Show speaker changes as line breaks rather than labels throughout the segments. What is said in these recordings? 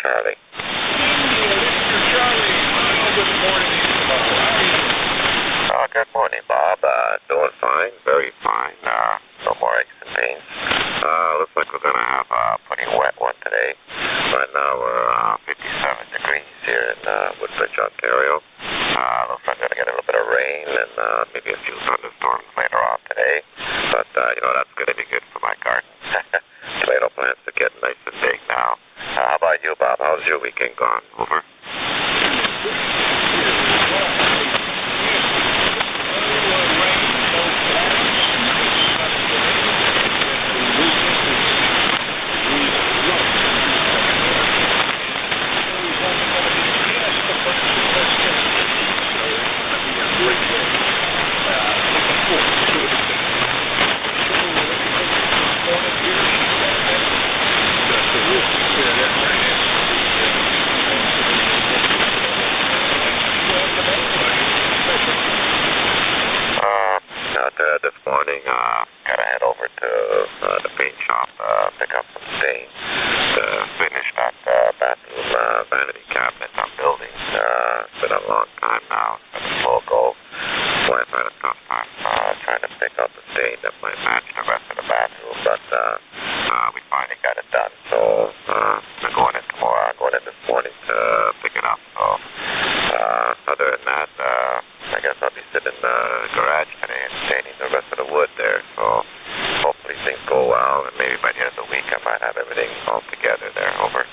Charlie.
Charlie. Good morning, Bob. How are you?
Good morning, Bob. Doing fine, very fine. No more aches and pains. Looks like we're gonna have a pretty wet one today. Right now we're 57 degrees here in Woodbridge, Ontario. Looks like we're gonna get a little bit of rain and maybe a few thunderstorms later on today. But that's gonna be good for my garden. Tomato plants are getting nice and big now. How about you, Bob? How's your weekend gone? Over. This morning, gotta head over to the paint shop, pick up some stains to finish that bathroom vanity cabinet I'm building. It's been a long time now. It's been a slow go. So I've had a tough time trying to pick out the stain that might match the rest of the bathroom, but we finally got it done. So I'm going in tomorrow. I'm going in this morning to pick it up. So other than that, I guess I'll be sitting in the garage today and staining the rest of the wood there. So hopefully things go well, and maybe by the end of the week I might have everything all together there. Over.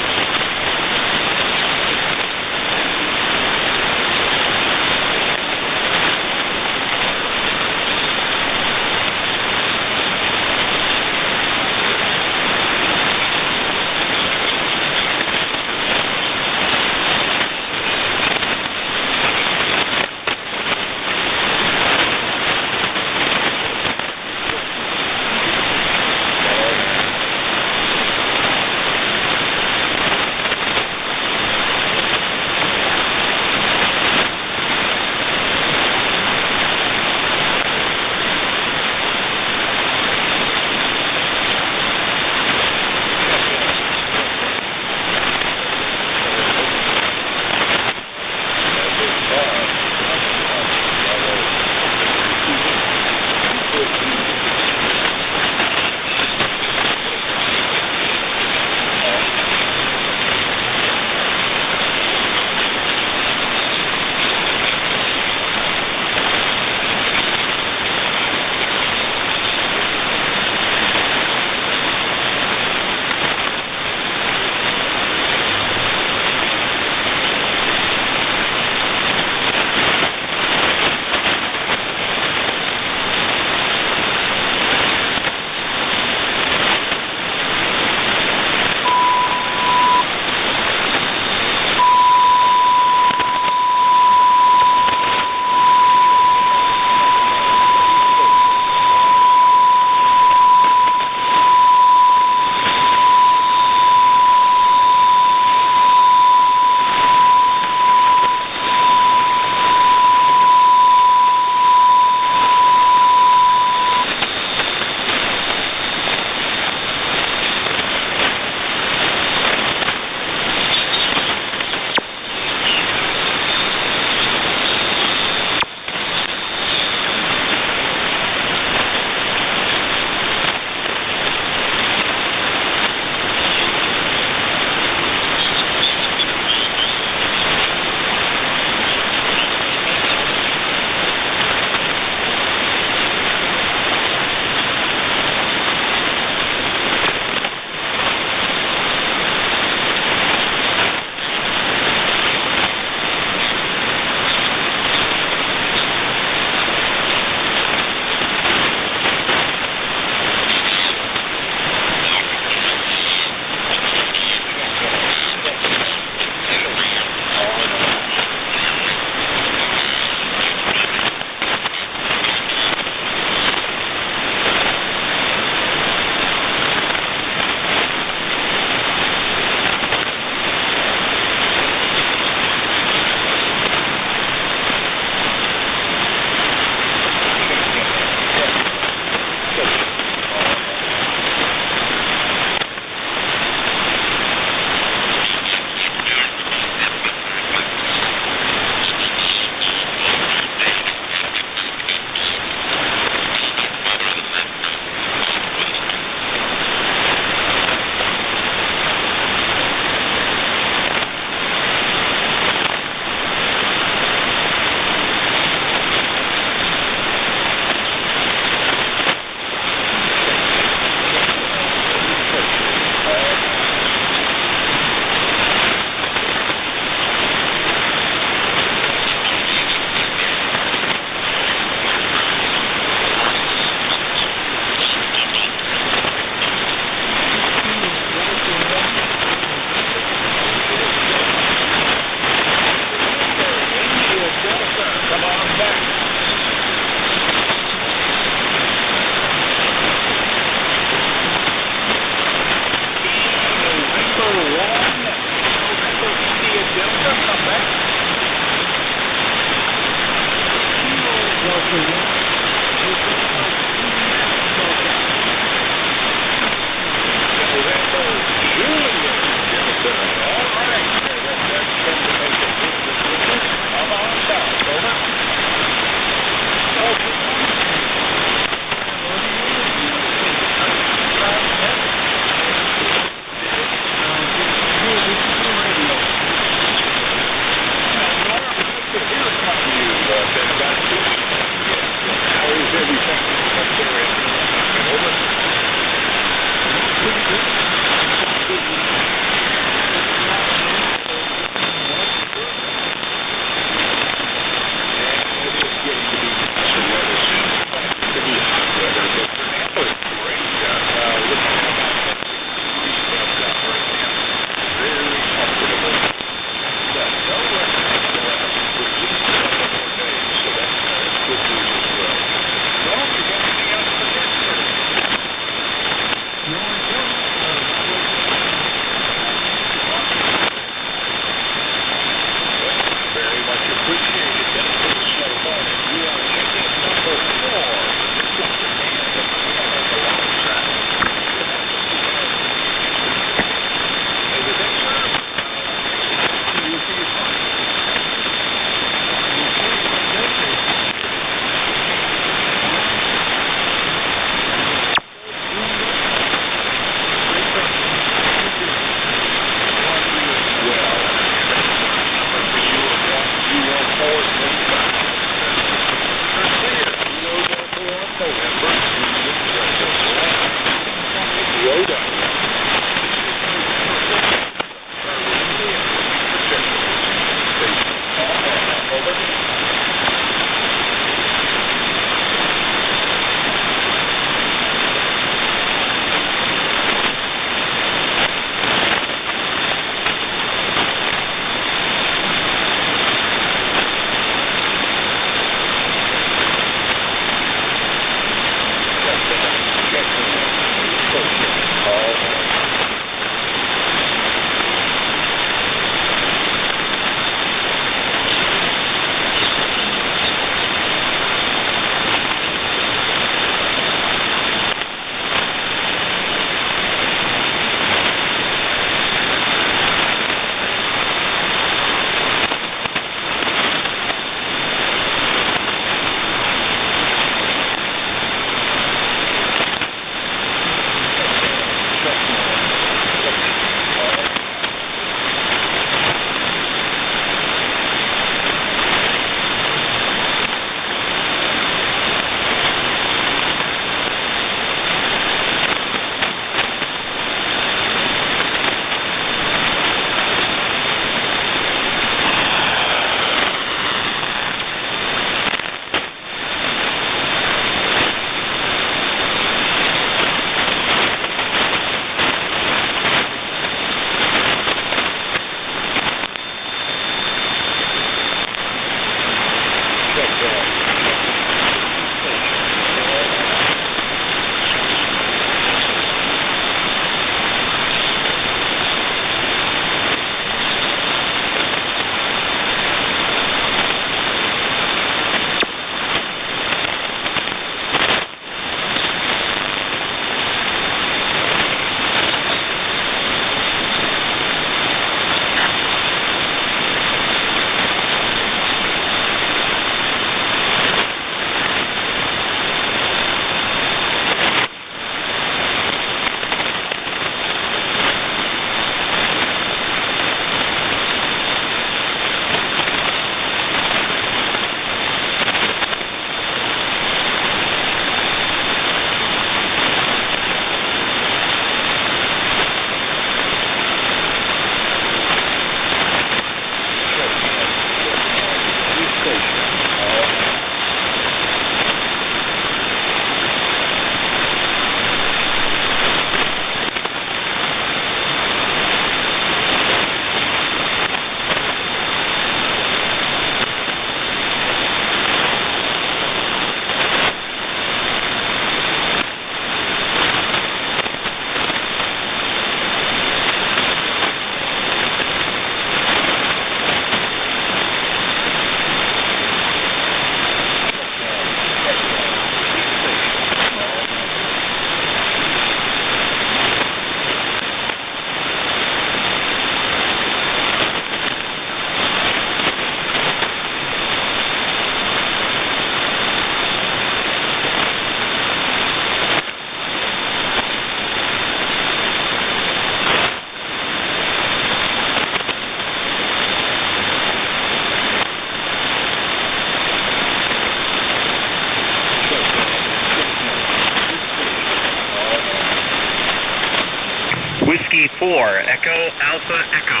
Whiskey 4, Echo Alpha Echo.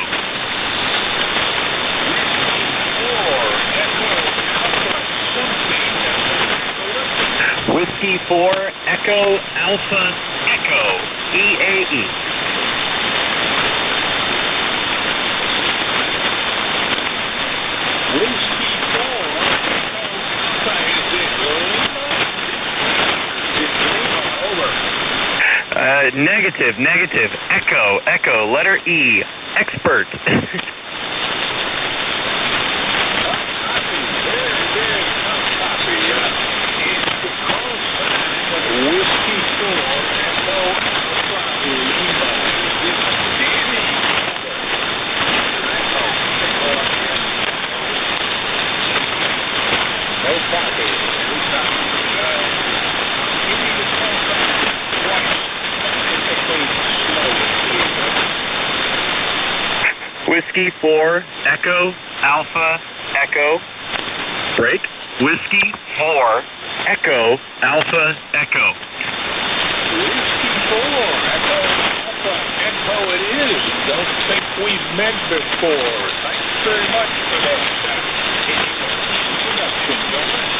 Whiskey 4, Echo Alpha Echo, EAE.
Whiskey 4,
Negative. Echo, letter E, expert. Whiskey 4, Echo Alpha Echo. Break. Whiskey 4, Echo Alpha Echo.
Whiskey 4, Echo Alpha Echo it is. Don't think we've met before. Thanks very much for that introduction, gentlemen.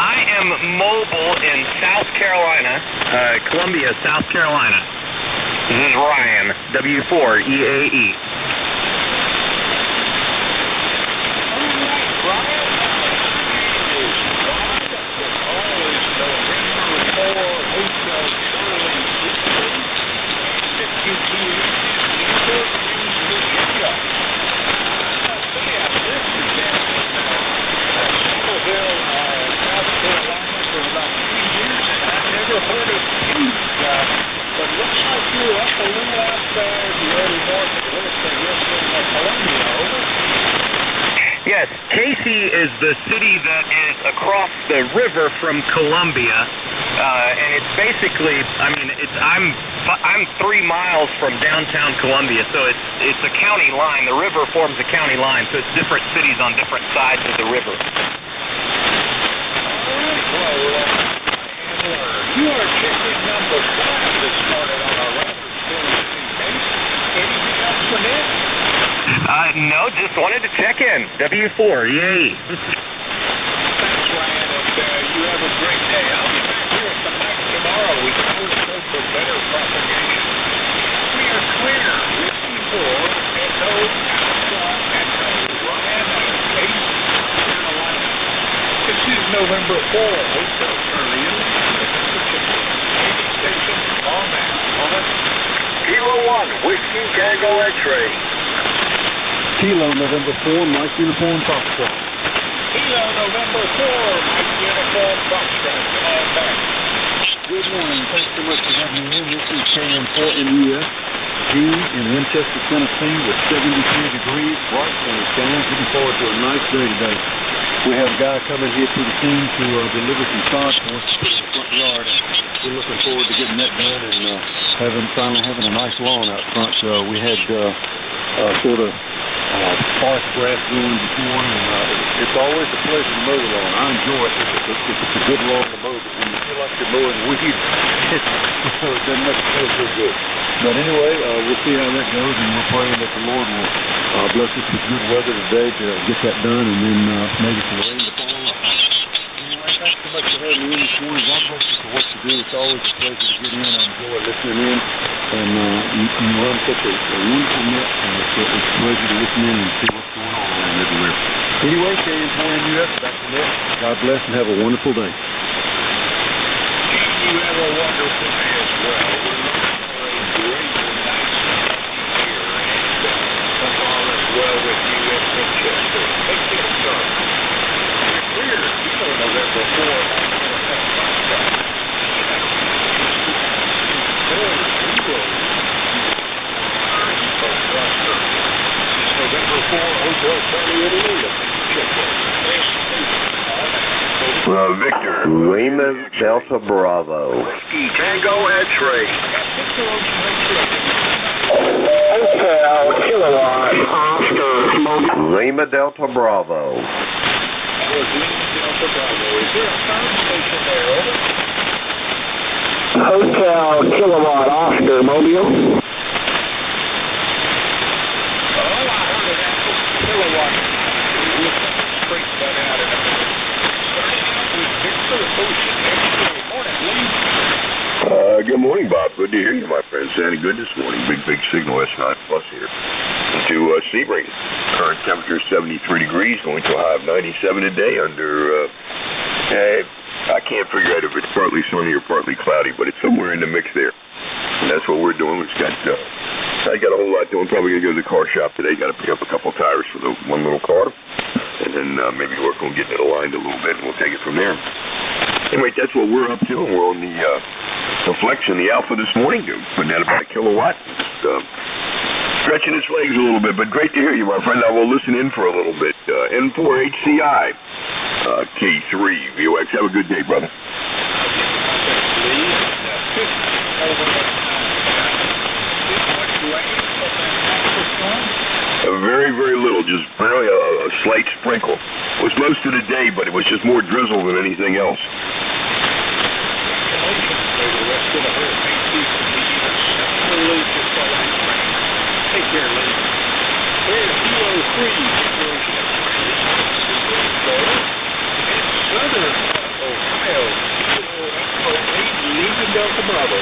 I am mobile in South Carolina, Columbia, South Carolina. This is Ryan, W4 EAE. Yes, Casey is the city that is across the river from Columbia, and it's basically, I'm 3 miles from downtown Columbia, so it's a county line. The river forms a county line, so it's different cities on different sides of the river.
You are ticket number 5 that started on our record case. Anything else from it?
No, just wanted to check in. W4, yay.
Thanks, Ryan, and you have a great day. I'll be back here at the mic tomorrow. We can always go for better propagation. We are clear. Whiskey 4, Echo Alpha Echo. Ryan out of Case, Carolina. This is November 4, Hotel Charlie. Station on that.
Kilo 1, Whiskey Tango X-ray.
Kilo November 4, Mike Uniform Foxtrot.
Kilo November 4, Mike Uniform Foxtrot. Come on back.
Good morning. Thanks so much for having me in. This is KM4NUS in Winchester, Tennessee with 73 degrees, bright sunshine. Looking forward to a nice day today. We have a guy coming here to the scene to deliver some sod for us in the front yard. We're looking forward to getting that done and finally having a nice lawn out front. We had sort of park grass growing before, and it's always a pleasure to mow the lawn. I enjoy it. It's a good lawn to mow, but when you feel like you're mowing weeds, it doesn't make it feel so good. But anyway, we'll see how that goes, and we're praying that the Lord will bless us with good weather today to get that done, and then maybe some rain to fall. Anyway, thanks so much for having me in this morning. God bless you for what you do. It's always a pleasure to get in. I enjoy listening in, and you run such a wonderful net, and it's a pleasure to listen in and see what's going on around everywhere. Anyway, KM4NUS, back to net. God bless and have a wonderful day.
You have a wonderful day as well. We're looking for a great, nice year, and all is well with you in Winchester. Take care, sir. We're clear. Kilo November 4,
Victor, Lima Delta Bravo. Whiskey Tango X-ray. Hotel Kilowatt Oscar Lima Delta Bravo.
That was Lima Delta Bravo. Is there a phone station there, over?
Hotel Kilowatt Oscar Mobile.
Good morning, Bob. Good to hear you, my friend. Sounding good this morning. Big signal S9 Plus here. To Sebring. Current temperature 73 degrees, going to a high of 97 today under, I can't figure out if it's partly sunny or partly cloudy, but it's somewhere in the mix there. And that's what we're doing. I got a whole lot doing. Probably going to go to the car shop today. Got to pick up a couple tires for the one little car. And then maybe work on getting it aligned a little bit, and we'll take it from there. Anyway, that's what we're up to. We're on the Flex and the Alpha this morning, putting out about a kilowatt. Stretching its legs a little bit, but great to hear you, my friend. I will listen in for a little bit. N4HCI, K3, VOX. Have a good day, brother. Very little, just barely a slight sprinkle. It was most of the day, but it was just more drizzle than anything else.
Take care, ladies. There's 203 in southern Ohio. 208 Lima Delta Bravo.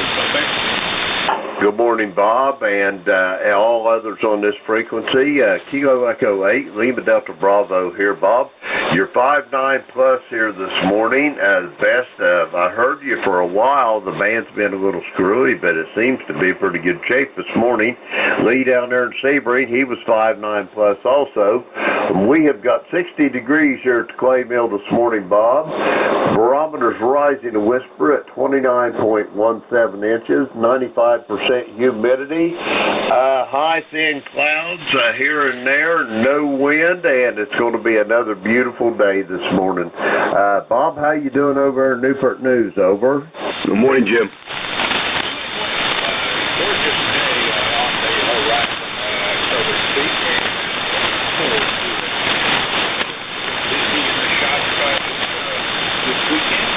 Good morning, Bob, and all others on this frequency. Kilo Echo 8, Lima Delta Bravo here, Bob. You're 5'9 plus here this morning. Best, I heard you for a while. The band's been a little screwy, but it seems to be pretty good shape this morning. Lee down there in Sebring, he was 5'9 plus also. We have got 60 degrees here at the clay mill this morning, Bob. Barometer's rising a whisper at 29.17 inches, 95% humidity, high thin clouds here and there, no wind, and it's going to be another beautiful day this morning. Bob, how you doing over in Newport News? Over.
Good morning, Jim.
Gorgeous day on the horizon, so to speak. The shot this weekend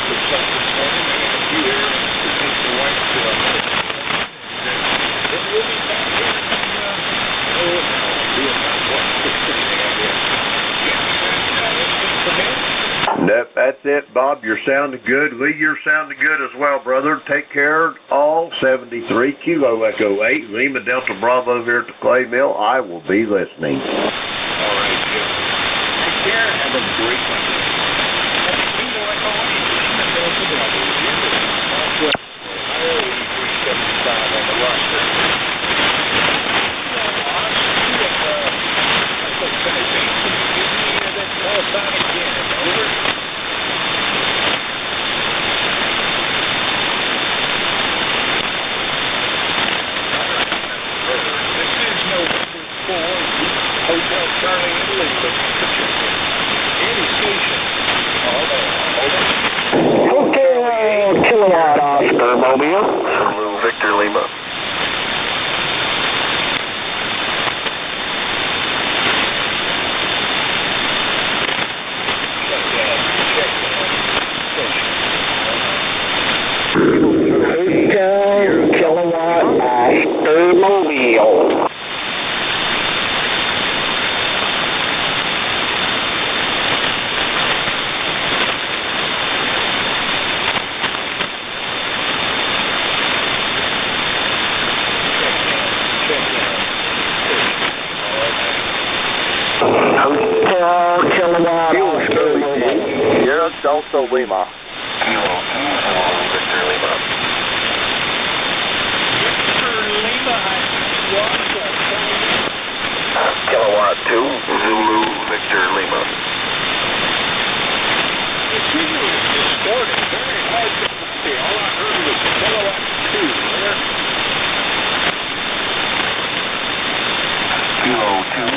looks like this morning they got a few areas to take the white it will be back here. Be about what 6:30 I guess.
Nope, that's it, Bob. You're sounding good. Lee, you're sounding good as well, brother. Take care. All 73 Kilo Echo 8 Lima Delta Bravo here at the clay mill. I will be listening.
All right, Jim. Take care. Have a great one. Kilo Echo 8 Lima Delta Bravo. Northwest Ohio 8375 on the roster. Hotel Charlie Italy, any station.
Hotel Kilowatt Oscar Mobile.
Victor Lima.
Hotel Kilowatt Oscar Mobile.
Delta Lima. Kilo 2 Victor Lima. Kilowatt 2 Zulu Victor Lima.
The signal is distorted, very hard to see. All I heard was Kilowatt 2.
Kilo 2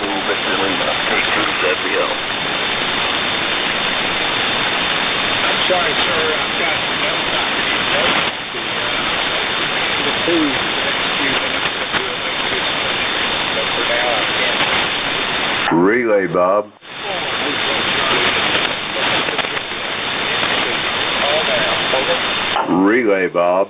Zulu Victor Lima. K2 ZBL.
Sorry, sir. I've got notes on the food for the next few minutes. But for now, I can't.
Relay, Bob. Relay, Bob.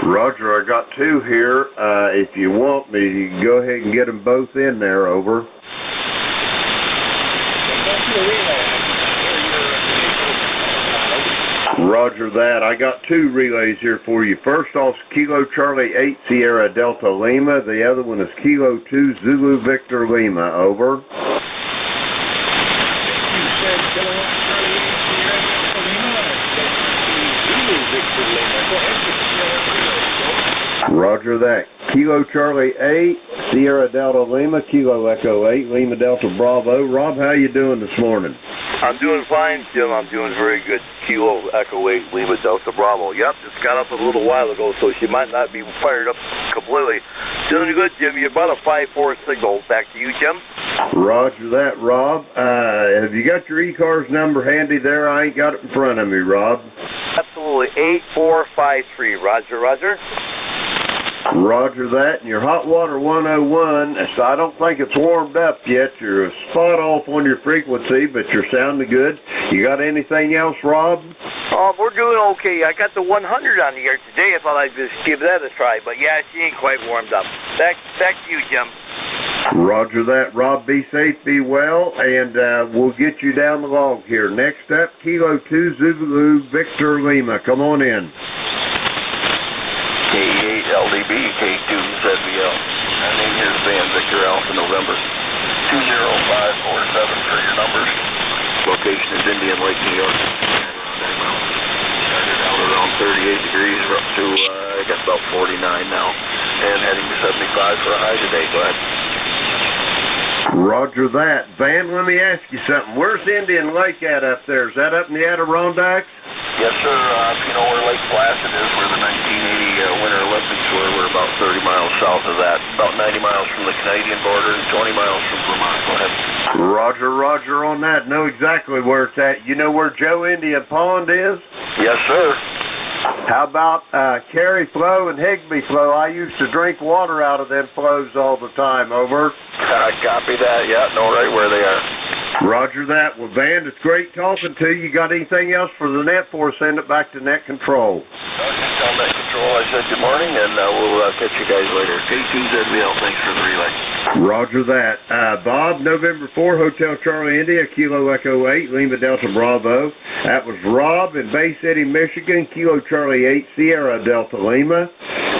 Roger, I got two here. If you want me, you can go ahead and get them both in there, over. Roger that. I got two relays here for you. First off, Kilo Charlie 8 Sierra Delta Lima. The other one is Kilo 2 Zulu Victor Lima, over. Roger that. Kilo Charlie 8 Sierra Delta Lima, Kilo Echo 8 Lima Delta Bravo. Rob, how you doing this morning?
I'm doing fine, Jim. I'm doing very good. Kilo Echo 8 Lima Delta Bravo. Yep, just got up a little while ago, so she might not be fired up completely. Doing good, Jim. You're about a 5-4 signal. Back to you, Jim.
Roger that, Rob. Have you got your ECARS number handy there? I ain't got it in front of me, Rob.
Absolutely. 8453. Roger, roger.
Roger that. And your hot water 101, so I don't think it's warmed up yet. You're spot off on your frequency, but you're sounding good. You got anything else, Rob?
We're doing okay. I got the 100 on the air today. I thought I'd just give that a try, but yeah, she ain't quite warmed up. Back to you, Jim.
Roger that. Rob, be safe, be well, and we'll get you down the log here. Next up, Kilo 2 Zulu Victor Lima. Come on in.
K8 LDB, K2 ZBL. My name here is Van Victor Alpha November. 20547 for your numbers. Location is Indian Lake, New York. Started out around 38 degrees. We're up to, I guess, about 49 now. And heading to 75 for a high today. Go ahead.
Roger that. Van, let me ask you something. Where's Indian Lake at up there? Is that up in the Adirondacks?
Yes, sir. You know where Lake Placid is, where the 1980 Winter Olympics were. We're about 30 miles south of that. About 90 miles from the Canadian border and 20 miles from Vermont. Go ahead.
Roger on that. Know exactly where it's at. You know where Joe Indian Pond is?
Yes, sir.
How about Cary Flow and Higby Flow? I used to drink water out of them flows all the time, over.
Copy that. Yeah, know right where they are.
Roger that. Well, Van, it's great talking to you. You got anything else for the net for us? Send it back to net control.
Just tell net control I said good morning, and we'll catch you guys later. K2 ZBL, thanks for the relay.
Roger that. Bob, November 4, Hotel Charlie India, Kilo Echo 8, Lima Delta Bravo. That was Rob in Bay City, Michigan, Kilo Charlie 8, Sierra Delta Lima.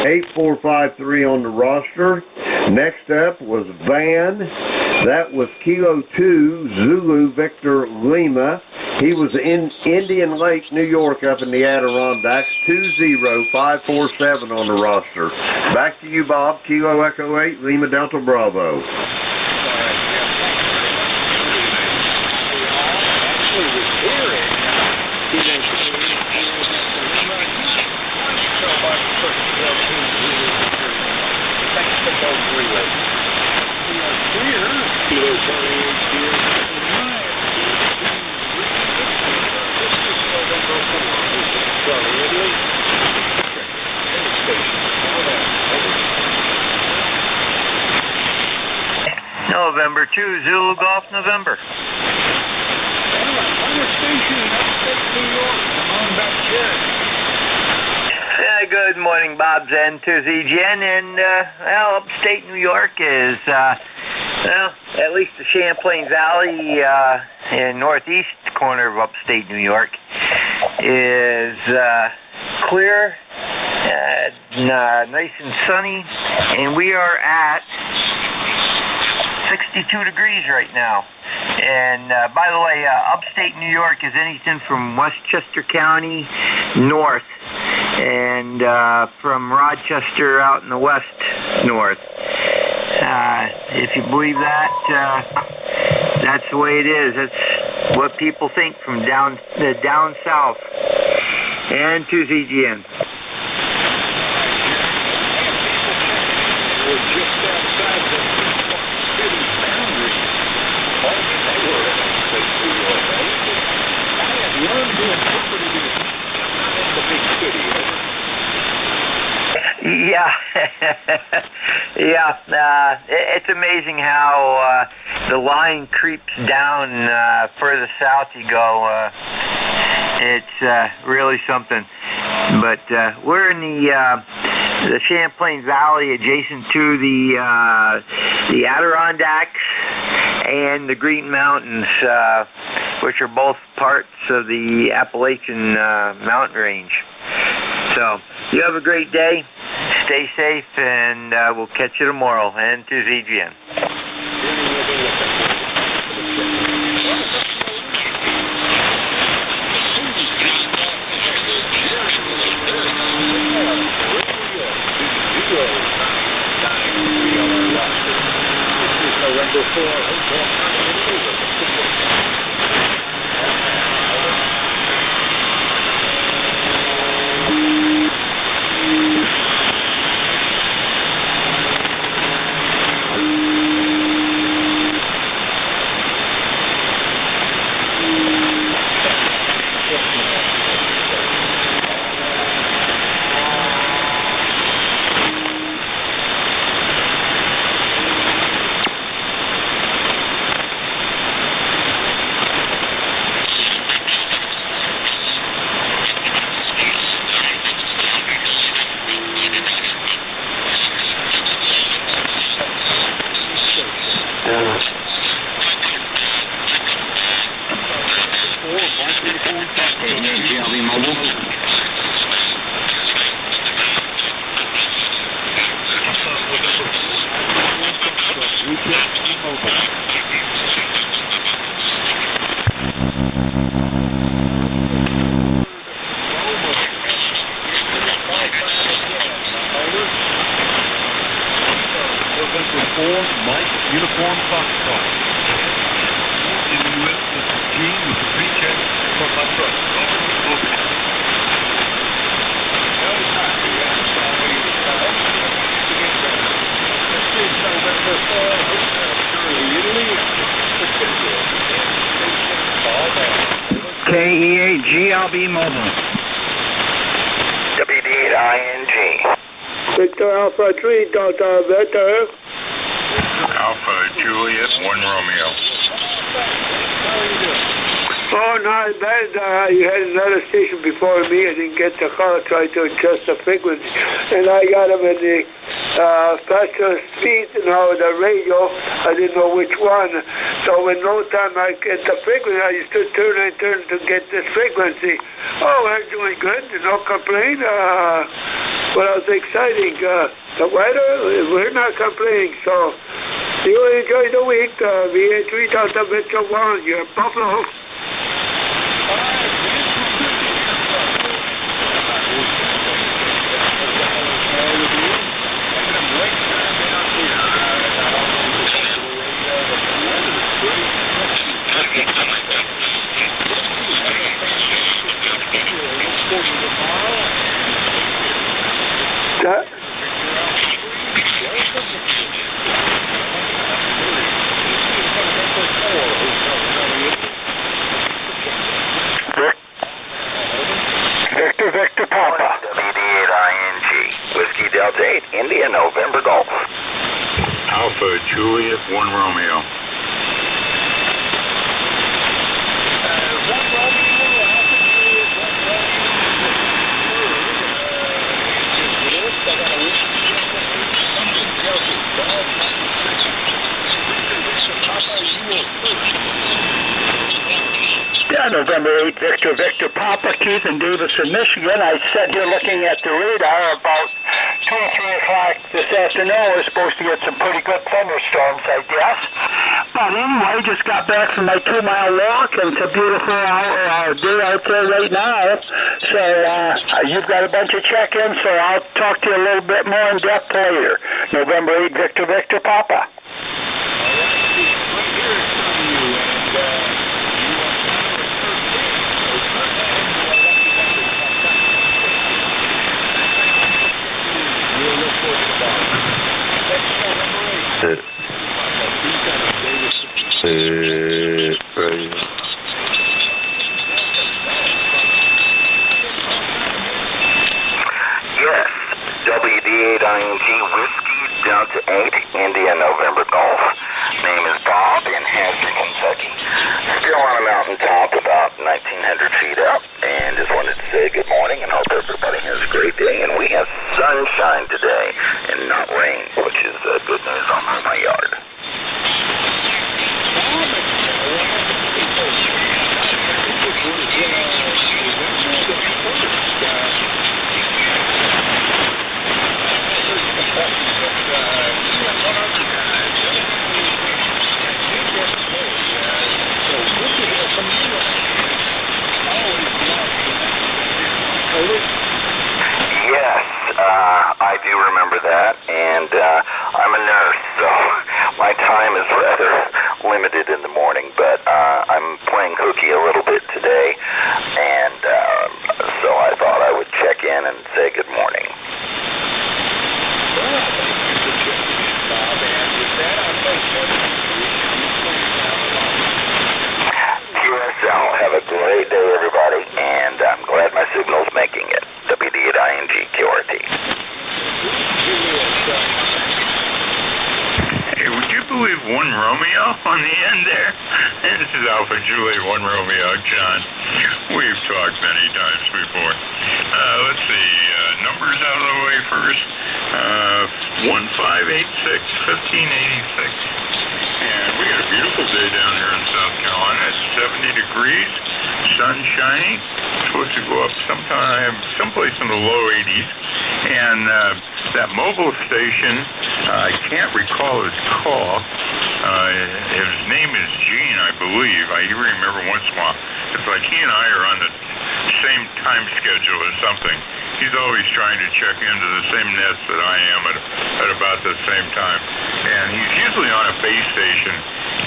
8453 on the roster. Next up was Van. That was Kilo 2, Zulu Victor Lima. He was in Indian Lake, New York, up in the Adirondacks. 20547 on the roster. Back to you, Bob. Kilo Echo 8, Lima Delta Bravo.
November 2, Zulu Golf November. Good morning, Bob Zen to ZGN, and well, upstate New York is well, at least the Champlain Valley in northeast corner of upstate New York is clear, nice and sunny, and we are at 62 degrees right now. And by the way, upstate New York is anything from Westchester County north, and from Rochester out in the west north. If you believe that, that's the way it is. That's what people think from down south. And to ZGN. Yeah, yeah. It's amazing how the line creeps down further south you go. It's really something. But we're in the Champlain Valley, adjacent to the Adirondacks and the Green Mountains, which are both parts of the Appalachian mountain range. So you have a great day. Stay safe, and we'll catch you tomorrow. And to ZGN.
Mike, Uniform Foxtrot. NJ2US, this is Gene with the pre-check for my truck. Over.
KE8GLB Mobile.
WD8ING.
Victor Alpha 3, Delta Victor.
Alpha Julius 1 Romeo.
Oh, not bad. You had another station before me. I didn't get the call. I tried to adjust the frequency. And I got them in the faster speed, the radio. I didn't know which one. So in no time I get the frequency. I used to turn and turn to get this frequency. Oh, we're doing good. No complaint. Well, it's exciting. The weather, we're not complaining. So you enjoy the week. VA3 Delta Victor 1, you're Buffalo.
Victor Papa. WD8ING. Whiskey Delta 8, India, November Golf.
Alpha Julius 1 Romeo.
November 8, Victor Papa, Keith and Davis in Michigan. I sat here looking at the radar about 2 or 3 o'clock this afternoon. We're supposed to get some pretty good thunderstorms, I guess. But anyway, just got back from my 2-mile walk, and it's a beautiful day out there right now. So you've got a bunch of check-ins, so I'll talk to you a little bit more in depth later. November 8, Victor Papa.
Yes, WD8ING Whiskey Delta 8, India, November Golf. Name is Bob in Hazard, Kentucky. Still on a mountaintop about 1,900 feet up, and just wanted to say good morning and hope everybody has a great day. And we have sunshine today and not rain, which is good news on my yard. I do remember that, and I'm a nurse, so my time is rather limited in the morning, but I'm playing hooky a little bit today, and so I thought I would check in and say good morning. QSL, have a great day, everybody, and I'm glad my signal's making it. WD@ING QRT.
Hey, would you believe 1 Romeo on the end there? This is Alpha Juliet 1 Romeo, John. We've talked many times before. Let's see, numbers out of the way first. 1586, 1586. And we got a beautiful day down here in South Carolina. It's 70 degrees, sun shining. Supposed to go up someplace in the low 80s. And that mobile station, I can't recall his call. His name is Gene, I believe. I remember once in a while. It's like he and I are on the same time schedule or something. He's always trying to check into the same nest that I am at about the same time. And he's usually on a base station.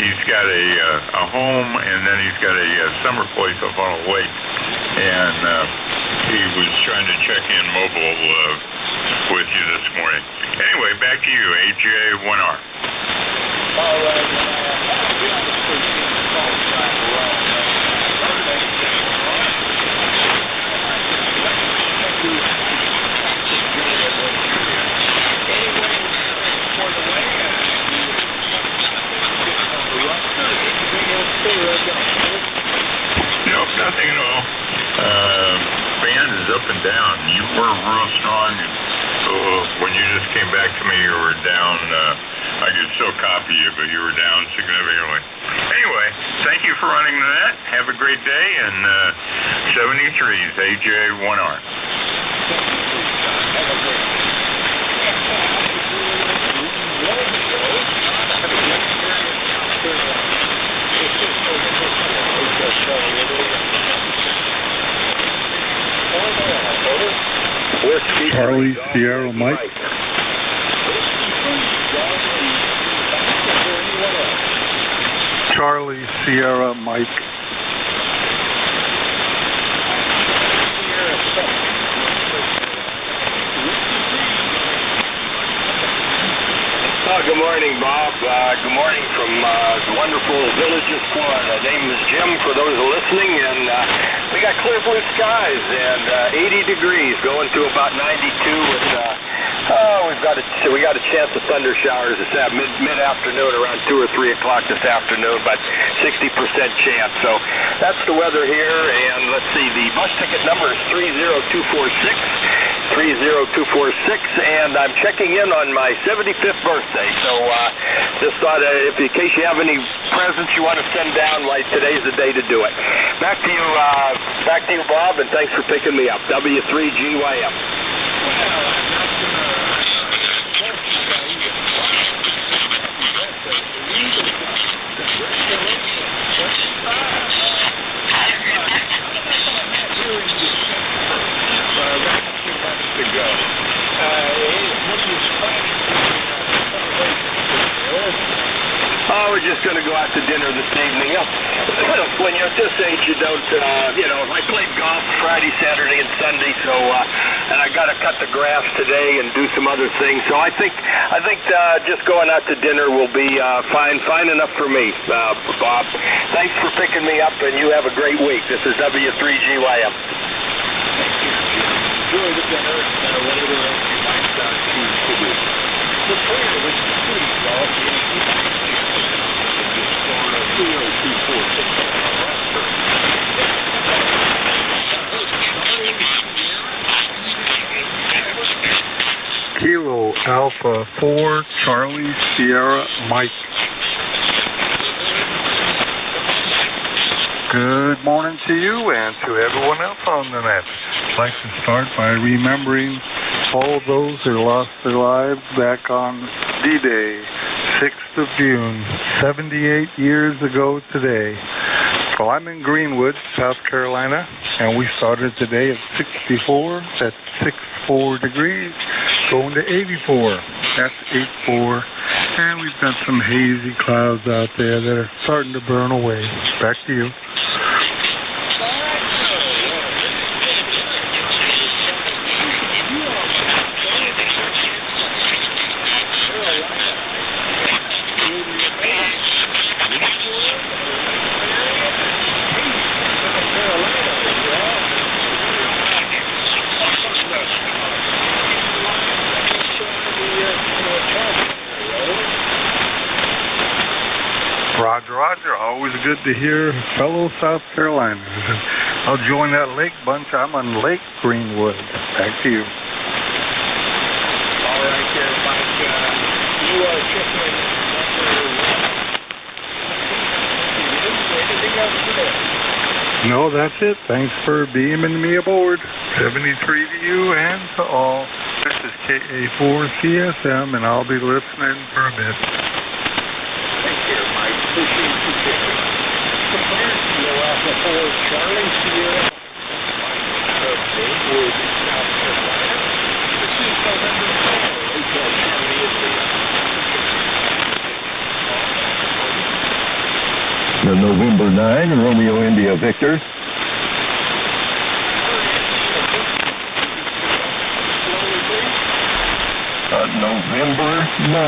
He's got a home, and then he's got a summer place up on a lake. And he was trying to check in mobile with you this morning. Anyway, back to you, AJ1R.
All right.
Nope, nothing at all. Band is up and down. You were real strong, and when you just came back to me, you were down. I could still copy you, but you were down significantly. Anyway, thank you for running that. Have a great day, and 73 is AJ1R.
Charlie Sierra Mike. Charlie Sierra Mike.
Good morning, Bob. Good morning from wonderful Villages, Florida. Name is Jim for those listening, and we got clear blue skies and 80 degrees, going to about 92 with we got a chance of thunder showers this mid-afternoon, around 2 or 3 o'clock this afternoon, but 60% chance. So that's the weather here, and let's see, the bus ticket number is 30246. 30246, and I'm checking in on my 75th birthday. So just thought, in case you have any presents you want to send down, like today's the day to do it. Back to you, Bob, and thanks for picking me up. W3GYM. We're just going to go out to dinner this evening. When you're at this age, you don't, I played golf Friday, Saturday, and Sunday, so, and I got to cut the grass today and do some other things. So I think just going out to dinner will be fine enough for me, Bob. Thanks for picking me up, and you have a great week. This is W3GYM. Enjoy the dinner, whatever else you might choose to do. So, with the golf,
Alpha 4, Charlie, Sierra, Mike. Good morning to you and to everyone else on the net. I'd like to start by remembering all those who lost their lives back on D-Day, 6th of June, 78 years ago today. Well, I'm in Greenwood, South Carolina, and we started today at 64, that's 64 degrees, going to 84, that's 84, and we've got some hazy clouds out there that are starting to burn away. Back to you. Roger, always good to hear fellow South Carolinians. I'll join that lake bunch. I'm on Lake Greenwood. Back to you.
All right there, Mike. You are checking anything else today?
No, that's it. Thanks for beaming me aboard. 73 to you and to all. This is KA4CSM, and I'll be listening for a bit.
Appreciate you taking the plan to go Alpha 4 Charlie Sierra of Greenwood, South Carolina. This is November 4, Hotel Charlie is
The November 9, Romeo India Victor. November 9,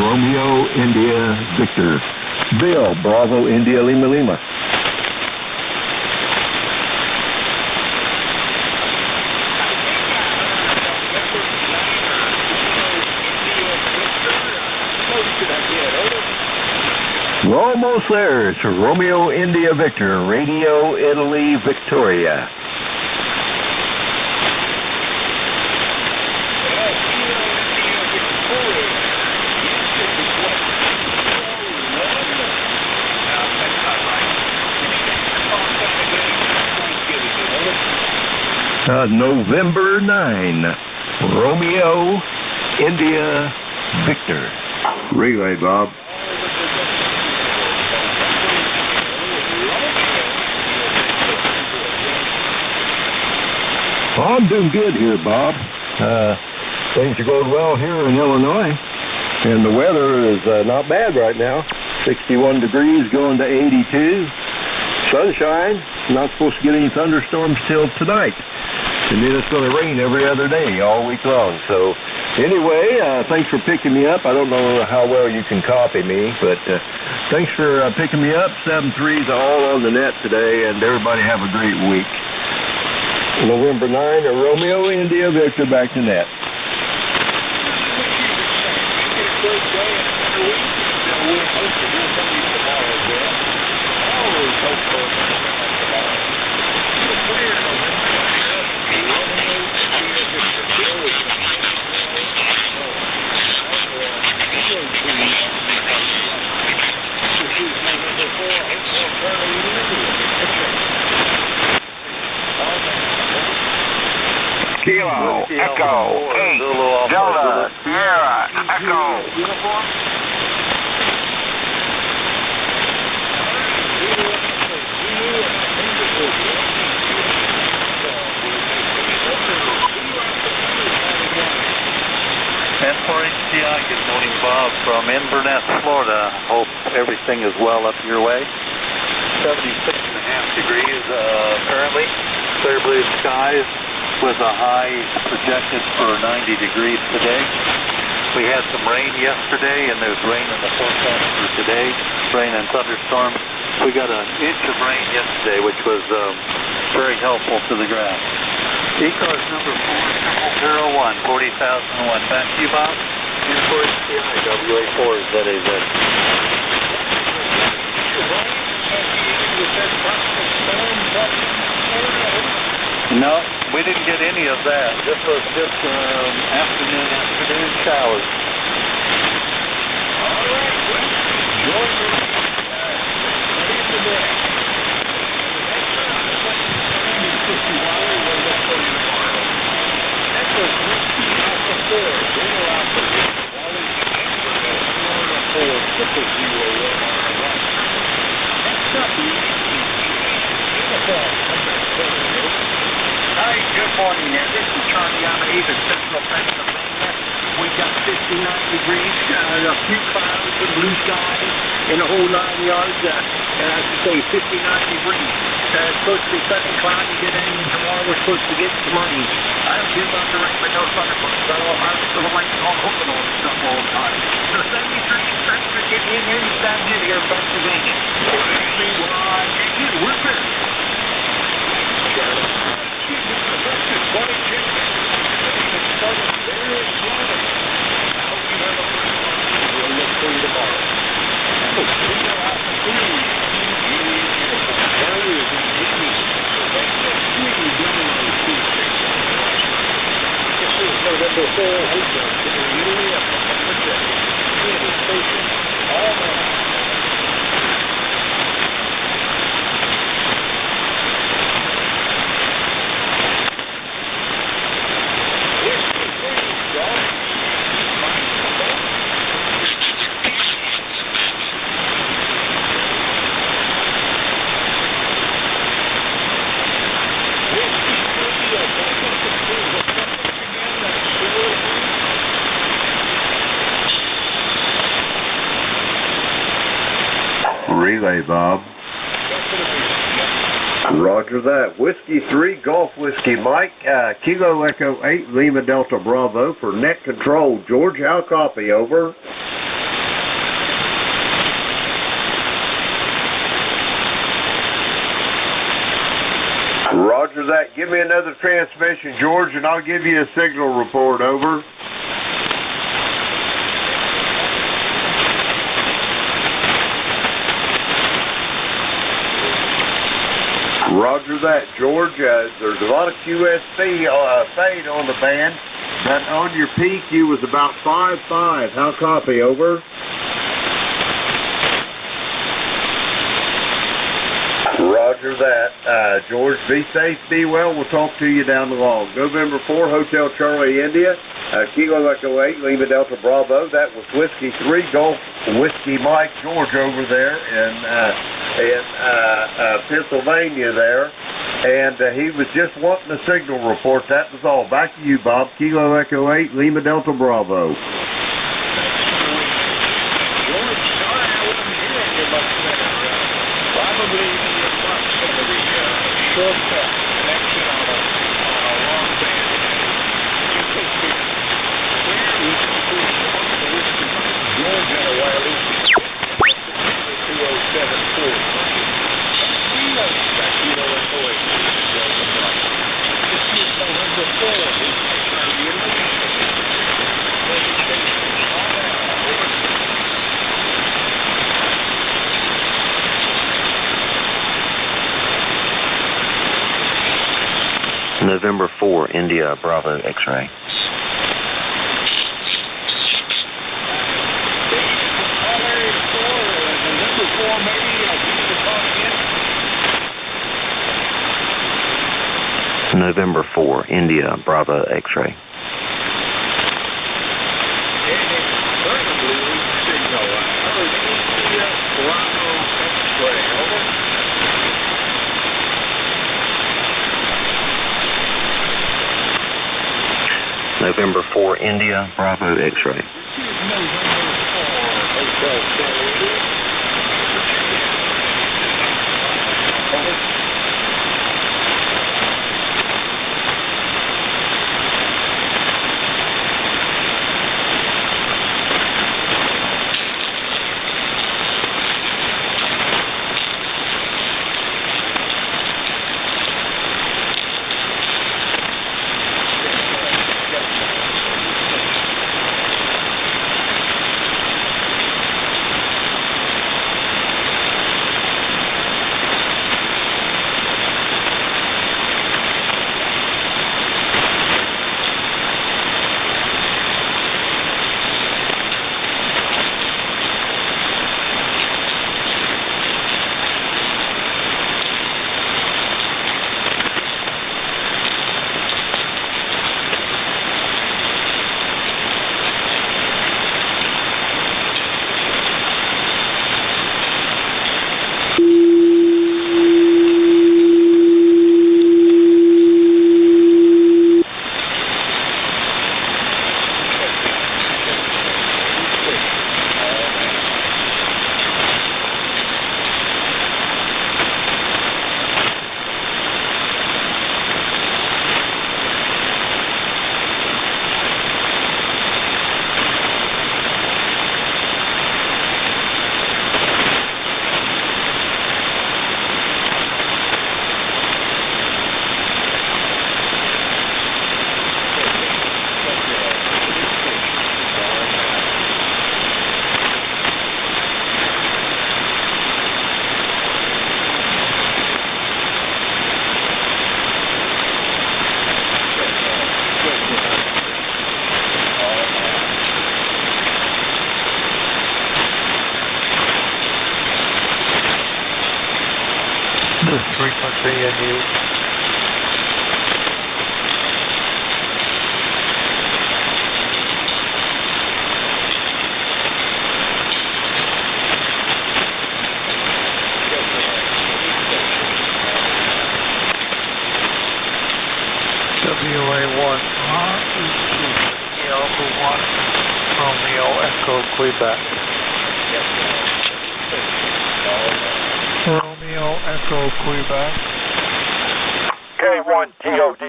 Romeo India Victor. Bill, Bravo, India, Lima, Lima. We're almost there. It's Romeo, India, Victor, Radio, Italy, Victoria. November 9, Romeo, India, Victor.
Relay, Bob.
Well, I'm doing good here, Bob. Things are going well here in Illinois, and the weather is not bad right now. 61 degrees going to 82. Sunshine. Not supposed to get any thunderstorms till tonight. And then it's going to rain every other day all week long. So anyway, thanks for picking me up. I don't know how well you can copy me, but thanks for picking me up. 7-3 to all on the net today, and everybody have a great week. November 9, Romeo India Victor, back to net.
Kilo, Echo, 8, Delta, Sierra, Echo.
N4HCI, good morning, Bob, from Inverness, Florida. Hope everything is well up your way. 76.5 degrees currently, clear blue skies with a high projected for 90 degrees today. We had some rain yesterday, and there's rain in the forecast for today, rain and thunderstorms. We got an inch of rain yesterday, which was very helpful to the grass. ECARS number 4001, 40,001. Back to you, Bob. N4HCI, WA4 ZAZ. No, we didn't get any of that. This was just afternoon showers.
All right, well, join me. Ready for the day. We'll look for you tomorrow. That was Whiskey Alpha 4, Zero Alpha Wally, Florida 4, 001 on the right. Next up, the uniform.
Hi, good morning there. This is Charlie Amaeve at Central Pennsylvania. We got 59 degrees, a few clouds and blue skies, and a whole 9 yards. And I should say 59 degrees. It's supposed to be sunny, cloudy today, and tomorrow we're supposed to get some rain. I don't give up the rain, but no thunderstorms. I don't like on hoping on stuff all the time. So 73, thanks for getting in here. You sound good here in Pennsylvania. We're clear.
Relay, Bob. Roger that. Whiskey 3, Golf Whiskey Mike, Kilo Echo 8, Lima Delta Bravo for net control. George, how copy? Over. Roger that. Give me another transmission, George, and I'll give you a signal report. Over. Roger that, George. There's a lot of QSC fade on the band, but on your PQ was about 5.5. How copy? Over. Roger that. George, be safe, be well. We'll talk to you down the line. November 4, Hotel Charlie, India. Kilo Echo 8, Lima Delta Bravo. That was Whiskey 3, Golf Whiskey Mike, George over there in Pennsylvania there. And he was just wanting a signal report. That was all. Back to you, Bob. Kilo Echo 8, Lima Delta Bravo.
Shortcut connection on a long band. George had a wireless 2074.
November 4, India, Bravo, X-ray. November 4, India, Bravo, X-ray. November 4, India, Bravo, X-ray.
1, Alpha 1, Romeo Echo Quebec. Romeo Echo Quebec.
K1 TOD.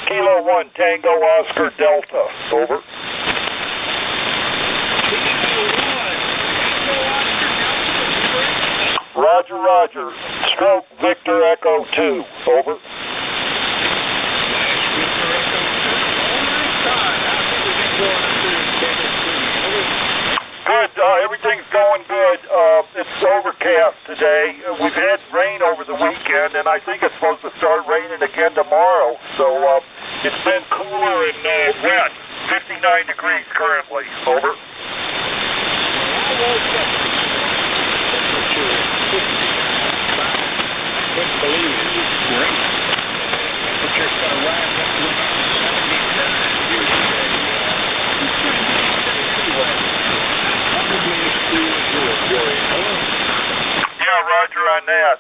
Kilo 1 Tango Oscar Delta. Over. Roger, Roger. Stroke Victor Echo 2. Over. Good. Everything's going good. It's overcast today. We've had rain over the weekend, and I think it's supposed to start raining again tomorrow. So it's been cooler and wet. 59 degrees currently. Over.
Couldn't believe it. It's great. But you're going to rise up to about 79 here today.
Yeah, Roger on that.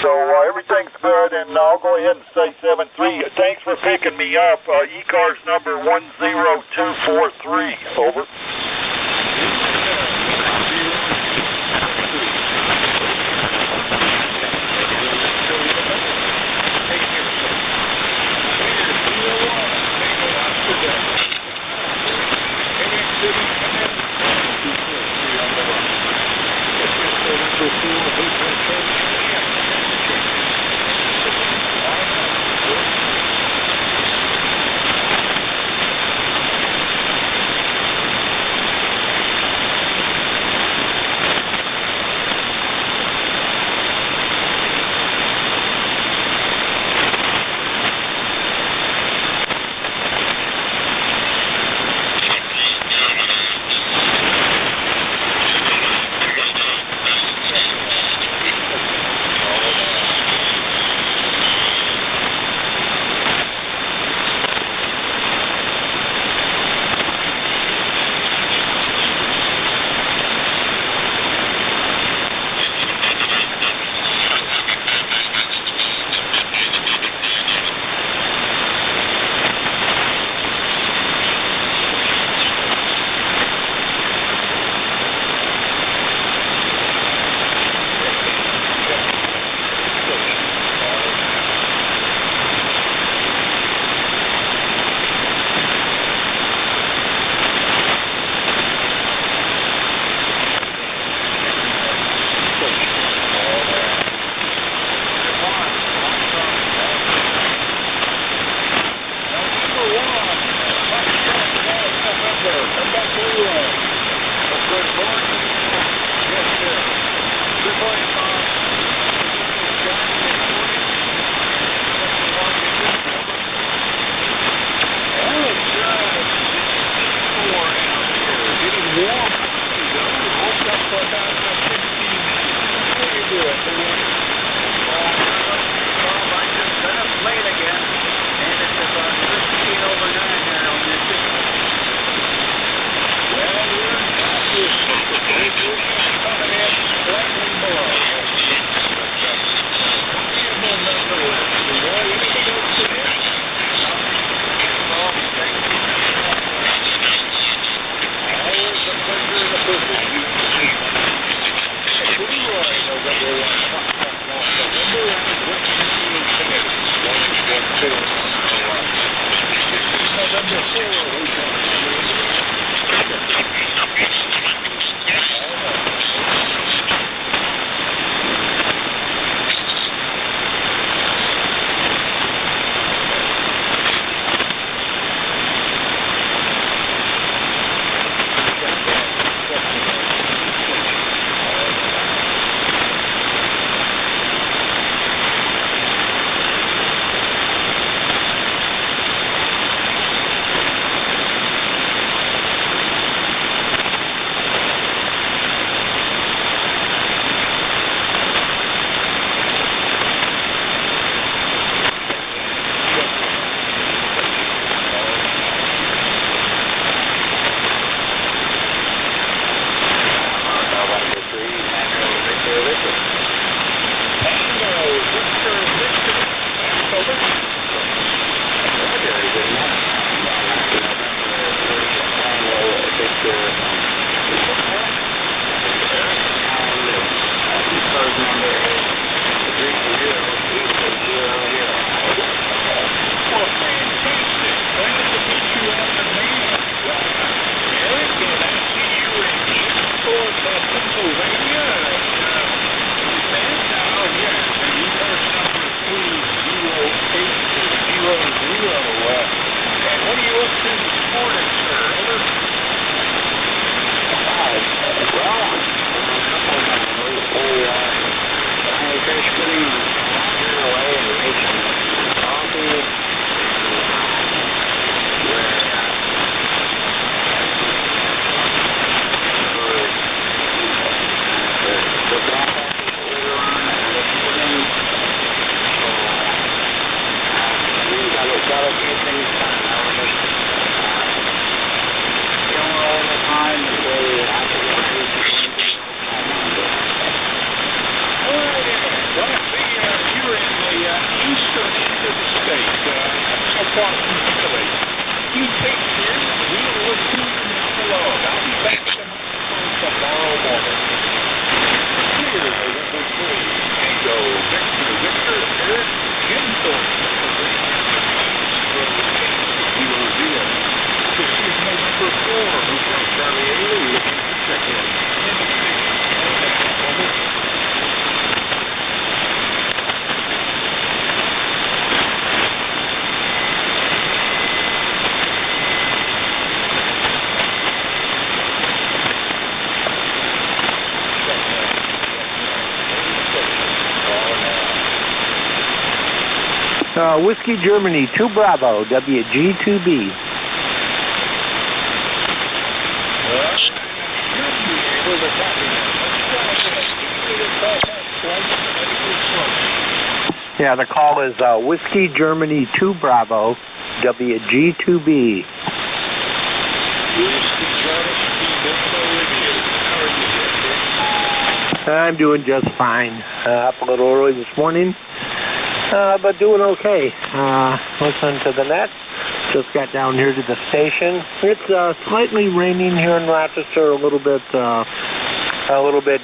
So everything's good, and I'll go ahead and say 7-3. Thanks for picking me up. ECARS number 10243. Over.
Whiskey Germany 2 Bravo, WG2B. Yeah, the call is Whiskey Germany 2 Bravo, WG2B. I'm doing just fine. Up a little early this morning, but doing okay. Listening to the net. Just got down here to the station. It's slightly raining here in Rochester, a little bit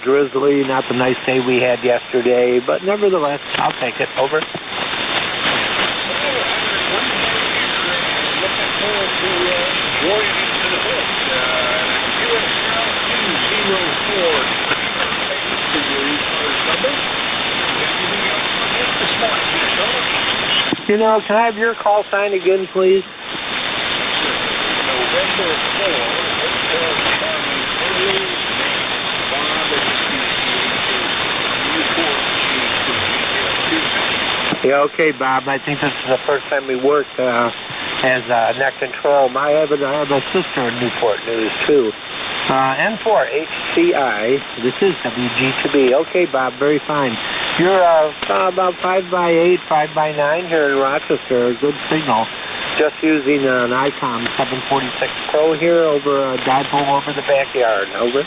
drizzly. Not the nice day we had yesterday, but nevertheless, I'll take it. Over. You know, can I have your call sign again, please? Yeah, okay, Bob. I think this is the first time we worked as net control. I have a sister in Newport News, too. N4HCI. This is WG2B. Okay, Bob. Very fine. You're about 5x8, 5x9 here in Rochester. Good signal. Just using an ICOM 746 Pro here over a dipole over the backyard. Over.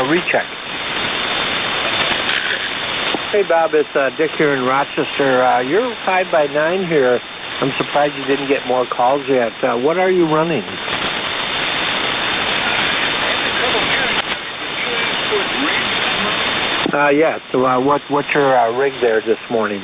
Recheck. Hey, Bob, it's Dick here in Rochester. You're 5x9 here. I'm surprised you didn't get more calls yet. What are you running? Yes. So, what's your rig there this morning?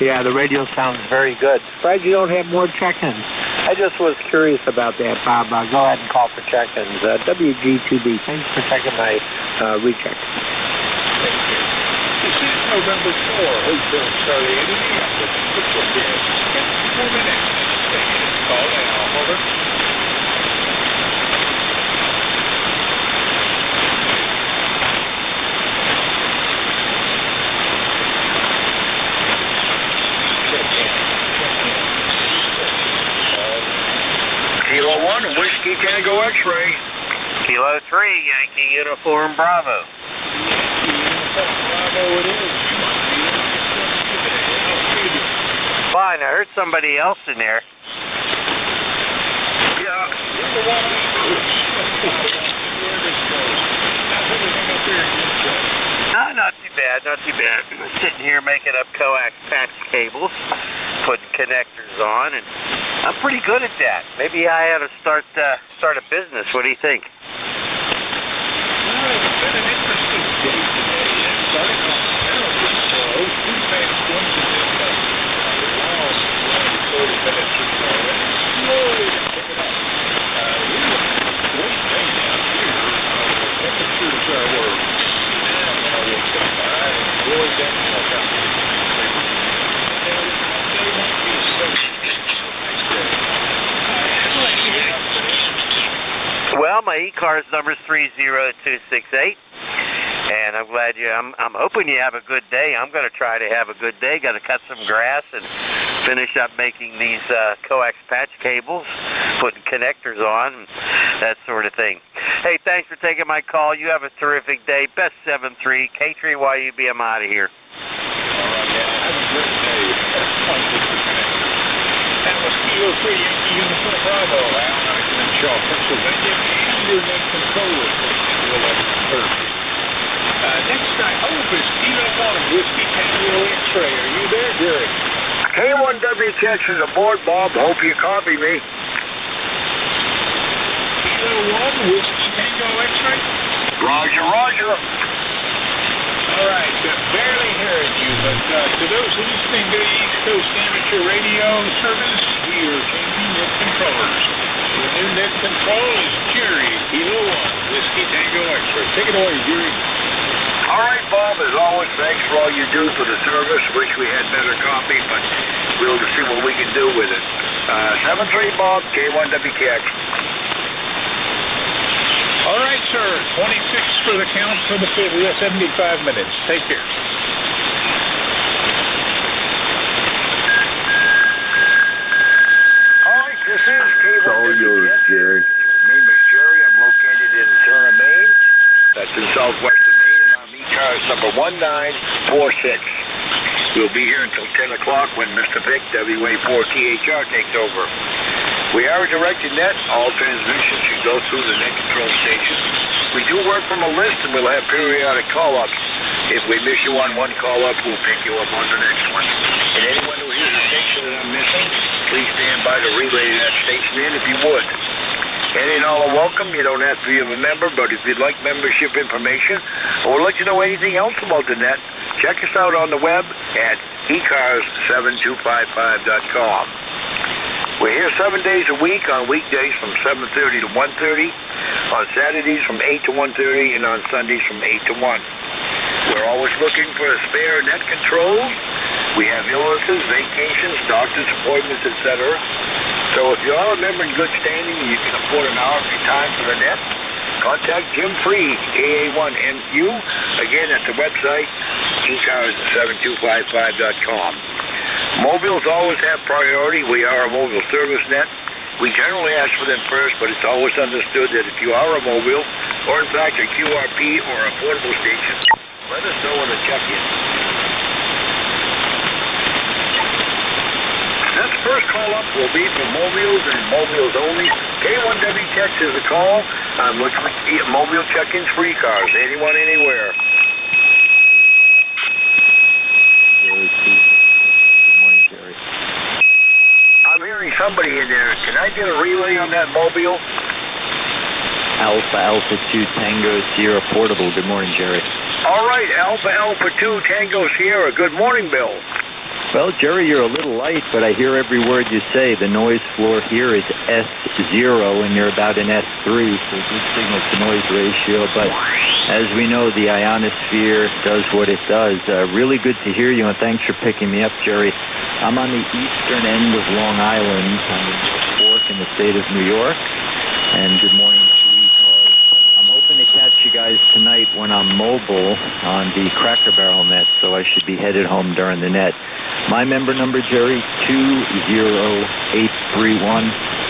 Yeah, the radio sounds very good. Surprised you don't have more check-ins. I just was curious about that, Bob. Go ahead and call for check-ins. WG2B, thanks for checking my recheck.
This is November 4, Hotel Charlie 80. 4 minutes. Call now. Over.
Kilo 1, Whiskey Tango X-Ray.
Kilo 3, Yankee Uniform Bravo. Fine, I heard somebody else in there.
Yeah.
No, not too bad, not too bad. I'm sitting here making up coax patch cables, putting connectors on, and I'm pretty good at that. Maybe I ought to start a business. What do you think?
Well, it's been an interesting day today. Starting off narrowly slow, too fast once it hit
ECARS number is 30268. And I'm glad I'm hoping you have a good day. I'm going to try to have a good day. Got to cut some grass and finish up making these coax patch cables, putting connectors on, that sort of thing. Hey, thanks for taking my call. You have a terrific day. Best 7-3, K3YUB. I'm out of here.
All right, yeah. Have a great day. That was Kilo 3 Yankee Uniform Bravo, Allied in Shaw, Pennsylvania, and your net controller for 11:30. Next, I hope, is Kilo 1 Whiskey Tango X-Ray. Are you there, Jerry?
K1WTX is aboard, Bob. Hope you copy me.
Kilo 1 Whiskey Tango X-Ray?
Roger, roger.
All right, barely heard you, but to those listening to the East Coast Amateur Radio Service, we are changing net controllers. The new net control is Jerry, Kilo 1 Whiskey Tango X-Ray. Take it away, Jerry.
All right, Bob, as always, thanks for all you do for the service. Wish we had better copy, but we'll see what we can do with it. 7-3, Bob, K1WTX.
All right, sir. 26 for the count for the 75 minutes. Take care.
All right, this is K1WTX.
All yours, Jerry.
My name is Jerry. I'm located in Turner, Maine. That's in southwestern Maine. ECARS number 1946. We'll be here until 10 o'clock when Mr. Vic, WA4THR, takes over. We are a directed net. All transmissions should go through the net control station. We do work from a list, and we'll have periodic call-ups. If we miss you on one call-up, we'll pick you up on the next one. And anyone who hears a station that I'm missing, please stand by to relay that station in if you would. Any and all are welcome. You don't have to be a member, but if you'd like membership information or let you know anything else about the net, check us out on the web at ECARS7255.com. We're here 7 days a week, on weekdays from 7:30 to 1:30, on Saturdays from 8 to 1:30, and on Sundays from 8 to 1. We're always looking for a spare net control. We have illnesses, vacations, doctor's appointments, etc. So if you are a member in good standing and you can afford an hour of your time for the net, contact Jim Freed, KA1MU, again at the website, ECARS7255.com. Mobiles always have priority. We are a mobile service net. We generally ask for them first, but it's always understood that if you are a mobile, or in fact a QRP or a portable station, let us know when to check in. This first call up will be for mobiles and mobiles only. K1WTX is a call on which mobile check-ins for ECARS. Anyone, anywhere.
Good morning, Jerry.
I'm hearing somebody in there. Can I get a relay on that mobile?
Alpha 2 Tango Sierra Portable. Good morning, Jerry.
All right, Alpha 2 Tango Sierra. Good morning, Bill.
Well, Jerry, you're a little light, but I hear every word you say. The noise floor here is S0, and you're about an S3, so good signal-to-noise ratio. But as we know, the ionosphere does what it does. Really good to hear you, and thanks for picking me up, Jerry. I'm on the eastern end of Long Island. I'm in North Fork in the state of New York, and good morning to ECARS. I'm hoping to catch you guys tonight when I'm mobile on the Cracker Barrel net, so I should be headed home during the net. My member number, Jerry, 20831.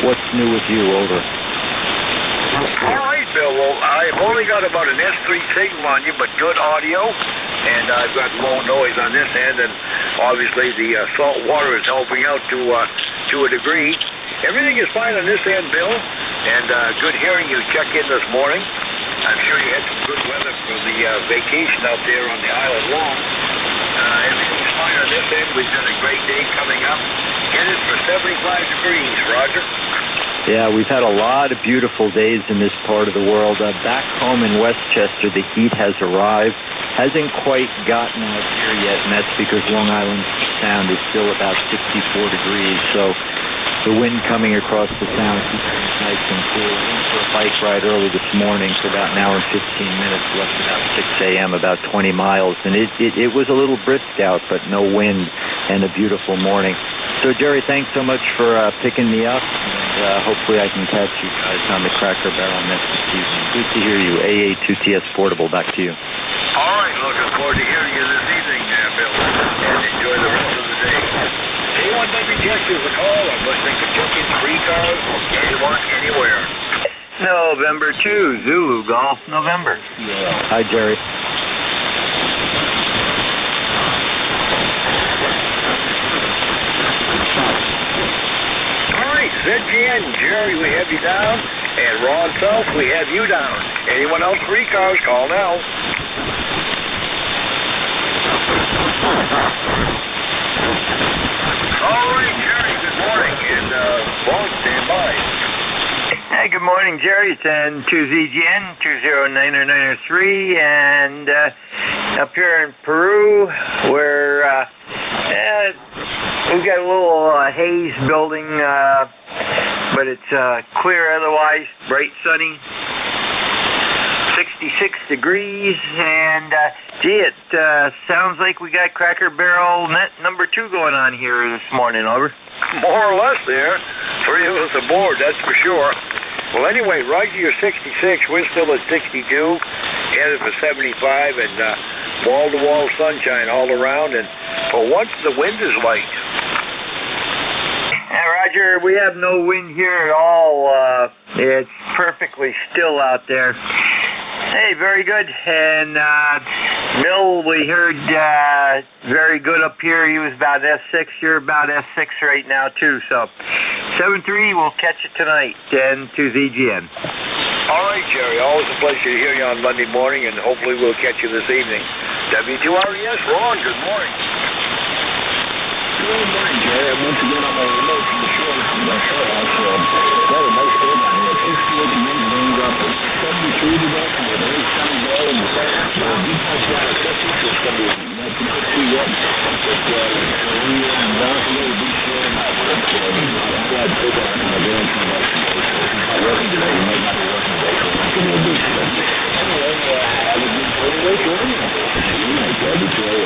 What's new with you? Over.
All right, Bill. Well, I've only got about an S3 signal on you, but good audio, and I've got low noise on this end, and obviously the salt water is helping out to a degree. Everything is fine on this end, Bill, and good hearing you check in this morning. I'm sure you had some good weather for the vacation out there on the Isle of Long. Everything's fine on this end. We've got a great day coming up. Headed for 75 degrees, Roger.
Yeah, we've had a lot of beautiful days in this part of the world. Back home in Westchester, the heat has arrived. Hasn't quite gotten out here yet, and that's because Long Island Sound is still about 64 degrees. So the wind coming across the sound keeps things nice and cool. I went for a bike ride early this morning for about an hour and 15 minutes, left about 6 a.m., about 20 miles. And it was a little brisk out, but no wind and a beautiful morning. So, Jerry, thanks so much for picking me up, and hopefully I can catch you guys on the Cracker Barrel next evening. Good to hear you. AA2TS Portable, back to you.
All right, looking forward to hearing you this evening, Bill, and enjoy the rest of the day. K1WTX is a call. I'm listening to check-in free cars, anyone, anywhere.
November 2, Zulu Golf, November.
Hi, Jerry.
All right, ZGN, Jerry, we have you down, and Ron Self, we have you down. Anyone else free cars, call now. All right, Jerry, good morning, and Ron, stand by.
Hey, good morning, Jerry. It's N2ZGN 20993, and up here in Peru, where we've got a little haze building, but it's clear otherwise, bright, sunny. 66 degrees, and gee, it sounds like we got Cracker Barrel net number 2 going on here this morning. Over.
More or less there. 3 of us aboard, that's for sure. Well, anyway, Roger, you're 66. We're still at 62. Headed for 75, and wall-to-wall sunshine all around. And for once, the wind is light.
Roger, we have no wind here at all. It's perfectly still out there. Hey, very good. And Bill, we heard very good up here. He was about S6. You're about S6 right now, too. So 7-3, we'll catch you tonight, 10-2ZGN.
All right, Jerry. Always a pleasure to hear you on Monday morning, and hopefully we'll catch you this evening. W2RES, Ron, good morning.
Good morning, Jerry. Once again, I'm on the remote from the shore from the shorehouse. Got a nice day down here. 68 and wind brings up 73 today. With a nice sunny day in the center. Deep touch down at 50, so it's going to be not too wet. But when you're on down a little bit short, I'm glad to take out my grand conduction. I'm not working today. You might not be working today, so I'm not going to do shit. Anyway, have a good day.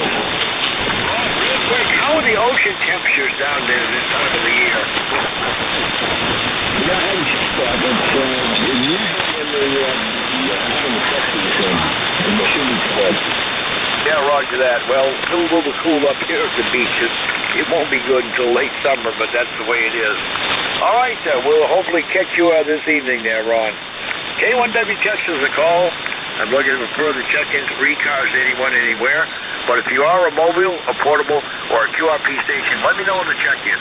Real quick, how are the ocean temperatures down there this time of the year?
Yeah, I haven't checked that, but usually in the having the 60s, and they should be cold.
Yeah, roger that. Well, it's a little cool up here at the beaches. It won't be good until late summer, but that's the way it is. All right, we'll hopefully catch you this evening there, Ron. K1WTX is a call. I'm looking for further check-ins, free cars, anyone, anywhere. But if you are a mobile, a portable, or a QRP station, let me know in the check-in.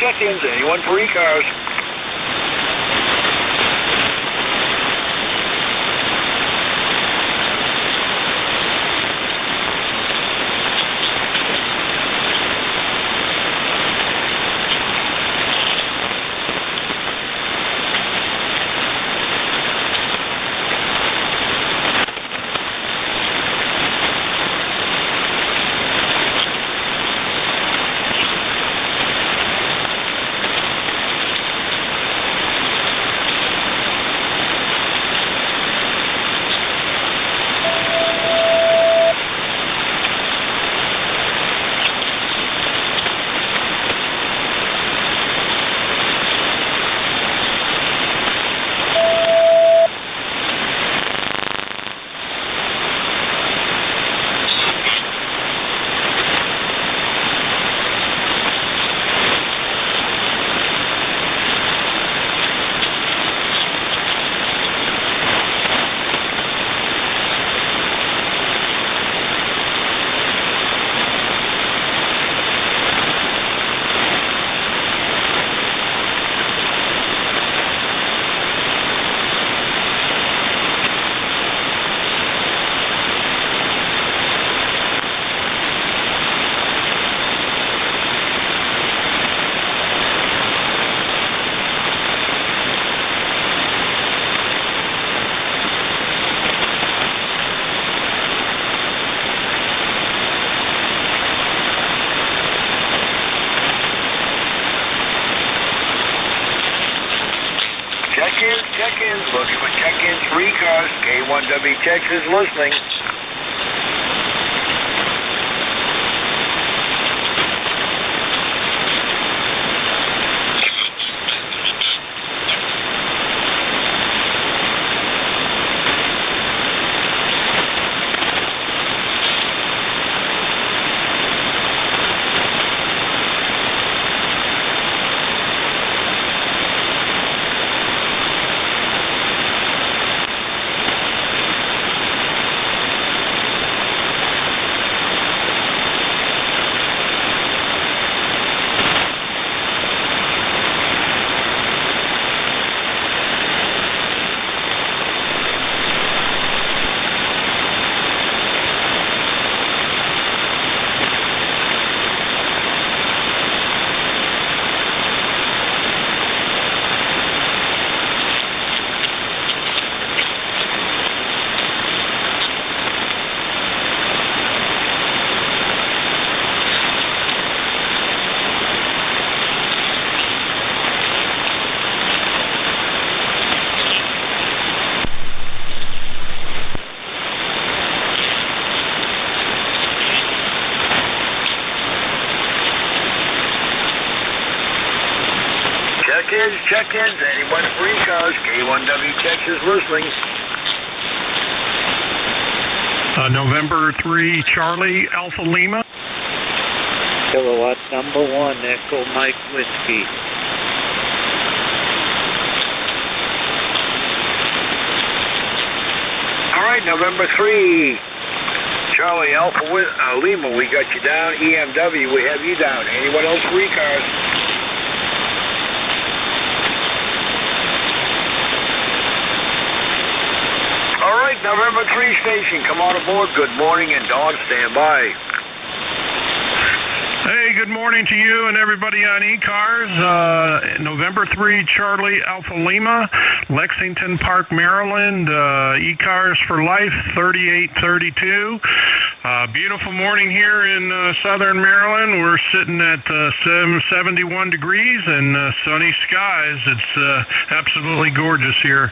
Check-ins, anyone for ECARS? Texas listening. Check-ins, anyone for ECARS, K1W Texas listening.
November 3, Charlie, Alpha Lima.
Kilowatt number 1, Echo Mike Whiskey.
All right, November 3, Charlie, Alpha Lima, we got you down. EMW, we have you down. Anyone else for ECARS? November 3 station, come on aboard. Good morning, and Dawn, stand by.
Hey, good morning to you and everybody on ECARS. November 3, Charlie, Alpha Lima, Lexington Park, Maryland. ECARS for Life, 3832. Beautiful morning here in southern Maryland. We're sitting at 71 degrees and sunny skies. It's absolutely gorgeous here.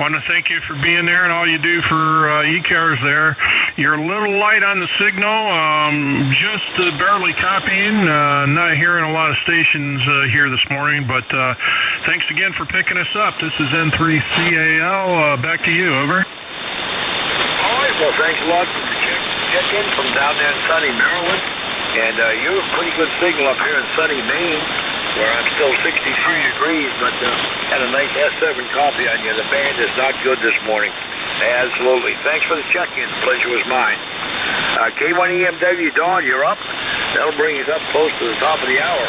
Want to thank you for being there and all you do for ECARS there. You're a little light on the signal, just barely copying. Not hearing a lot of stations here this morning, but thanks again for picking us up. This is N3CAL. Back to you, over.
All right, well, thanks a lot for the check-in from down there in sunny Maryland. And you have a pretty good signal up here in sunny Maine, where I'm still 63 degrees, but had a nice S7 copy on you. The band is not good this morning. Absolutely. Thanks for the check-in. The pleasure was mine. K1EMW, Dawn, you're up. That'll bring us up close to the top of the hour.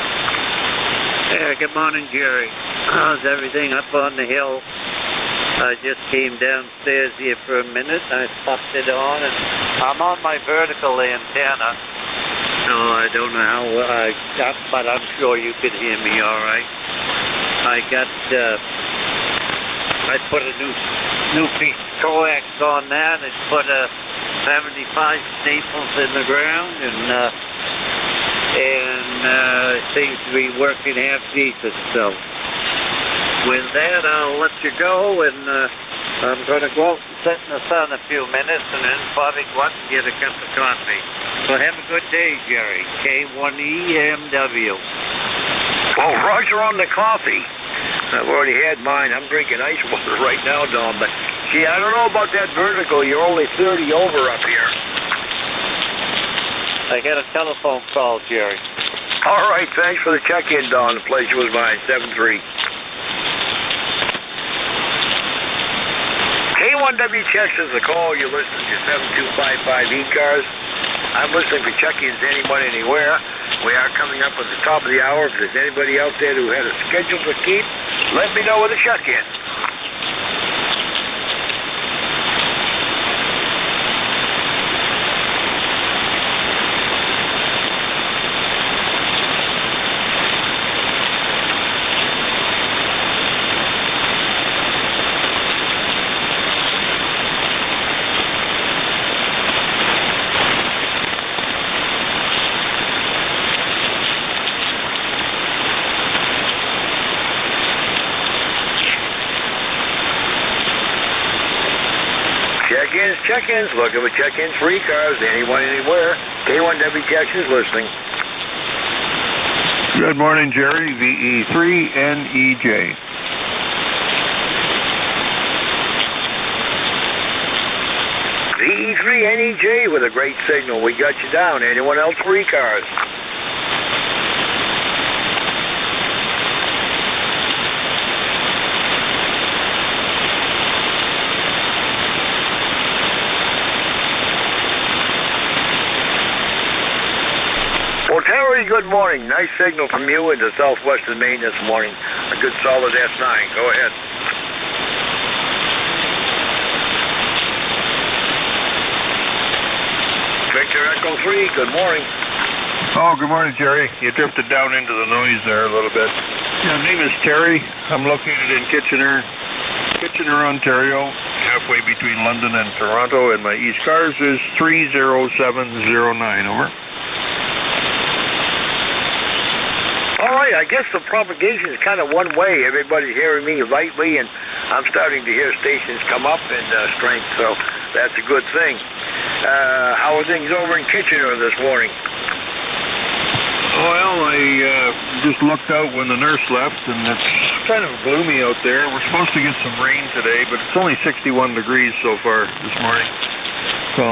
Yeah, good morning, Jerry. How's everything up on the hill? I just came downstairs here for a minute. I popped it on, and I'm on my vertical antenna. So I don't know how I got, but I'm sure you could hear me all right. I put a new piece of coax on that and put a 75 staples in the ground, and it seems to be working half decent. So with that, I'll let you go, and I'm going to go out and sit in the sun a few minutes, and then probably go out and get a cup of coffee. So have a good day, Jerry. K1EMW.
Well, Roger on the coffee. I've already had mine. I'm drinking ice water right now, Don. But gee, I don't know about that vertical. You're only 30 over up here.
I got a telephone call, Jerry.
All right, thanks for the check-in, Don. The pleasure was mine. 7-3. K1W Texas, the call. You're listening to 7255 ECARS. I'm listening for check-ins anyone, anywhere. We are coming up at the top of the hour. If there's anybody out there who had a schedule to keep, let me know with a check-in. check-ins. Looking for check-ins for ECARS. Anyone, anywhere. K1WTX is listening.
Good morning, Jerry. VE3NEJ.
VE3NEJ with a great signal. We got you down. Anyone else for ECARS? Well, Terry, good morning. Nice signal from you into southwestern Maine this morning. A good solid S9. Go ahead. Victor Echo 3, good morning.
Oh, good morning, Jerry. You drifted down into the noise there a little bit. My name is Terry. I'm located in Kitchener, Ontario, halfway between London and Toronto, and my ECARS is 30709. Over.
All right, I guess the propagation is kind of one way. Everybody's hearing me lightly, and I'm starting to hear stations come up in strength, so that's a good thing. How are things over in Kitchener this morning?
Well, I just looked out when the nurse left, and it's kind of gloomy out there. We're supposed to get some rain today, but it's only 61 degrees so far this morning. So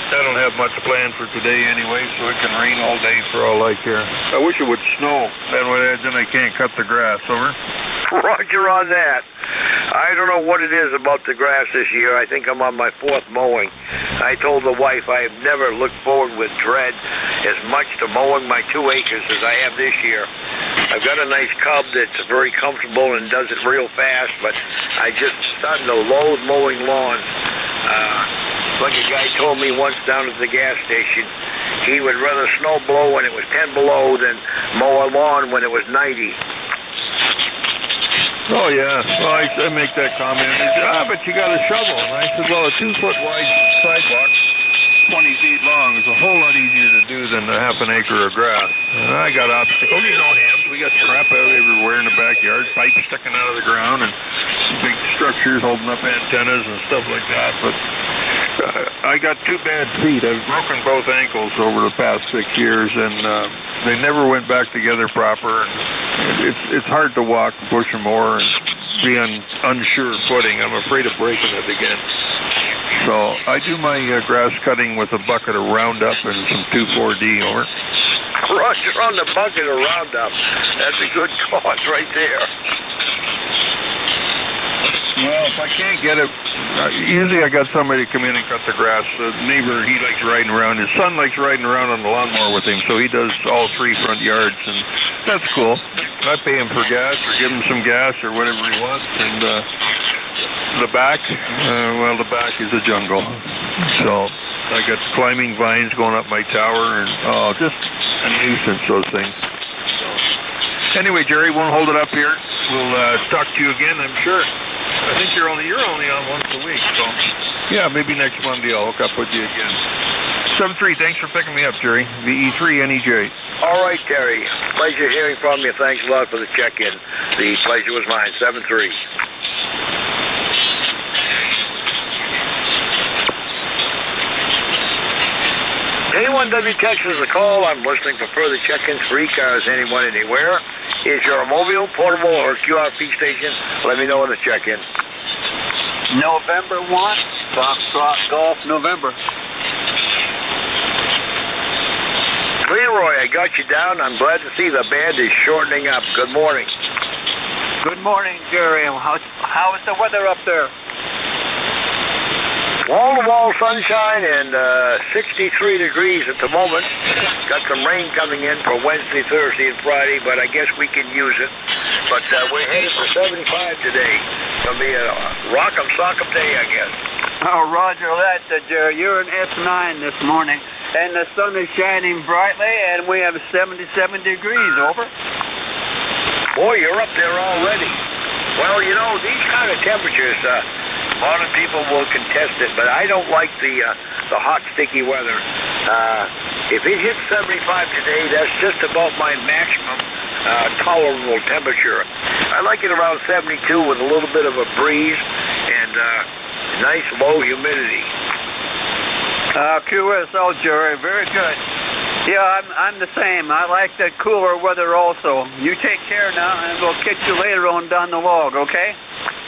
I don't have much planned for today anyway, so it can rain all day for all I care. I wish it would snow. Then I can't cut the grass. Over.
Roger on that. I don't know what it is about the grass this year. I think I'm on my 4th mowing. I told the wife I have never looked forward with dread as much to mowing my 2 acres as I have this year. I've got a nice cub that's very comfortable and does it real fast, but I just starting to loathe mowing lawns. Like a guy told me once down at the gas station, he would rather snow blow when it was 10 below than mow a lawn when it was 90.
Oh, yeah. Well, I make that comment. But you got a shovel. And I said, well, a 2-foot wide sidewalk, 20 feet long, is a whole lot easier to do than a half an acre of grass. And I got obstacles. You know, hams. We got scrap out everywhere in the backyard, pipes sticking out of the ground, and big structures holding up antennas and stuff like that. But I got 2 bad feet. I've broken both ankles over the past 6 years, and they never went back together proper. And it's hard to walk, push them more, and be on unsure footing. I'm afraid of breaking it again. So I do my grass cutting with a bucket of Roundup and some 2,4-D. Over.
Roger on the bucket of Roundup. That's a good cause right there.
Well, if I can't get it, usually I got somebody to come in and cut the grass. The neighbor, he likes riding around. His son likes riding around on the lawnmower with him, so he does all 3 front yards, and that's cool. I pay him for gas or give him some gas or whatever he wants. And the back is a jungle. So I got climbing vines going up my tower, and just a nuisance, those things. So, anyway, Jerry, won't hold it up here. We'll talk to you again, I'm sure. I think you're only on once a week, so yeah, maybe next Monday I'll hook up with you again. 7-3, thanks for picking me up, Jerry. VE3NEJ.
All right, Terry. Pleasure hearing from you. Thanks a lot for the check-in. The pleasure was mine. 7-3. K1WTX is the call. I'm listening for further check-ins for ECARS, anyone, anywhere. Is your mobile, portable, or QRP station? Let me know in the check-in.
November 1, Foxtrot Golf, November.
Leroy, I got you down. I'm glad to see the band is shortening up. Good morning.
Good morning, Jerry. How is the weather up there?
Wall-to-wall sunshine and 63 degrees at the moment. Got some rain coming in for Wednesday, Thursday, and Friday, but I guess we can use it. But we're headed for 75 today. It's going to be a rock-em, sock-em day, I guess.
Oh, roger that, Jerry. You're in S9 this morning, and the sun is shining brightly, and we have 77 degrees, over.
Boy, you're up there already. Well, you know, these kind of temperatures, a lot of people will contest it, but I don't like the hot, sticky weather. If it hits 75 today, that's just about my maximum tolerable temperature. I like it around 72 with a little bit of a breeze and nice low humidity.
QSL, Jerry. Very good. Yeah, I'm the same. I like the cooler weather also. You take care now, and we'll catch you later on down the log, okay?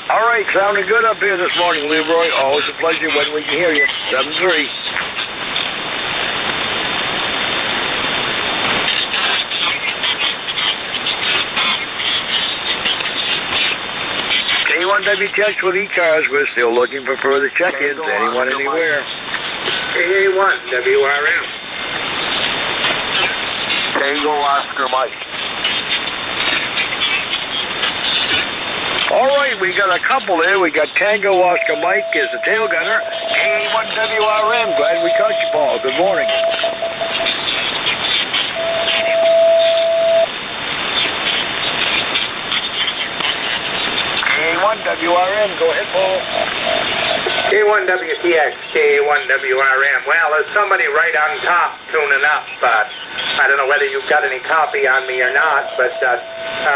All right, sounding good up here this morning, Leroy. Always a pleasure when we can hear you. 7-3. K1W checks with ECARS. We're still looking for further check-ins. Anyone, anywhere.
K1WRM. Tango Oscar Mike.
All right, we got a couple there. We got Tango Oscar Mike as the tail gunner. K1WRM. Glad we caught you, Paul. Good morning. K1WRM. Go ahead, Paul.
K1WTX, K1WRM. Well, there's somebody right on top tuning up. I don't know whether you've got any copy on me or not, but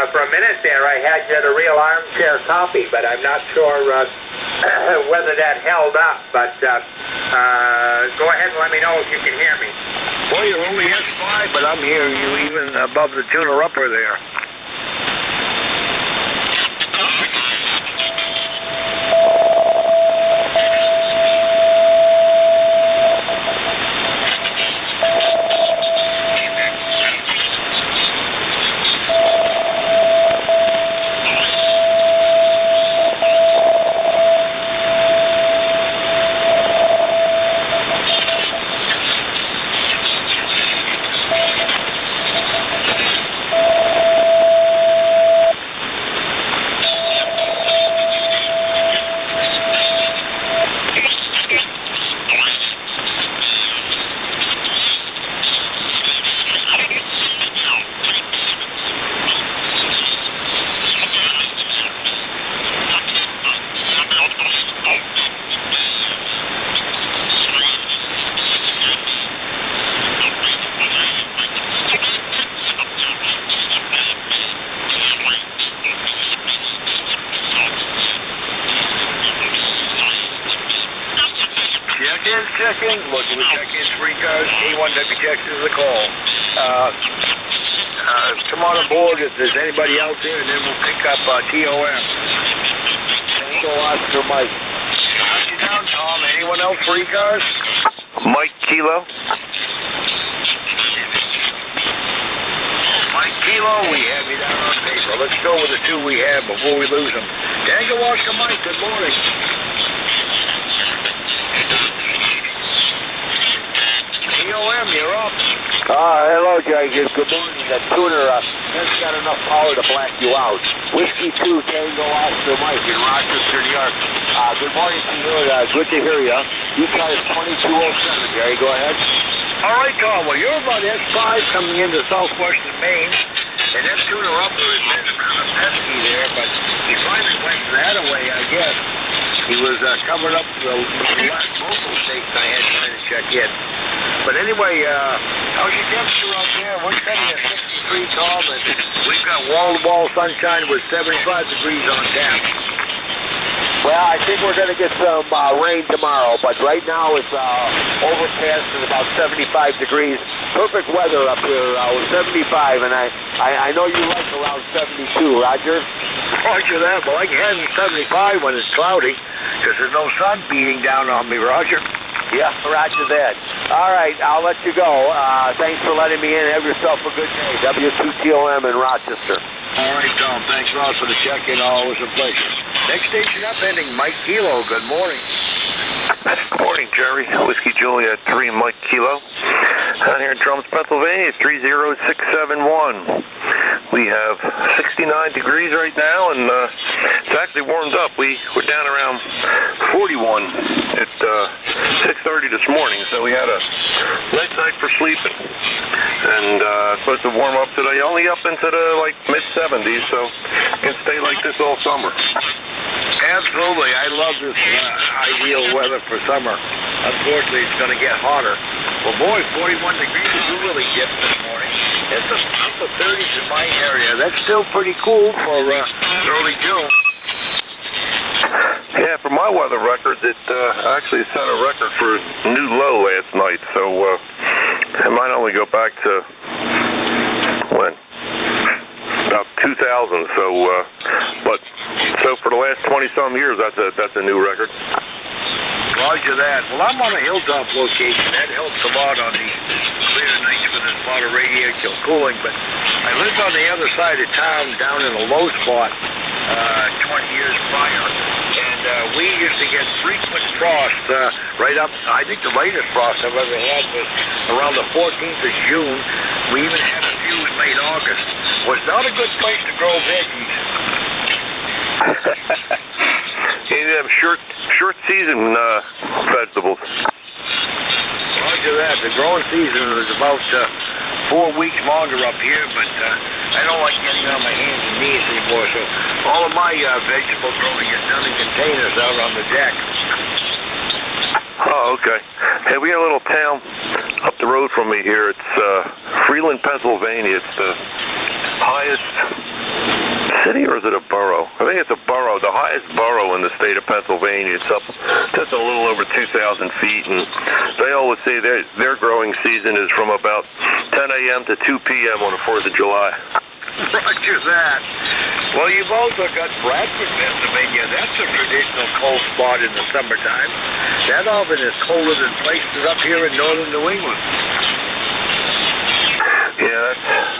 for a minute there I had you at a real armchair copy, but I'm not sure whether that held up. But go ahead and let me know if you can hear me.
Well, you're only S5, but I'm hearing you even above the tuner-upper there. Checking. Looking to check in 3 cars. K1W checks is the call. Come on aboard if there's anybody out there, and then we'll pick up TOM. Tango Oscar Mike. How's you down, Tom? Anyone else 3 cars?
Mike Kilo.
Mike Kilo, we have you down on paper. Let's go with the 2 we have before we lose them. Tango Oscar Mike, good morning. TOM, you're up.
Hello, Jerry. Good morning. That tuner hasn't got enough power to black you out. Whiskey 2, Tango Oscar Mike in Rochester, New York. Good morning to you. Good to hear you. ECARS 2207, Jerry. Go ahead.
All right, Tom. Well, you're about S5 coming into southwestern Maine, and that tuner-upper has been kind of pesky there, but he finally went that away, I guess. He was covered up the last local mistakes I had trying to check in. But anyway, how's your temperature out there? We're setting at 63, Tom, and we've got wall-to-wall sunshine with 75 degrees on tap.
Well, I think we're going to get some rain tomorrow, but right now it's overcast and about 75 degrees. Perfect weather up here with 75, and I know you like around 72, Roger?
Roger that. Well, I can handle 75 when it's cloudy, because there's no sun beating down on me, Roger.
Yeah, roger that. All right, I'll let you go. Thanks for letting me in. Have yourself a good day. W2TOM in Rochester.
All right, Tom. Thanks a lot for the check-in. Always a pleasure. Next station up, ending Mike Kilo. Good morning.
Good morning, Jerry. Whiskey Juliet 3, Mike Kilo. Down here in Drums, Pennsylvania, 30671. We have 69 degrees right now, and it's actually warmed up. We're down around 41 at 6:30 this morning, so we had a nice night for sleeping. And supposed to warm up today, only up into the mid-70s, so it can stay like this all summer.
Absolutely. I love this ideal weather for summer. Unfortunately, it's going to get hotter. Well, boy, 41 degrees is really dipped this morning. It's up to 30s in my area. That's still pretty cool for early June.
Yeah, for my weather record, it actually set a record for new low last night, so it might only go back to when? About 2000. So, so for the last 20-some years, that's a new record.
Roger that. Well, I'm on a hilltop location. That helps a lot on these clear nights when there's a lot of radiational cooling. But I lived on the other side of town, down in a low spot, 20 years prior, and we used to get frequent frost right up. I think the latest frost I've ever had was around the 14th of June. We even had a few in late August. Was not a good place to grow veggies.
You have short season vegetables.
Roger that. The growing season is about 4 weeks longer up here, but I don't like getting on my hands and knees anymore, so all of my vegetable growing is done in containers out on the deck.
Oh, okay. Hey, we got a little town up the road from me here. It's Freeland, Pennsylvania. It's the highest city, or is it a borough? I think it's a borough, the highest borough in the state of Pennsylvania. It's up just a little over 2,000 feet, and they always say their growing season is from about 10 a.m. to 2 p.m. on the 4th of July.
Roger that. Well, you've also got Bradford, Pennsylvania. That's a traditional cold spot in the summertime. That often is colder than places up here in northern New England.
Yeah,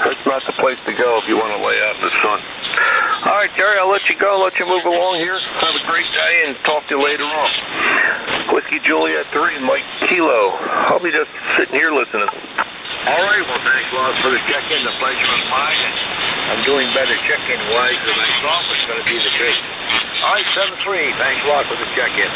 that's not the place to go if you want to lay out in the sun. All right, Terry, I'll let you go, let you move along here. Have a great day, and talk to you later on. Whiskey Juliet 3, Mike Kilo. I'll be just sitting here listening.
All right, well, thanks a lot for the check-in. The pleasure is mine, and I'm doing better check-in-wise than I thought was going to be the case. All right, 7-3, thanks a lot for the check-in.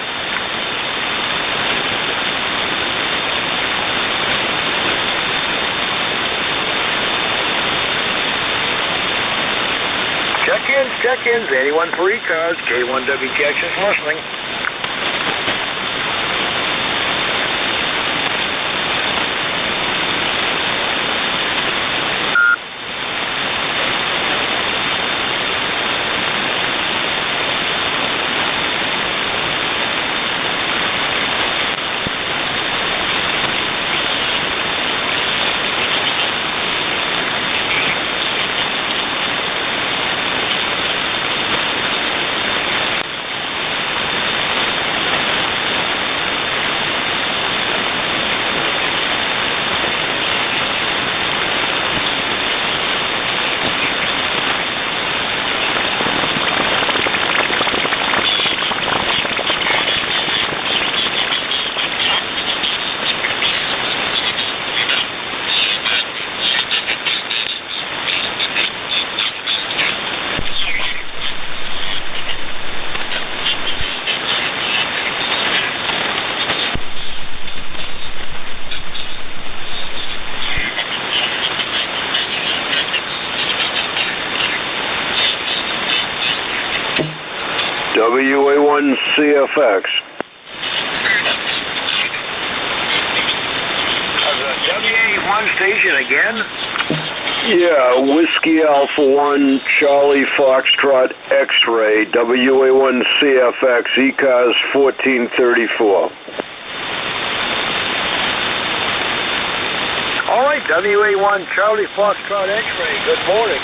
Check-ins, anyone for ECARS, K1WTX is listening.
WA1CFX.
The WA1 station again?
Yeah, Whiskey Alpha 1, Charlie Foxtrot X-Ray, WA1CFX, ECARS 1434.
All right, WA1, Charlie Foxtrot X-Ray, good morning.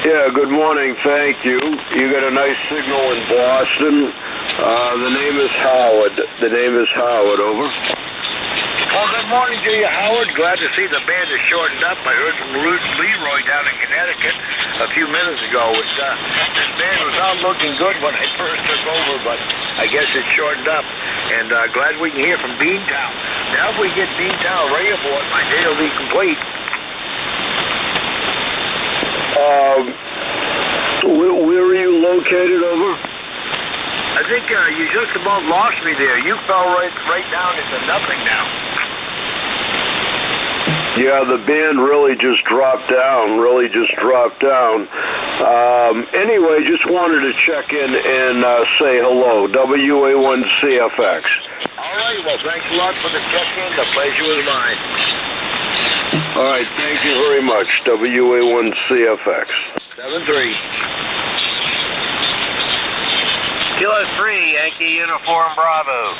Yeah, good morning, thank you. You got a nice signal in Boston. The name is Howard. Over.
Well, good morning to you, Howard. Glad to see the band is shortened up. I heard from Leroy down in Connecticut a few minutes ago. This band was not looking good when I first took over, but I guess it's shortened up. And glad we can hear from Beantown. Now if we get Beantown Ray aboard, my day will be complete.
Where are you located, over?
I think you just about lost me there. You fell right down into nothing now.
Yeah, the band really just dropped down. Anyway, just wanted to check in and say hello. WA1CFX.
All right, well, thanks a lot for the check-in. The pleasure was mine.
All right, thank you very much. WA1CFX.
7-3.
Kilo 3, Yankee Uniform Bravo.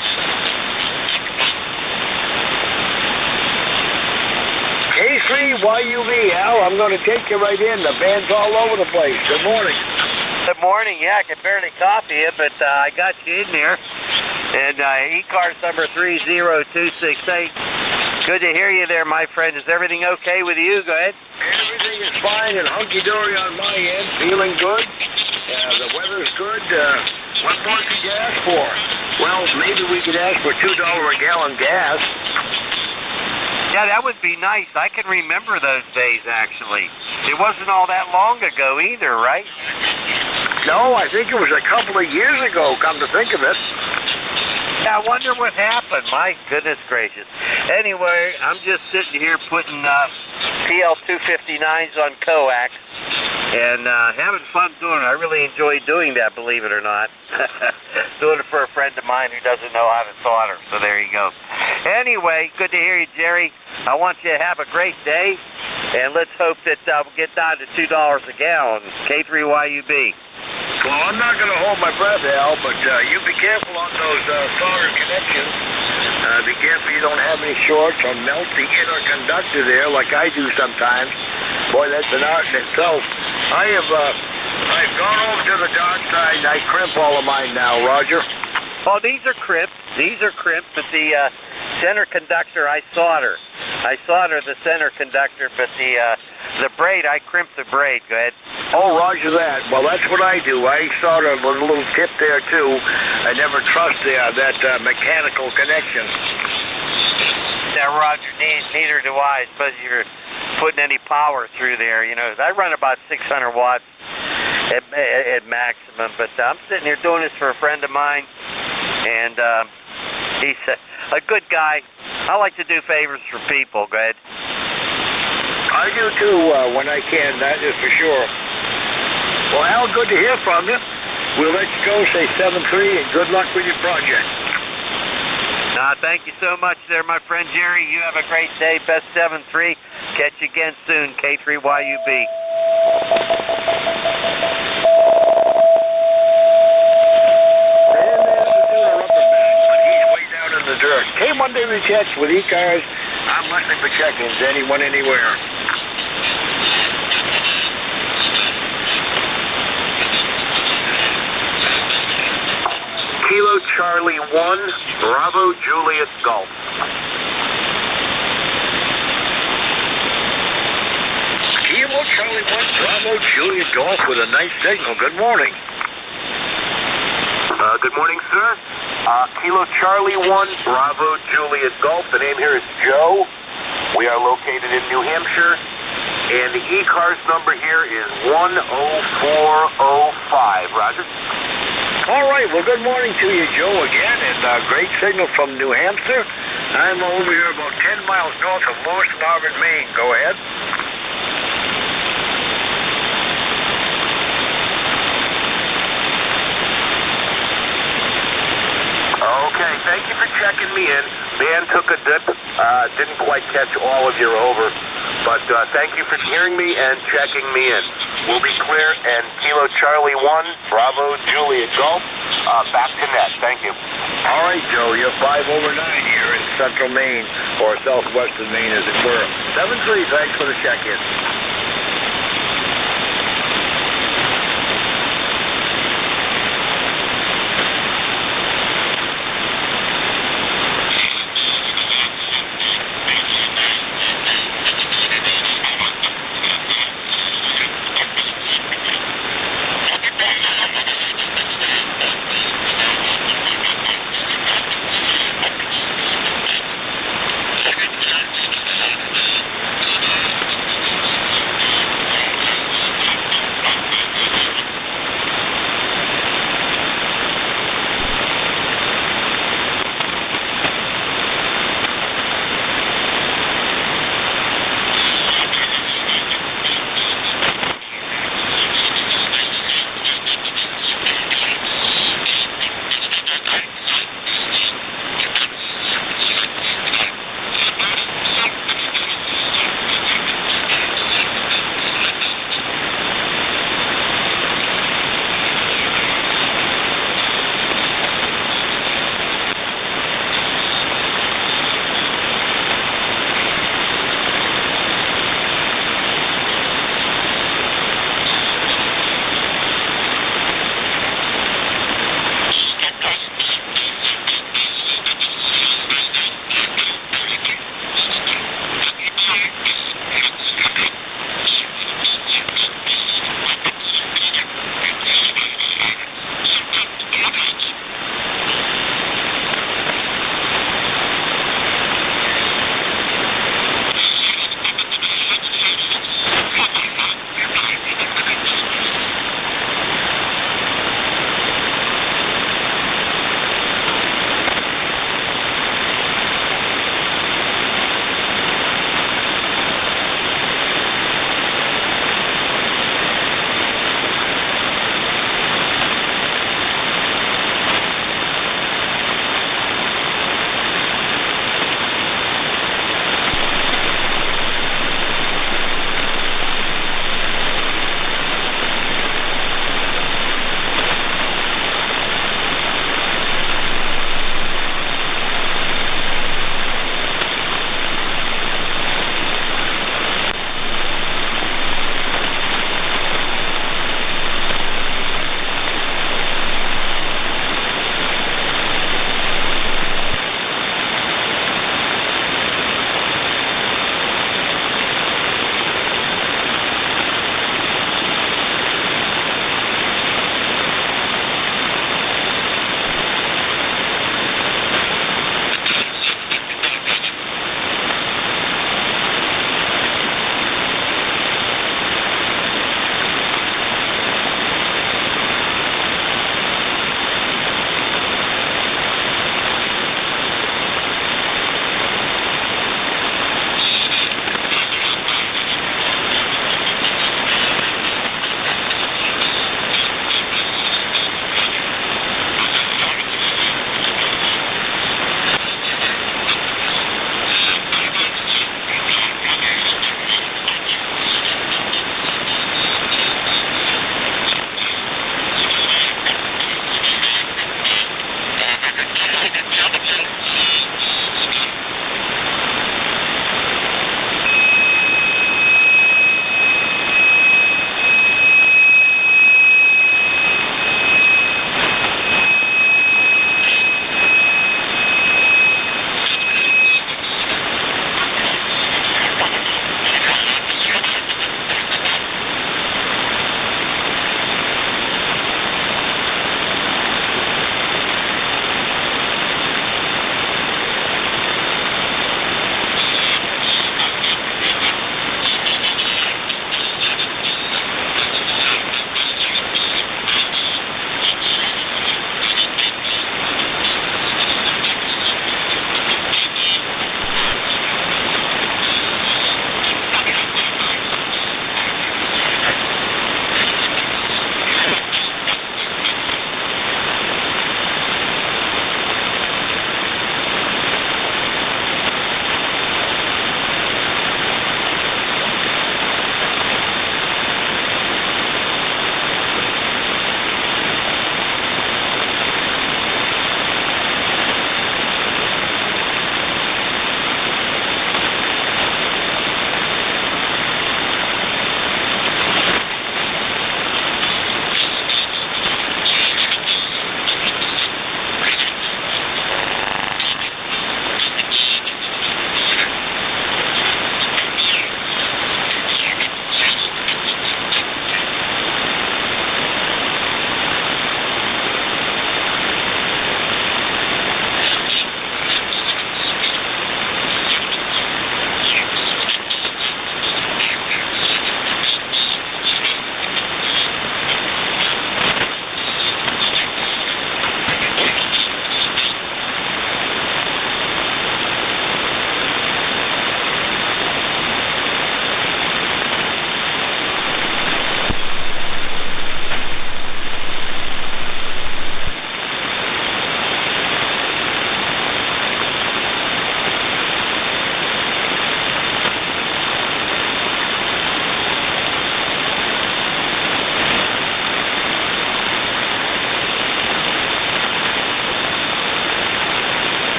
K3YUV, Al. I'm going to take you right in. The band's all over the place. Good morning.
Good morning. Yeah, I can barely copy you, but I got you in there. And ECARS number 30268. Good to hear you there, my friend. Is everything okay with you? Go ahead.
Everything is fine and hunky-dory on my end. Feeling good. The weather's good. What more could you ask for? Well, maybe we could ask for $2 a gallon gas.
Yeah, that would be nice. I can remember those days, actually. It wasn't all that long ago either, right?
No, I think it was a couple of years ago, come to think of it.
Yeah, I wonder what happened. My goodness gracious. Anyway, I'm just sitting here putting PL259s on coax and having fun doing it. I really enjoy doing that, believe it or not. Doing it for a friend of mine who doesn't know how to solder, so there you go. Anyway, good to hear you, Jerry. I want you to have a great day, and let's hope that we'll get down to $2 a gallon. K3YUB.
Well, I'm not going to hold my breath, Al, but you be careful on those solder connections. Be careful you don't have any shorts or melt the inner conductor there like I do sometimes. Boy, that's an art in itself. I've gone over to the dark side and I crimp all of mine now, Roger.
Oh, these are crimped. These are crimped, but the center conductor I solder. I solder the center conductor, but the braid, I crimp the braid. Go ahead.
Oh, Roger that. Well, that's what I do. I solder with a little tip there, too. I never trust that mechanical connection.
Yeah, Roger, neither do I, especially if you're putting any power through there. You know, I run about 600 watts at maximum, but I'm sitting here doing this for a friend of mine, and he's a good guy. I like to do favors for people. Go ahead.
I do, too, when I can, that is for sure. Well, Al, good to hear from you. We'll let you go, say 7-3, and good luck with your project.
Thank you so much there, my friend Jerry. You have a great day. Best 7-3. Catch you again soon, K3YUB.
In the dirt. K1 Daily Checks with ECARS. I'm listening for check-ins. Anyone, anywhere.
Kilo Charlie 1, Bravo Juliet Golf.
Kilo Charlie 1, Bravo Juliet Golf with a nice signal. Good morning.
Good morning, sir. Kilo Charlie 1, Bravo Juliet Golf. The name here is Joe. We are located in New Hampshire, and the ECARS number here is 10405. Roger.
All right. Well, good morning to you, Joe, again, and great signal from New Hampshire. I'm over here about 10 miles north of Lewiston, Auburn, Maine. Go ahead.
Okay, thank you for checking me in. Van took a dip. Didn't quite catch all of your over, but thank you for hearing me and checking me in. We'll be clear, and Kilo Charlie 1, Bravo Juliet Golf, back to net. Thank you.
All right, Joe, you're 5 over 9 here in central Maine, or southwestern Maine, as it were. 7-3, thanks for the check-in.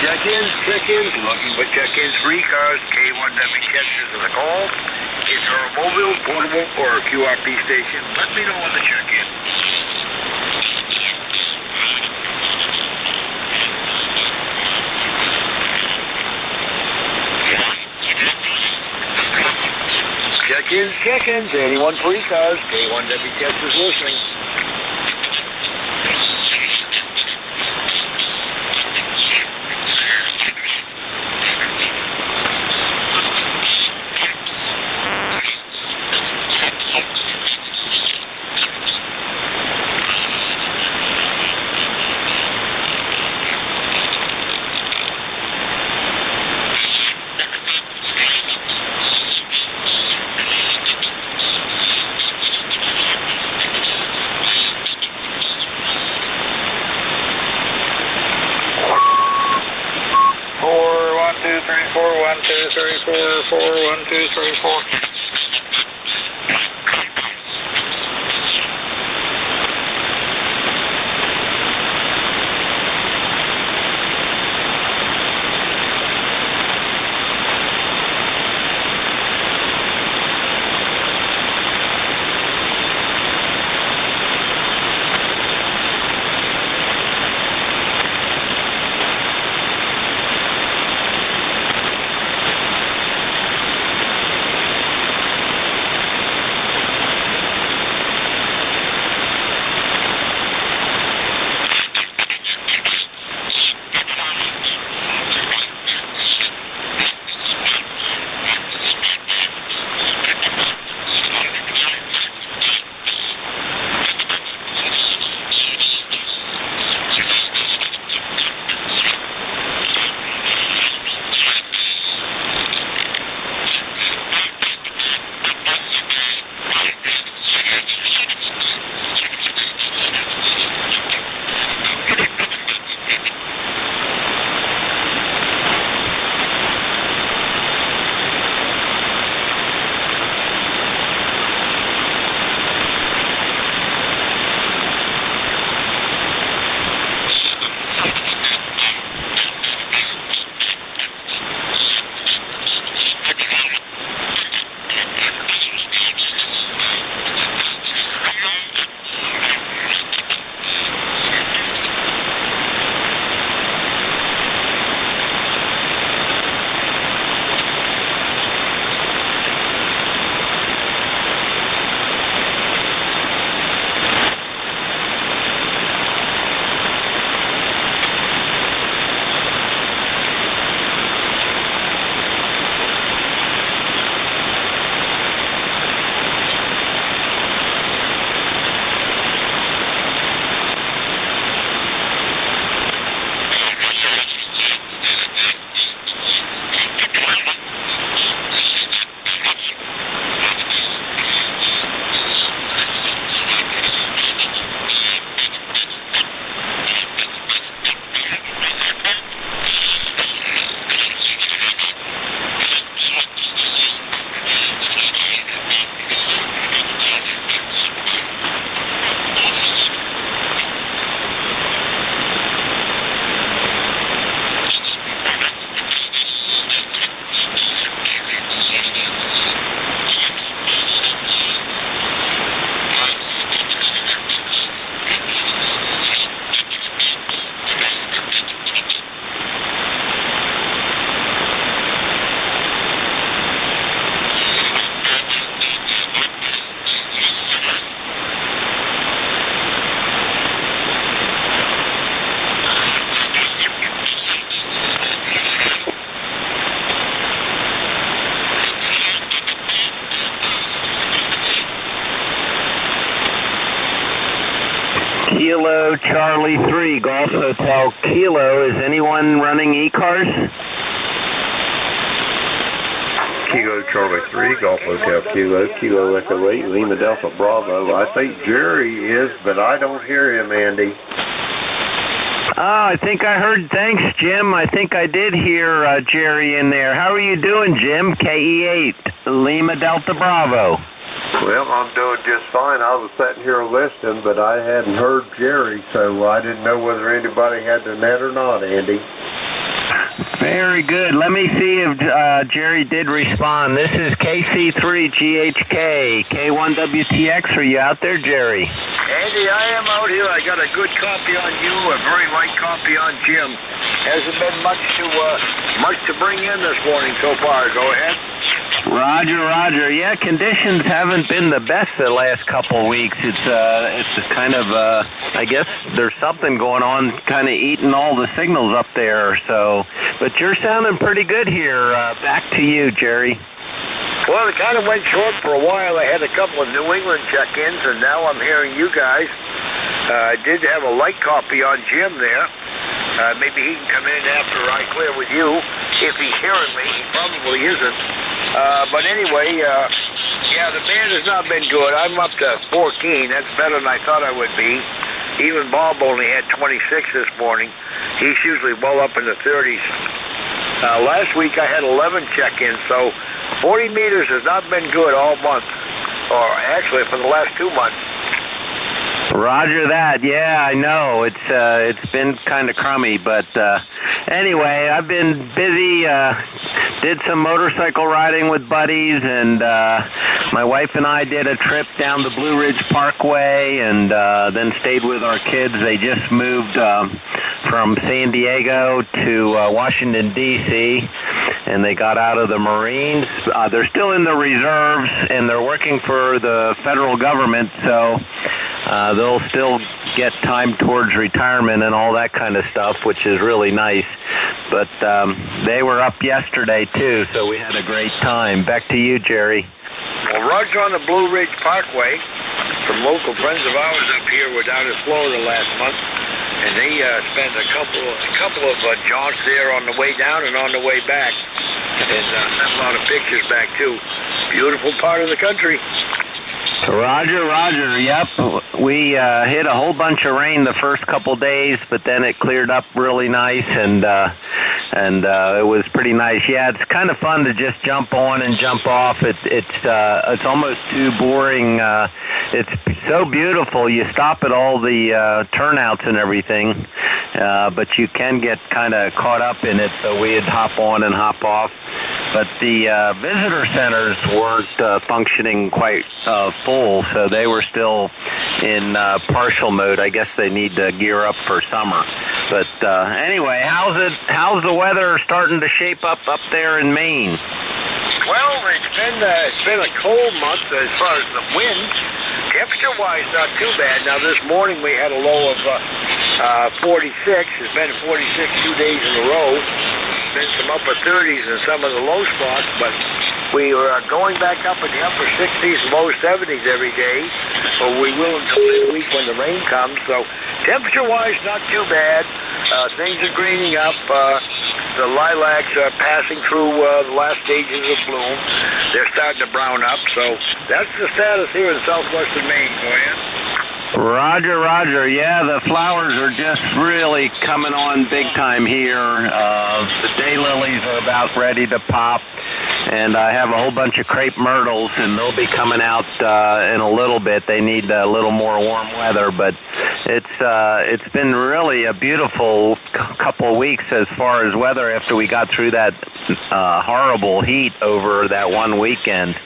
Check-ins. Looking for check-ins for ECARS. K1W catchers in the call. If you're a mobile, portable, or a QRP station, let me know on the check-in. Check-ins. Anyone for ECARS. K1W catchers listening.
Kilo Charlie 3, Golf Hotel Kilo. Is anyone running ECARS?
Kilo Charlie 3, Golf Hotel Kilo Echo 8, Lima Delta Bravo. I think Jerry is, but I don't hear him, Andy.
Oh, I think I heard, thanks, Jim. I think I did hear Jerry in there. How are you doing, Jim? KE8, Lima Delta Bravo.
Well, I'm doing just fine. I was sitting here listening, but I hadn't heard Jerry, so I didn't know whether anybody had the net or not, Andy.
Very good. Let me see if Jerry did respond. This is KC3GHK, K1WTX. Are you out there, Jerry?
Andy, I am out here. I got a good copy on you, a very light copy on Jim. Hasn't been much to bring in this morning so far. Go ahead.
Roger. Yeah, conditions haven't been the best the last couple of weeks. It's kind of, I guess there's something going on, kind of eating all the signals up there. So, but you're sounding pretty good here. Back to you, Jerry.
Well, it kind of went short for a while. I had a couple of New England check-ins, and now I'm hearing you guys. I did have a light copy on Jim there. Maybe he can come in after I clear with you. If he's hearing me, he probably isn't. But anyway, yeah, the band has not been good. I'm up to 14. That's better than I thought I would be. Even Bob only had 26 this morning. He's usually well up in the 30s. Last week I had 11 check-ins, so 40 meters has not been good all month, or actually for the last 2 months.
Roger that. Yeah, I know. It's been kind of crummy, but anyway, I've been busy. Did some motorcycle riding with buddies, and my wife and I did a trip down the Blue Ridge Parkway, and then stayed with our kids. They just moved from San Diego to Washington, D.C., and they got out of the Marines. They're still in the reserves, and they're working for the federal government, so they'll still get time towards retirement and all that kind of stuff, which is really nice. But they were up yesterday, too, so we had a great time. Back to you, Jerry.
Well, Roger, on the Blue Ridge Parkway, some local friends of ours up here were down in Florida last month, and they spent a couple of jaunts there on the way down and on the way back, and sent a lot of pictures back, too. Beautiful part of the country.
Roger. Yep. We hit a whole bunch of rain the first couple days, but then it cleared up really nice, and it was pretty nice. Yeah, it's kind of fun to just jump on and jump off. It's almost too boring. It's so beautiful. You stop at all the turnouts and everything, but you can get kind of caught up in it. So we'd hop on and hop off. But the visitor centers weren't functioning quite full, so they were still in partial mode. I guess they need to gear up for summer. But anyway, how's the weather starting to shape up there in Maine?
Well, it's been a cold month as far as the wind. Temperature-wise, not too bad. Now, this morning we had a low of 46. It's been 46 2 days in a row. Been some upper 30s in some of the low spots, but we are going back up in the upper 60s, low 70s every day. So we will until midweek when the rain comes. So temperature-wise, not too bad. Things are greening up. The lilacs are passing through the last stages of bloom. They're starting to brown up. So that's the status here in southwestern Maine, Glenn.
Roger. Yeah, the flowers are just really coming on big time here. The daylilies are about ready to pop, and I have a whole bunch of crepe myrtles, and they'll be coming out in a little bit. They need a little more warm weather, but it's been really a beautiful couple of weeks as far as weather after we got through that horrible heat over that one weekend.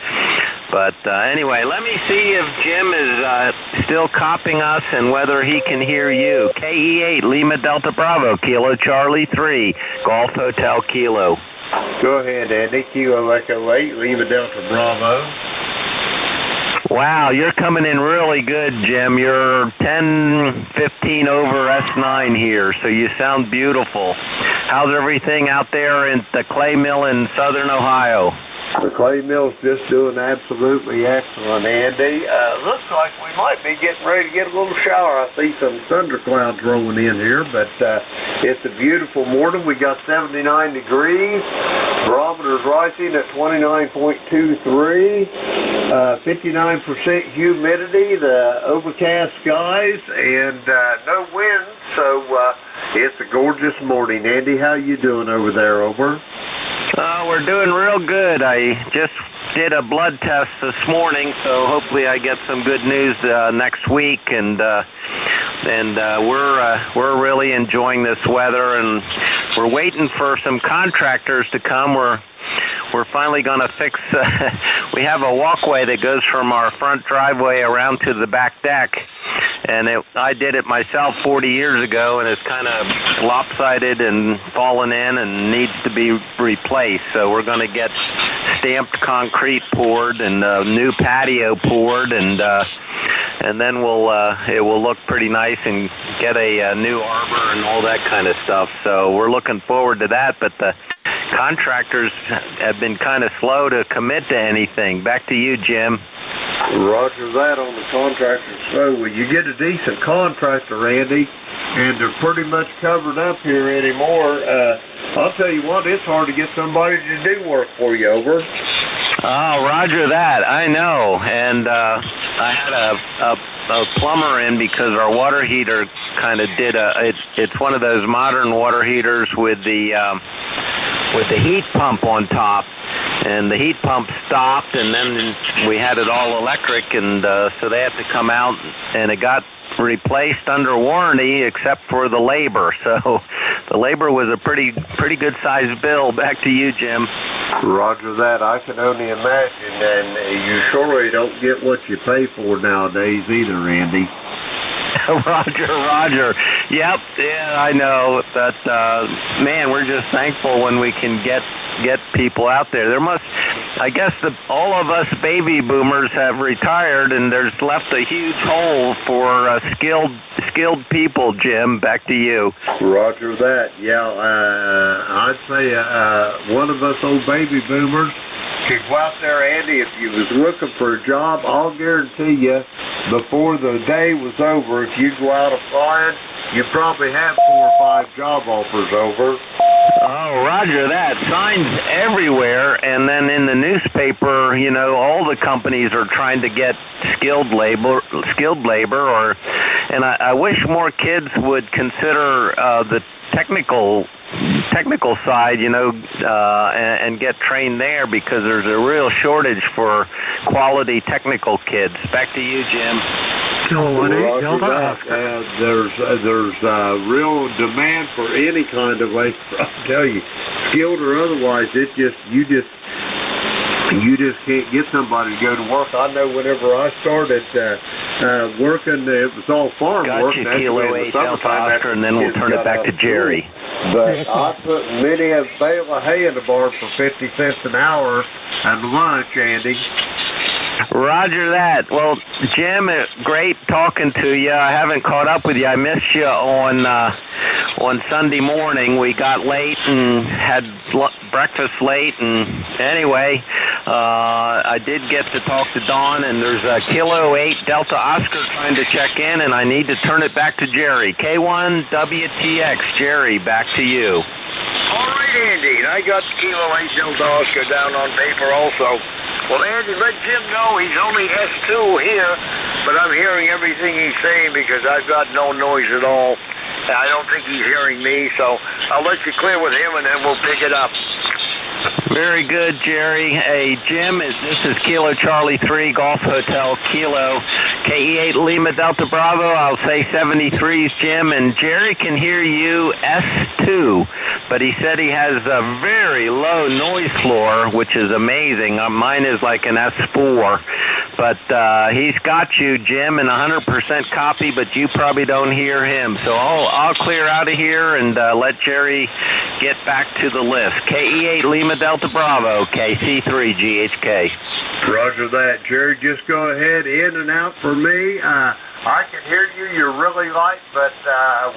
But anyway, let me see if Jim is still copying us and whether he can hear you. KE8, Lima Delta Bravo, Kilo Charlie 3, Golf Hotel Kilo.
Go ahead, Andy. Kilo Echo 8, Lima Delta Bravo.
Wow, you're coming in really good, Jim. You're 10-15 over S9 here, so you sound beautiful. How's everything out there in the clay mill in southern Ohio?
The clay mill's just doing absolutely excellent, Andy. Looks like we might be getting ready to get a little shower. I see some thunderclouds rolling in here, but it's a beautiful morning. We got 79 degrees. Barometer's rising at 29.23. 59% humidity, the overcast skies, and no wind. So it's a gorgeous morning. Andy, how you doing over there? Over?
We're doing real good. I just
did a blood test this morning, so hopefully I get some good news next week. And we're really enjoying this weather, and we're waiting for some contractors to come. We're finally going to fix. We have a walkway that goes from our front driveway around to the back deck, and I did it myself 40 years ago, and it's kind of lopsided and fallen in and needs to be replaced. So we're going to get stamped concrete poured and a new patio poured, and then it will look pretty nice and get a new arbor and all that kind of stuff. So we're looking forward to that, but the contractors have been kind of slow to commit to anything. Back to you, Jim.
Roger that on the contractors. So well, you get a decent contractor, Randy, and they're pretty much covered up here anymore. I'll tell you what, it's hard to get somebody to do work for you, over.
Oh, roger that. I know. And I had a plumber in because our water heater kind of did it's one of those modern water heaters with the heat pump on top, and the heat pump stopped, and then we had it all electric, and so they had to come out, and it got replaced under warranty except for the labor. So the labor was a pretty good sized bill. Back to you, Jim.
Roger that. I can only imagine, and you surely don't get what you pay for nowadays either, Randy.
Roger. Yep, yeah, I know. But man, we're just thankful when we can get people out there. I guess all of us baby boomers have retired, and there's left a huge hole for skilled people. Jim, back to you.
Roger that. Yeah, I'd say one of us old baby boomers could go out there, Andy. If you was looking for a job, I'll guarantee you, before the day was over, if you go out applying, you probably have 4 or 5 job offers, over.
Oh, roger that. Signs everywhere, and then in the newspaper, all the companies are trying to get skilled labor, and I wish more kids would consider the technical side, and get trained there, because there's a real shortage for quality technical kids. Back to you, Jim.
There's real demand for any kind of labor. I'll tell you, skilled or otherwise, you just can't get somebody to go to work. I know whenever I started working, it was all farm work.
Got you, Kilo 8 Delta Oscar, and then we'll turn it back to Jerry.
But I put many a bale of hay in the barn for 50 cents an hour and lunch, Andy.
Roger that. Well, Jim, great talking to you. I haven't caught up with you. I missed you on Sunday morning. We got late and had breakfast late, and anyway, I did get to talk to Dawn, and there's a Kilo 8 Delta Oscar trying to check in, and I need to turn it back to Jerry. K1 WTX. Jerry, back to you.
All right, Andy. I got Kilo 8 Delta Oscar down on paper also. Well, Andy, let Jim know he's only S2 here, but I'm hearing everything he's saying because I've got no noise at all. I don't think he's hearing me, so I'll let you clear with him, and then we'll pick it up.
Very good, Jerry. Hey, Jim, this is Kilo Charlie 3, Golf Hotel Kilo, KE8 Lima Delta Bravo. I'll say 73s, Jim, and Jerry can hear you S2, but he said he has a very low noise floor, which is amazing. Mine is like an S4, but he's got you, Jim, in 100% copy, but you probably don't hear him. So I'll clear out of here and let Jerry get back to the list. KE8 Lima Delta Bravo, KC3GHK.
Roger that. Jerry, just go ahead, in and out for me. I can hear you. You're really light, but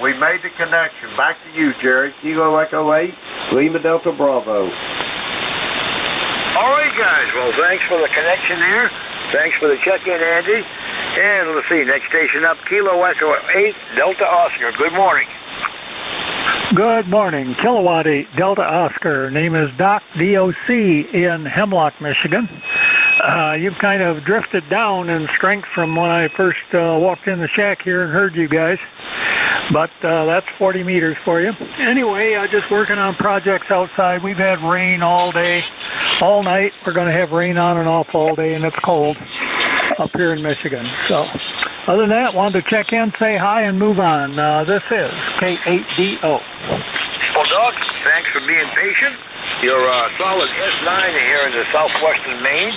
we made the connection. Back to you, Jerry. Kilo Echo 8, Lima Delta Bravo.
All right, guys. Well, thanks for the connection there. Thanks for the check-in, Andy. And let's see, next station up, Kilo Echo 8, Delta Oscar. Good morning.
Good morning. Kilowatt 8, Delta Oscar. Name is Doc, DOC, in Hemlock, Michigan. You've kind of drifted down in strength from when I first walked in the shack here and heard you guys. But that's 40 meters for you. Anyway, just working on projects outside. We've had rain all day, all night. We're going to have rain on and off all day, and it's cold up here in Michigan. So other than that, wanted to check in, say hi, and move on. This is K8DO.
Well, Doug, thanks for being patient. You're solid S9 here in the southwestern Maine,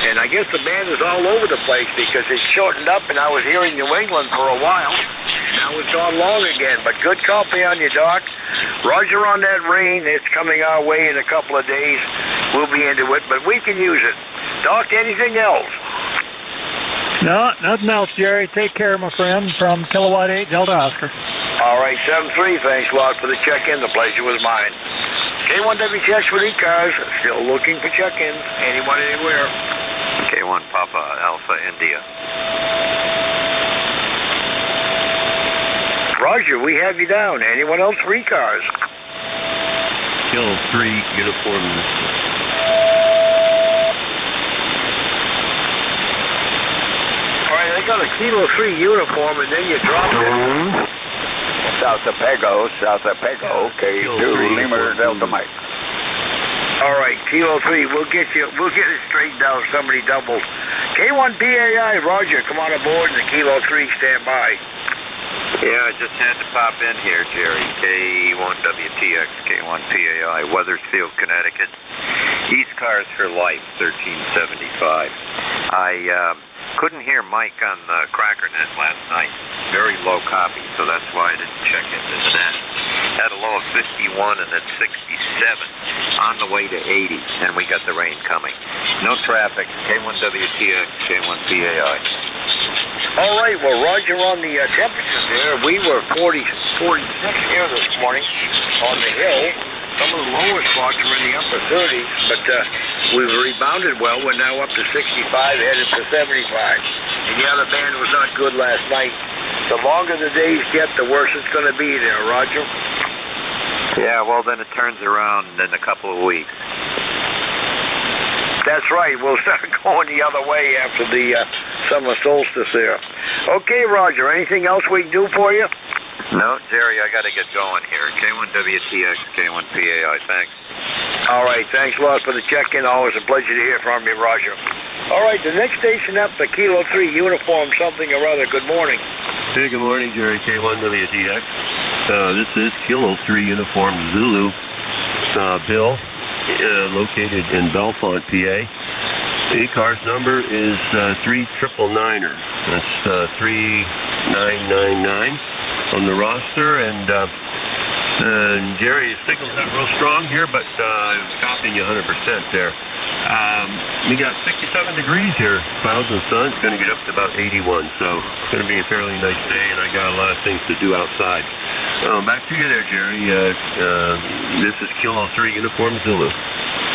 and I guess the band is all over the place because it's shortened up, and I was here in New England for a while. Now it's on long again, but good copy on you, Doc. Roger on that rain. It's coming our way in a couple of days. We'll be into it, but we can use it. Doc, anything else?
No, nothing else, Jerry. Take care, my friend, from Kilowatt 8 Delta Oscar.
All right, 7-3. Thanks a lot for the check-in. The pleasure was mine. K1WTX with ECARS. Still looking for check-ins. Anyone, anywhere.
K1 Papa Alpha India.
Roger, we have you down. Anyone else for ECARS?
Kill 3 uniforms.
All right, I got a Kilo 3 uniform, and then you dropped it.
South of Pego, K2, Lima Delta Mike.
All right, Kilo 3, we'll get it straightened out. Somebody doubled. K1 PAI, Roger, come on aboard, and the Kilo 3 stand by.
Yeah, I just had to pop in here, Jerry. K1WTX, K1 PAI, Weathersfield, Connecticut. ECARS for Life, 1375. I couldn't hear Mike on the Crackernet last night. Very low copy, so that's why I didn't check into the net. Had a low of 51 and then 67 on the way to 80, and we got the rain coming. No traffic. K1WTX, K1 PAI.
All right, well, Roger on the temperatures there. We were 46 here this morning on the hill. Some of the lower spots were in the upper 30s, but we've rebounded well. We're now up to 65, headed to 75. And yeah, the band was not good last night. The longer the days get, the worse it's going to be there, Roger.
Yeah, well, then it turns around in a couple of weeks.
That's right. We'll start going the other way after the summer solstice there. Okay, Roger, anything else we can do for you?
No, Jerry, I got to get going here. K1WTX, K1 PAI, thanks.
All right, thanks a lot for the check-in. Always a pleasure to hear from you, Roger. All right, the next station up, the Kilo 3 uniform something or other. Good morning.
Hey, good morning, Jerry, K1WTX. This is Kilo 3 uniform Zulu, Bill, located in Bellefonte, PA. The ECARS number is 3999er. That's 3999 on the roster, and Jerry, your signal's not real strong here, but I'm copying you 100% there. We got 67 degrees here, clouds and sun. It's going to get up to about 81, so it's going to be a fairly nice day, and I got a lot of things to do outside. Back to you there, Jerry. This is Kilo 3 Uniform Zulu.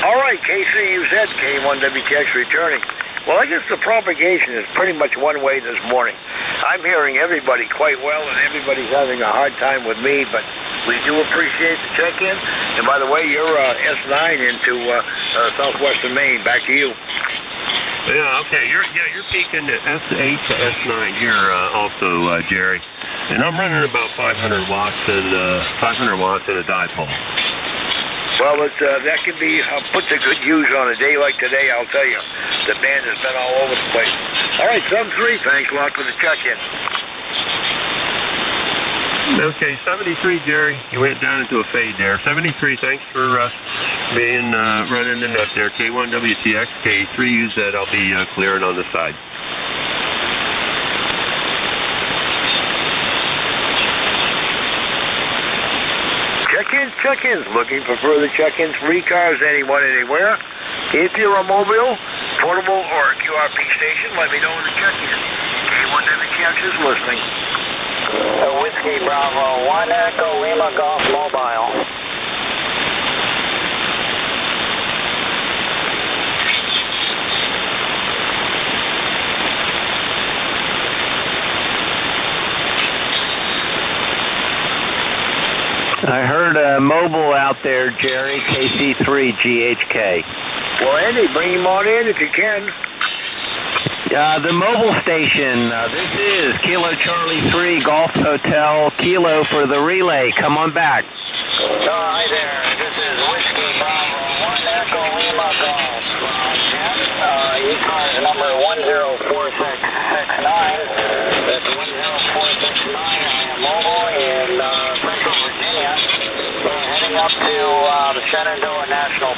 All right, KCUZ, K1WTX returning. Well, I guess the propagation is pretty much one way this morning. I'm hearing everybody quite well, and everybody's having a hard time with me, but we do appreciate the check-in. And by the way, you're S9 into southwestern Maine. Back to you.
Yeah, okay. You're peaking at S8 to S9 here also, Jerry. And I'm running about 500 watts in a dipole.
Well, that can be put to good use on a day like today, I'll tell you. The band has been all over the place. All right, 7-3, thanks a lot for the check-in.
Okay, 73, Jerry. You went down into a fade there. 73, thanks for being running the net there. K1WTX, K3UZ, I'll be clearing on the side.
Check-ins. Looking for further check-ins for ECARS, anyone, anywhere. If you're a mobile, portable, or a QRP station, let me know in the check-in. K1WTX is listening.
Whiskey Bravo 1 Echo Lima Golf Mobile.
I heard a mobile out there, Jerry, KC3GHK.
Well, Andy, bring him on in if you can.
The mobile station, this is Kilo Charlie 3 Golf Hotel, Kilo for the relay. Come on back.
Hi there, this is Whiskey Bravo 1 Echo Lima Golf.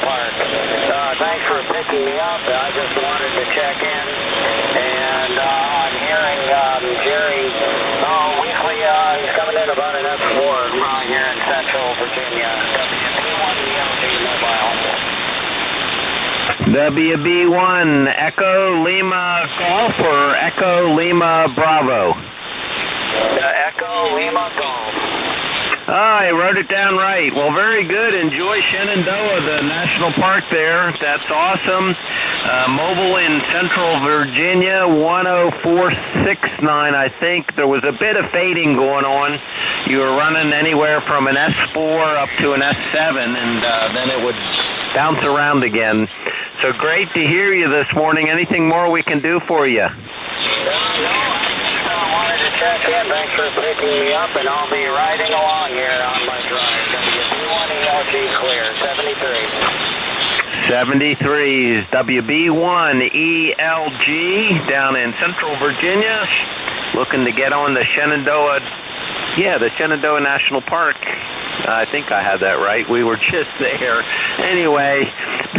Park. Thanks for picking me up. I just wanted to check in. And I'm hearing Jerry weekly, he's coming in about an F4 here in Central Virginia. WB1ELG Mobile.
WB1, Echo Lima Golf or Echo Lima Bravo?
Echo Lima Golf.
I wrote it down right. Well, very good. Enjoy Shenandoah, the national park there. That's awesome. Mobile in Central Virginia, 10469, I think. There was a bit of fading going on. You were running anywhere from an S4 up to an S7, and then it would bounce around again. So great to hear you this morning. Anything more we can do for you?
Check in. Thanks for picking me up, and I'll be riding along here on my drive. WB1ELG clear, 73.
73 is WB1ELG down in Central Virginia, looking to get on the Shenandoah, the Shenandoah National Park. I think I had that right. We were just there. Anyway,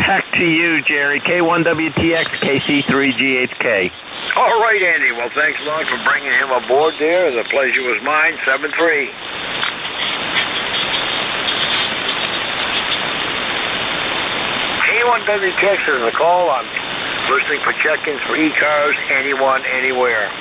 back to you, Jerry. K1WTX, KC3GHK.
All right, Andy. Well, thanks a lot for bringing him aboard there. The pleasure was mine. 7-3. K1WTX is the call. I'm listening for check-ins for ECARS, anyone, anywhere.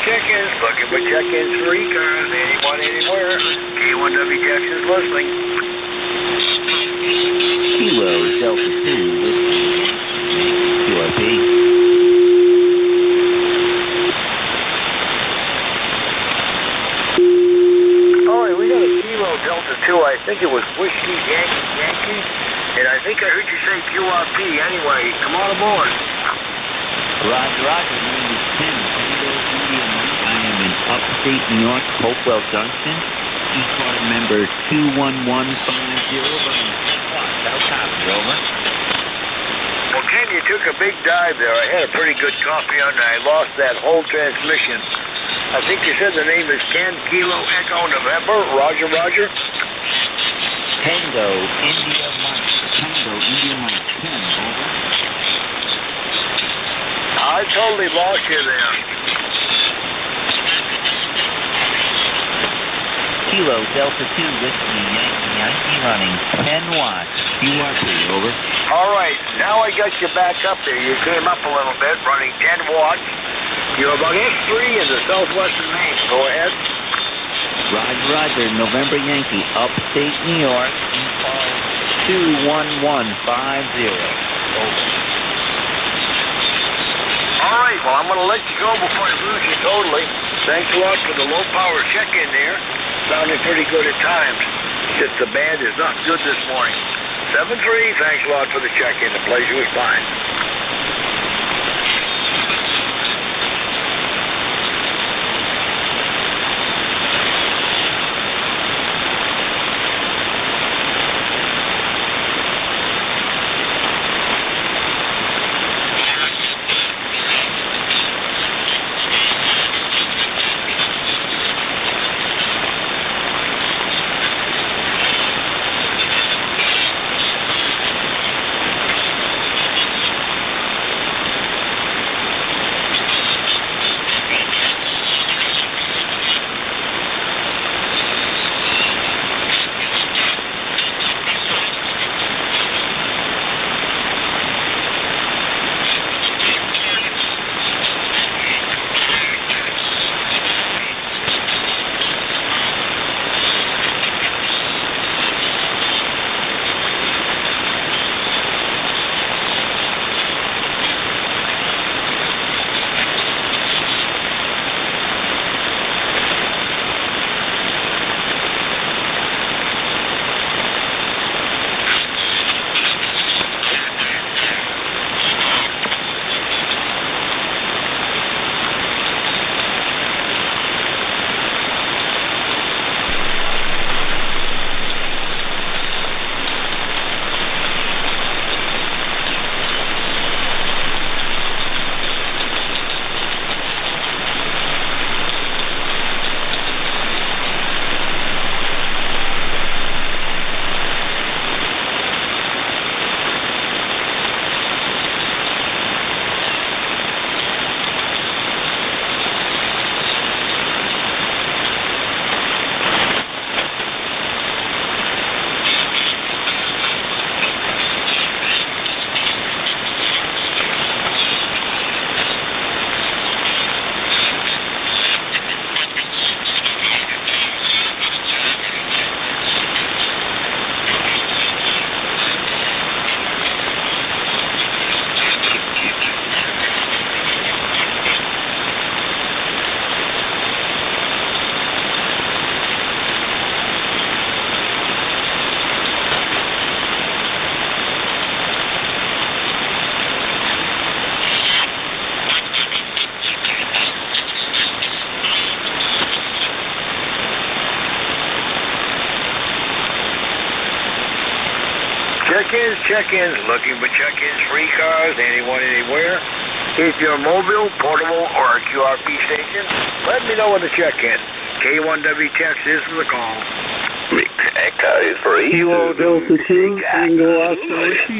Check-ins, looking for check-ins for ECARS, anyone, anywhere. K1WTX is listening.
Kilo Delta 2 QRP.
All right, we got a Kilo Delta 2. I think it was Whiskey Yankee, and I think I heard you say QRP. Anyway, come on aboard.
Roger, name is Tim. I am in upstate New York, Hopewell Junction. ECARS member 21150. Over.
Well, Ken, you took a big dive there. I had a pretty good coffee on there. I lost that whole transmission. I think you said the name is Ken, Kilo Echo November. Roger.
Tango India Mike. 10, over.
I totally lost you there.
Kilo Delta 2 Whiskey Yankee running 10 watts. QRP, over.
All right, now I got you back up there. You came up a little bit, running 10 watts. You're about S3 in the southwestern Maine. Go ahead.
Roger, November Yankee, upstate New York, ECARS 21150. Over.
All right, well, I'm going to let you go before I lose you totally. Thanks a lot for the low-power check-in there. Sounded pretty good at times. Just the band is not good this morning. 7-3, thanks a lot for the check-in. The pleasure was mine. check-ins, looking for check-ins for ECARS, anyone, anywhere. If you're mobile, portable, or a QRP station, let me know when to check in. K1W text is the call.
Echo 3.
Kilo Delta 2, Tango Oscar Whiskey.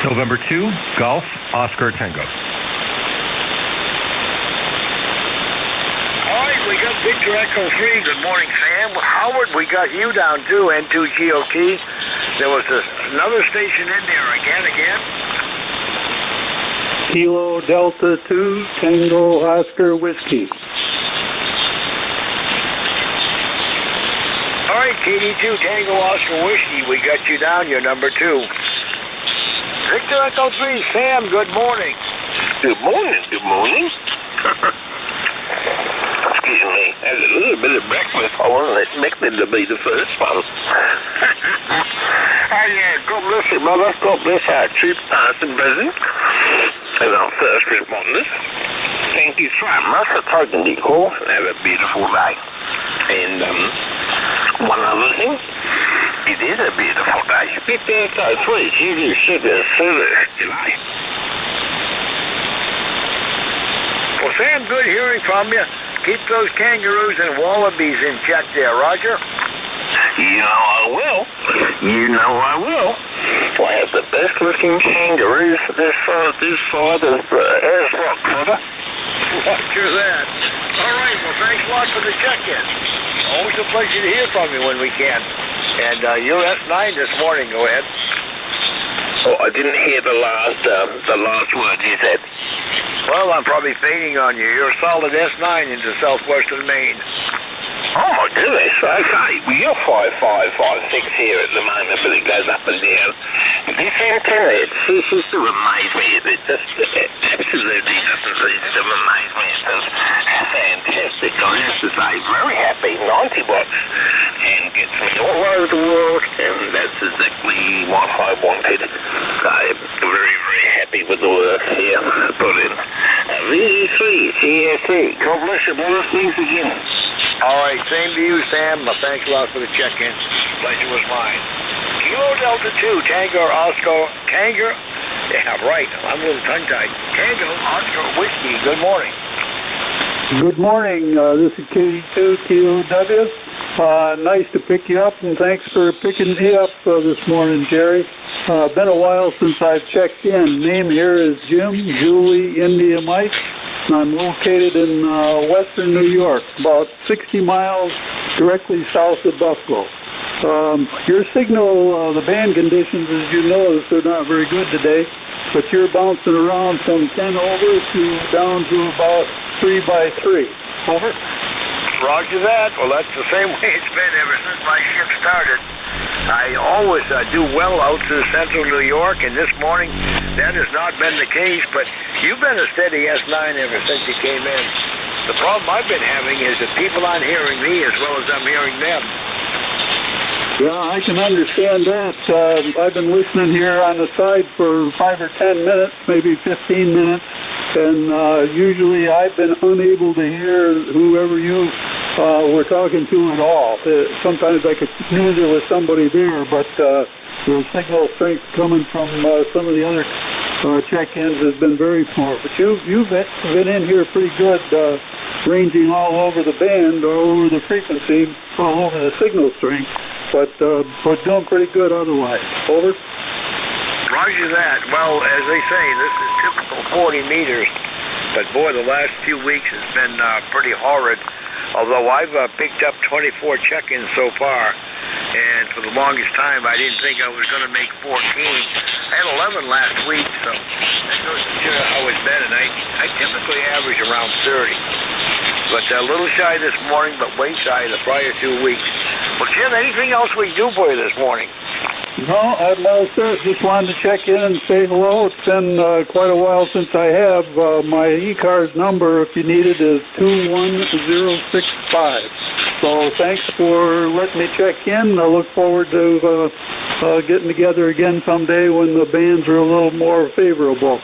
November 2, Golf, Oscar Tango.
All right, we got Victor Echo 3. Good morning, Sam. Howard, we got you down too, N2GOT. There was another station in there again.
Kilo Delta 2, Tango Oscar Whiskey.
All right, KD2 Tango Oscar Whiskey, we got you down. You're number 2. Victor Echo 3, Sam, good morning.
Good morning. Excuse me. Had a little bit of breakfast. I wasn't expecting to be the first one. God bless you, brother. God bless our troops, past and present, and our first responders. Thank you so much for taking the call. Have a beautiful day. And one other thing, it is a beautiful day. Victor Echo 3, sugar, July.
Well, Sam, good hearing from you. Keep those kangaroos and wallabies in check there, Roger.
You know I will. I have the best looking kangaroos this side of Airslock, brother.
Roger that. All right, well, thanks a lot for the check-in. Always a pleasure to hear from you when we can. And you're S9 this morning. Go ahead.
Oh, I didn't hear the last word you said.
Well, I'm probably fading on you. You're a solid S9 into southwestern Maine.
Oh, my goodness. Okay. Well, you're 5556 here at the moment, but it goes up and down. This antenna, it ceases to amaze me. It just absolutely doesn't cease to amaze me. It's just fantastic. I have to say, very happy. 90 watts. And gets me all over the world. And that's exactly what I wanted. I'm very, very happy with the work here put in. VE3, CSC. God bless you, brothers. Thanks again.
All right, same to you, Sam. Thanks a lot for the check-in. Pleasure was mine. Kilo Delta 2, Tango Oscar. Yeah, right. I'm a little tongue-tied. Tango Oscar Whiskey. Good morning.
Good morning. This is KD2 TOW. Nice to pick you up, and thanks for picking me up this morning, Jerry. Been a while since I've checked in. Name here is Jim, Julie, India Mike. I'm located in western New York, about 60 miles directly south of Buffalo. Your signal, the band conditions, as you notice, are not very good today, but you're bouncing around from 10 over to down to about 3 by 3. Over.
Roger that. Well, that's the same way it's been ever since my shift started. I always do well out to central New York, and this morning that has not been the case, but you've been a steady S9 ever since you came in. The problem I've been having is that people aren't hearing me as well as I'm hearing them.
Yeah, I can understand that. I've been listening here on the side for 5 or 10 minutes, maybe 15 minutes, and usually I've been unable to hear whoever you were talking to at all. Sometimes I could snooze it with somebody there, but the signal strength coming from some of the other check-ins has been very poor. But you've been in here pretty good, ranging all over the band, all over the frequency, all over the signal strength, but doing pretty good otherwise. Over.
Roger that. Well, as they say, this is typical 40 meters, but boy, the last few weeks has been pretty horrid. Although I've picked up 24 check-ins so far, and for the longest time I didn't think I was going to make 14. I had 11 last week, so that goes to show how it's been, and I typically average around 30. But a little shy this morning, but way shy the prior 2 weeks. Well, Jim, anything else we can do for you this morning?
No, I'm all set. Just wanted to check in and say hello. It's been quite a while since I have. My ECARS number, if you need it, is 21065. So thanks for letting me check in. I look forward to getting together again someday when the bands are a little more favorable.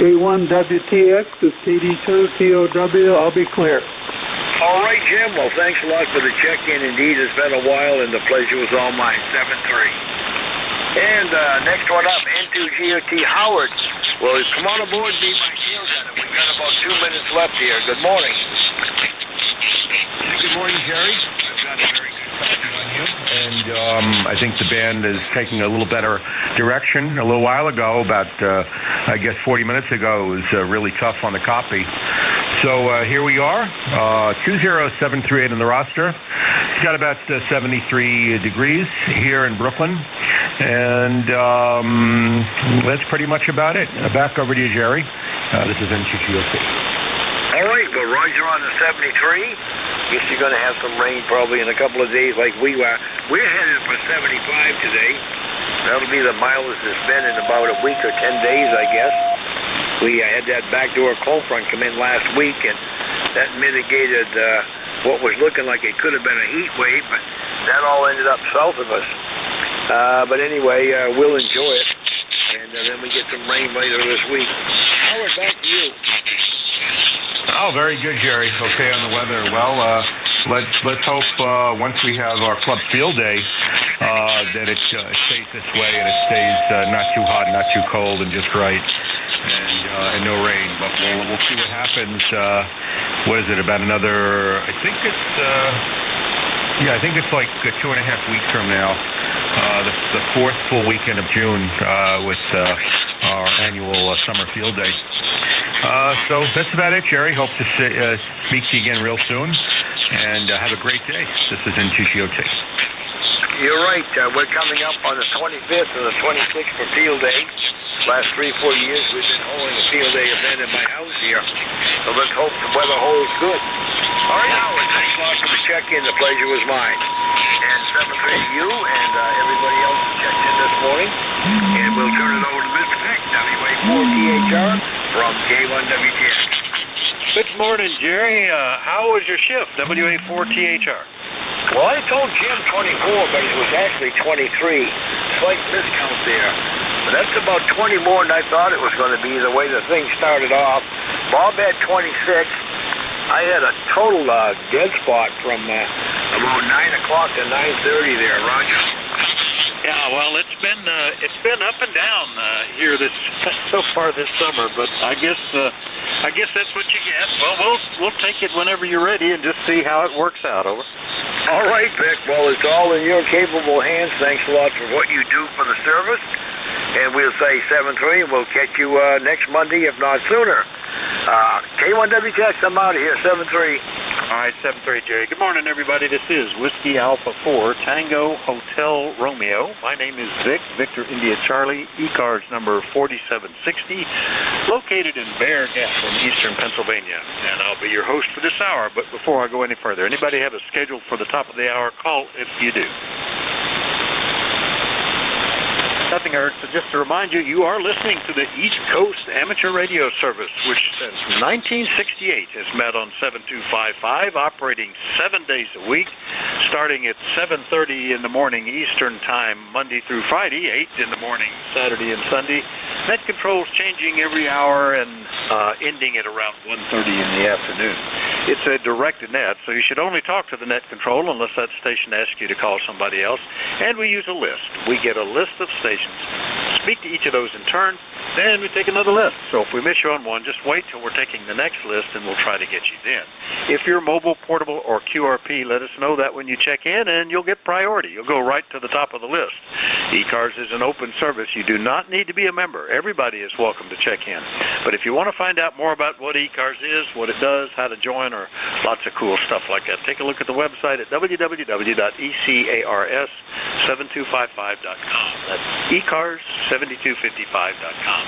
K1WTX is KD2TOW. I'll be clear.
All right, Jim. Well, thanks a lot for the check-in. Indeed, it's been a while, and the pleasure was all mine. 7-3. And next one up, N2GOT Howard. Well, come on aboard, be my tail gunner. We've got about 2 minutes left here. Good morning.
Good morning, Jerry. I've got a very good copy on you, and I think the band is taking a little better direction. A little while ago, about I guess 40 minutes ago, it was really tough on the copy. So here we are, 20738 on the roster. It's got about 73 degrees here in Brooklyn, and that's pretty much about it. Back over to you, Jerry. This is NJ2US.
All right, well, Roger on the 73. Guess you're going to have some rain probably in a couple of days like we were. We're headed for 75 today. That'll be the mildest it's been in about a week or 10 days, I guess. We had that backdoor cold front come in last week, and that mitigated what was looking like it could have been a heat wave, but that all ended up south of us. But anyway, we'll enjoy it, and then we get some rain later this week. Howard, back to you.
Oh, very good, Jerry. Okay on the weather. Well, let's hope once we have our club field day that it stays this way and it stays not too hot, not too cold, and just right, and no rain. But we'll see what happens. What is it? About another? I think it's like 2.5 weeks from now. The fourth full weekend of June with our annual summer field day. So that's about it, Jerry. Hope to speak to you again real soon, and have a great day. This is NJ2US.
You're right. We're coming up on the 25th and the 26th for field day. Last 3-4 years we've been holding a field day event in my house here. So let's hope the weather holds good. All right, Howard, thanks a lot for the check-in. The pleasure was mine. And 7-3 to you and everybody else who checked in this morning. And we'll turn it over to Mr. Nick, WA4THR from K1WTX.
Good morning, Jerry. How was your shift, WA4THR?
Well, I told Jim 24, but it was actually 23. Slight discount there. But that's about 20 more than I thought it was going to be the way the thing started off. Bob had 26. I had a total dead spot from about 9 o'clock to 9:30 there, Roger.
Yeah, well, it's been up and down here so far this summer, but I guess that's what you get. Well, we'll take it whenever you're ready and just see how it works out. Over.
All right, Vic. Well, it's all in your capable hands. Thanks a lot for what you do for the service. And we'll say 7-3, and we'll catch you next Monday, if not sooner. K1WTX, I'm out of here, 7-3.
All right, 7-3, Jerry. Good morning, everybody. This is Whiskey Alpha 4, Tango Hotel Romeo. My name is Vic, Victor India Charlie, ECARS number 4760, located in Bear Gap in eastern Pennsylvania. And I'll be your host for this hour. But before I go any further, anybody have a schedule for the top of the hour? Call if you do. Nothing hurts. So just to remind you, you are listening to the East Coast Amateur Radio Service, which since 1968 has met on 7255, operating 7 days a week, starting at 7:30 in the morning Eastern Time, Monday through Friday, 8 in the morning Saturday and Sunday. Net controls changing every hour and ending at around 1:30 in the afternoon. It's a directed net, so you should only talk to the net control unless that station asks you to call somebody else. And we use a list. We get a list of stations, speak to each of those in turn, then we take another list. So if we miss you on one, just wait till we're taking the next list and we'll try to get you then. If you're mobile, portable, or QRP, let us know that when you check in and you'll get priority. You'll go right to the top of the list. ECARS is an open service. You do not need to be a member. Everybody is welcome to check in. But if you want to find out more about what ECARS is, what it does, how to join, or lots of cool stuff like that, take a look at the website at www.ECARS7255.com. That's ECARS7255.com.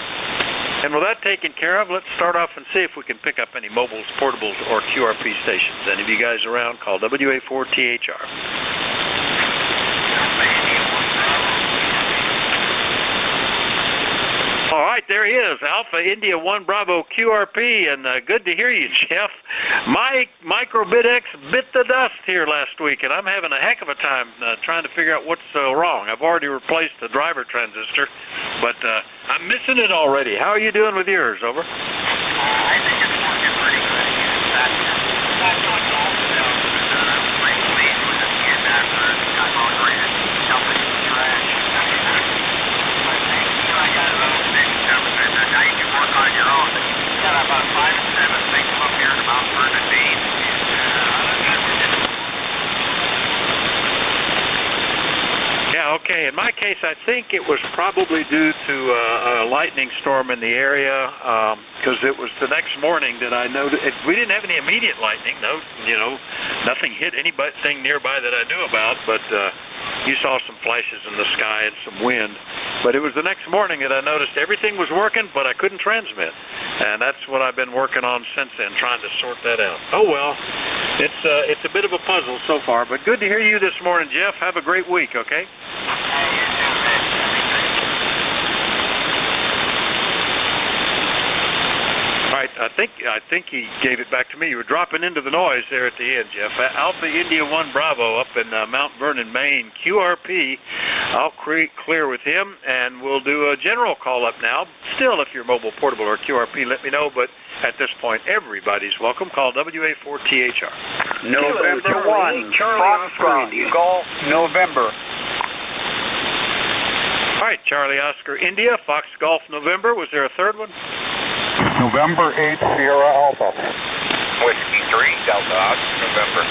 And with that taken care of, let's start off and see if we can pick up any mobiles, portables, or QRP stations. Any of you guys around, call WA4THR. All right, there he is, Alpha India 1 Bravo QRP, and good to hear you, Jeff. My MicroBitX bit the dust here last week, and I'm having a heck of a time trying to figure out what's wrong. I've already replaced the driver transistor, but I'm missing it already. How are you doing with yours? Over.
I think it's working pretty good. That's what's awesome now. I'm pretty pleased with it. And after I got all ready to dump it in the trash.
Okay, in my case, I think it was probably due to a lightning storm in the area, because it was the next morning that I noticed. We didn't have any immediate lightning, nothing hit anything nearby that I knew about, but you saw some flashes in the sky and some wind. But it was the next morning that I noticed everything was working, but I couldn't transmit. And that's what I've been working on since then, trying to sort that out. Oh, well, it's a bit of a puzzle so far, but good to hear you this morning, Jeff. Have a great week, okay? All right, I think he gave it back to me. You were dropping into the noise there at the end, Jeff. Alpha India 1 Bravo up in Mount Vernon, Maine. QRP, I'll clear with him, and we'll do a general call-up now. Still, if you're mobile, portable, or QRP, let me know, but at this point, everybody's welcome. Call WA4THR.
November 1, Foxtrot, Golf, November.
All right, Charlie Oscar India, Fox Golf November. Was there a third one?
November 8, Sierra Alpha.
Whiskey 3, Delta Oscar, November.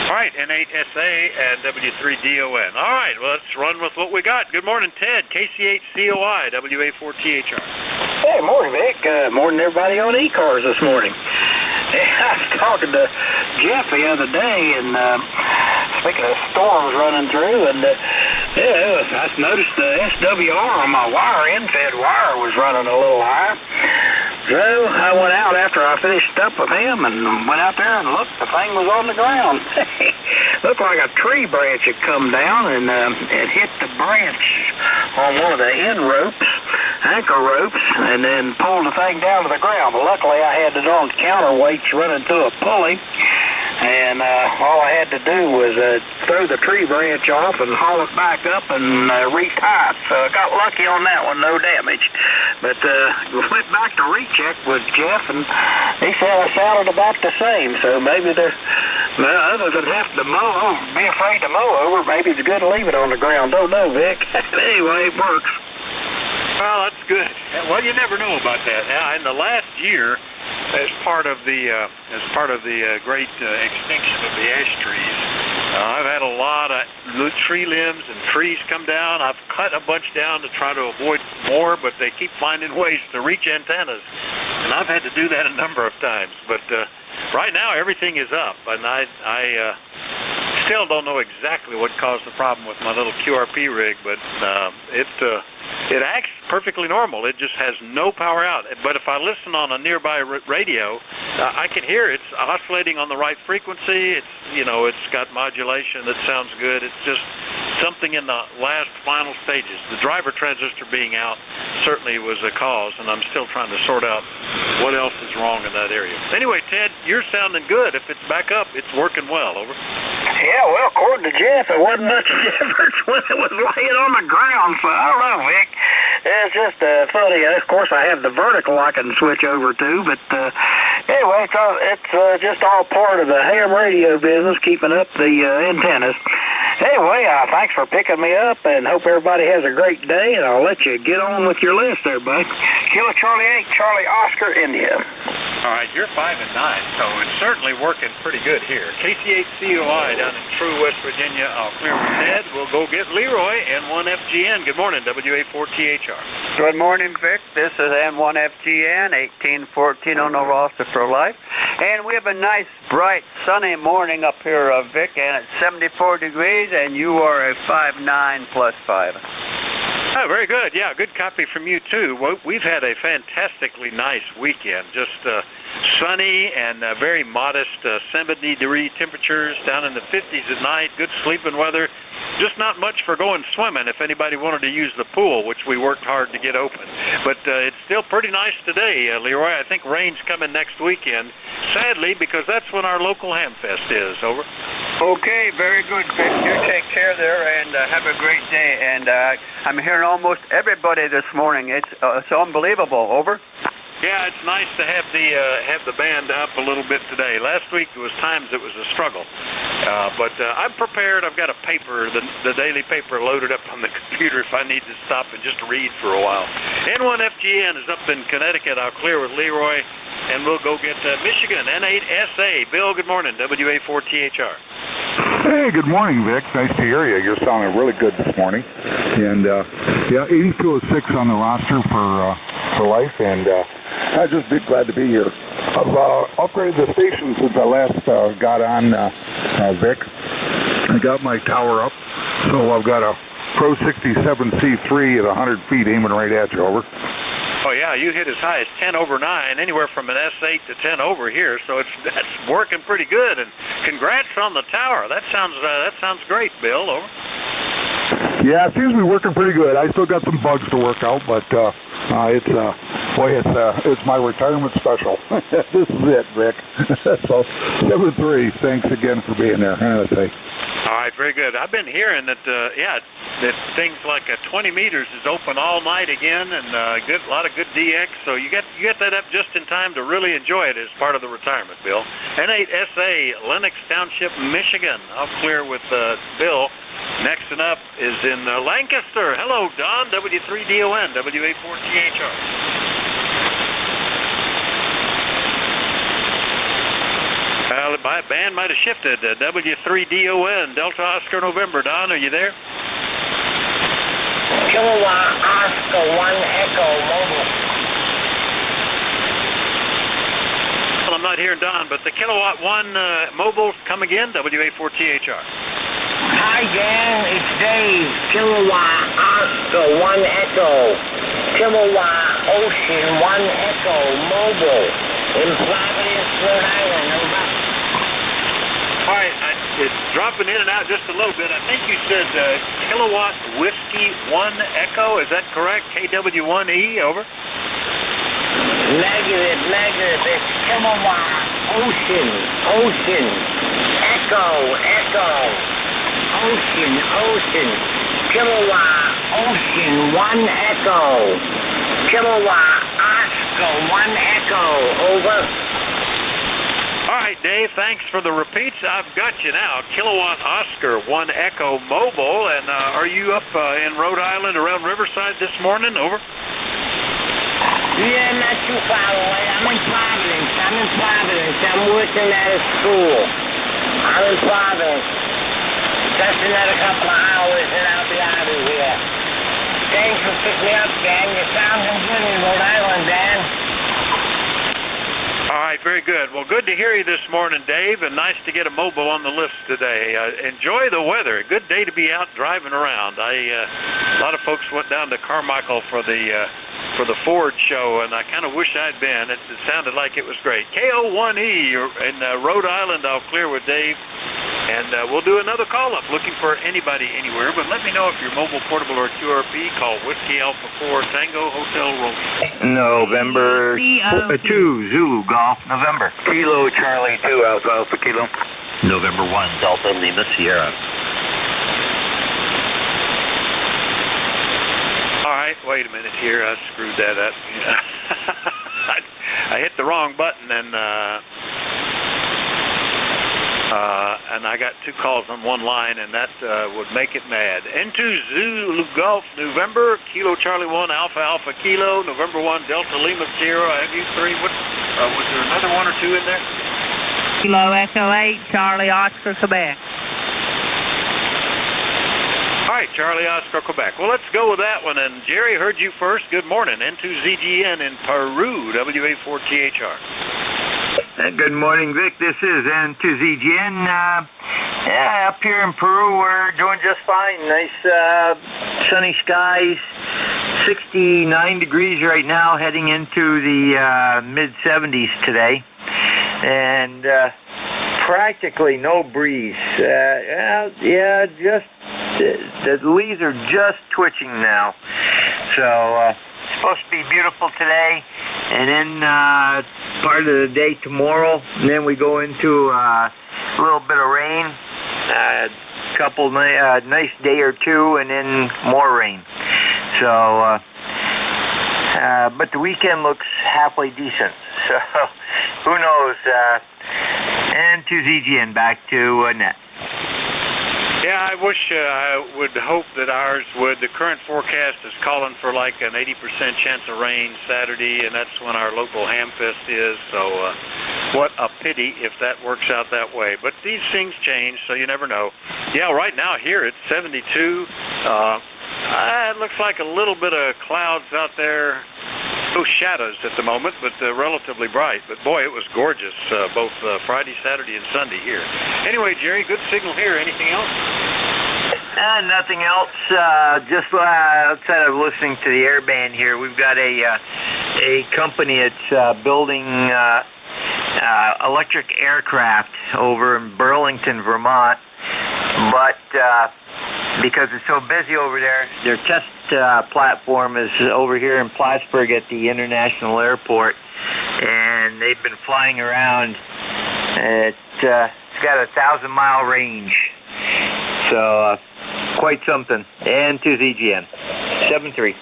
All right, N8SA and W3DON. All right, well, let's run with what we got. Good morning, Ted, KC8COI, WA4THR.
Hey, morning, Vic. Morning, everybody on ECARS this morning. I was talking to Jeff the other day, and speaking of storms running through, and I noticed the SWR on my wire, end-fed wire, was running a little high. So I went out after I finished up with him and went out there and looked. The thing was on the ground. Looked like a tree branch had come down and it hit the branch on one of the end ropes, anchor ropes, and then pulled the thing down to the ground. But luckily I had it on counterweights running through a pulley. And all I had to do was throw the tree branch off and haul it back up and retie it. So I got lucky on that one, no damage. But we went back to recheck with Jeff, and he said I sounded about the same. So maybe they're, other than having to be afraid to mow over, maybe it's good to leave it on the ground. Don't know, Vic. Anyway, it works.
Well, that's good. Well, you never know about that. Now, in the last year, as part of the great extinction of the ash trees, I've had a lot of tree limbs and trees come down. I've cut a bunch down to try to avoid more, but they keep finding ways to reach antennas, and I've had to do that a number of times. But right now, everything is up, and I still don't know exactly what caused the problem with my little QRP rig, but it acts perfectly normal. It just has no power out. But if I listen on a nearby radio, I can hear it's oscillating on the right frequency. It's got modulation that sounds good. It's just something in the last final stages. The driver transistor being out certainly was a cause, and I'm still trying to sort out what else is wrong in that area. Anyway, Ted, you're sounding good. If it's back up, it's working well. Over.
Yeah, well, according to Jeff, it wasn't much difference when it was laying on the ground. So I don't know, Vic. It's just funny. Of course, I have the vertical I can switch over to, but anyway, it's just all part of the ham radio business, keeping up the antennas. Anyway, thanks for picking me up, and hope everybody has a great day, and I'll let you get on with your list there, bud. Kilo Charlie 8, Charlie Oscar, India.
All right, you're 5 and 9, so it's certainly working pretty good here. KC8COI down in True, West Virginia. I'll clear with Ted. We'll go get Leroy, N1FGN. Good morning, WA4THR.
Good morning, Vic. This is N1FGN, 1814 on the roster for life. And we have a nice, bright, sunny morning up here, Vic, and it's 74 degrees, and you are a 5'9" plus 5.
Oh, very good. Yeah, good copy from you, too. We've had a fantastically nice weekend. Just sunny and very modest 70-degree temperatures down in the 50s at night. Good sleeping weather. Just not much for going swimming if anybody wanted to use the pool, which we worked hard to get open. But it's still pretty nice today, Leroy. I think rain's coming next weekend, sadly, because that's when our local Hamfest is. Over.
Okay, very good, Vic. You take care there, and have a great day. And I'm hearing almost everybody this morning. It's unbelievable. Over.
Yeah, it's nice to have the band up a little bit today. Last week there was times it was a struggle, but I'm prepared. I've got a paper, the daily paper, loaded up on the computer if I need to stop and just read for a while. N1FGN is up in Connecticut. I'll clear with Leroy, and we'll go get Michigan N8SA. Bill, good morning, WA4THR.
Hey, good morning, Vic. Nice to hear you. You're sounding really good this morning. And, yeah, 8206 on the roster for life, and I'm just glad to be here. I've upgraded the station since I last got on, Vic. I got my tower up, so I've got a Pro 67C3 at 100 feet aiming right at you, over.
Oh, yeah, you hit as high as 10 over 9, anywhere from an S8 to 10 over here, so that's working pretty good. And congrats on the tower. That sounds great, Bill. Over.
Yeah, it seems to be working pretty good. I still got some bugs to work out, but it's my retirement special. This is it, Vic. So, number 3, thanks again for being there.
All right, very good. I've been hearing that, that things like 20 meters is open all night again, and a lot of good DX. So you get that up just in time to really enjoy it as part of the retirement, Bill. N8SA, Lenox Township, Michigan. I'll clear with Bill. Next up is in Lancaster. Hello, Don. W3DON, WA4THR. Well, the band might have shifted. W3DON, Delta Oscar November. Don, are you there?
Kilowatt Oscar 1 Echo Mobile.
Well, I'm not hearing Don, but the Kilowatt 1 Mobile, come again, WA4THR.
Hi, Dan. It's Dave. Kilowatt Oscar 1 Echo. Kilowatt Ocean 1 Echo Mobile. In Providence, Rhode Island. Over.
All right, it's dropping in and out just a little bit. I think you said Kilowatt Whiskey 1 Echo. Is that correct? KW1E, over.
Negative. It's Kilowatt Ocean. Echo. Ocean. Kilowatt Ocean 1 Echo. Kilowatt Oscar 1 Echo. Over.
All right, Dave, thanks for the repeats. I've got you now. Kilowatt Oscar 1 Echo Mobile. And are you up in Rhode Island around Riverside this morning? Over.
Yeah, not too far away. I'm in Providence. I'm working at a school. I'm in Providence. Just another couple of hours and I'll be out of here. Thanks for picking me up, Dan. You're sounding good in Rhode Island, Dan.
All right, very good. Well, good to hear you this morning, Dave, and nice to get a mobile on the list today. Enjoy the weather. A good day to be out driving around. A lot of folks went down to Carmichael for the Ford show, and I kind of wish I'd been. It sounded like it was great. KO1E in Rhode Island, I'll clear with Dave, and we'll do another call-up looking for anybody anywhere, but let me know if you're mobile, portable, or QRP. Call Whiskey Alpha 4 Tango Hotel Romeo.
November 2 Zulu Golf, November.
Kilo Charlie 2 Alpha Kilo.
November 1 Delta Lima Sierra.
All right, wait a minute here. I screwed that up. I hit the wrong button, and I got 2 calls on one line, and that would make it mad. N2 Zulu Golf, November, Kilo Charlie 1 Alpha Kilo, November 1 Delta Lima Sierra. I have you 3. What was there another 1 or 2 in there?
Kilo Echo 8 Charlie Oscar Quebec.
All right, Charlie Oscar Quebec. Well, let's go with that one. And Jerry, heard you first. Good morning. N2ZGN in Peru, WA4THR.
Good morning, Vic. This is N2ZGN. Up here in Peru, we're doing just fine. Nice sunny skies. 69 degrees right now, heading into the mid-70s today. And practically no breeze. Just the leaves are just twitching now. So it's supposed to be beautiful today, and then part of the day tomorrow, and then we go into a little bit of rain, nice day or two, and then more rain. So but the weekend looks halfway decent. So who knows? N2ZGN, back to Net.
Yeah, I wish I would hope that ours would. The current forecast is calling for like an 80% chance of rain Saturday, and that's when our local Hamfest is. So what a pity if that works out that way. But these things change, so you never know. Yeah, right now here it's 72. It looks like a little bit of clouds out there. No shadows at the moment, but relatively bright. But boy, it was gorgeous, both Friday, Saturday, and Sunday here. Anyway, Jerry, good signal here. Anything else?
Nothing else. Just outside of listening to the airband here, we've got a company that's building electric aircraft over in Burlington, Vermont. But because it's so busy over there, their test platform is over here in Plattsburgh at the International Airport, and they've been flying around. It's got a 1,000-mile range, so quite something. And to ZGN 7-3.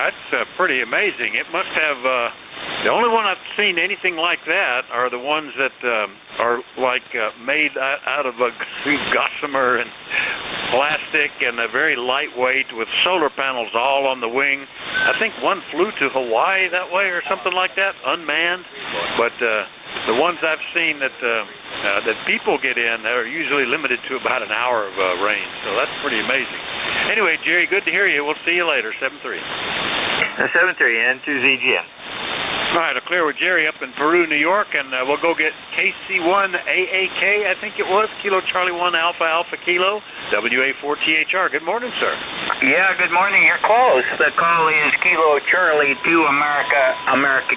That's pretty amazing. It must have. The only one I've seen anything like that are the ones that are like made out of a gossamer and plastic and very lightweight with solar panels all on the wing. I think one flew to Hawaii that way or something like that, unmanned. But the ones I've seen that people get in are usually limited to about an hour of range. So that's pretty amazing. Anyway, Jerry, good to hear you. We'll see you later. 7-3.
7-3 and to ZGN.
All right, I'll clear with Jerry up in Peru, New York, and we'll go get KC1AAK, I think it was, Kilo Charlie 1 Alpha Alpha Kilo, WA4THR. Good morning, sir.
Yeah, good morning. You're close. The call is Kilo Charlie 2 America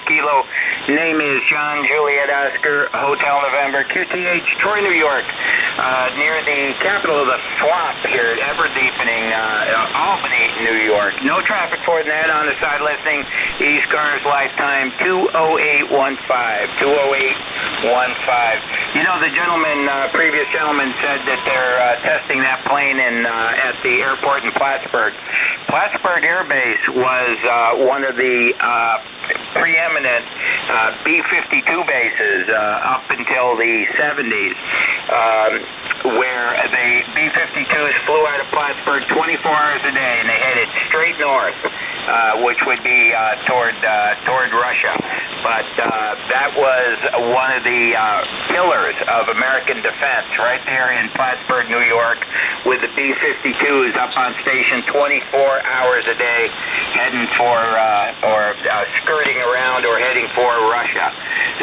Kilo. Name is John Juliet Oscar, Hotel November, QTH, Troy, New York, near the capital of the swamp here, ever-deepening Albany, New York. No traffic for that on the side listening. ECARS lifetime 20815. 20815. You know, the previous gentleman said that they're testing that plane at the airport in Plattsburgh. Plattsburgh Air Base was one of the preeminent B-52 bases up until the 70s, where the B-52s flew out of Plattsburgh 24 hours a day, and they headed straight north, which would be toward Russia. But that was one of the pillars of American defense right there in Plattsburgh, New York, with the B-52s up on station 24 hours a day, heading for skirting around or heading for Russia.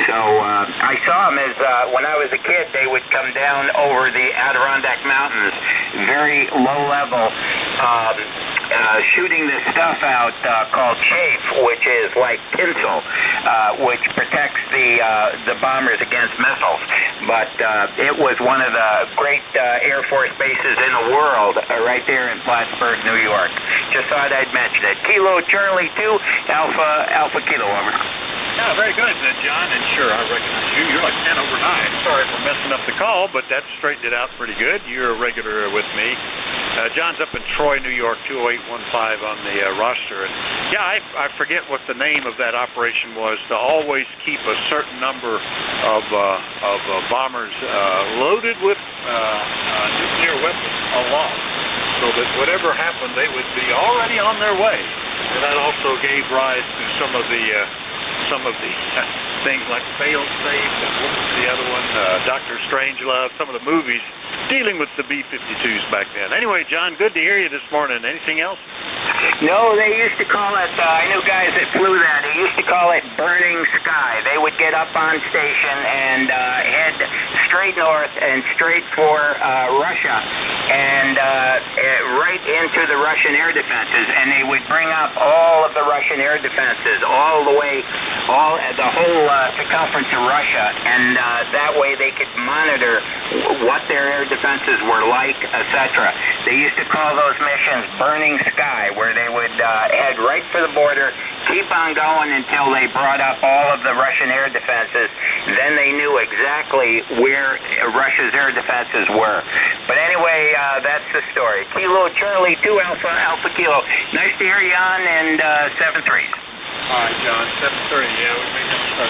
So I saw them as when I was a kid. They would come down over the Adirondack Mountains, very low level, shooting this stuff out called chaff, which is like tinsel, which protects the bombers against missiles. But it was one of the great Air Force bases in the world, right there in Plattsburgh, New York. Just thought I'd mention it. Kilo Charlie 2 Alpha Kilo, over.
Yeah, very good, John. And sure, I recognize you. You're like 10 over 9. Sorry for messing up the call, but that straightened it out pretty good. You're a regular with me. John's up in Troy, New York, 20815 on the roster. And yeah, I forget what the name of that operation was, to always keep a certain number of bombers loaded with nuclear weapons aloft, so that whatever happened, they would be already on their way. And that also gave rise to some of the things like Fail-Safe and what was the other one, Dr. Strangelove, some of the movies dealing with the B-52s back then. Anyway, John, good to hear you this morning. Anything else?
No, they used to call it, I knew guys that flew that, they used to call it burning sky. They would get up on station and head straight north and straight for Russia and right into the Russian air defenses, and they would bring up all of the Russian air defenses all the way, the whole circumference of Russia, and that way they could monitor what their air defenses were like, etc. They used to call those missions burning sky, where they would head right for the border, keep on going until they brought up all of the Russian air defenses. Then they knew exactly where Russia's air defenses were. But anyway, that's the story. Kilo Charlie 2 Alpha Kilo. Nice to hear you on, and 7-3.
All right, John, 7:30. Yeah, we may have to start.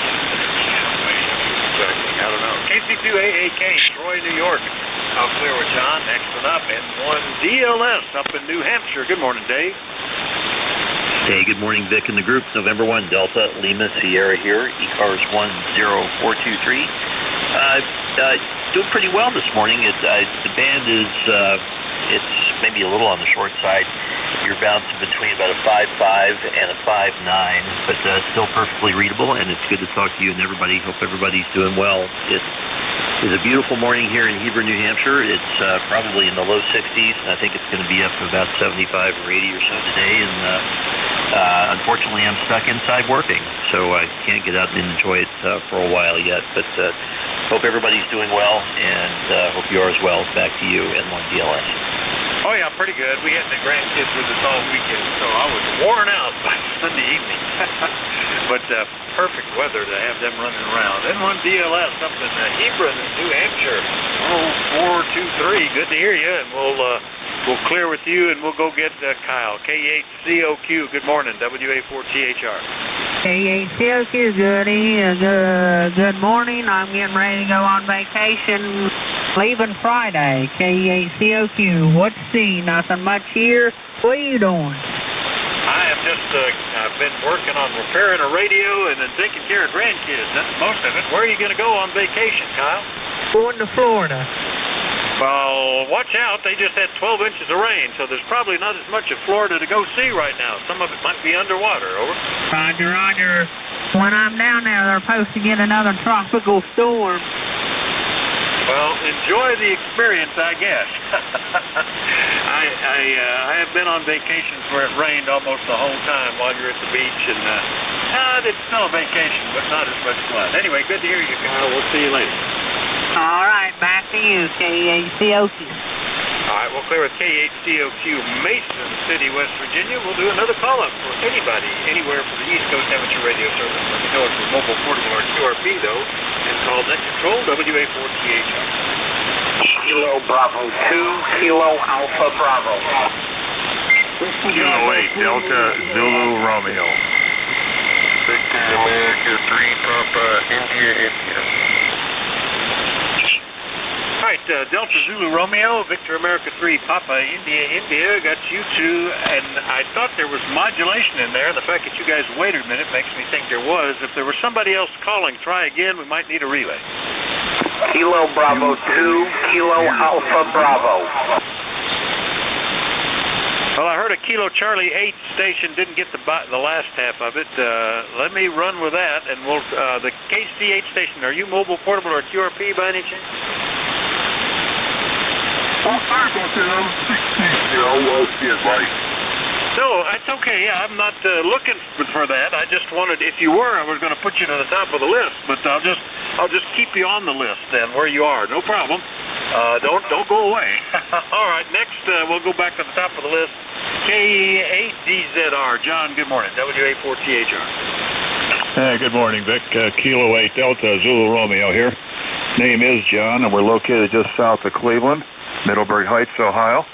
I don't know. KC2AAK, Troy, New York. I'll clear with John. Next one up, N1DLS up in New Hampshire. Good morning, Dave.
Hey, good morning, Vic and the group. November 1, Delta Lima Sierra here, ECARS 10423. Doing pretty well this morning. The band is, it's maybe a little on the short side. You're bouncing between about a 5.5 and a 5.9, but still perfectly readable, and it's good to talk to you and everybody. Hope everybody's doing well. It is a beautiful morning here in Heber, New Hampshire. It's probably in the low 60s, and I think it's going to be up to about 75 or 80 or so today, and unfortunately I'm stuck inside working, so I can't get out and enjoy it for a while yet, but hope everybody's doing well, and hope you are as well. Back to you, N1DLS.
Oh, yeah, pretty good. We had the grandkids with us all weekend, so I was worn out by Sunday evening. But perfect weather to have them running around. N1DLS up in Hebron, New Hampshire. 423. Good to hear you, and we'll clear with you, and we'll go get Kyle. K8COQ. Good morning. WA4THR.
K8COQ, good morning. I'm getting ready to go on vacation, leaving Friday. K8COQ, what's see? Nothing much here. What are you doing?
I have just I've been working on repairing a radio and then taking care of grandkids. That's most of it. Where are you going to go on vacation, Kyle?
Going to Florida.
Well, watch out. They just had 12 inches of rain, so there's probably not as much of Florida to go see right now. Some of it might be underwater. Over.
Roger, roger. When I'm down there, they're supposed to get another tropical storm.
Well, enjoy the experience, I guess. I have been on vacations where it rained almost the whole time while you're at the beach, and it's still a vacation, but not as much fun. Anyway, good to hear you, Kyle. We'll see you later.
All right, back to you, K8COQ.
All right, we'll clear with K8COQ, Mason City, West Virginia. We'll do another call-up for anybody, anywhere for the East Coast Amateur Radio Service. Let me know if you're mobile, portable, or QRP, though, and call Net Control, WA4THR.
Kilo Bravo 2, Kilo Alpha Bravo.
Kilo 8, Delta Zulu Romeo.
Victor America 3, Papa, India.
All right, Delta Zulu Romeo, Victor America 3, Papa, India, got you two, and I thought there was modulation in there. The fact that you guys waited a minute makes me think there was. If there was somebody else calling, try again. We might need a relay.
Kilo Bravo 2, Kilo Alpha Bravo.
Well, I heard a Kilo Charlie 8 station didn't get the last half of it. Let me run with that, and we'll the KC8 station. Are you mobile, portable, or QRP by any chance? No, that's okay. Yeah, I'm not looking for that. I just wanted, if you were, I was going to put you to the top of the list, but I'll just keep you on the list then, where you are. No problem. Don't go away. All right, next we'll go back to the top of the list. K8DZR. John, good morning. WA4THR.
Hey, good morning, Vic. Kilo 8 Delta Zulu Romeo here. Name is John, and we're located just south of Cleveland, Middleburg Heights, Ohio,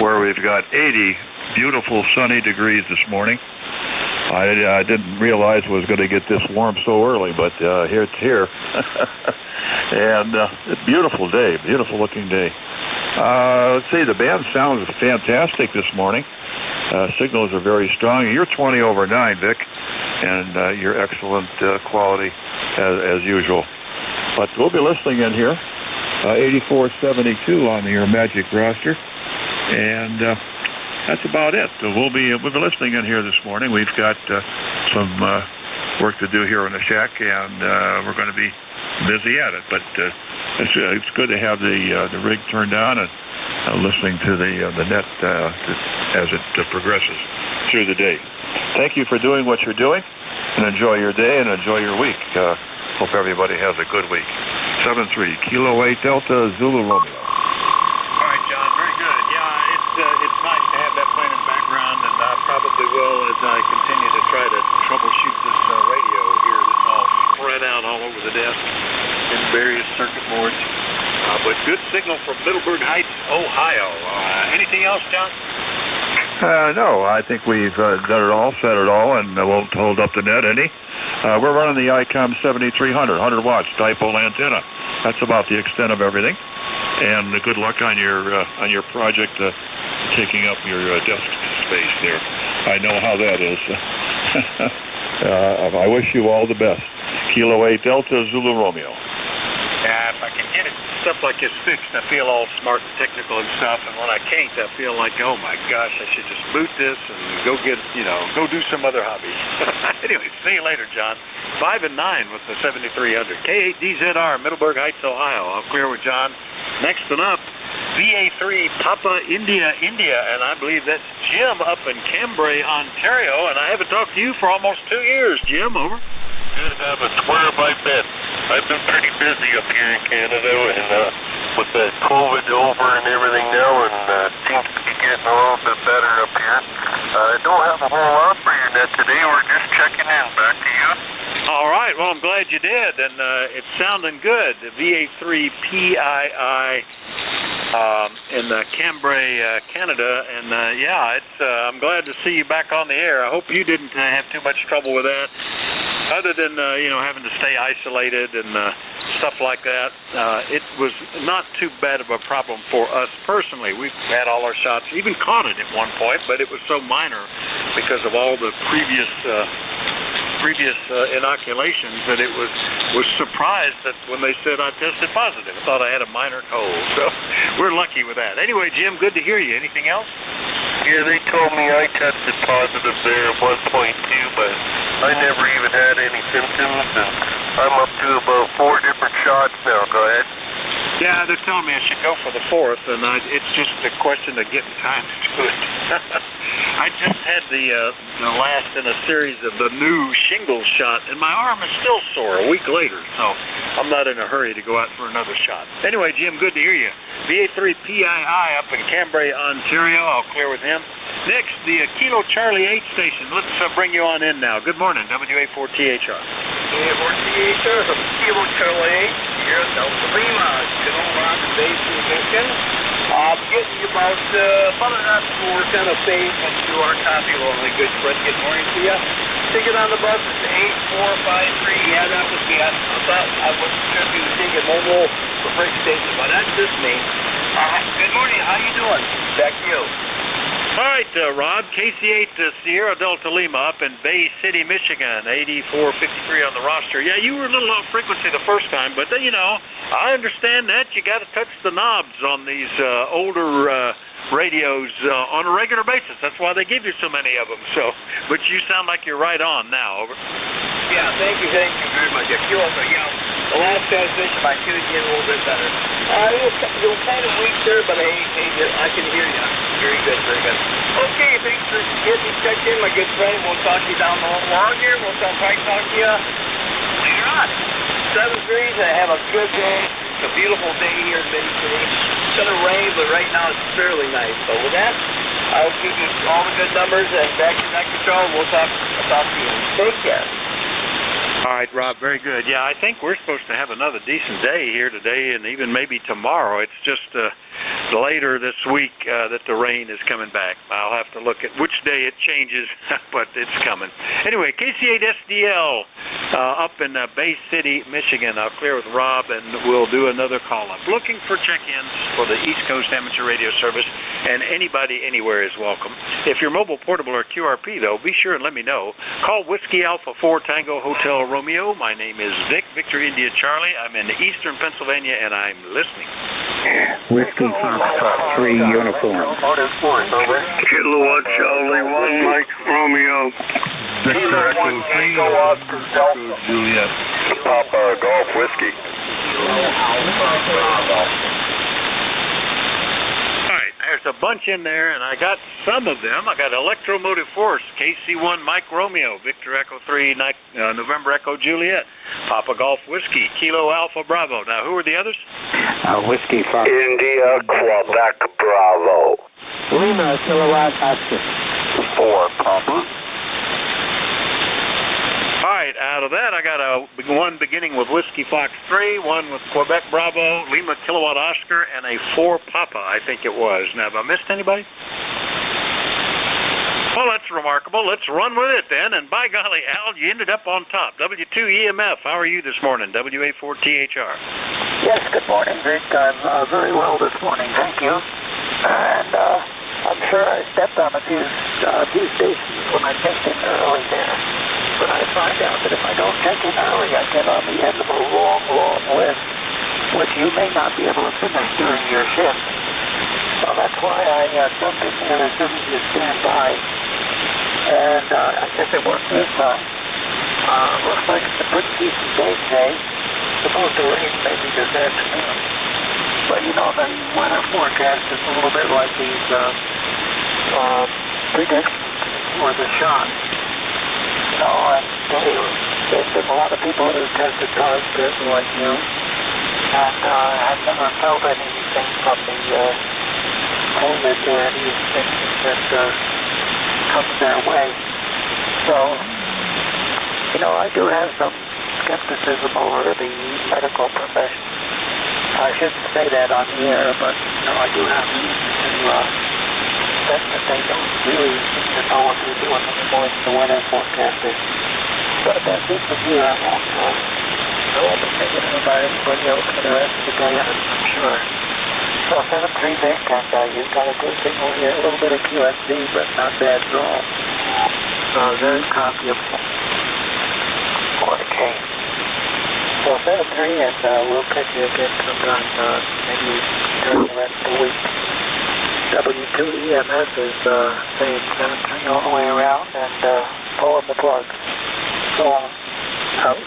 where we've got 80 beautiful sunny degrees this morning. I didn't realize it was going to get this warm so early, but here it's here. And beautiful day, beautiful looking day. Let's see, the band sounds fantastic this morning. Signals are very strong. You're 20 over 9, Vic, and you're excellent quality as usual. But we'll be listening in here, 8472 on your magic roster, and that's about it. We'll be listening in here this morning. We've got some work to do here in the shack, and we're going to be busy at it. But it's good to have the rig turned on and listening to the net as it progresses through the day. Thank you for doing what you're doing, and enjoy your day and enjoy your week. Hope everybody has a good week. 73 Kilo 8 Delta Zulu Romeo.
All right, John, very good. Yeah, it's nice to have that playing in the background, and I probably will as I continue to try to troubleshoot this radio here. This all spread out all over the desk in various circuit boards. But good signal from Middleburg Heights, Ohio. Anything else, John?
No, I think we've done it all, said it all, and won't hold up the net any. We're running the ICOM 7300, 100 watts dipole antenna. That's about the extent of everything. And good luck on your project taking up your desk space there. I know how that is. I wish you all the best. Kilo 8 Delta Zulu Romeo.
Yeah, if I can get it, stuff like this fixed, I feel all smart and technical and stuff, and when I can't, I feel like, oh my gosh, I should just boot this and go get, go do some other hobby. Anyway, see you later, John. 5 and 9 with the 7300. K8DZR, Middleburg Heights, Ohio. I'll clear with John. Next one up, VA3 Papa India, and I believe that's Jim up in Cambrai, Ontario, and I haven't talked to you for almost 2 years. Jim, over.
Good, I swear by bet. I've been pretty busy up here in Canada, and with the COVID over and everything now, and seems to be getting a little bit better up here. I don't have a whole lot for you net today. We're just checking in. Back to you.
All right. Well, I'm glad you did, and it's sounding good. The VA3 PII in Cambrai, Canada, and I'm glad to see you back on the air. I hope you didn't have too much trouble with that, other than having to stay isolated and stuff like that. It was not too bad of a problem for us personally. We've had all our shots, even caught it at one point, but it was so minor because of all the previous inoculations that it was surprised that when they said I tested positive. I thought I had a minor cold, so we're lucky with that. Anyway, Jim, good to hear you. Anything else?
Yeah, they told me I tested positive there at 1.2, but I never even had any symptoms, and I'm up to about 4 different shots now. Go ahead.
Yeah, they're telling me I should go for the 4th, and it's just a question of getting time to do it. I just had the last in a series of the new shingles shot, and my arm is still sore a week later, so I'm not in a hurry to go out for another shot. Anyway, Jim, good to hear you. VA3 PII up in Cambrai, Ontario. I'll clear with him. Next, the Kilo Charlie 8 station. Let's bring you on in now. Good morning, WA4THR.
WA4THR from Kilo Charlie 8 here at Delta Lima, General Rock Base in Michigan. Getting you about an hour before we're kind of phased into our coffee lonely. Good friend. Good morning to you. Ticket on the bus is 8453. Yeah, that was me. I thought I wasn't sure if you were taking mobile for freight station, but that's just me. Good morning. How you doing? Back to you.
All right, Rod, KC8 Sierra Delta Lima up in Bay City, Michigan, 8453 on the roster. Yeah, you were a little off frequency the first time, but, I understand that. You got to touch the knobs on these older radios on a regular basis. That's why they give you so many of them. So, but you sound like you're right on now. Over.
Yeah, thank you very much. The last transmission, I tuned in a little bit better. It was kind of weak there, but I can hear you. Very good, very good. Okay, thanks for getting me checked in, my good friend. We'll talk to you down the long here. We'll probably talk to you later on. 7 degrees, and have a good day. It's a beautiful day here in Mid-City. It's going to rain, but right now it's fairly nice. So with that, I'll give you all the good numbers, and back to that control. I'll talk to you. Take care.
All right, Rob, very good. Yeah, I think we're supposed to have another decent day here today and even maybe tomorrow. It's just later this week that the rain is coming back. I'll have to look at which day it changes, but it's coming. Anyway, KC8SDL up in Bay City, Michigan. I'll clear with Rob, and we'll do another call-up. Looking for check-ins for the East Coast Amateur Radio Service, and anybody anywhere is welcome. If you're mobile, portable, or QRP, though, be sure and let me know. Call Whiskey Alpha 4 Tango Hotel Romeo. My name is Vic, Victor India Charlie. I'm in eastern Pennsylvania, and I'm listening.
Whiskey Fox 3 Uniform.
Kilowatt Charlie 1 Mike Romeo.
Victor Echo 3 Echo Juliet.
Papa Golf Whiskey.
There's a bunch in there, and I got some of them. I got Electromotive Force, KC1 Mike Romeo, Victor Echo 3, November Echo Juliet, Papa Golf Whiskey, Kilo Alpha Bravo. Now, who are the others?
Whiskey Fox.
India Quebec Bravo.
Lima Kilowatt Oscar.
4 Papa.
All right, out of that, I got one beginning with Whiskey Fox 3, one with Quebec Bravo, Lima Kilowatt Oscar, and a 4 Papa, I think it was. Now, have I missed anybody? Well, that's remarkable. Let's run with it then. And by golly, Al, you ended up on top. W2EMF, how are you this morning? WA4THR.
Yes, good morning, Vic. I'm very well this morning, thank you. And
I'm sure I stepped on a few stations when I checked in early there. But I find out that if I don't check in early, I get on the end of a long, long list, which you may not be able to finish during your shift. So that's why I jumped in there as soon as you stand by. And I guess it worked this time. Looks like it's a pretty decent day today. Supposed to rain maybe this afternoon. But you know, the weather forecast is a little bit like these predictions for the shot. You know, and there's been a lot of people who tested positive like you and have never felt anything from the COVID or anything that comes their way. So, you know, I do have some skepticism over the medical profession. I shouldn't say that on the air, but, you know, I do have reason to bet that they don't really seem to know what they're doing anymore than the weather forecasters. But that's it for me. I won't be thinking about anybody else for the rest of the day, I'm sure. So 7-3 Vic, and you've got a good signal here, a little bit of QSD, but not bad at all. Very copy of for the K. So 7-3, and we'll catch you again sometime, maybe during the rest of the week. W2EMS is saying 7-3 all the way around, and pulling the plug. So out.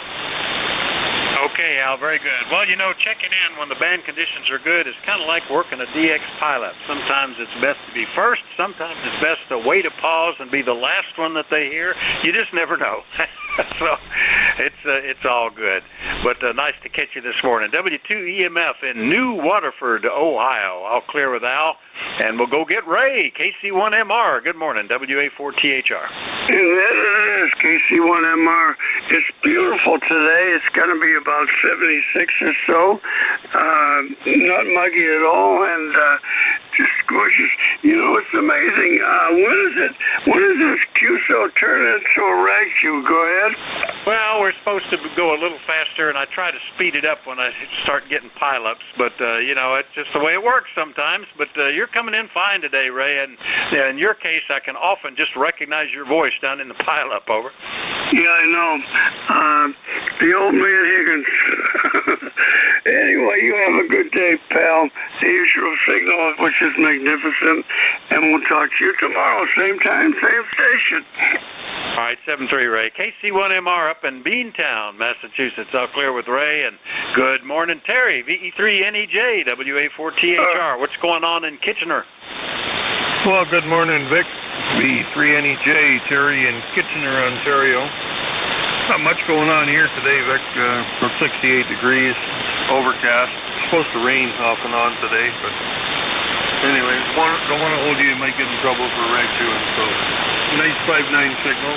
Okay, Al, very good. Well, you know, checking in when the band conditions are good is kind of like working a DX pilot. Sometimes it's best to be first. Sometimes it's best to wait a pause and be the last one that they hear. You just never know. So it's all good. But nice to catch you this morning. W2EMF in New Waterford, Ohio. All clear with Al. And we'll go get Ray, KC1MR. Good morning, WA4THR.
This is KC1MR. It's beautiful today. It's going to be about 76 or so. Not muggy at all, and just gorgeous. You know, it's amazing. When does this QSO turn into a rag queue? Go ahead.
Well, we're supposed to go a little faster, and I try to speed it up when I start getting pileups. But, you know, it's just the way it works sometimes. But you're coming in fine today, Ray. And in your case, I can often just recognize your voice down in the pileup, over.
Yeah, I know. The old man Higgins. Anyway, you have a good day, pal. The usual signal, which is magnificent. And we'll talk to you tomorrow, same time, same station.
All right, 7-3, Ray. KC1MR up in Beantown, Massachusetts. All clear with Ray. And good morning, Terry. VE3NEJ, WA4THR. What's going on in Kitchener?
Well, good morning, Vic. VE3NEJ, Terry in Kitchener, Ontario. Not much going on here today, Vic. About 68 degrees, overcast. It's supposed to rain off and on today, but anyway, don't want to hold you. You might get in trouble for rag chewing. So, nice 5.9 signal,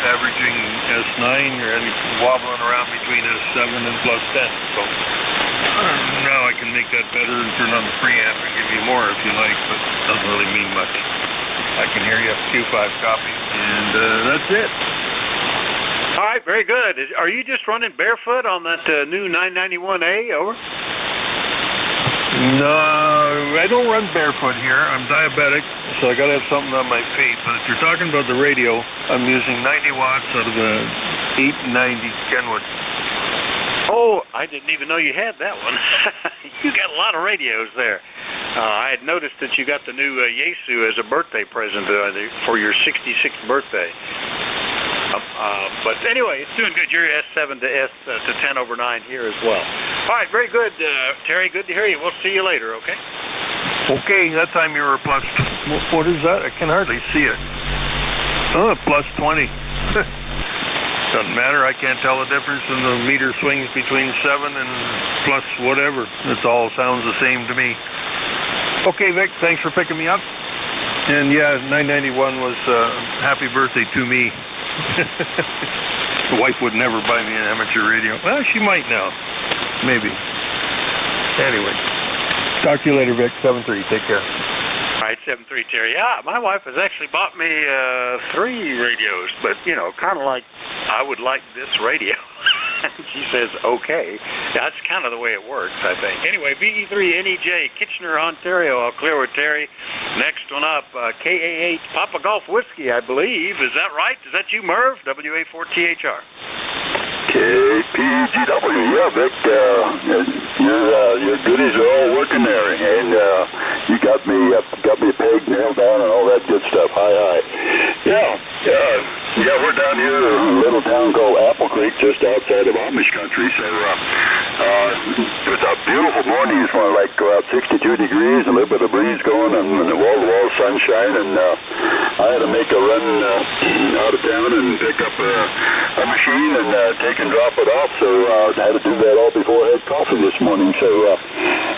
averaging S9 or wobbling around between S7 and +10. So now I can make that better and turn on the preamp and give you more if you like, but it doesn't really mean much. I can hear you up Q5 copy, and that's it.
All right, very good. Are you just running barefoot on that new 991A, over?
No, I don't run barefoot here. I'm diabetic, so I got to have something on my feet. But if you're talking about the radio, I'm using 90 watts out of a 890 Kenwood.
Oh, I didn't even know you had that one. You got a lot of radios there. I had noticed that you got the new Yaesu as a birthday present for your 66th birthday. But anyway, it's doing good. You're S7 to to 10 over 9 here as well. All right, very good, Terry. Good to hear you. We'll see you later, okay?
Okay, that time you were plus... What is that? I can hardly see it. Oh, plus 20. Doesn't matter. I can't tell the difference in the meter swings between 7 and plus whatever. It all sounds the same to me. Okay, Vic, thanks for picking me up. And yeah, 991 was happy birthday to me. The wife would never buy me an amateur radio. Well, she might now. Maybe. Anyway. Talk to you later, Vic. 7-3. Take care.
All right, 7-3, Terry. Yeah, my wife has actually bought me 3 radios, but, you know, kind of like I would like this radio. She says, okay. That's kind of the way it works, I think. Anyway, VE3NEJ, Kitchener, Ontario. I'll clear with Terry. Next one up, KA8 Papa Golf Whiskey, I believe. Is that right? Is that you, Merv? WA4THR.
KPGW, yeah, Vic, your goodies are all working there, and you got me peg nailed down and all that good stuff. Hi. Yeah, we're down here in a little town called Apple Creek, just outside of Amish country, so it's a beautiful morning. It's more like about 62 degrees, a little bit of breeze going, and wall-to-wall sunshine, and I had to make a run out of town and pick up a machine and take and drop it off, so I had to do that all before I had coffee this morning. So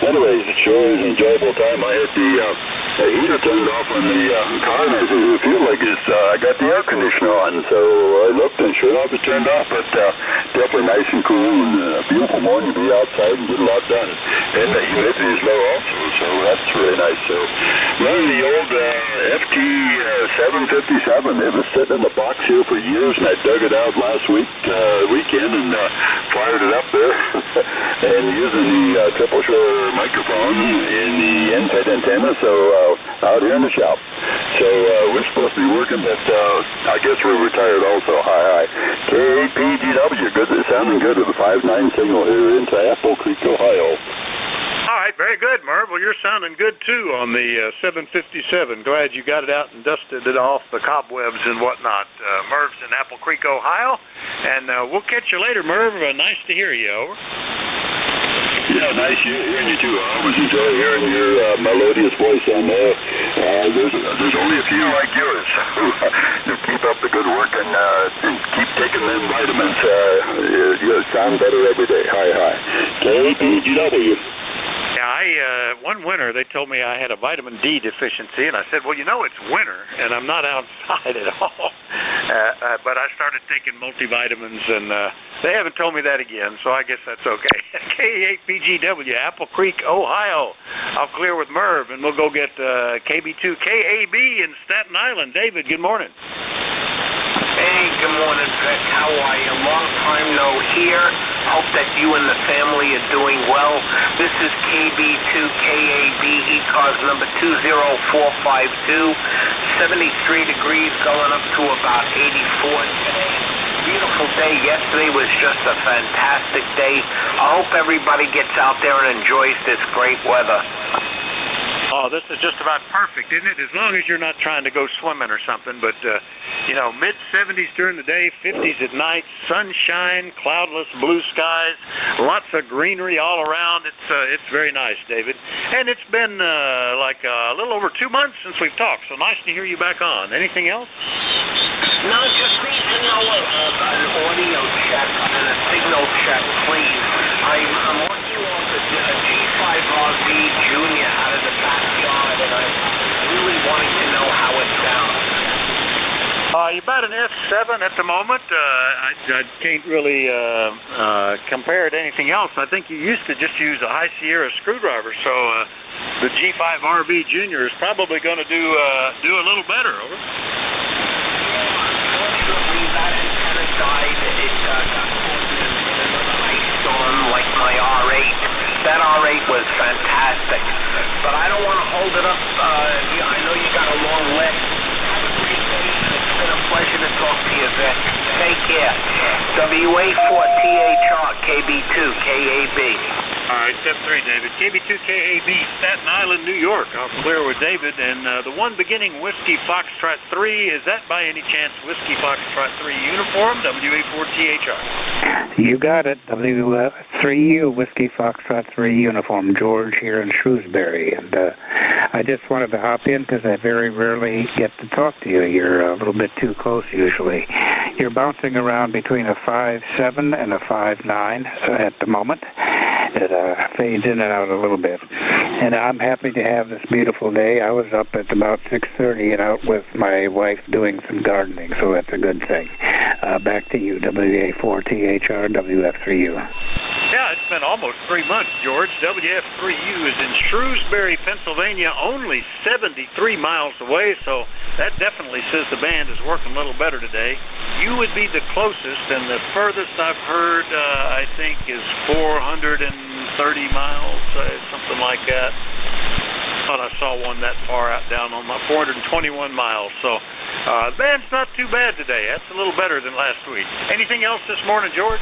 anyways, it sure is an enjoyable time. I had the heater turned off on the car, and I said, it feels like I got the air conditioner on, so I looked, and sure enough, it turned off, but definitely nice and cool, and a beautiful morning to be outside and get a lot done. And the humidity is low also, so that's really nice. So running the old FT757, it was sitting in the box here for years, and I dug it out last weekend and fired it up there and using the triple shore microphone in the end-fed antenna, so out here in the shop. So we're supposed to be working, but I guess we're retired also. Hi. KPGW, good, sounding good with a 5.9 signal here into Apple Creek, Ohio.
All right, very good, Merv. Well, you're sounding good, too, on the 757. Glad you got it out and dusted it off the cobwebs and whatnot. Merv's in Apple Creek, Ohio, and we'll catch you later, Merv. Nice to hear you. Over.
Yeah, nice hearing you, too. I always enjoy hearing your melodious voice on there. There's only a few like yours. So keep up the good work and keep taking them vitamins. You sound better every day. Hi. KPGW.
Yeah, one winter they told me I had a vitamin D deficiency, and I said, well, it's winter, and I'm not outside at all. But I started taking multivitamins, and they haven't told me that again, so I guess that's okay. K8PGW, Apple Creek, Ohio. I'll clear with Merv, and we'll go get KB2KAB in Staten Island. David, good morning.
Hey, good morning, Vic. How are you? Long time no hear. Hope that you and the family are doing well. This is KB2KAB, ECARS number 20452. 73 degrees going up to about 84 today. Beautiful day. Yesterday was just a fantastic day. I hope everybody gets out there and enjoys this great weather.
Oh, this is just about perfect, isn't it? As long as you're not trying to go swimming or something. But, mid-70s during the day, 50s at night, sunshine, cloudless blue skies, lots of greenery all around. It's very nice, David. And it's been like a little over 2 months since we've talked, so nice to hear you back on. Anything else?
No, just need to know an audio check and a signal check, please. I'm working on the G5RV Junior out of the backyard, and I'm really wanting to know how it sounds.
You're about an F7 at the moment. I can't really compare it to anything else. I think you used to just use a high Sierra screwdriver, so the G5RV Junior is probably going to do a little better. Over.
Unfortunately, that antenna died. It got caught in another ice storm like my R8. That R8 was fantastic, but I don't want to hold it up. I know you got a long list. Have a great day. It's been a pleasure to talk to you, Vic. Take care. WA4THR, KB2KAB.
All right, step 3, David. KB2KAB, Staten Island, New York. I'll clear with David. And the one beginning Whiskey Foxtrot 3, is that by any chance Whiskey Foxtrot 3 uniform? WA4THR.
You got it. W3U, Whiskey Foxtrot 3 uniform. George here in Shrewsbury. And I just wanted to hop in because I very rarely get to talk to you. You're a little bit too close usually. You're bouncing around between a 5.7 and a 5.9 at the moment. It fades in and out a little bit. And I'm happy to have this beautiful day. I was up at about 6:30 and out with my wife doing some gardening, so that's a good thing. Back to you, WA4THR, WF3U.
Yeah, it's been almost 3 months, George. WF3U is in Shrewsbury, Pennsylvania, only 73 miles away, so that definitely says the band is working a little better today. You would be the closest, and the furthest I've heard, I think, is 430 miles, something like that. Thought I saw one that far out down on my 421 miles, so the band's not too bad today. That's a little better than last week. Anything else this morning, George?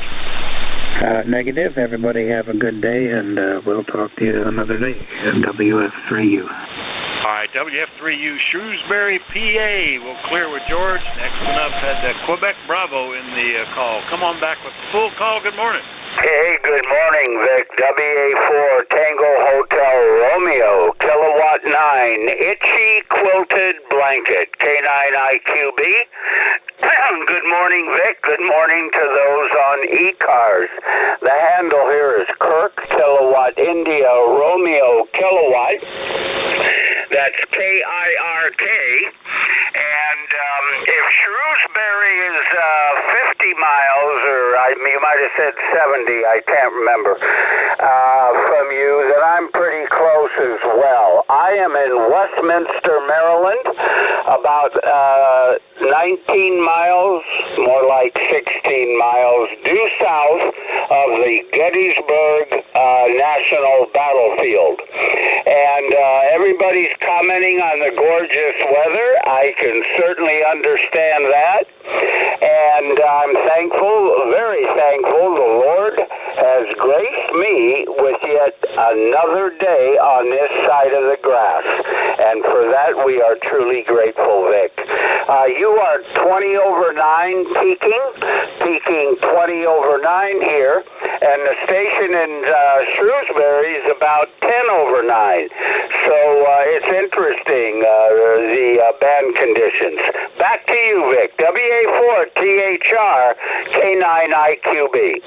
Negative. Everybody have a good day, and we'll talk to you another day at WF3U.
All right, WF3U, Shrewsbury, PA. We'll clear with George. Next one up had Quebec Bravo in the call. Come on back with the full call. Good morning.
Hey, good morning, Vic. WA4 Tango Hotel Romeo, Kilowatt 9, Itchy Quilted Blanket, K9IQB. Good morning, Vic. Good morning to those on ECARS. The handle here is Kirk, Kilowatt India Romeo Kilowatt. That's KIRK. And if Shrewsbury is 50 miles, or you might have said 70, I can't remember, from you, then I'm pretty close as well. I am in Westminster, Maryland, about 19 miles, more like 16 miles, due south of the Gettysburg National Battlefield. And everybody's commenting on the gorgeous weather. I can certainly understand that. And I'm thankful, very thankful, the Lord has graced me with yet another day on this side of the grass. And for that, we are truly grateful, Vic. You are 20 over 9 peaking 20 over 9 here, and the station in Shrewsbury is about 10 over 9. So it's interesting, the band conditions. Back to you, Vic. WA4THR K9IQB.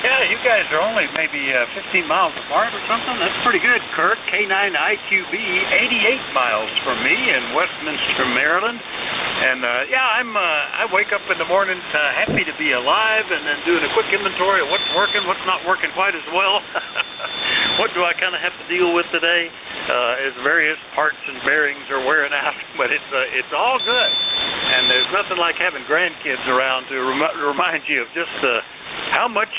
Yeah, you guys are only maybe 15 miles apart or something. That's pretty good, Kurt. K9IQB, 88 miles from me in Westminster, Maryland. And I wake up in the morning happy to be alive, and then doing a quick inventory of what's working, what's not working quite as well. What do I kind of have to deal with today? As various parts and bearings are wearing out, but it's all good. And there's nothing like having grandkids around to remind you of just how much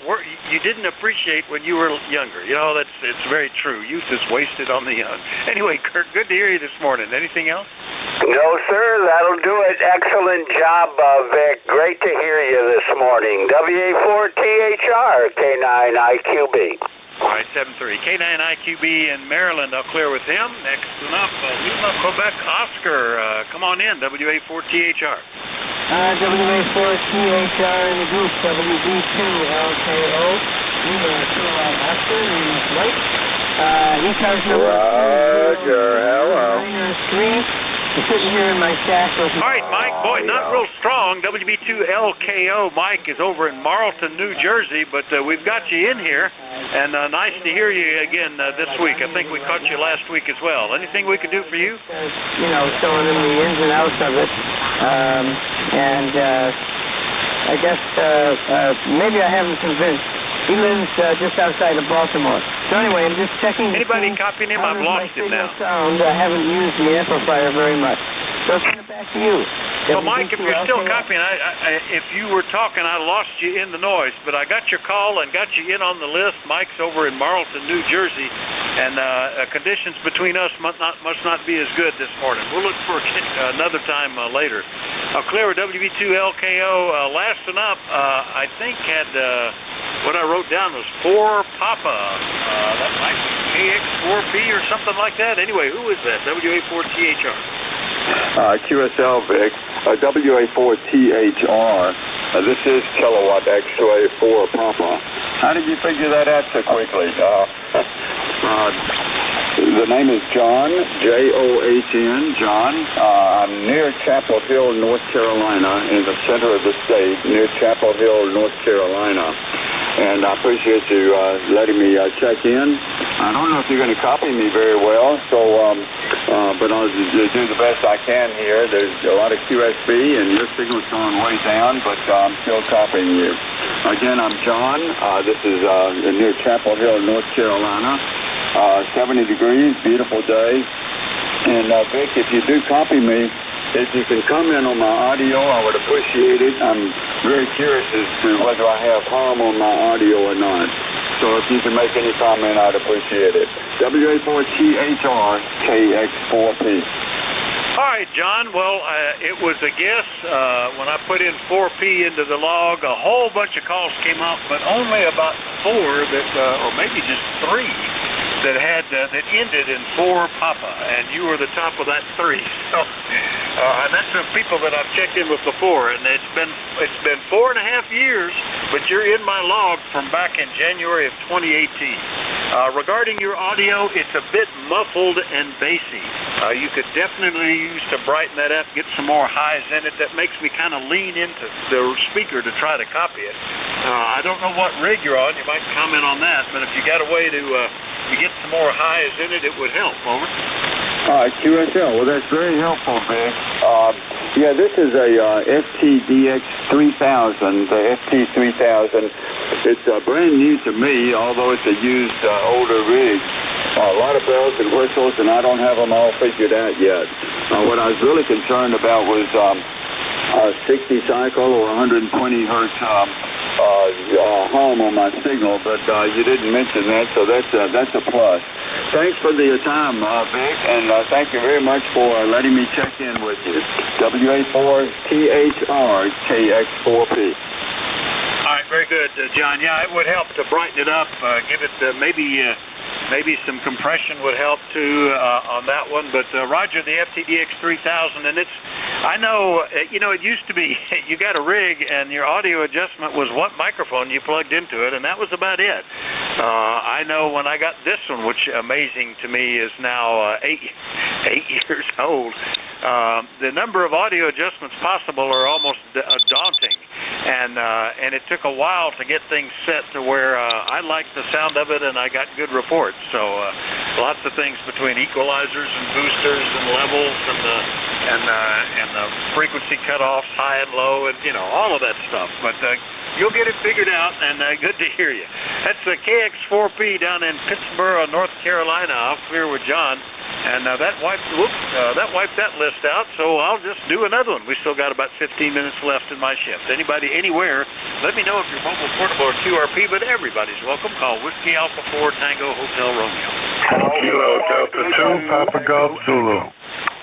work you didn't appreciate when you were younger. You know, it's very true. Youth is wasted on the young. Anyway, Kurt, good to hear you this morning. Anything else?
No, sir. That'll do it. Excellent job, Vic. Great to hear you this morning. WA4THR K9IQB.
All right, 73. K9IQB in Maryland. I'll clear with him. Next one up, Lima, Quebec, Oscar. Come on in, WA4THR.
WA4THR in the group, WB2LKO. Lima, Oscar, Lima, White. ECARS number.
Roger, hello.
3. I'm sitting here in my shack.
All right, Mike. Boy, not real strong. WB2LKO. Mike is over in Marlton, New Jersey, but we've got you in here, and nice to hear you again this week. I think we caught you last week as well. Anything we could do for you?
Showing them the ins and outs of it. I guess maybe I haven't convinced. He lives just outside of Baltimore. So anyway, I'm just checking.
Anybody copying him? I've lost him now.
Sound. I haven't used the amplifier very much. So I'll send it back to you.
Well, Mike, if you're still copying, if you were talking, I lost you in the noise, but I got your call and got you in on the list. Mike's over in Marlton, New Jersey, and conditions between us must not be as good this morning. We'll look for another time later. I'll clear with WB2LKO. Last one up, I think had what I wrote down was 4 Papa. That might be KX4B or something like that. Anyway, who is that? WA4THR.
QSL, Vic. WA4THR. This is Kilowatt X-Ray 4 Papa. How did you figure that out so quickly? The name is John, John. John. I'm near Chapel Hill, North Carolina, in the center of the state, near Chapel Hill, North Carolina. And I appreciate you letting me check in. I don't know if you're going to copy me very well, so but I'll do the best I can here. There's a lot of QSB, and your signal's going way down, but I'm still copying you. Again, I'm John. This is near Chapel Hill, North Carolina. 70 degrees, beautiful day. And Vic, if you do copy me, if you can comment on my audio, I would appreciate it. I'm very curious as to whether I have harm on my audio or not. So if you can make any comment, I'd appreciate it. WA4THR-KX4P.
All right, John. Well, it was a guess. When I put in 4P into the log, a whole bunch of calls came out, but only about 4 that, or maybe just 3, that ended in 4 Papa, and you were the top of that 3. So, and that's the people that I've checked in with before, and it's been 4.5 years, but you're in my log from back in January of 2018. Regarding your audio, it's a bit muffled and bassy. You could definitely use to brighten that up, get some more highs in it. That makes me kind of lean into the speaker to try to copy it. I don't know what rig you're on. You might comment on that, but if you got a way to get some more highs in it, it would help. Over.
QSL. Well, that's very helpful, Vic. Yeah, this is a FTDX 3000, the FT3000. It's brand new to me, although it's a used older rig. A lot of bells and whistles, and I don't have them all figured out yet. What I was really concerned about was 60 cycle or 120 hertz hum on my signal, but you didn't mention that, so that's a plus. Thanks for your time, Vic, and thank you very much for letting me check in with you. WA4THR-KX4P.
All right, very good, John. Yeah, it would help to brighten it up, give it maybe some compression would help too on that one. But Roger, the FTDX 3000, and I know, it used to be you got a rig and your audio adjustment was what microphone you plugged into it, and that was about it. I know when I got this one, which amazing to me is now 8 years old, the number of audio adjustments possible are almost daunting. And it took a while to get things set to where I liked the sound of it and I got good reports. So lots of things between equalizers and boosters and levels and the frequency cutoffs, high and low, and all of that stuff. But you'll get it figured out, and good to hear you. That's the KX4P down in Pittsburgh, North Carolina. I'll clear with John. And that wiped that list out, so I'll just do another one. We still got about 15 minutes left in my shift. Anybody, anywhere, let me know if you're mobile, portable, or QRP, but everybody's welcome. Call Whiskey Alpha 4 Tango Hotel Romeo.
Kilo Delta 2, Papa Golf Zulu.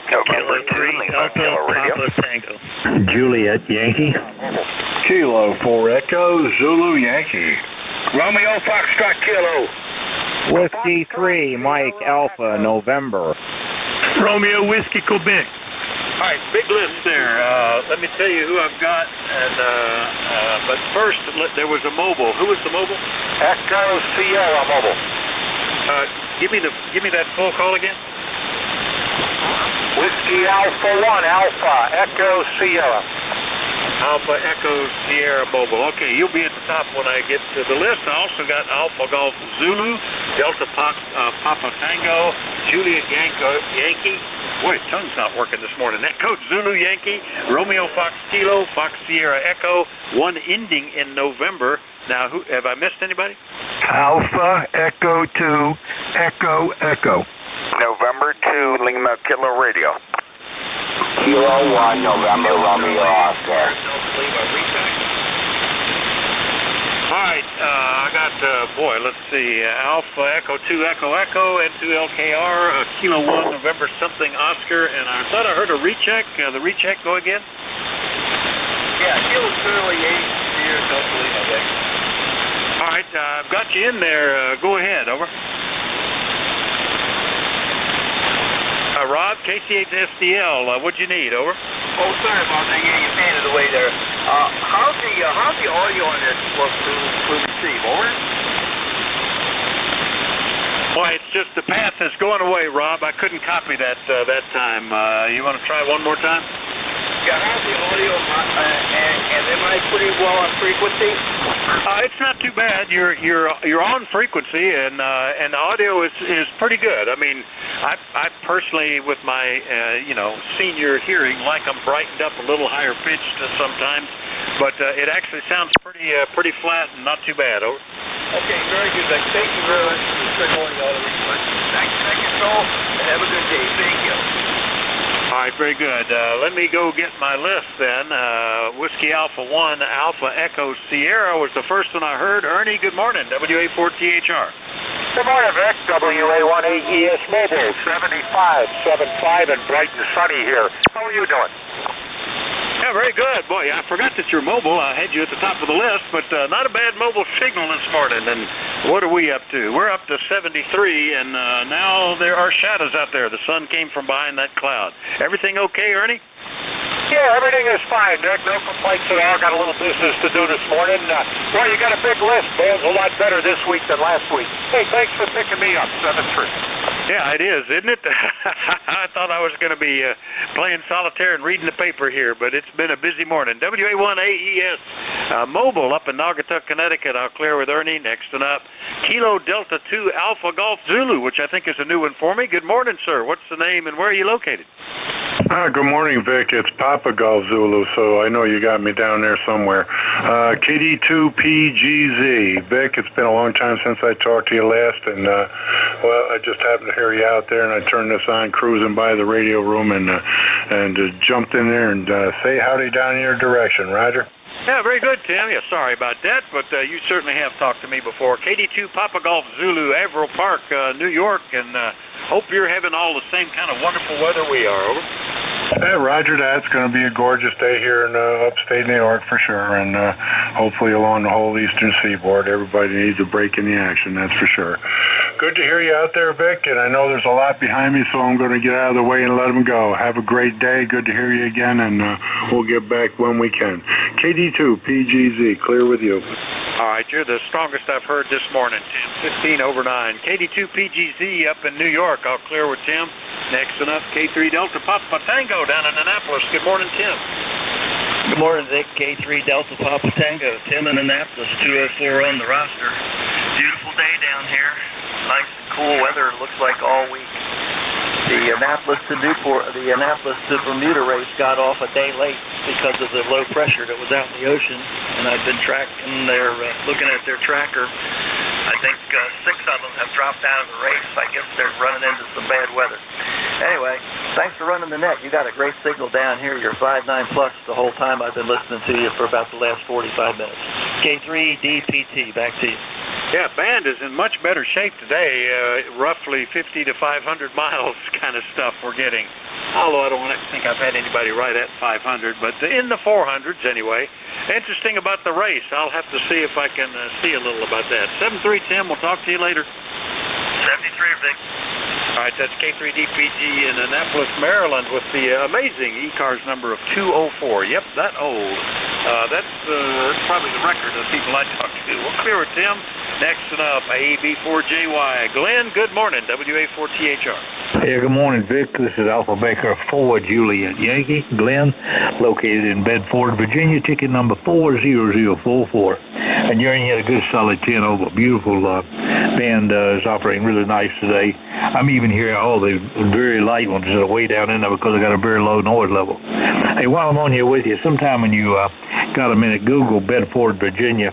November 3, Delta Papa
Tango. Juliet Yankee.
Kilo 4 Echo Zulu Yankee.
Romeo Foxtrot Kilo.
Whiskey 3, Mike Alpha, November.
Romeo Whiskey Quebec.
All right, big list there. Let me tell you who I've got. And but first, there was a mobile. Who was the mobile?
Echo Sierra Mobile.
Give me that full call again.
Whiskey Alpha 1, Alpha Echo Sierra.
Alpha Echo Sierra Mobile. Okay, you'll be at the top when I get to the list. I also got Alpha Golf Zulu, Delta Papa Tango, Juliet Yankee. Boy, tongue's not working this morning. Echo Zulu Yankee, Romeo Fox Kilo, Fox Sierra Echo, one ending in November. Now, have I missed anybody?
Alpha Echo 2, Echo Echo.
November 2, Lima Kilo Radio.
Kilo 1, November, Romeo Oscar.
All right, I got, let's see, Alpha Echo 2, Echo Echo, and 2 LKR, Kilo 1, November something Oscar, and I thought I heard a recheck. The recheck go again?
Yeah, Kilo 2, 8 years, Delta Lima, I think.
All right, I've got you in there. Go ahead, over. Rob, KCH-SDL, what'd you need, over?
Oh, sorry about that. Yeah, you faded away there. How's the audio on this will receive, over?
Boy, it's just the path is going away, Rob. I couldn't copy that time. You want to try one more time?
Yeah, how's the audio, and am I pretty well on frequency?
It's not too bad. You're on frequency, and the audio is pretty good. I mean, I personally, with my senior hearing, like I'm brightened up a little higher pitched sometimes, but it actually sounds pretty pretty flat and not too bad. Over.
Okay, very good, Vic. Thank you very much for knowing all the requests. Thank you, Phil, and have a good day. Thank you.
All right, very good. Let me go get my list then. Whiskey Alpha 1, Alpha Echo Sierra was the first one I heard. Ernie, good morning. WA4THR.
Good morning, Vic. WA18ES Mobile, 75 and bright and sunny here. How are you doing?
Yeah, very good. Boy, I forgot that you're mobile. I had you at the top of the list, but not a bad mobile signal this morning. And what are we up to? We're up to 73, and now there are shadows out there. The sun came from behind that cloud. Everything okay, Ernie?
Yeah, everything is fine, Dick. No complaints at all. Got a little business to do this morning. Well, you got a big list, man. A lot better this week than last week. Hey, thanks for picking me up, 7-3.
Yeah, it is, isn't it? I thought I was going to be playing solitaire and reading the paper here, but it's been a busy morning. WA1AES Mobile up in Naugatuck, Connecticut. I'll clear with Ernie. Next one up, Kilo Delta 2 Alpha Golf Zulu, which I think is a new one for me. Good morning, sir. What's the name and where are you located?
Good morning, Vic. It's Papa Golf Zulu, so I know you got me down there somewhere. KD2PGZ. Vic, it's been a long time since I talked to you last, and, well, I just happened to hear you out there, and I turned this on cruising by the radio room and jumped in there and say howdy down in your direction. Roger?
Yeah, very good, Tim. Yeah, sorry about that, but you certainly have talked to me before. KD2 Papa Golf Zulu, Averill Park, New York, and hope you're having all the same kind of wonderful weather we are. Over.
Yeah, roger that. It's going to be a gorgeous day here in upstate New York for sure, and hopefully along the whole eastern seaboard. Everybody needs a break in the action, that's for sure. Good to hear you out there, Vic, and I know there's a lot behind me, so I'm going to get out of the way and let them go. Have a great day. Good to hear you again, and we'll get back when we can. KD2PGZ, clear with you.
All right, you're the strongest I've heard this morning, Tim. 15 over 9. KD2PGZ up in New York. I'll clear with Tim. Next one up, K3 Delta Papa Tango down in Annapolis. Good morning, Tim.
Good morning, Vic. K3 Delta Papa Tango. Tim in Annapolis, 204 on the roster. Beautiful day down here. Nice and cool weather, looks like all week. The Annapolis to Bermuda race got off a day late because of the low pressure that was out in the ocean, and I've been tracking looking at their tracker. I think 6 of them have dropped out of the race. I guess they're running into some bad weather. Anyway, thanks for running the net. You got a great signal down here. You're 5.9 plus the whole time I've been listening to you for about the last 45 minutes. K3DPT, back to you.
Yeah, band is in much better shape today, roughly 50 to 500 miles kind of stuff we're getting. Although I don't think I've had anybody right at 500, but in the 400s anyway. Interesting about the race. I'll have to see if I can see a little about that. 7-3, Tim. We'll talk to you later.
73, Vic.
All right, that's K3DPG in Annapolis, Maryland, with the amazing ECARS number of 204. Yep, that old. That's probably the record of the people I talk to. We'll clear it, Tim. Next up, AB4JY. Glenn, good morning, WA4THR.
Hey, good morning, Vic. This is Alpha Baker 4 Juliet Yankee. Glenn, located in Bedford, Virginia, ticket number 40044. And you're in a good solid 10 over. Beautiful band is operating really nice today. I'm even hearing all the very light ones that are way down in there because I got a very low noise level. Hey, while I'm on here with you, sometime when you got a minute, Google Bedford, Virginia.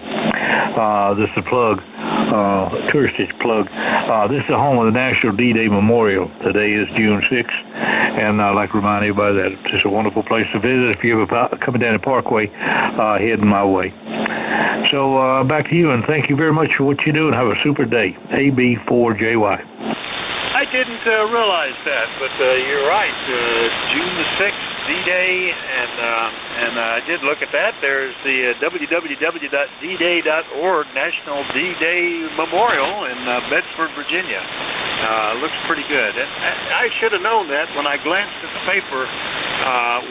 This is a plug, touristic plug. This is the home of the National D-Day Memorial. Today is June 6th, and I'd like to remind everybody that it's just a wonderful place to visit if you're coming down the Parkway, heading my way. So back to you, and thank you very much for what you do, and have a super day. AB4JY.
I didn't realize that, but you're right. June the 6th, D-Day, and I did look at that. There's the www.dday.org National D-Day Memorial in Bedford, Virginia. Looks pretty good. And I should have known that when I glanced at the paper.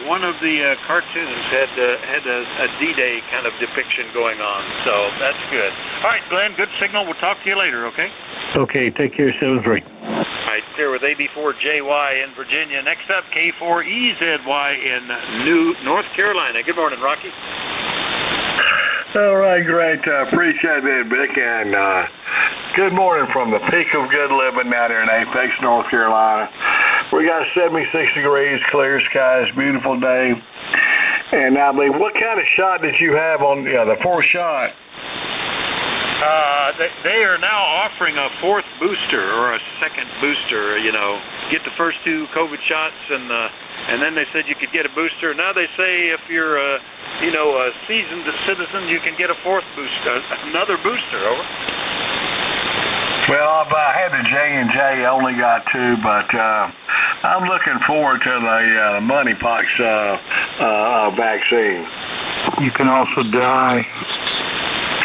One of the cartoons had a D-Day kind of depiction going on, so that's good. All right, Glenn, good signal. We'll talk to you later, okay?
Okay, take care, 7-3.
All right, here with AB4JY in Virginia. Next up, K4EZY in North Carolina. Good morning, Rocky.
All right, great. Appreciate it, Vic. And good morning from the peak of good living down here in Apex, North Carolina. We got 76 degrees, clear skies, beautiful day. And I mean, what kind of shot did you have on the fourth shot?
They are now offering a fourth booster or a second booster. You know, get the first 2 COVID shots, and then they said you could get a booster. Now they say if you're a seasoned citizen, you can get a fourth booster, another booster. Over.
Well, I had the J&J, only got 2, but I'm looking forward to the monkeypox vaccine.
You can also die.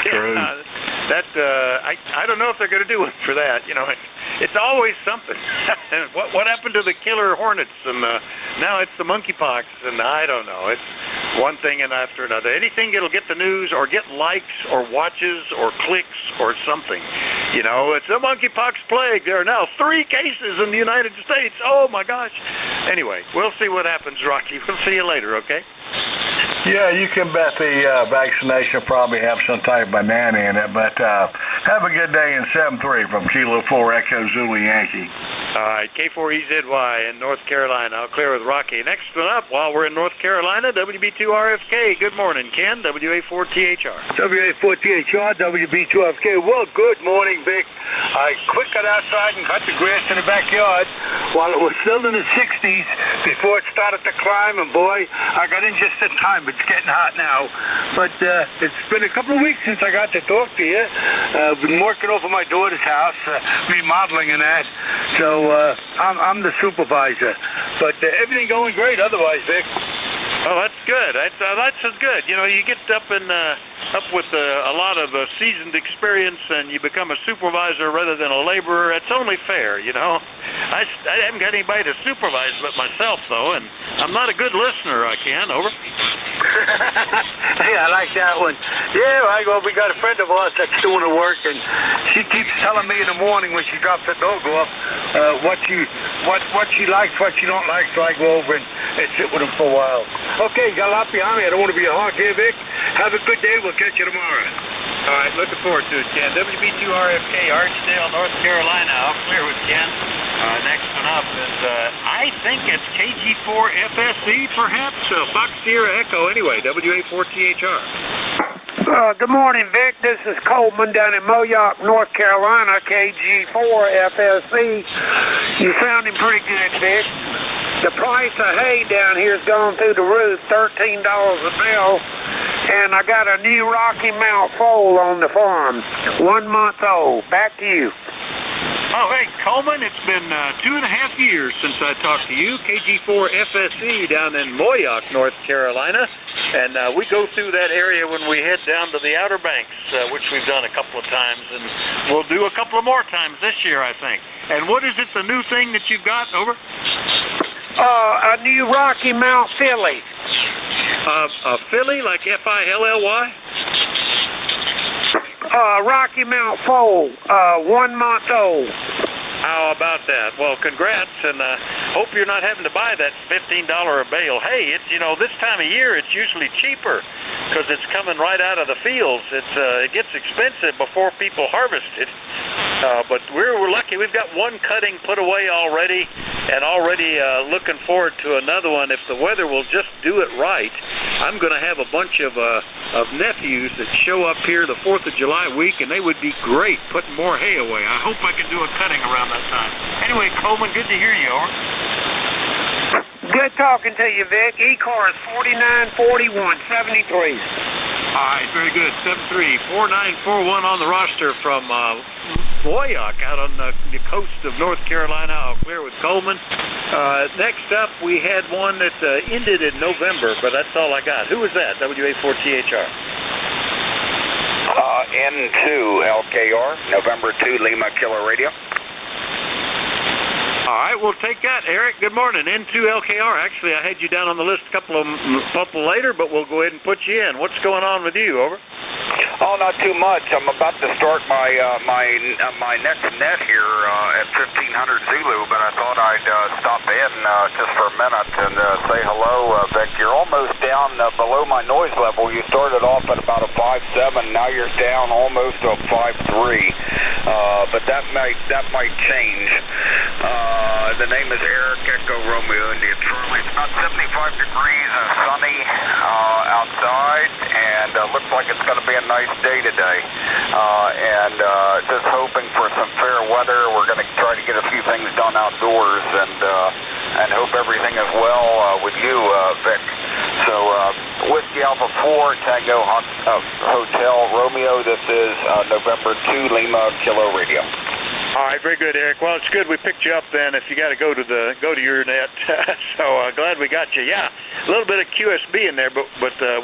True.
I don't know if they're going to do it for that. You know, it's always something. What happened to the killer hornets? And now it's the monkeypox, and I don't know. It's one thing and after another. Anything that'll get the news or get likes or watches or clicks or something. You know, it's a monkeypox plague. There are now 3 cases in the United States. Oh, my gosh. Anyway, we'll see what happens, Rocky. We'll see you later, okay?
Yeah, you can bet the vaccination will probably have some type of banana in it, but have a good day in 7-3 from Kilo 4 Echo Zulu Yankee.
All right, K4EZY in North Carolina. I'll clear with Rocky. Next one up, while we're in North Carolina, WB2RFK. Good morning, Ken, WA4THR.
WA4THR, WB2RFK. Well, good morning, Vic. I quick got outside and cut the grass in the backyard while it was still in the 60s before it started to climb, and boy, I got in just in time. It's getting hot now. But it's been a couple of weeks since I got to talk to you. I've been working over my daughter's house, remodeling and that. So I'm the supervisor. But everything going great otherwise, Vic.
Oh, that's good. That's good. You know, you get up with a lot of seasoned experience and you become a supervisor rather than a laborer. It's only fair, you know. I haven't got anybody to supervise but myself, though, and I'm not a good listener, I can. Over.
Hey, I like that one. Yeah, we got a friend of ours that's doing the work, and she keeps telling me in the morning when she drops the dog off what she likes, what she don't like, so I go over and sit with them for a while. Okay, got a lot behind me. I don't want to be a hog here, Vic. Have a good day. We'll catch you tomorrow.
All right, looking forward to it, Ken. WB2RFK, Archdale, North Carolina. I'll clear with Ken. Next one up is, I think it's KG4FSE, perhaps? Fox Sierra Echo, anyway, WA4THR.
Good morning, Vic. This is Coleman down in Moyock, North Carolina, KG4FSE. You sounding pretty good, Vic. The price of hay down here has gone through the roof, $13 a bale, and I got a new Rocky Mount foal on the farm, 1 month old. Back to you.
Oh, hey, Coleman, it's been 2.5 years since I talked to you, KG4FSE down in Moyock, North Carolina, and we go through that area when we head down to the Outer Banks, which we've done a couple of times, and we'll do a couple of more times this year, I think. And what is it, the new thing that you've got? Over?
A new Rocky Mount filly.
A filly, like F-I-L-L-Y?
Rocky Mount foal, 1 month old.
How about that? Well, congrats, and hope you're not having to buy that $15 a bale. Hey, this time of year it's usually cheaper because it's coming right out of the fields. It gets expensive before people harvest it. But we're lucky. We've got one cutting put away already, and already looking forward to another one. If the weather will just do it right, I'm going to have a bunch of nephews that show up here the 4th of July week, and they would be great putting more hay away. I hope I can do a cutting around that time. Anyway, Coleman, good to hear you. Over.
Good talking to you, Vic. ECARS 494173.
All right, very good. 734941 on the roster from Moyock out on the coast of North Carolina. I'll clear with Coleman. Next up, we had one that ended in November, but that's all I got. Who was that? WA4THR.
N2LKR, November 2 Lima Killer Radio.
All right, we'll take that, Eric. Good morning, N2LKR. Actually, I had you down on the list a couple later, but we'll go ahead and put you in. What's going on with you? Over.
Oh, not too much. I'm about to start my next net here at 1500 Zulu, but I thought I'd stop in just for a minute and say hello, Vic. You're almost down below my noise level. You started off at about a 5.7. Now you're down almost to a 5.3. But that might change. The name is Eric Echo Romeo India Charlie. It's about 75 degrees and sunny outside, and looks like it's going to be a nice day today. And just hoping for some fair weather. We're going to try to get a few things done outdoors, and hope everything is well with you, Vic. So, Whiskey Alpha 4, Tango Hotel Romeo. This is November 2 Lima Kilo Radio.
All right, very good, Eric. Well, it's good we picked you up then. If you got to go to your net, so glad we got you. Yeah, a little bit of QSB in there, but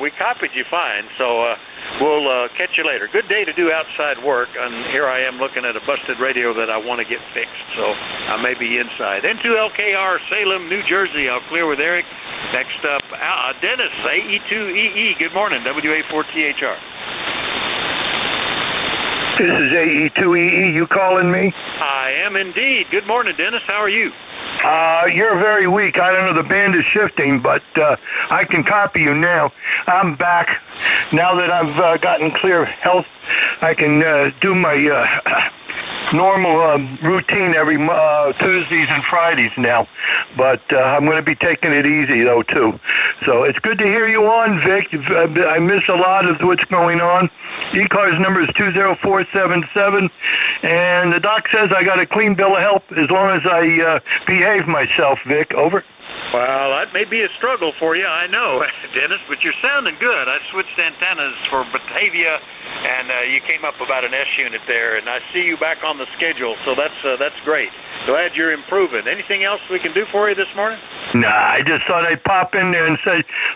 we copied you fine. So we'll catch you later. Good day to do outside work, and here I am looking at a busted radio that I want to get fixed. So I may be inside. N2LKR Salem, New Jersey. I'll clear with Eric. Next up, Dennis AE2EE. Good morning, WA4THR.
This is AE2EE. You calling me?
I am indeed. Good morning, Dennis. How are you?
You're very weak. I don't know. The band is shifting, but I can copy you now. I'm back. Now that I've gotten clear health, I can do my normal routine every Tuesdays and Fridays now. But I'm going to be taking it easy, though, too. So it's good to hear you on, Vic. I miss a lot of what's going on. ECARS number is 20477, and the doc says I got a clean bill of health as long as I behave myself, Vic. Over.
Well, that may be a struggle for you, I know, Dennis, but you're sounding good. I switched antennas for Batavia, and you came up about an S unit there, and I see you back on the schedule, so that's great. Glad you're improving. Anything else we can do for you this morning?
Nah, I just thought I'd pop in there and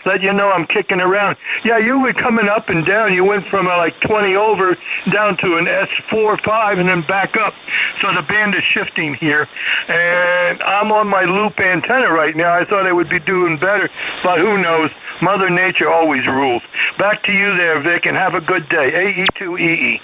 let you know I'm kicking around. Yeah, you were coming up and down. You went from like 20 over down to an S4-5 and then back up. So the band is shifting here, and I'm on my loop antenna right now. I thought I would be doing better, but who knows? Mother Nature always rules. Back to you there, Vic, and have a good day. AE2EE.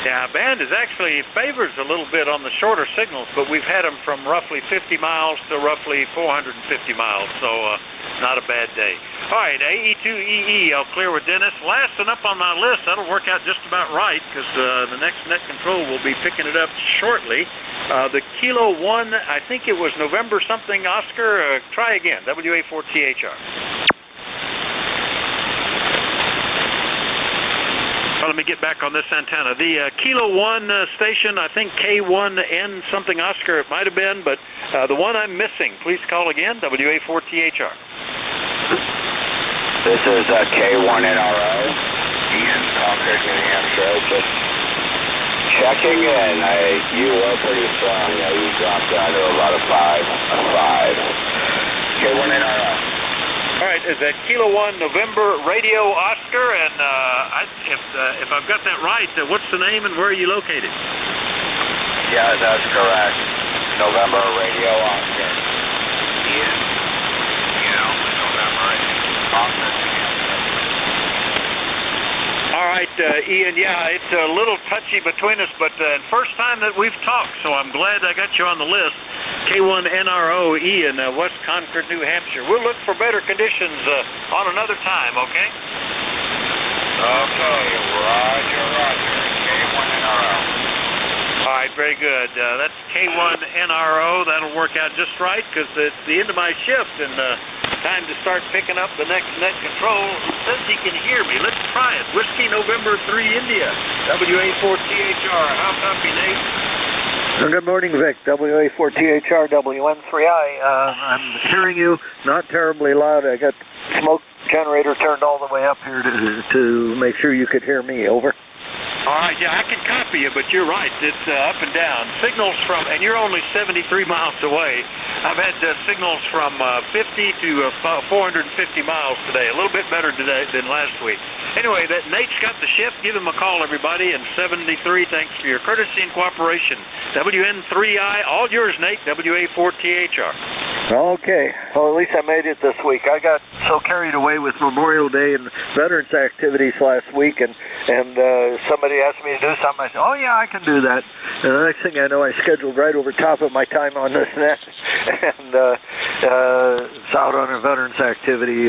Yeah, band is actually favors a little bit on the shorter signals, but we've had them from roughly 50 miles to roughly 450 miles, so not a bad day. All right, AE2EE, I'll clear with Dennis. Last and up on my list, that'll work out just about right, because the next net control will be picking it up shortly. The Kilo 1, I think it was November something, Oscar. Try again, WA4THR. Let me get back on this antenna. The Kilo 1 station, I think K1N something Oscar it might have been, but the one I'm missing, please call again, WA4THR.
This is K1NRO. Ian Concord, New Hampshire. Just checking in. You were pretty strong. You dropped down to about a 5. K1NRO.
All right, is that Kilo 1 November Radio Oscar? And if I've got that right, what's the name and where are you located?
Yeah, that's correct. November Radio Oscar. Ian? November Oscar.
All right, Ian, yeah, it's a little touchy between us, but first time that we've talked, so I'm glad I got you on the list. K1NRO, Ian, West Concord, New Hampshire. We'll look for better conditions on another time, okay?
Okay, roger, K1NRO.
All right, very good. That's K1NRO. That'll work out just right, because it's the end of my shift, and time to start picking up the next net control. He says he can hear me. Let's try it. Whiskey November 3 India, WA4THR. How copy, Nate?
Good morning, Vic. WA4THR, WN3I. I'm hearing you not terribly loud. I got smoke generator turned all the way up here to make sure you could hear me. Over.
All right, yeah, I can copy you, but you're right. It's up and down. Signals from, and you're only 73 miles away. I've had signals from 50 to 450 miles today. A little bit better today than last week. Anyway, that Nate's got the shift. Give him a call, everybody. And 73, thanks for your courtesy and cooperation. WN3I, all yours, Nate. WA4THR.
Okay. Well, at least I made it this week. I got so carried away with Memorial Day and Veterans activities last week, and And somebody asked me to do something. I said, oh, yeah, I can do that. And the next thing I know, I scheduled right over top of my time on this net. And it's out on a veterans activity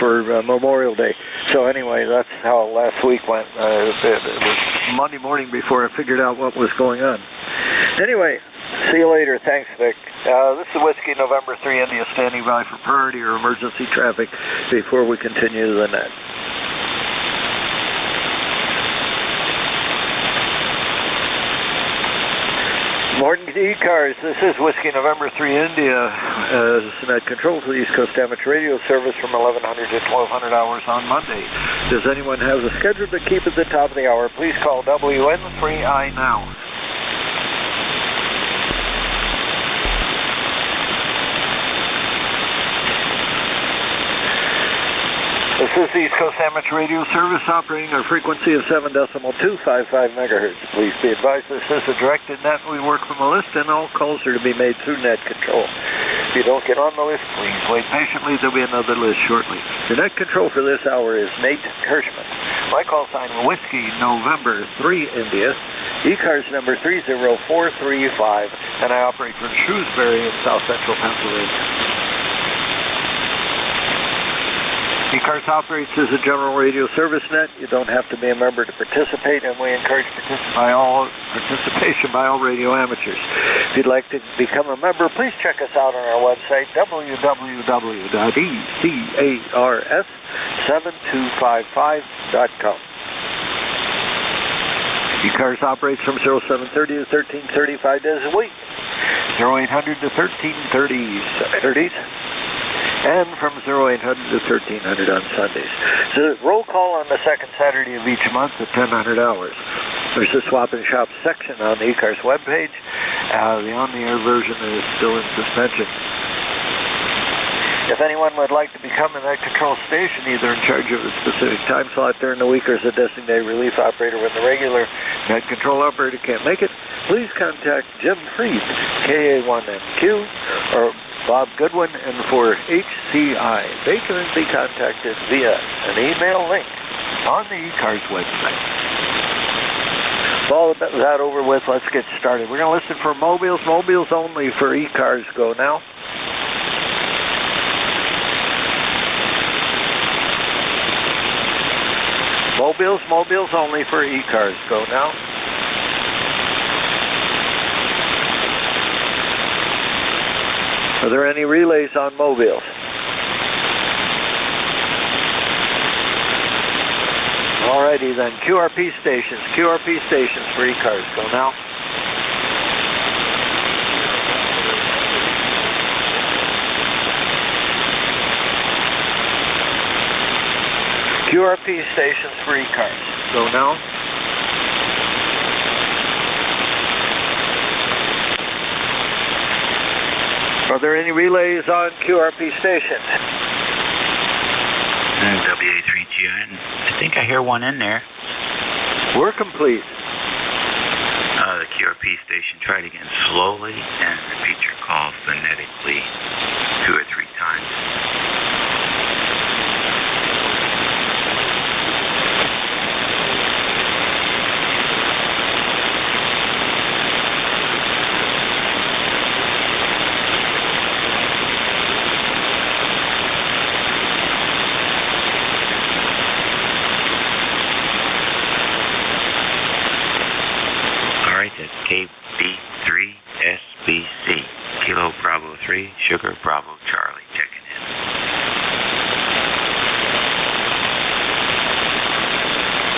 for Memorial Day. So anyway, that's how last week went. It was Monday morning before I figured out what was going on. Anyway, see you later. Thanks, Vic. This is Whiskey November 3 India standing by for priority or emergency traffic before we continue to the net. Morning to ECARS. This is Whiskey November 3 India. Net control for the East Coast Amateur Radio Service from 1100 to 1200 hours on Monday. Does anyone have a schedule to keep at the top of the hour? Please call WN3I now. This is the East Coast Amateur Radio Service operating at a frequency of 7.255 megahertz. Please be advised this is a directed net. We work from a list and all calls are to be made through net control. If you don't get on the list, please wait patiently. There'll be another list shortly. The net control for this hour is Nate Hirschman. My call sign Whiskey November 3 India. ECARS number 30435, and I operate from Shrewsbury in south central Pennsylvania. ECARS operates as a general radio service net. You don't have to be a member to participate, and we encourage participation by all radio amateurs. If you'd like to become a member, please check us out on our website, www.ECARS7255.com. ECARS operates from 0730 to 1330 5 days a week, 0800 to 1330 Saturdays, and from 0800 to 1300 on Sundays. So roll call on the second Saturday of each month at 1000 hours. There's a swap and shop section on the ECARS webpage. The on-the-air version is still in suspension. If anyone would like to become a net control station, either in charge of a specific time slot during the week or as a designated relief operator when the regular net control operator can't make it, please contact Jim Freed, KA1MQ, or Bob Goodwin, and for HCI. They can be contacted via an email link on the ECARS website. With all of that over with, let's get started. We're going to listen for mobiles. Mobiles only for ECARS. Go now. Mobiles only for ECARS. Go now. Are there any relays on mobiles? Alrighty then, QRP stations for ECARS. Go now. QRP stations for ECARS. Go now. Are there any relays on QRP stations?
WA3GN. I think I hear one in there.
We're complete.
The QRP station, try it again slowly and repeat your call phonetically 2 or 3 times. KB3SBC, Kilo Bravo 3, Sugar Bravo Charlie, checking in.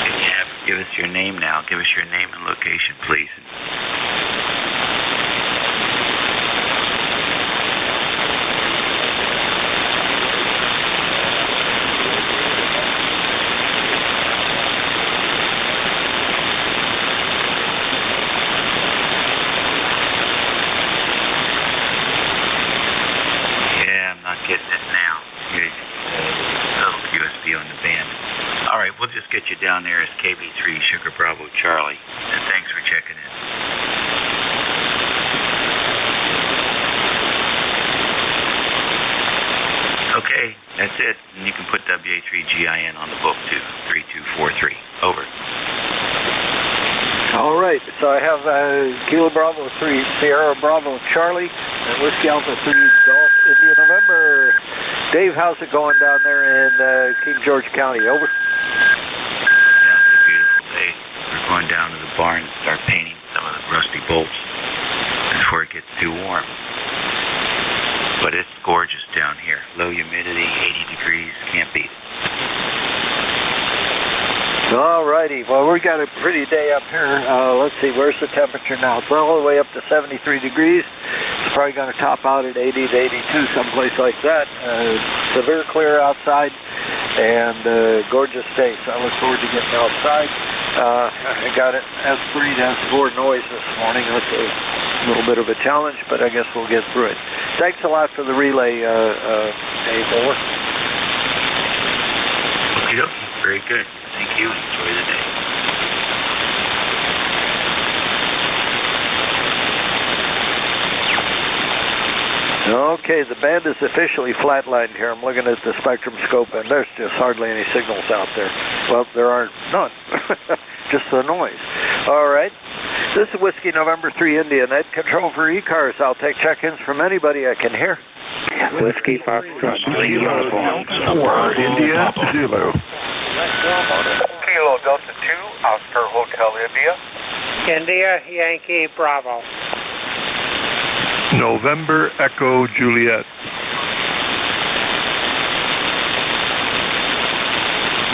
If you have, give us your name now. Give us your name and location, please. We'll just get you down there as KB3 Sugar Bravo Charlie, and thanks for checking in. Okay, that's it. And you can put WA3GIN on the book too, 3243. Over.
So I have Kilo Bravo 3, Sierra Bravo Charlie, and Whiskey Alpha 3, Golf India November. Dave, how's it going down there in King George County? Over.
Yeah, it's a beautiful day. We're going down to the barn and start painting some of the rusty bolts before it gets too warm. But it's gorgeous down here. Low humidity, 80 degrees, can't beat it.
All righty. Well, we got a pretty day up here. Let's see, where's the temperature now? It's all the way up to 73 degrees. It's probably going to top out at 80 to 82, someplace like that. Severe clear outside, and gorgeous day. So I look forward to getting outside. I got it S3 to S4 noise this morning. That's a little bit of a challenge, but I guess we'll get through it. Thanks a lot for the relay, Dave. Over.
Okay, very good. Thank you. Enjoy the day.
Okay, the band is officially flatlined here. I'm looking at the spectrum scope, and there's just hardly any signals out there. Well, there are none. Just the noise. All right. This is Whiskey November 3 India. Net control for ECARS. I'll take check-ins from anybody I can hear.
Whiskey Foxtrot 3 uniform.
India Zulu.
Kilo Delta 2, Oscar Hotel India.
India Yankee Bravo.
November Echo Juliet.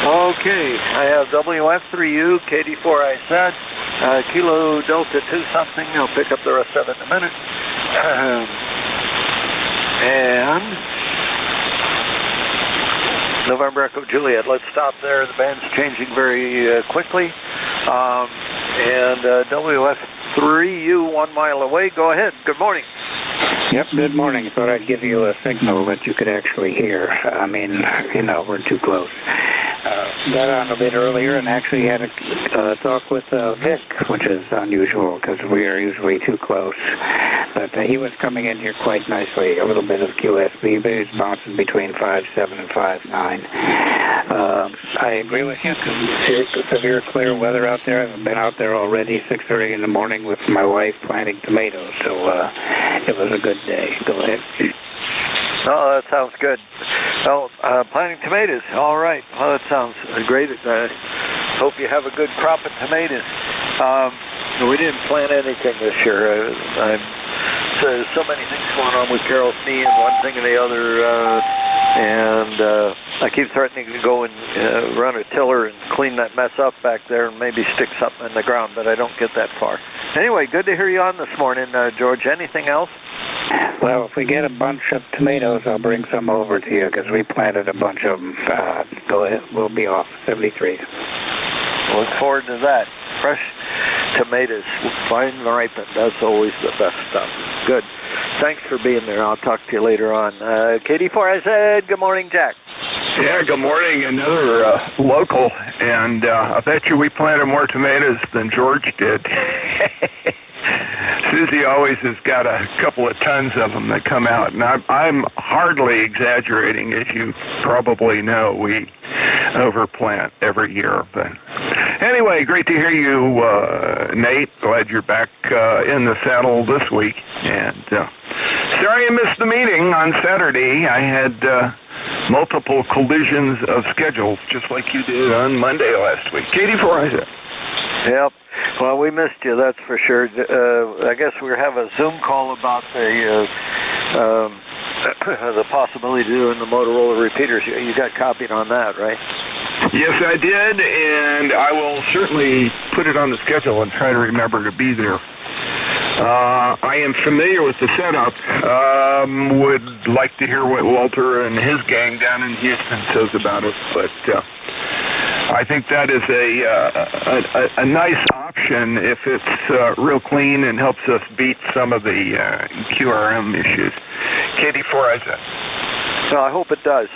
Okay, I have WF3U, KD4 I said, Kilo Delta 2 something. I'll pick up the rest of it in a minute. And November Echo Juliet. Let's stop there. The band's changing very quickly. And WF3U 1 mile away. Go ahead. Good morning.
Yep, good morning. Thought I'd give you a signal that you could actually hear. I mean, you know, we're too close. Got on a bit earlier and actually had a talk with Vic, which is unusual because we are usually too close. But he was coming in here quite nicely. A little bit of QSB, but he's bouncing between 5.7 and 5.9. I agree with you. Severe clear weather out there. I've been out there already 6:30 in the morning with my wife planting tomatoes, so it was a good day. Go ahead.
Oh, that sounds good. Well, planting tomatoes. All right. Well, that sounds great. Hope you have a good crop of tomatoes. We didn't plant anything this year. So many things going on with Carol's knee and one thing and the other. And I keep threatening to go and run a tiller and clean that mess up back there and maybe stick something in the ground, but I don't get that far. Anyway, good to hear you on this morning, George. Anything else?
Well, if we get a bunch of tomatoes, I'll bring some over to you because we planted a bunch of them. Go ahead. We'll be off 73.
Look forward to that. Fresh tomatoes, fine and ripened. That's always the best stuff. Good. Thanks for being there. I'll talk to you later on. KD4, I said, good morning, Jack.
Yeah, good morning. Another local, and I bet you we planted more tomatoes than George did. Susie always has got a couple of tons of them that come out, and I'm hardly exaggerating. As you probably know, we overplant every year. But anyway, great to hear you, Nate. Glad you're back in the saddle this week. And sorry I missed the meeting on Saturday. I had multiple collisions of schedules, just like you did on Monday last week. KD4 Isaac.
Yep. Well, we missed you, that's for sure. I guess we have a Zoom call about the possibility of doing the Motorola repeaters. You got copied on that, right?
Yes, I did, and I will certainly put it on the schedule and try to remember to be there. I am familiar with the setup. Would like to hear what Walter and his gang down in Houston says about it, but I think that is a nice option if it's real clean and helps us beat some of the QRM issues. KD4 Isaac.
So I hope it does.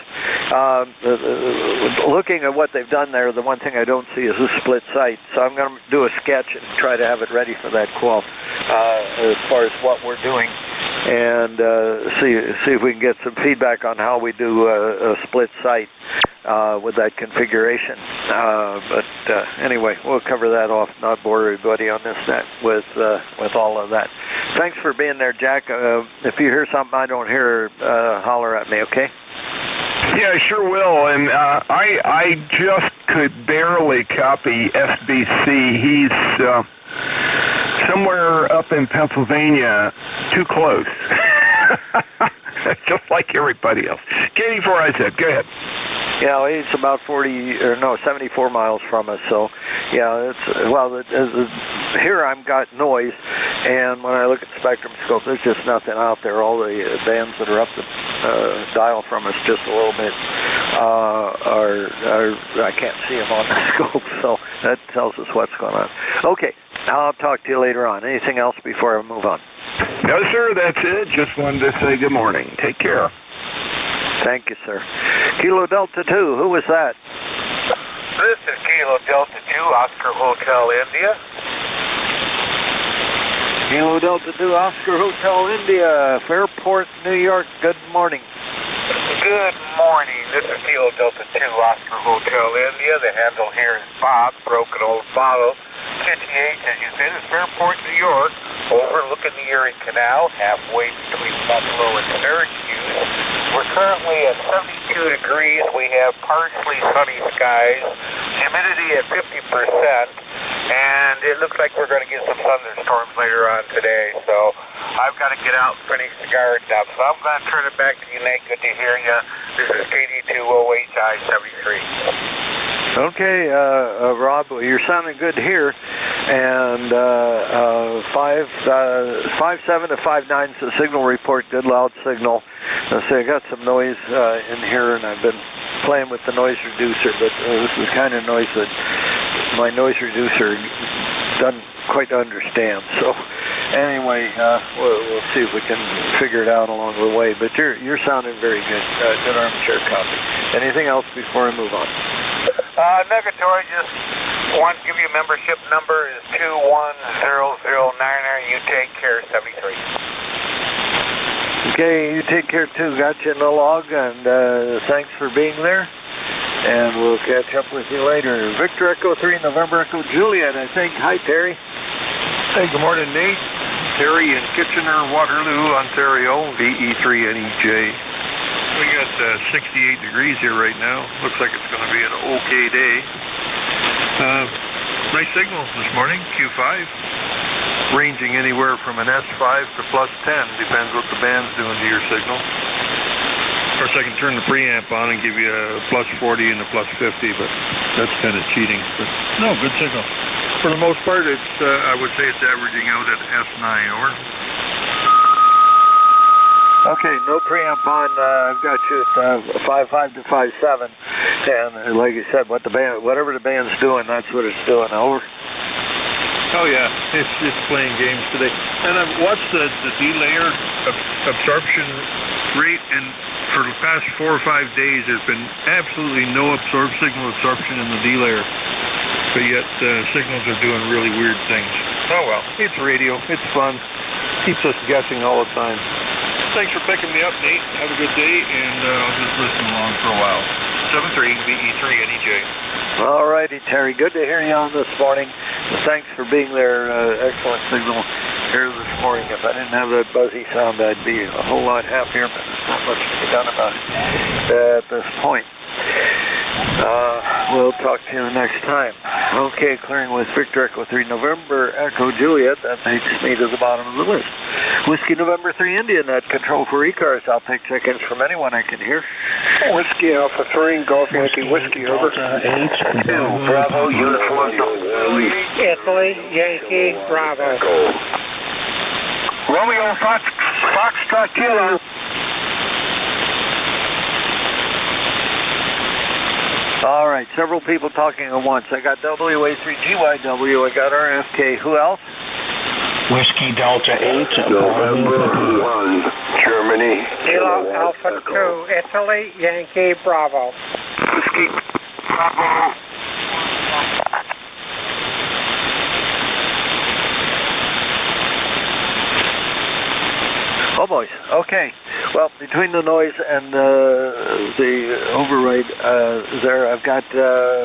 Looking at what they've done there, the one thing I don't see is a split site. So I'm going to do a sketch and try to have it ready for that call as far as what we're doing, and see if we can get some feedback on how we do a split site. with that configuration. But anyway, we'll cover that off, not bore everybody on this net with all of that. Thanks for being there, Jack. If you hear something I don't hear, holler at me, okay?
Yeah, I sure will. And I just could barely copy SBC. He's somewhere up in Pennsylvania, too close. Just like everybody else. K84IZ, go ahead.
Yeah, he's about 74 miles from us. So, yeah, here I've got noise, and when I look at the spectrum scope, there's just nothing out there. All the bands that are up the dial from us just a little bit I can't see them on the scope, so that tells us what's going on. Okay, I'll talk to you later on. Anything else before I move on?
No, sir, that's it. Just wanted to say good morning. Take care.
Thank you, sir. Kilo Delta 2, who was that?
This is Kilo Delta 2, Oscar Hotel, India.
Kilo Delta 2, Oscar Hotel, India, Fairport, New York. Good morning.
Good morning. This is Kilo Delta 2, Oscar Hotel, India. The handle here is Bob, Broken Old Bottle. 58, as you said, is Fairport, New York, overlooking the Erie Canal, halfway between Buffalo and Syracuse. We're currently at 72 degrees. We have partially sunny skies, humidity at 50%, and it looks like we're going to get some thunderstorms later on today. So I've got to get out and finish the garden up. So I'm going to turn it back to you, Nate. Good to hear you. This is KD2OHI 73.
Okay, Rob, you're sounding good here, and 5.7 to 5.9 is the signal report, good loud signal. So I got some noise in here, and I've been playing with the noise reducer, but this is kind of noise that my noise reducer doesn't quite understand. So anyway, we'll see if we can figure it out along the way, but you're sounding very good. Good armchair copy. Anything else before I move on?
Negatory, just want to give you a membership number is 21009. You take care, 73.
Okay, you take care too. Got you in the log, and thanks for being there. And we'll catch up with you later. Victor Echo 3, November Echo Juliet, I think. Hi, Terry.
Hey, good morning, Nate. Terry in Kitchener, Waterloo, Ontario, VE3NEJ. We got 68 degrees here right now. Looks like it's going to be an okay day. Nice signal this morning, Q5. Ranging anywhere from an S5 to plus 10. Depends what the band's doing to your signal. Of course, I can turn the preamp on and give you a plus 40 and a plus 50, but that's kind of cheating. But no, good signal. For the most part, it's I would say it's averaging out at S9, over.
Okay, no preamp on. I've got you at 5.5 to 5.7, and like you said, whatever the band's doing, that's what it's doing. Over.
Oh yeah, it's playing games today. And I've watched the delayer absorption rate, and for the past 4 or 5 days, there's been absolutely no signal absorption in the delayer, but yet signals are doing really weird things. Oh well, it's radio, it's fun, keeps us guessing all the time. Thanks for picking me up, Nate. Have a good day, and I'll just listen along for a while. 73VE3NEJ.
All righty, Terry. Good to hear you on this morning. Thanks for being there. Excellent signal here this morning. If I didn't have that buzzy sound, I'd be a whole lot happier, but there's not much to be done about it at this point. We'll talk to you next time. Okay, clearing with Victor Echo 3, November Echo Juliet. That takes me to the bottom of the list. Whiskey November 3, India, net control for ECARS. I'll take check-ins from anyone I can hear.
Whiskey Alpha 3, Golf Yankee Whiskey, over.
2, Bravo, Uniform.
Italy, Yankee, Bravo.
Romeo Foxtrot Kilo.
All right, several people talking at once. I got WA3GYW, I got RFK. Who else?
Whiskey Delta 8.
November 1, Germany.
Kilo Alpha 2, Italy, Yankee, Bravo.
Whiskey Bravo.
Oh, boys. Okay. Well, between the noise and the override there, I've got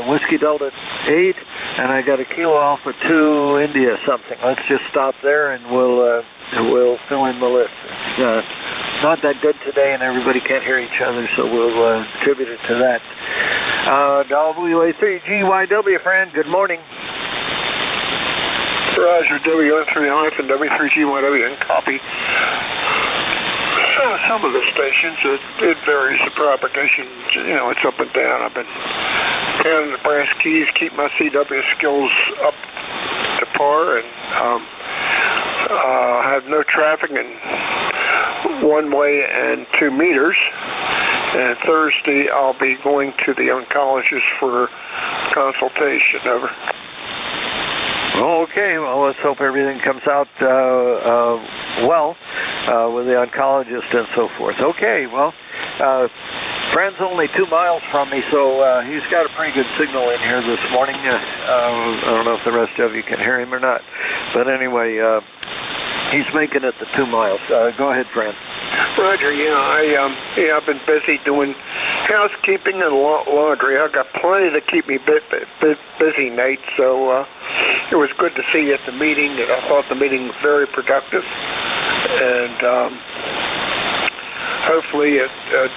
Whiskey Delta 8, and I got a Kilo Alpha 2 India something. Let's just stop there, and we'll fill in the list. It's not that good today, and everybody can't hear each other, so we'll attribute it to that. WA3GYW, friend, good morning.
Roger, WN3 and W3GYW, and copy. Some of the stations, it varies the propagation. It's up and down. I've been pounding the brass keys, keep my CW skills up to par, and have no traffic in 1 way and 2 meters. And Thursday, I'll be going to the oncologist for consultation. Over.
Okay, well, let's hope everything comes out well with the oncologist and so forth. Okay, well, Fran's only 2 miles from me, so he's got a pretty good signal in here this morning. I don't know if the rest of you can hear him or not, but anyway, he's making it the 2 miles. Go ahead, Fran.
Roger, I've been busy doing housekeeping and laundry. I've got plenty to keep me busy, Nate, so it was good to see you at the meeting. I thought the meeting was very productive, and hopefully it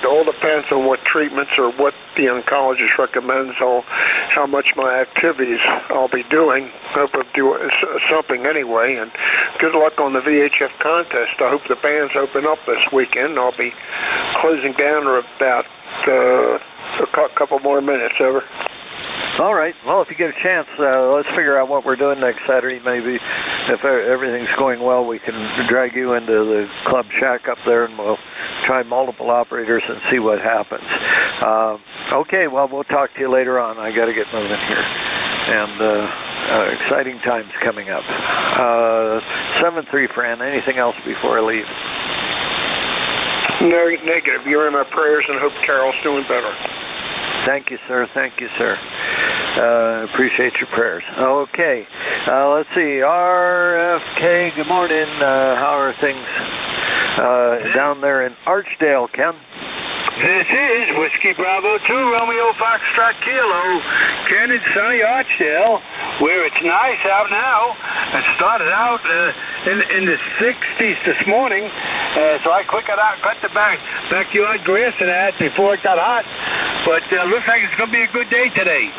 all depends on what treatments or what the oncologist recommends, how much my activities I'll be doing. Hope I'll do something anyway, and good luck on the VHF contest. I hope the bands open up this weekend. I'll be closing down in about a couple more minutes. Over.
All right. Well, if you get a chance, let's figure out what we're doing next Saturday. Maybe if everything's going well, we can drag you into the club shack up there, and we'll try multiple operators and see what happens. Okay. Well, we'll talk to you later on. I got to get moving here, and exciting times coming up. 7-3, Fran. Anything else before I leave?
No, negative. You're in my prayers, and hope Carol's doing better.
Thank you, sir. Thank you, sir. Appreciate your prayers. Okay. Let's see. RFK, good morning. How are things down there in Archdale, Ken?
This is Whiskey Bravo 2, Romeo Foxtrot Kilo, Ken in sunny Archdale, where it's nice out now. It started out in the 60s this morning, so I quick got out and cut the backyard grass and that before it got hot. But looks like it's going to be a good day today.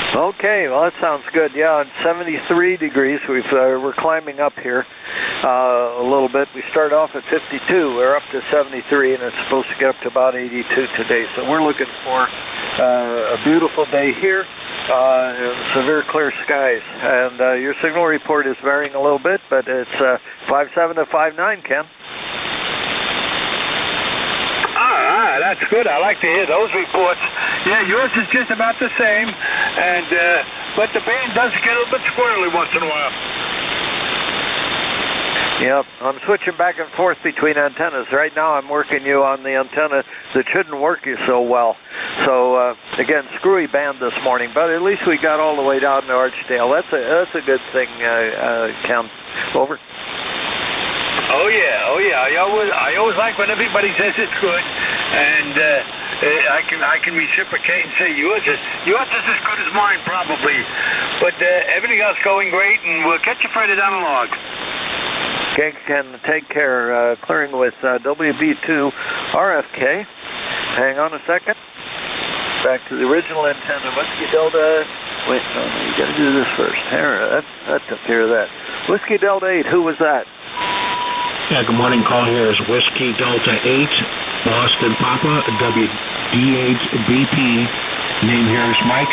Okay, well, that sounds good. Yeah, 73 degrees. We're climbing up here a little bit. We started off at 52. We're up to 73, and it's supposed to get up to about 82 today. So we're looking for a beautiful day here, severe clear skies. And your signal report is varying a little bit, but it's 5.7 to 5.9, Ken.
That's good. I like to hear those reports. Yeah, yours is just about the same, and but the band does get a little bit squirrely once in a while.
Yep, I'm switching back and forth between antennas. Right now I'm working you on the antenna that shouldn't work you so well. So, again, screwy band this morning, but at least we got all the way down to Archdale. That's a good thing, Ken. Over.
Oh yeah. I always like when everybody says it's good, and I can reciprocate and say yours is as good as mine probably, but everything else going great, and we'll catch you further down the log.
Okay, Ken, take care. Clearing with WB2 RFK. Hang on a second. Back to the original antenna. Whiskey Delta. Wait, no, you got to do this first. That took care of that. Whiskey Delta 8. Who was that?
Yeah, good morning. Call here is Whiskey Delta 8, Boston Papa, WD8BP. Name here is Mike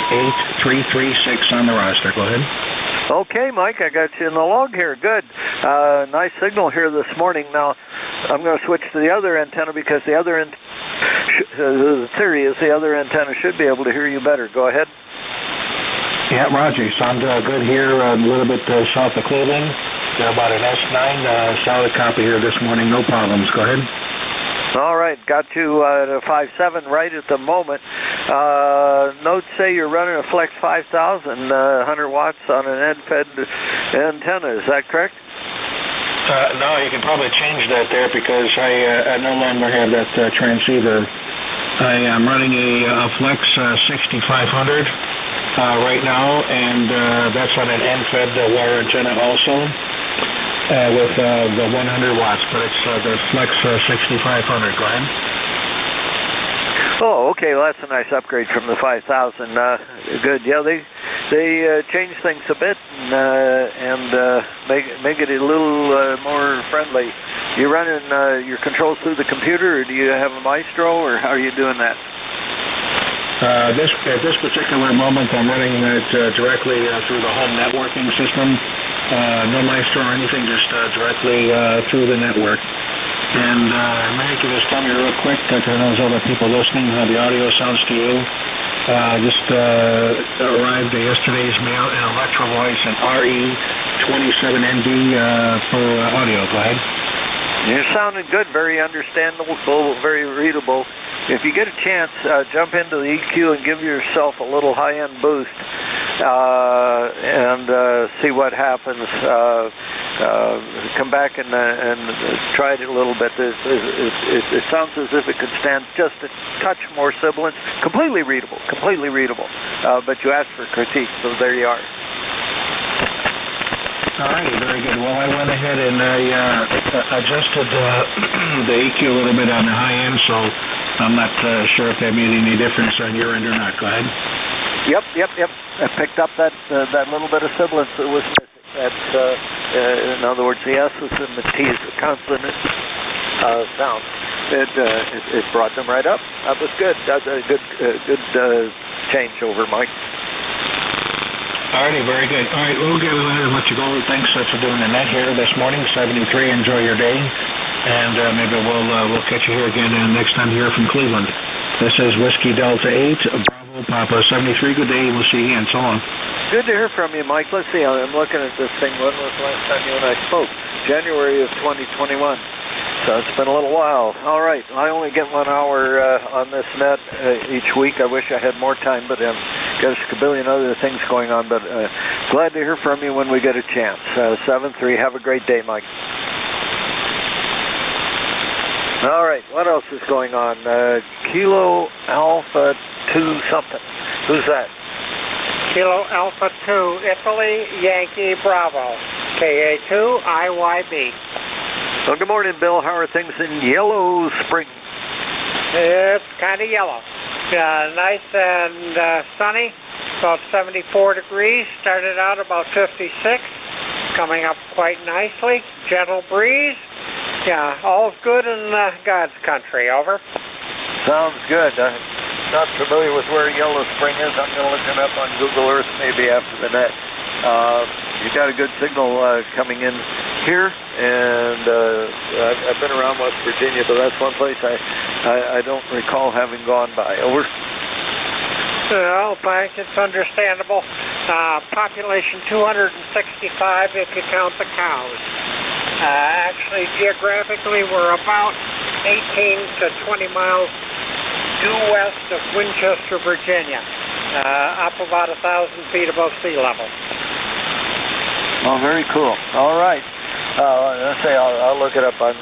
8336 on the roster. Go ahead.
Okay, Mike, I got you in the log here. Good. Nice signal here this morning. Now, I'm going to switch to the other antenna because the other the theory is the other antenna should be able to hear you better. Go ahead.
Yeah, Roger. Sound good here, a little bit south of Cleveland. They're about an S9, solid copy here this morning, no problems. Go ahead.
All right, got you at a 5.7 right at the moment. Notes say you're running a Flex 5000, 100 watts on an end-fed antenna. Is that correct?
No, you can probably change that there because I no longer have that transceiver. I am running a Flex 6500 right now, and that's on an end-fed wire antenna also with the 100 watts, but it's the Flex 6500. Go ahead.
Oh, okay. Well, that's a nice upgrade from the 5000. Good. Yeah, they change things a bit and make it a little more friendly. You running your controls through the computer, or do you have a Maestro, or how are you doing that?
At this particular moment, I'm running it directly through the home networking system. No Maestro or anything, just directly through the network. And may I just tell you real quick, to those other people listening, how the audio sounds to you. Just arrived yesterday's mail in Electro Voice and RE27ND for audio. Go ahead.
You're sounding good, very understandable, very readable. If you get a chance, jump into the EQ and give yourself a little high-end boost and see what happens. Come back and try it a little bit. It sounds as if it could stand just a touch more sibilant. Completely readable. But you asked for critique, so there you are.
All right, very good. Well, I went ahead and adjusted the EQ a little bit on the high end, so I'm not sure if that made any difference on your end or not. Go ahead.
Yep. I picked up that little bit of sibilance that was missing. That's, in other words, the S's and the T's, the consonant sound. It brought them right up. That was good. That's a good changeover, Mike.
Alrighty, very good. All right, we'll get a letter and let you go. Thanks for doing the net here this morning, 73. Enjoy your day, and maybe we'll catch you here again next time here from Cleveland. This is Whiskey Delta 8, Bravo Papa 73. Good day. We'll see you again. So long.
Good to hear from you, Mike. Let's see. I'm looking at this thing. When was the last time you and I spoke? January of 2021. So it's been a little while. All right. I only get 1 hour on this net each week. I wish I had more time, but got a kabillion other things going on. But glad to hear from you when we get a chance. 7-3. Have a great day, Mike. All right. What else is going on? Kilo Alpha 2 something. Who's that?
Kilo Alpha 2, Italy, Yankee, Bravo. KA2, IYB.
Well, good morning, Bill. How are things in Yellow Spring?
It's kind of yellow. Nice and sunny, about 74 degrees. Started out about 56, coming up quite nicely. Gentle breeze. Yeah, all's good in God's country. Over.
Sounds good. I'm not familiar with where Yellow Spring is. I'm going to look it up on Google Earth maybe after the net. You got a good signal coming in here, and I've been around West Virginia, but that's one place I don't recall having gone by. Over.
Well, thanks. It's understandable. Population 265 if you count the cows. Actually, geographically, we're about 18 to 20 miles due west of Winchester, Virginia, up about 1,000 feet above sea level.
Oh, very cool. All right. Let's say I'll look it up on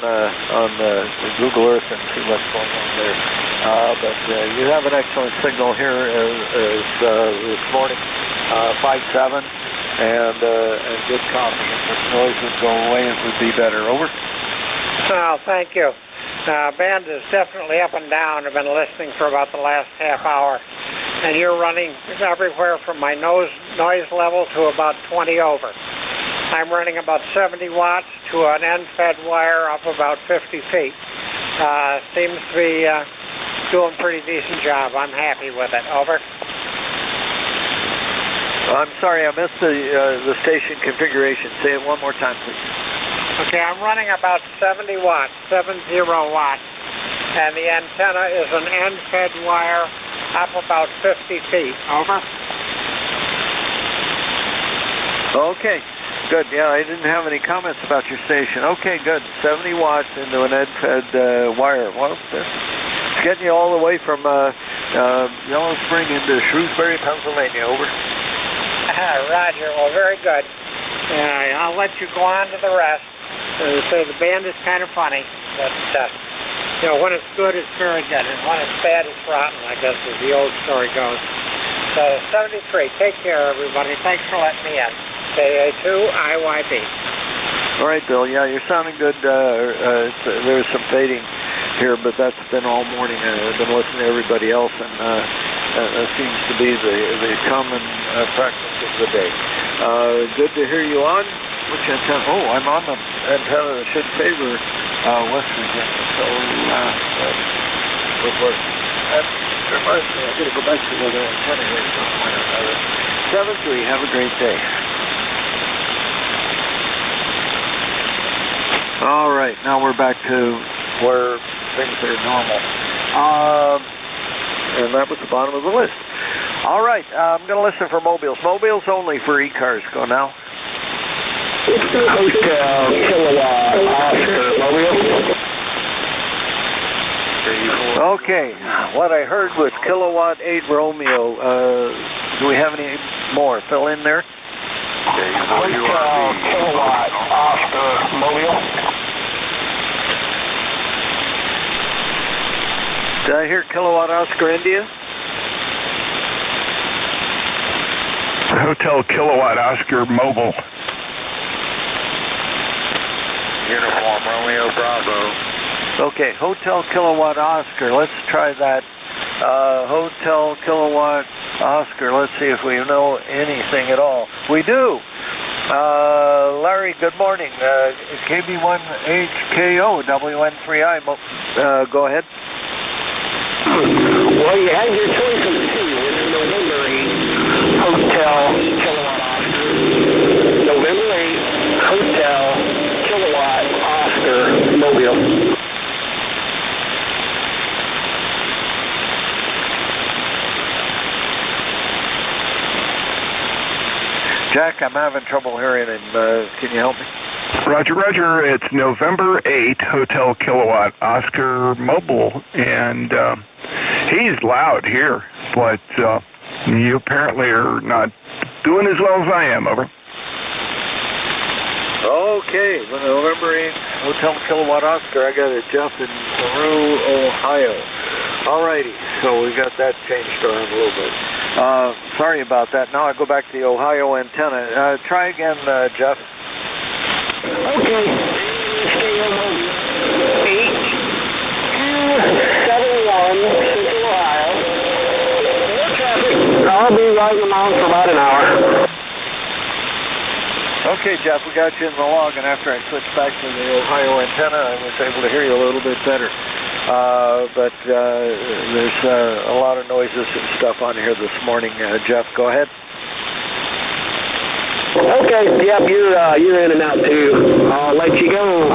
Google Earth and see what's going on there. But you have an excellent signal here this morning, 5-7, and good coffee. If the noise would go away, it would be better. Over.
Oh, thank you. Band is definitely up and down. I've been listening for about the last half hour, and you're running everywhere from my noise level to about 20 over. I'm running about 70 watts to an end-fed wire up about 50 feet. Seems to be doing a pretty decent job. I'm happy with it. Over.
I'm sorry, I missed the station configuration. Say it one more time, please.
Okay, I'm running about 70 watts, 70 watts, and the antenna is an end-fed wire up about 50 feet. Over. Okay.
Good. Yeah, I didn't have any comments about your station. Okay, good. 70 watts into an end-fed wire. Well, it's getting you all the way from Yellow Spring into Shrewsbury, Pennsylvania. Over.
Roger. Well, very good. I'll let you go on to the rest. say the band is kind of funny, but you know, when it's good, it's very good, and when it's bad, it's rotten, I guess, as the old story goes. So 73. Take care, everybody. Thanks for letting me in. KA2 IYB.
All right, Bill. Yeah, you're sounding good. There's some fading here, but that's been all morning. I've been listening to everybody else, and that seems to be the common practice of the day. Good to hear you on. Which antenna? Oh, I'm on the antenna that should favor West Virginia. So, good work. That reminds me, I've got to go back to the other antenna here somewhere or another. 7-3. Have a great day. All right, now we're back to where things are normal. And that was the bottom of the list. All right, I'm going to listen for mobiles. Mobiles only for ECARS. Go now.
Hotel Kilowatt Oscar Mobile.
Okay, what I heard was Kilowatt 8 Romeo. Do we have any more? Fill in there.
Hotel Kilowatt Oscar Mobile.
Did I hear Kilowatt Oscar India?
Hotel Kilowatt Oscar Mobile.
Uniform Romeo Bravo.
Okay, Hotel Kilowatt Oscar. Let's try that. Hotel Kilowatt Oscar. Let's see if we know anything at all. We do. Larry, good morning. KB1HKO WN3I. Go ahead.
Well, you had your choice of two. November 8, Hotel Kilowatt Oscar. November 8, Hotel Kilowatt Oscar Mobile.
Jack, I'm having trouble hearing him. Can you help me?
Roger, Roger. It's November 8, Hotel Kilowatt Oscar Mobile, and he's loud here, but you apparently are not doing as well as I am. Over.
Okay, November 8, Hotel Kilowatt Oscar. I got a Jeff in Peru, Ohio. All righty, so we got that changed around a little bit. Sorry about that. Now I go back to the Ohio antenna. Try again, Jeff.
Okay. 8271 Central Ohio. No traffic. I'll be riding them on for about an hour.
Okay, Jeff, we got you in the log, and after I switched back to the Ohio antenna, I was able to hear you a little bit better. But there's a lot of noises and stuff on here this morning. Jeff, go ahead.
Okay, yep, you're in and out too. I'll let you go.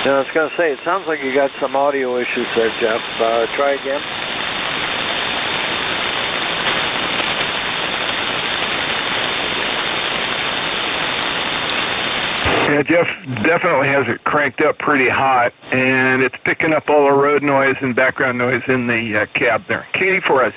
Yeah, I was going to say, it sounds like you got some audio issues there, Jeff. Try again.
Yeah, Jeff definitely has it cranked up pretty hot, and it's picking up all the road noise and background noise in the cab there. Katie Flores.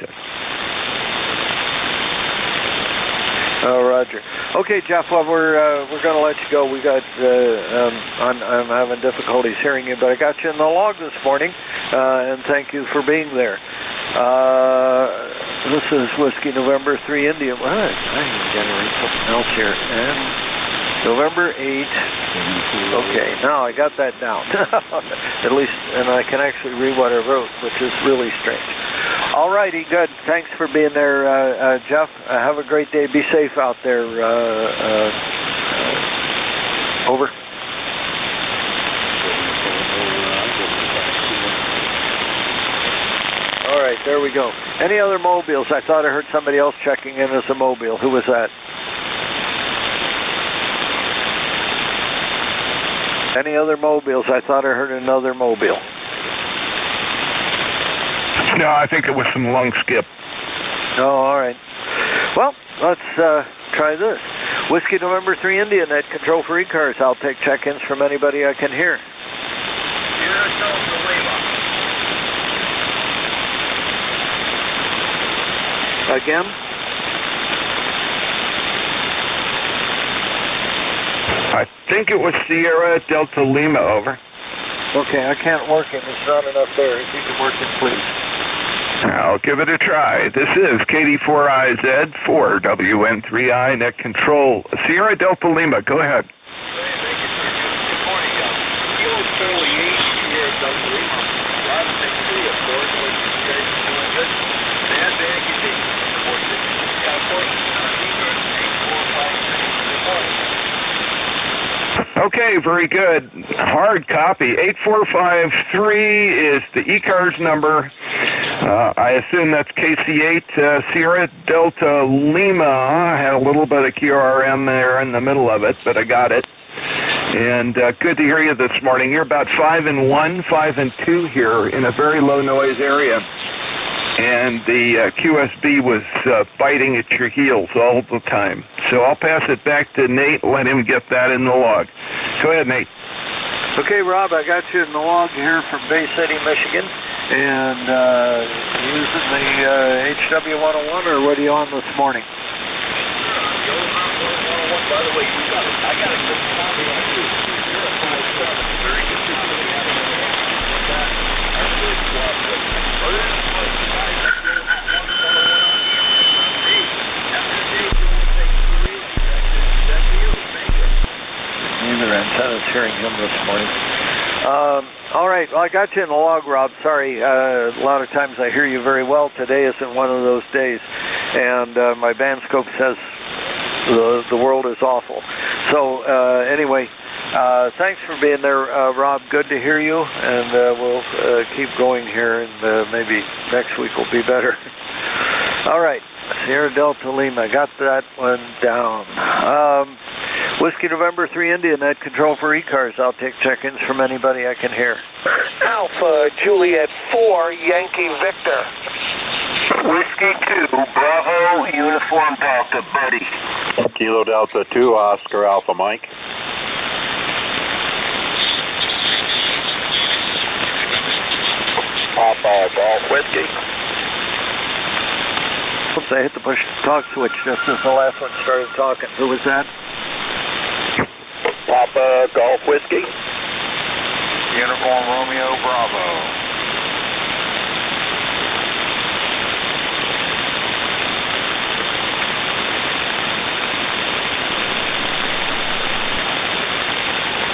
Oh, Roger. Okay, Jeff. Well, we're going to let you go. We got I'm having difficulties hearing you, but I got you in the log this morning, and thank you for being there. This is Whiskey November 3 India. What? I need to generate something else here. And November 8. Okay, now I got that down. At least, and I can actually read what I wrote, which is really strange. All righty, good. Thanks for being there, Jeff. Have a great day. Be safe out there. Over. All right, there we go. Any other mobiles? I thought I heard somebody else checking in as a mobile. Who was that? Any other mobiles? I thought I heard another mobile.
No, I think it was some lung skip.
Oh, all right. Well, let's try this. Whiskey November 3 India, net control for ECARS. I'll take check-ins from anybody I can hear. Again?
think it was Sierra Delta Lima, over.
Okay, I can't work it. There's not enough there. If you can work it, please.
I'll give it a try. This is KD4IZ 4WN3I Net Control. Sierra Delta Lima, go ahead. Okay, very good. Hard copy. 8453 is the ECARS number. I assume that's KC8 Sierra Delta Lima. I had a little bit of QRM there in the middle of it, but I got it. And good to hear you this morning. You're about 5 and 1, 5 and 2 here in a very low noise area. And the QSB was biting at your heels all the time. So I'll pass it back to Nate, let him get that in the log. Go ahead, Nate.
Okay, Rob, I got you in the log here from Bay City, Michigan. And using the HW101, or what are you on this morning?
By the way, I got a good copy on you. You're a 5-7. Very good.
Neither antenna's hearing him this morning. All right, well, I got you in the log, Rob. Sorry, a lot of times I hear you very well. Today isn't one of those days, and my band scope says the world is awful. So anyway, thanks for being there, Rob. Good to hear you, and we'll keep going here, and maybe next week will be better. All right, Sierra Delta Lima, got that one down. Whiskey November 3 India, Net Control for ECARS. I'll take check-ins from anybody I can hear.
Alpha Juliet 4 Yankee Victor.
Whiskey 2 Bravo Uniform Delta Buddy.
Kilo Delta 2 Oscar Alpha Mike.
Papa Golf Whiskey.
Oops, I hit the push talk switch just as the last one started talking. Who was that?
Papa Golf Whiskey.
Uniform Romeo Bravo.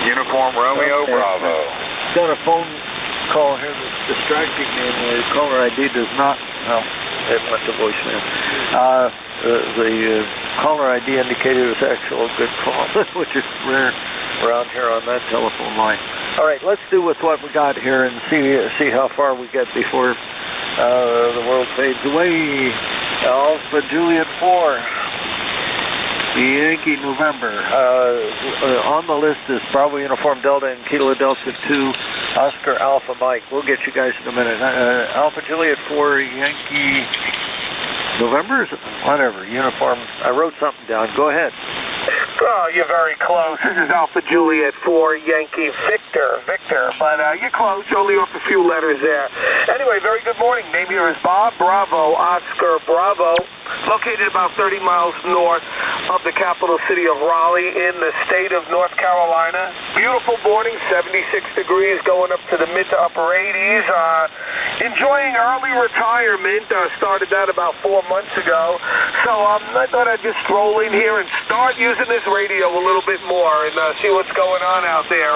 Uniform Romeo Bravo.
Got a phone call here that's distracting me, and the caller ID does not. Well, it went to voicemail. The caller ID indicated it was actually a good call, which is rare around here on that telephone line. All right, let's do with what we got here and see how far we get before the world fades away. Alpha Juliet 4. Yankee November. On the list is Bravo Uniform Delta and Kilo Delta 2 Oscar Alpha Mike. We'll get you guys in a minute. Alpha Juliet 4 Yankee November? Is it? Whatever. Uniform. I wrote something down. Go ahead.
Oh, you're very close. This is Alpha Juliet 4 Yankee Victor. But you're close. Only off a few letters there. Anyway, very good morning. Name here is Bob Bravo Oscar Bravo. Located about 30 miles north of the capital city of Raleigh in the state of North Carolina. Beautiful morning, 76 degrees, going up to the mid to upper 80s. Enjoying early retirement. Started that about 4 months ago. So I thought I'd just stroll in here and start using this radio a little bit more and see what's going on out there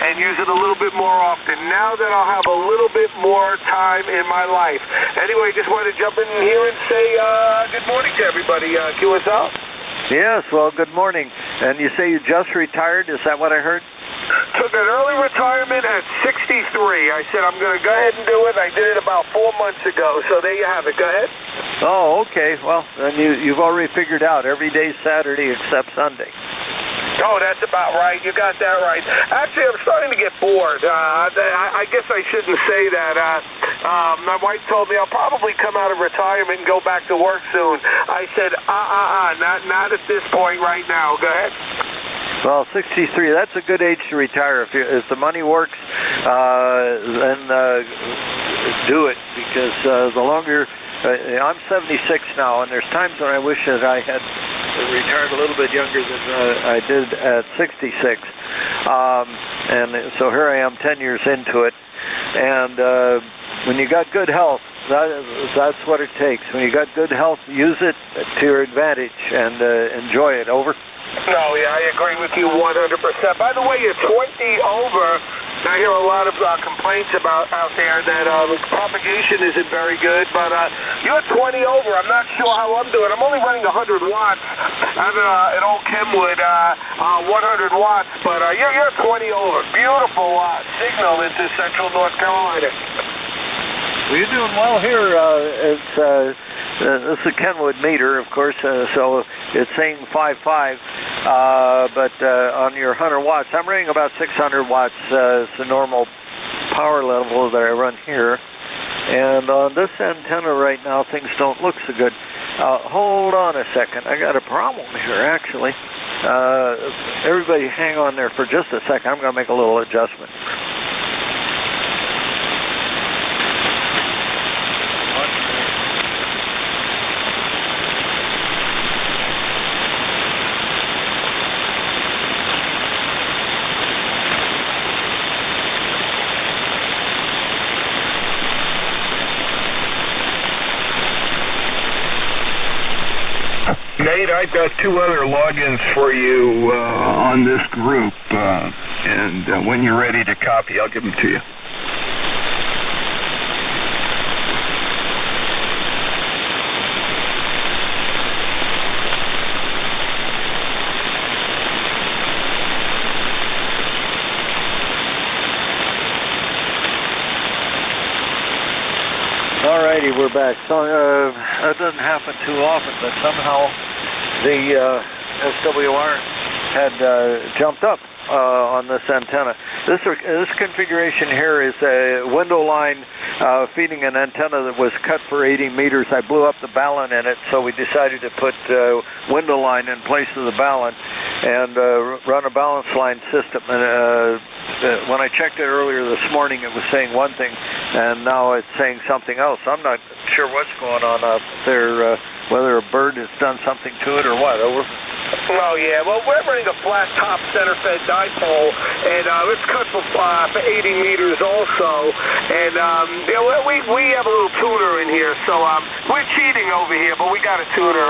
and use it a little bit more often now that I'll have a little bit more time in my life. Anyway, just wanted to jump in here and say good morning to everybody. QSL?
Yes, well, good morning. And you say you just retired? Is that what I heard?
Took an early retirement at 63. I said I'm going to go ahead and do it. I did it about 4 months ago. So there you have it. Go ahead.
Oh, okay. Well, then you've already figured out every day Saturday except Sunday.
Oh, that's about right. You got that right. Actually, I'm starting to get bored. I guess I shouldn't say that. My wife told me I'll probably come out of retirement and go back to work soon. I said, not at this point right now. Go ahead.
Well, 63, that's a good age to retire. If the money works, then do it, because the longer... I'm 76 now, and there's times when I wish that I had retired a little bit younger than I did at 66. And so here I am 10 years into it. And when you got good health, that's what it takes. When you got good health, use it to your advantage and enjoy it. Over.
No, yeah, I agree with you 100%. By the way, you're 20 over. I hear a lot of complaints about out there that propagation isn't very good, but you're 20 over. I'm not sure how I'm doing. I'm only running 100 watts. I have an old Kenwood 100 watts, but you're 20 over. Beautiful signal into central North Carolina.
Well, you're doing well here. This is a Kenwood meter, of course, so it's saying 5.5, but on your 100 watts, I'm running about 600 watts. It's the normal power level that I run here. And on this antenna right now, things don't look so good. Hold on a second. I got a problem here, actually. Everybody hang on there for just a second. I'm going to make a little adjustment.
Nate, I've got two other logins for you on this group, and when you're ready to copy, I'll give them to you.
Alrighty, we're back. So that doesn't happen too often, but somehow the SWR had jumped up on this antenna. This configuration here is a window line feeding an antenna that was cut for 80 meters. I blew up the balun in it, so we decided to put window line in place of the balun and run a balance line system. And when I checked it earlier this morning, it was saying one thing, and now it's saying something else. I'm not sure what's going on up there, whether a bird has done something to it or what. Over.
Oh, yeah. Well, we're running a flat-top center-fed dipole, and it's cut for 80 meters also. And we have a little tuner in here, so we're cheating over here, but we got a tuner.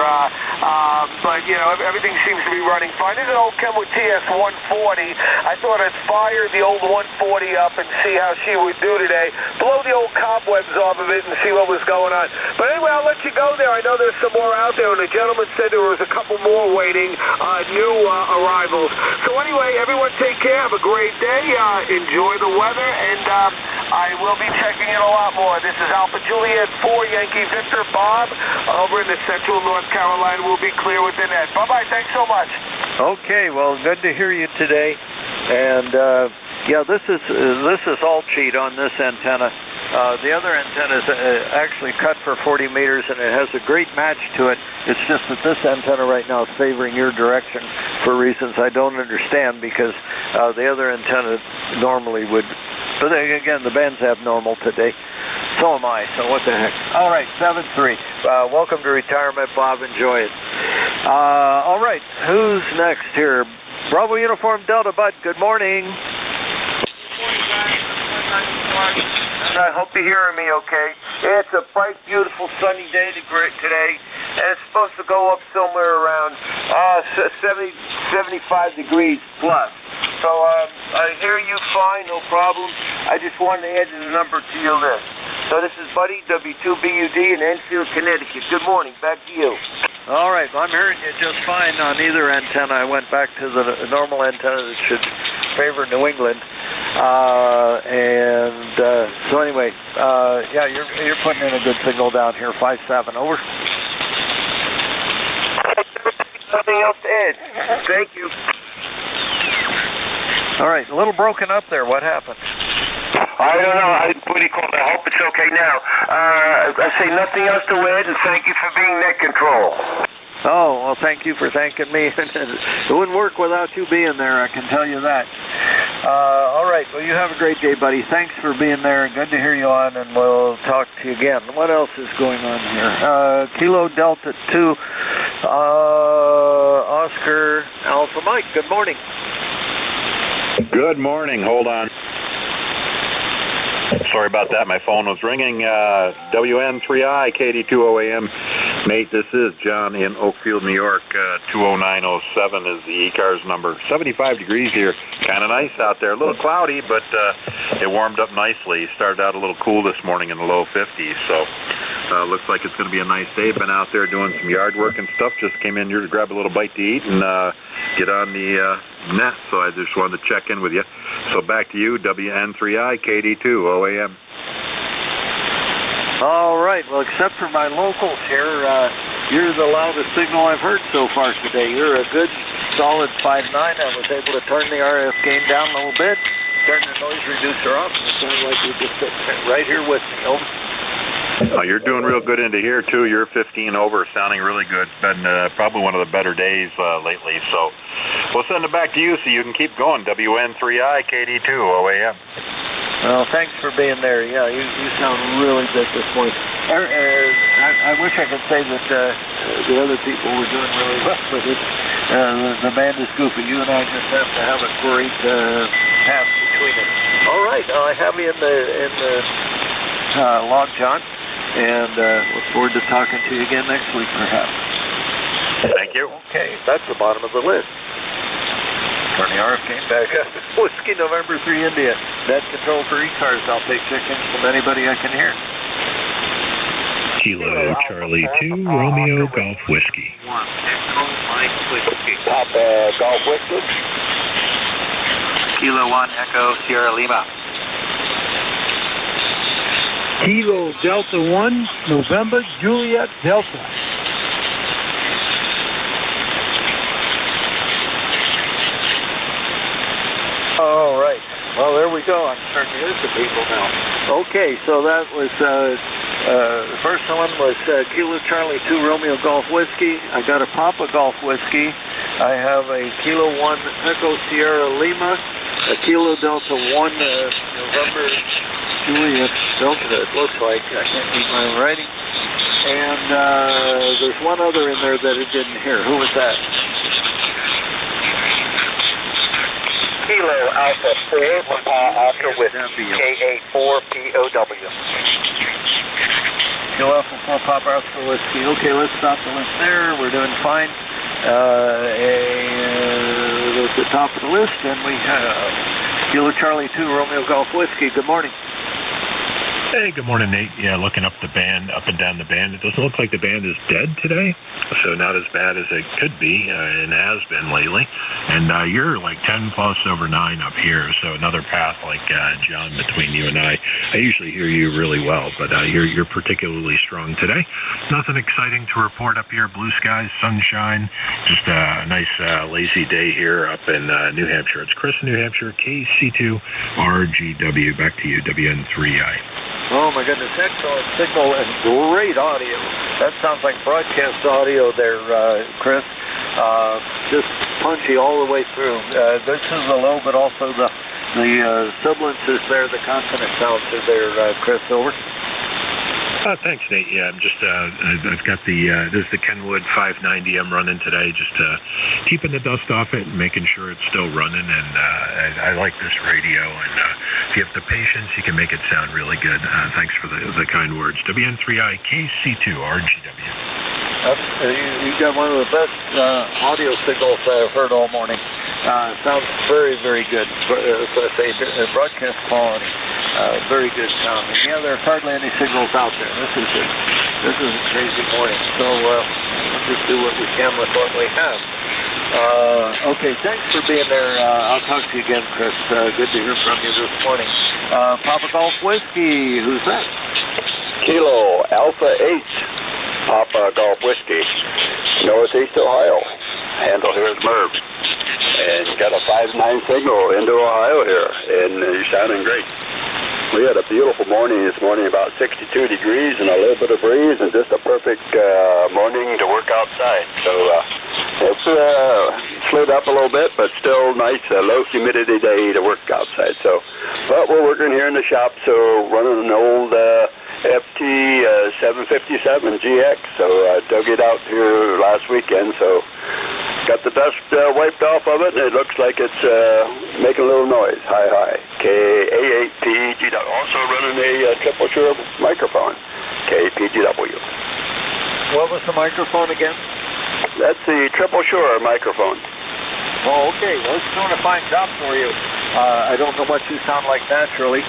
But, everything seems to be running fine. This is an old Kenwood TS-140. I thought I'd fire the old 140 up and see how she would do today. Blow the old cobwebs off of it and see what was going on. But anyway, I'll let you go there. I know there's some more out there, and the gentleman said there was a couple more waiting, new arrivals. So anyway, everyone take care. Have a great day. Enjoy the weather, and I will be checking in a lot more. This is Alpha Juliet 4 Yankee Victor Bob over in the central North Carolina. We'll be clear with the net. Bye-bye. Thanks so much.
Okay. Well, good to hear you today. And yeah, this is all cheat on this antenna. The other antenna is actually cut for 40 meters, and it has a great match to it. It's just that this antenna right now is favoring your direction for reasons I don't understand, because the other antenna normally would. But again, the band's abnormal today. So am I, so what the heck. All right, 7-3. Welcome to retirement, Bob. Enjoy it. All right, who's next here? Bravo Uniform Delta Bud, good morning.
I hope you're hearing me okay. It's a bright, beautiful, sunny day today, and it's supposed to go up somewhere around 70, 75 degrees plus. So I hear you fine, no problem. I just wanted to add the number to your list. So this is Buddy, W2BUD in Enfield, Connecticut. Good morning. Back to you.
All right. Well, I'm hearing you just fine on either antenna. I went back to the normal antenna that should favor New England. So anyway, yeah, you're putting in a good signal down here. 5-7. Over.
Nothing else to add. Thank you.
All right. A little broken up there. What happened?
I don't know. What do you call it? I hope it's okay now. I say nothing else to add, and thank you for being net control.
Oh, well, thank you for thanking me. It wouldn't work without you being there, I can tell you that. All right. Well, you have a great day, buddy. Thanks for being there. Good to hear you on, and we'll talk to you again. What else is going on here? Kilo Delta 2 Oscar Alpha Mike, good morning.
Good morning. Hold on. Sorry about that. My phone was ringing. WN3I, KD2OAM. Mate, this is John in Oakfield, New York. 20907 is the ECARS number. 75 degrees here. Kind of nice out there. A little cloudy, but it warmed up nicely. Started out a little cool this morning in the low 50s, so looks like it's going to be a nice day. Been out there doing some yard work and stuff. Just came in here to grab a little bite to eat and get on the net, so I just wanted to check in with you. So back to you, WN3I, KD2OAM.
All right. Well, except for my locals here, you're the loudest signal I've heard so far today. You're a good, solid 5.9. I was able to turn the RF gain down a little bit, turn the noise reducer off, and it sounds like you're just sitting right here with me. Over.
You're doing real good into here, too. You're 15 over, sounding really good. It's been probably one of the better days lately. So we'll send it back to you so you can keep going. WN3I, KD2OAM.
Well, thanks for being there. Yeah, you sound really good this morning. I wish I could say that the other people were doing really well, but the band is goofy. You and I just have to have a great pass between us. All right, I have you in the log, John, and look forward to talking to you again next week, perhaps.
Thank you.
Okay, that's the bottom of the list. Turn the RF game back up. Whiskey November 3 India. Net control for ECARS. I'll take chickens from anybody I can hear.
Kilo Charlie 2 Romeo Golf Whiskey.
Papa Golf Whiskey.
Kilo 1 Echo Sierra Lima.
Kilo Delta 1 November Juliet Delta.
All right. Well, there we go. I'm starting to hear some people now. Okay, so that was the first one was Kilo Charlie 2 Romeo Golf Whiskey. I got a Papa Golf Whiskey. I have a Kilo 1 Echo Sierra Lima, a Kilo Delta 1 November Juliet Delta, it looks like. I can't read my own writing. And there's one other in there that I didn't hear. Who was that?
Kilo Alpha 4 Oscar with KA4POW.
Kilo Alpha 4 Papa Oscar Whiskey. Okay, let's stop the list there. We're doing fine. And at the top of the list, and we have Kilo Charlie 2 Romeo Golf Whiskey. Good morning.
Hey, good morning, Nate. Yeah, looking up the band, up and down the band, it doesn't look like the band is dead today, so not as bad as it could be and has been lately. And you're like 10 plus over 9 up here, so another path like John between you and I. I usually hear you really well, but you're particularly strong today. Nothing exciting to report up here. Blue skies, sunshine, just a nice lazy day here up in New Hampshire. It's Chris in New Hampshire, KC2RGW. Back to you, WN3I.
Oh my goodness, excellent signal and great audio. That sounds like broadcast audio there, Chris. Just punchy all the way through. This is the low, but also the sibilance is there, the consonant sounds are there, Chris. Over.
Thanks, Nate. Yeah, I'm just I've got this is the Kenwood 590 I'm running today, just keeping the dust off it and making sure it's still running. And I like this radio, and if you have the patience, you can make it sound really good. Thanks for the kind words. WN3I KC2RGW.
You got one of the best audio signals I've heard all morning. Sounds very, very good. So I say broadcast quality. Very good sound. And yeah, there's hardly any signals out there. This is a crazy morning. So we'll just do what we can with what we have. Okay, thanks for being there. I'll talk to you again, Chris. Good to hear from you this morning. Papa Golf Whiskey, who's that?
Kilo Alpha 8 Papa Golf Whiskey, Northeast Ohio. Handle here is Merv. And got a 5.9 signal into Ohio here, and you're sounding great. We had a beautiful morning this morning, about 62 degrees and a little bit of breeze, and just a perfect morning to work outside. So it's slid up a little bit, but still nice, low humidity day to work outside. So, but we're working here in the shop, so running an old FT 750 757GX, so dug it out here last weekend, so got the dust wiped off of it, and it looks like it's making a little noise. Hi. KA8PG. Also running a triple sure microphone. KPGW.
What was the microphone again?
That's the triple sure microphone.
Oh, okay. Well, it's doing a fine job for you. I don't know what you sound like naturally,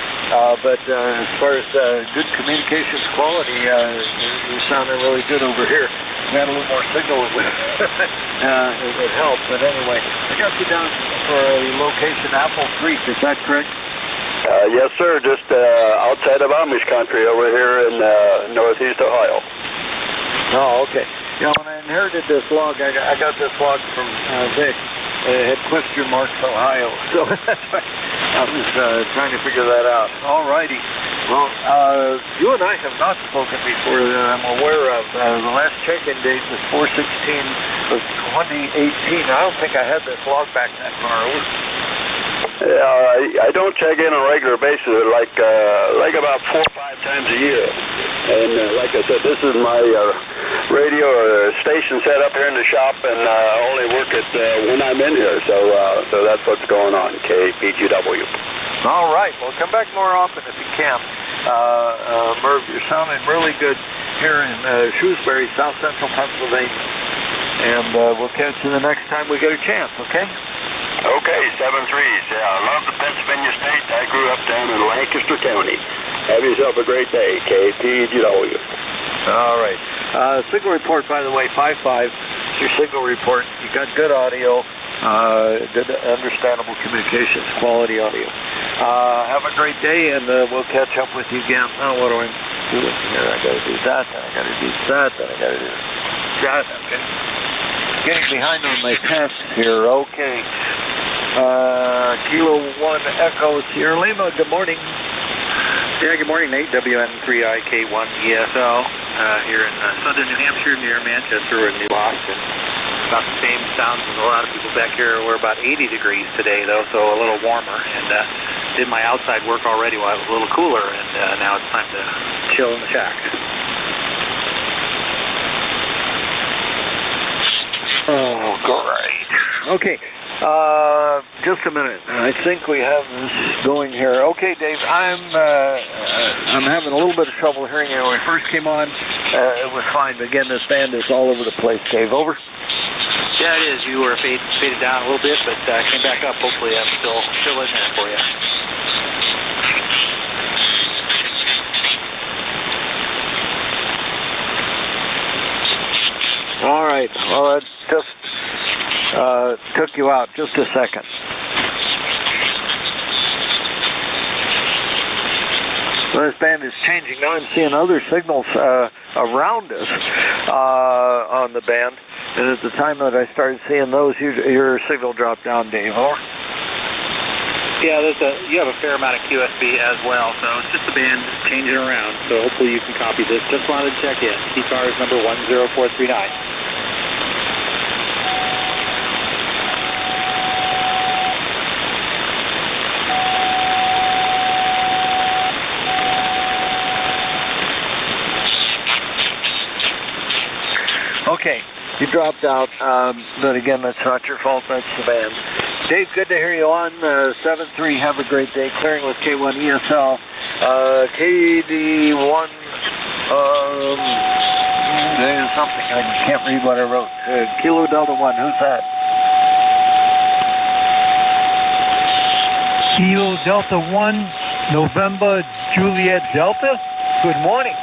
but as far as good communications quality, you're sounding really good over here. We had a little more signal, it would help. But anyway, I got you down for a location, Apple Creek. Is that correct?
Yes, sir. Just outside of Amish country over here in northeast Ohio.
Oh, okay. Yeah, when I inherited this log, I got this log from Vic. It had question marks Ohio, so I was trying to figure that out. All righty. Well, you and I have not spoken before that I'm aware of. The last check-in date was 4/16 of 2018. I don't think I had this log back that far.
I don't check in on a regular basis, like about 4 or 5 times a year. And like I said, this is my radio or station set up here in the shop, and I only work it when I'm in here. So that's what's going on. KPGW.
All right. Well, come back more often if you can. Merv, you're sounding really good here in Shrewsbury, South Central Pennsylvania. And we'll catch you the next time we get a chance, okay?
Okay, 7-3. Yeah, I love the Pennsylvania State. I grew up down in Lancaster County. Have yourself a great day, KPGW.
All right. Signal report, by the way, 5.5. It's your signal report. You got good audio, good understandable communications, quality audio. Have a great day, and we'll catch up with you again. Now, what do I do here? I got to do that, then I got to do that, then I got to do that. Okay. Getting behind on my tasks here. Okay. Kilo 1 Echo Sierra Lima. Good morning.
Yeah, good morning, Nate. WN3IK1ESL here in southern New Hampshire near Manchester and New Boston. About the same sounds as a lot of people back here. We're about 80 degrees today, though, so a little warmer. And did my outside work already while it was a little cooler, and now it's time to chill in the shack.
Oh, great. Okay. Just a minute. I think we have this going here. Okay, Dave, I'm having a little bit of trouble hearing you. When we first came on, it was fine. But again, this band is all over the place, Dave. Over?
Yeah, it is. You were faded down a little bit, but came back up. Hopefully I'm still in there for you.
All right. Well, it just took you out. Just a second. Well, this band is changing. Now I'm seeing other signals around us on the band. And at the time that I started seeing those, your signal dropped down, Dave. Over?
Yeah, you have a fair amount of QSB as well, so it's just the band changing around. So hopefully you can copy this. Just wanted to check in. ECARS number 10439.
Okay, you dropped out, but again, that's not your fault, that's the band. Dave, good to hear you on 7-3. Have a great day. Clearing with K1ESL. KD1, there's something, I can't read what I wrote. Kilo Delta 1, who's that?
Kilo Delta 1, November, Juliet Delta.
Good morning.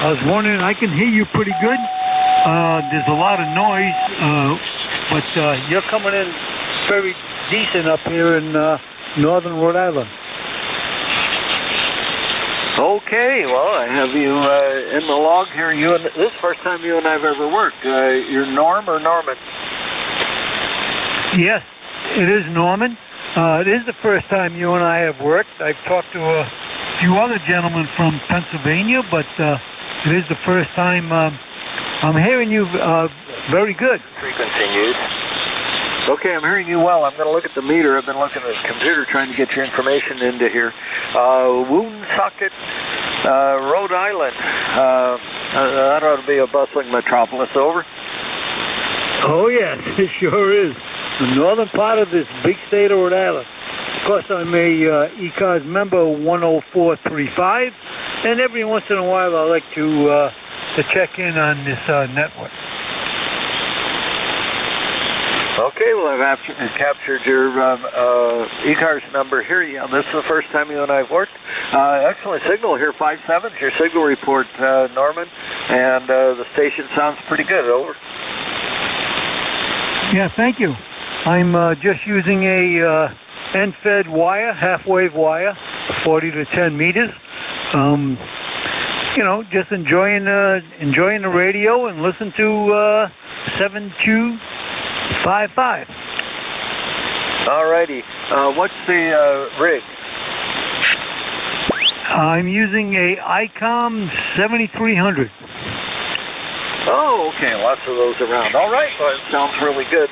I was wondering, I can hear you pretty good. There's a lot of noise, but you're coming in very decent up here in northern Rhode Island.
Okay, well, I have you in the log here. This is the first time you and I have ever worked. You're Norm or Norman?
Yes, it is Norman. It is the first time you and I have worked. I've talked to a few other gentlemen from Pennsylvania, but it is the first time I'm hearing you very good.
Frequency used. Okay, I'm hearing you well. I'm going to look at the meter. I've been looking at the computer trying to get your information into here. Wound socket Rhode Island. That ought to be a bustling metropolis. Over.
Oh, yes, it sure is. The northern part of this big state of Rhode Island. Of course, I'm a ECARS member 10435, and every once in a while I like to check in on this network.
Okay, well, I've captured your ECARS number here. Yeah, this is the first time you and I have worked. Excellent signal here, 5.7. Your signal report, Norman, and the station sounds pretty good. Over.
Yeah, thank you. I'm just using a end-fed wire, half-wave wire, 40 to 10 meters. You know, just enjoying the radio and listen to 7255.
All righty. What's the rig?
I'm using a ICOM 7300.
Oh, okay. Lots of those around. All right. Well, it sounds really good.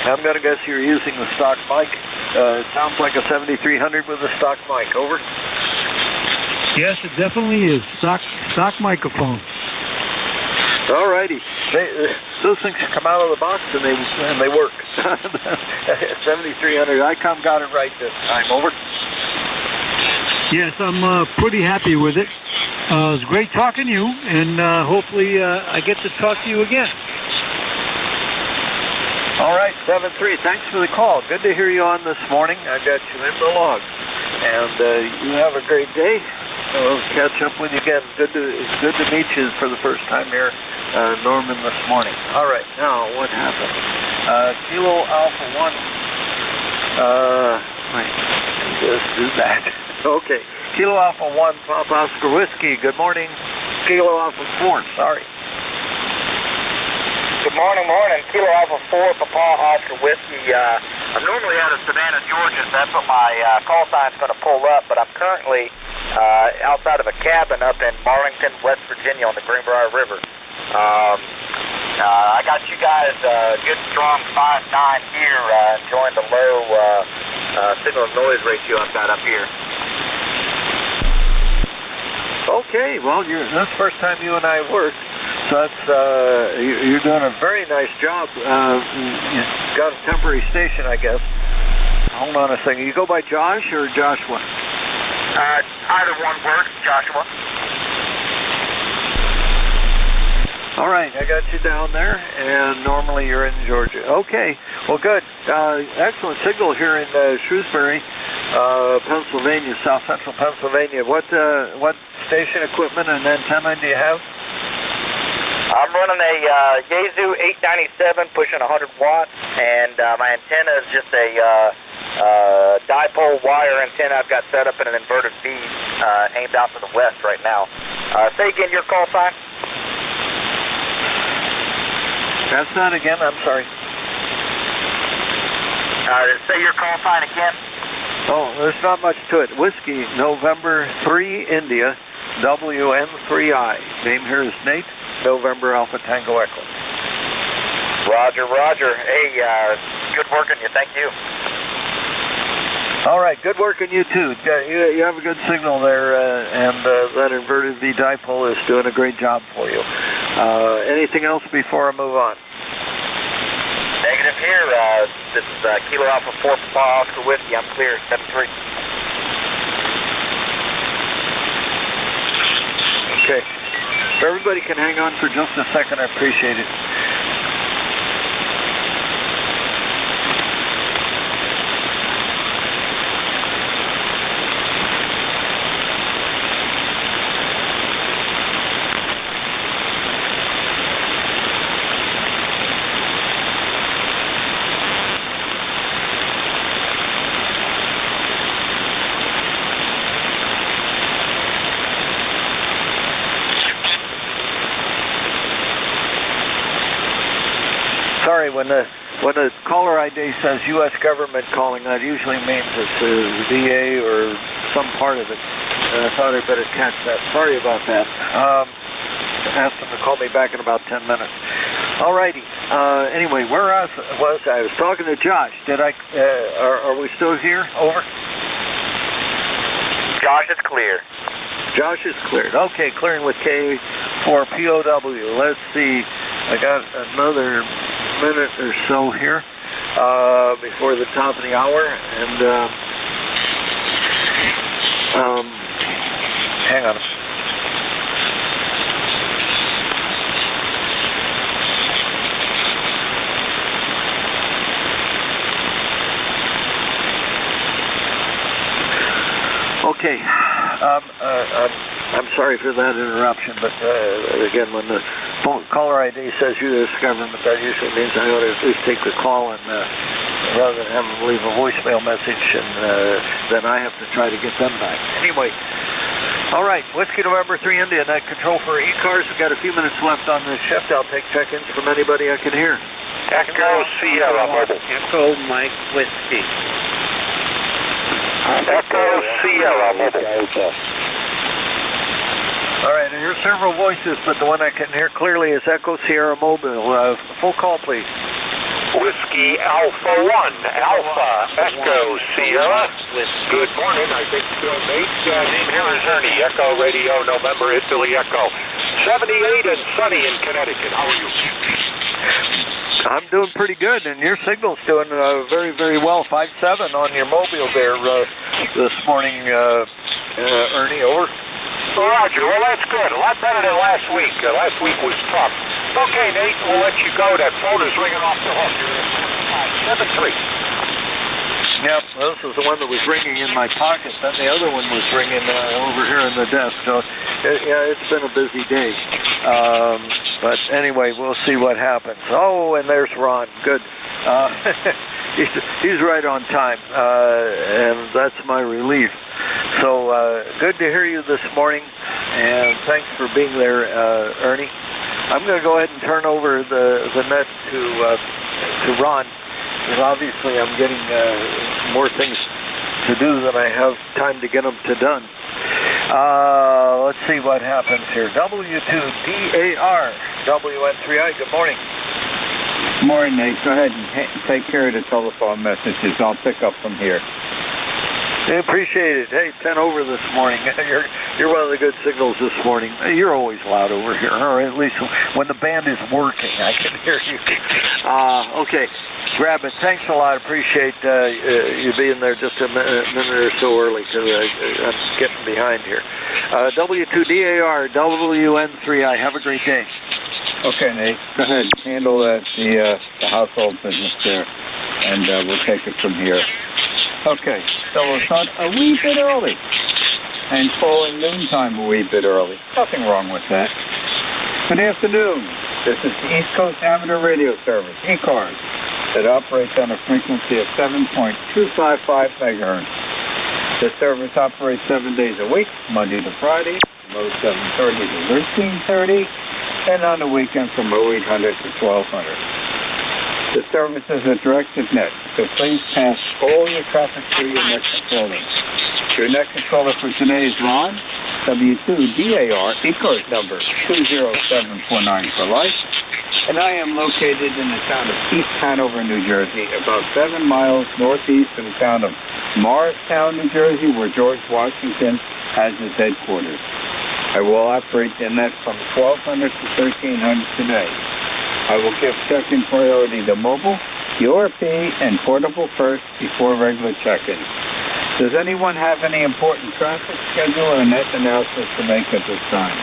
I'm going to guess you're using the stock mic. It sounds like a 7300 with a stock mic. Over.
Yes, it definitely is. Stock microphone.
All righty. Those things come out of the box and they work. 7300. ICOM got it right this time. Over.
Yes, I'm pretty happy with it. It was great talking to you, and hopefully I get to talk to you again.
All right, 7-3. Thanks for the call. Good to hear you on this morning. I got you in the log. And you have a great day. We'll catch up with you again. Good to meet you for the first time here, Norman, this morning. All right, now what happened? Kilo Alpha 1. Wait, just do that. Okay. Kilo Alpha 1, Papa Oscar Whiskey. Good morning. Kilo Alpha 4, sorry.
Good morning. Kilo Alpha 4, Papa Oscar Whiskey. I'm normally out of Savannah, Georgia, so that's what my call sign's going to pull up, but I'm currently outside of a cabin up in Marlington, West Virginia on the Greenbrier River. I got you guys a good strong 5.9 here, enjoying the low signal to noise ratio I've got up here.
Okay, well, that's the first time you and I worked, so that's you're doing a very nice job. You got a temporary station, I guess. Hold on a second. You go by Josh or Joshua?
Either one works, Joshua.
All right, I got you down there, and normally you're in Georgia. Okay, well, good. Excellent signal here in Shrewsbury, Pennsylvania, South Central Pennsylvania. What station equipment and antenna do you have?
I'm running a Yaesu 897 pushing 100 watts, and my antenna is just a dipole wire antenna I've got set up in an inverted V aimed out to the west right now. Say again your call sign.
That's not again, I'm sorry.
Say your call sign again.
Oh, there's not much to it. Whiskey, November 3, India, WN3I. Name here is Nate, November Alpha Tango Echo.
Roger. Hey, good working you. Thank you.
All right, good working you too. You have a good signal there, and that inverted V dipole is doing a great job for you. Anything else before I move on?
Negative here. This is Kilo Alpha 4 Papa Oscar Whiskey. I'm clear. 7-3.
Okay. If everybody can hang on for just a second, I appreciate it. Sorry, when the caller ID says U.S. government calling, that usually means it's the VA or some part of it. I thought I'd better catch that. Sorry about that. Asked them to call me back in about 10 minutes. All righty. Anyway, where I was talking to Josh. Are we still here? Over.
Josh, it's clear.
Josh is cleared. Okay, clearing with K for POW. Let's see. I got another minute or so here before the top of the hour, and hang on. Okay, I'm sorry for that interruption, but again, when the caller ID says U.S. government, that usually means I ought to at least take the call, and rather than have them leave a voicemail message, and then I have to try to get them back. Anyway, all right, Whiskey November 3 India, Net Control for ECARS. We've got a few minutes left on this shift. I'll take check-ins from anybody I can hear.
Echo Sierra Mobile.
Echo Mike Whiskey.
Echo Sierra Mobile.
All right, I hear several voices, but the one I can hear clearly is Echo Sierra Mobile. Full call, please.
Whiskey Alpha 1, Alpha Echo Sierra. Good morning, I think mate. Name here is Ernie. Echo Radio November Italy Echo. 78 and sunny in Connecticut. How are you?
I'm doing pretty good, and your signal's doing very, very well. 5.7 on your mobile there this morning, Ernie. Over.
Roger. Well, that's good. A lot better than last week. Last week was tough. Okay, Nate, we'll let you go. That phone is ringing off the hook. 7-3.
Yep, this is the one that was ringing in my pocket. Then the other one was ringing over here in the desk. So, yeah, it's been a busy day. But anyway, we'll see what happens. Oh, and there's Ron. Good. He's right on time, and that's my relief. So good to hear you this morning, and thanks for being there, Ernie. I'm going to go ahead and turn over the net to Ron, because obviously I'm getting more things to do than I have time to get them done. Let's see what happens here. W2DAR, WN3I, good morning.
Good morning, Nate. Go ahead and take care of the telephone messages. I'll pick up from here.
I appreciate it. Hey, 10 over this morning. You're one of the good signals this morning. You're always loud over here, or at least when the band is working, I can hear you. Okay, Rabbit, thanks a lot. Appreciate you being there just a minute or so early, because I'm getting behind here. W2DAR, WN3I. Have a great day.
Okay, Nate. Go ahead. Handle the household business there, and we'll take it from here. Okay, so we'll start a wee bit early, and falling noontime a wee bit early. Nothing wrong with that. Good afternoon. This is the East Coast Amateur Radio Service, ECARS, that operates on a frequency of 7.255 megahertz. The service operates 7 days a week, Monday to Friday, from 7:30 to 13:30, and on the weekend from 0800 to 1200. The service is a directed net, so please pass all your traffic through your net controller. Your net controller for today is Ron, W2DAR, ECARS number 20749 for life, and I am located in the town of East Hanover, New Jersey, about 7 miles northeast of the town of Morristown, New Jersey, where George Washington has his headquarters. I will operate the net from 1200 to 1300 today. I will give check-in priority to mobile, URP, and portable first before regular check-in. Does anyone have any important traffic schedule or net announcements to make at this time?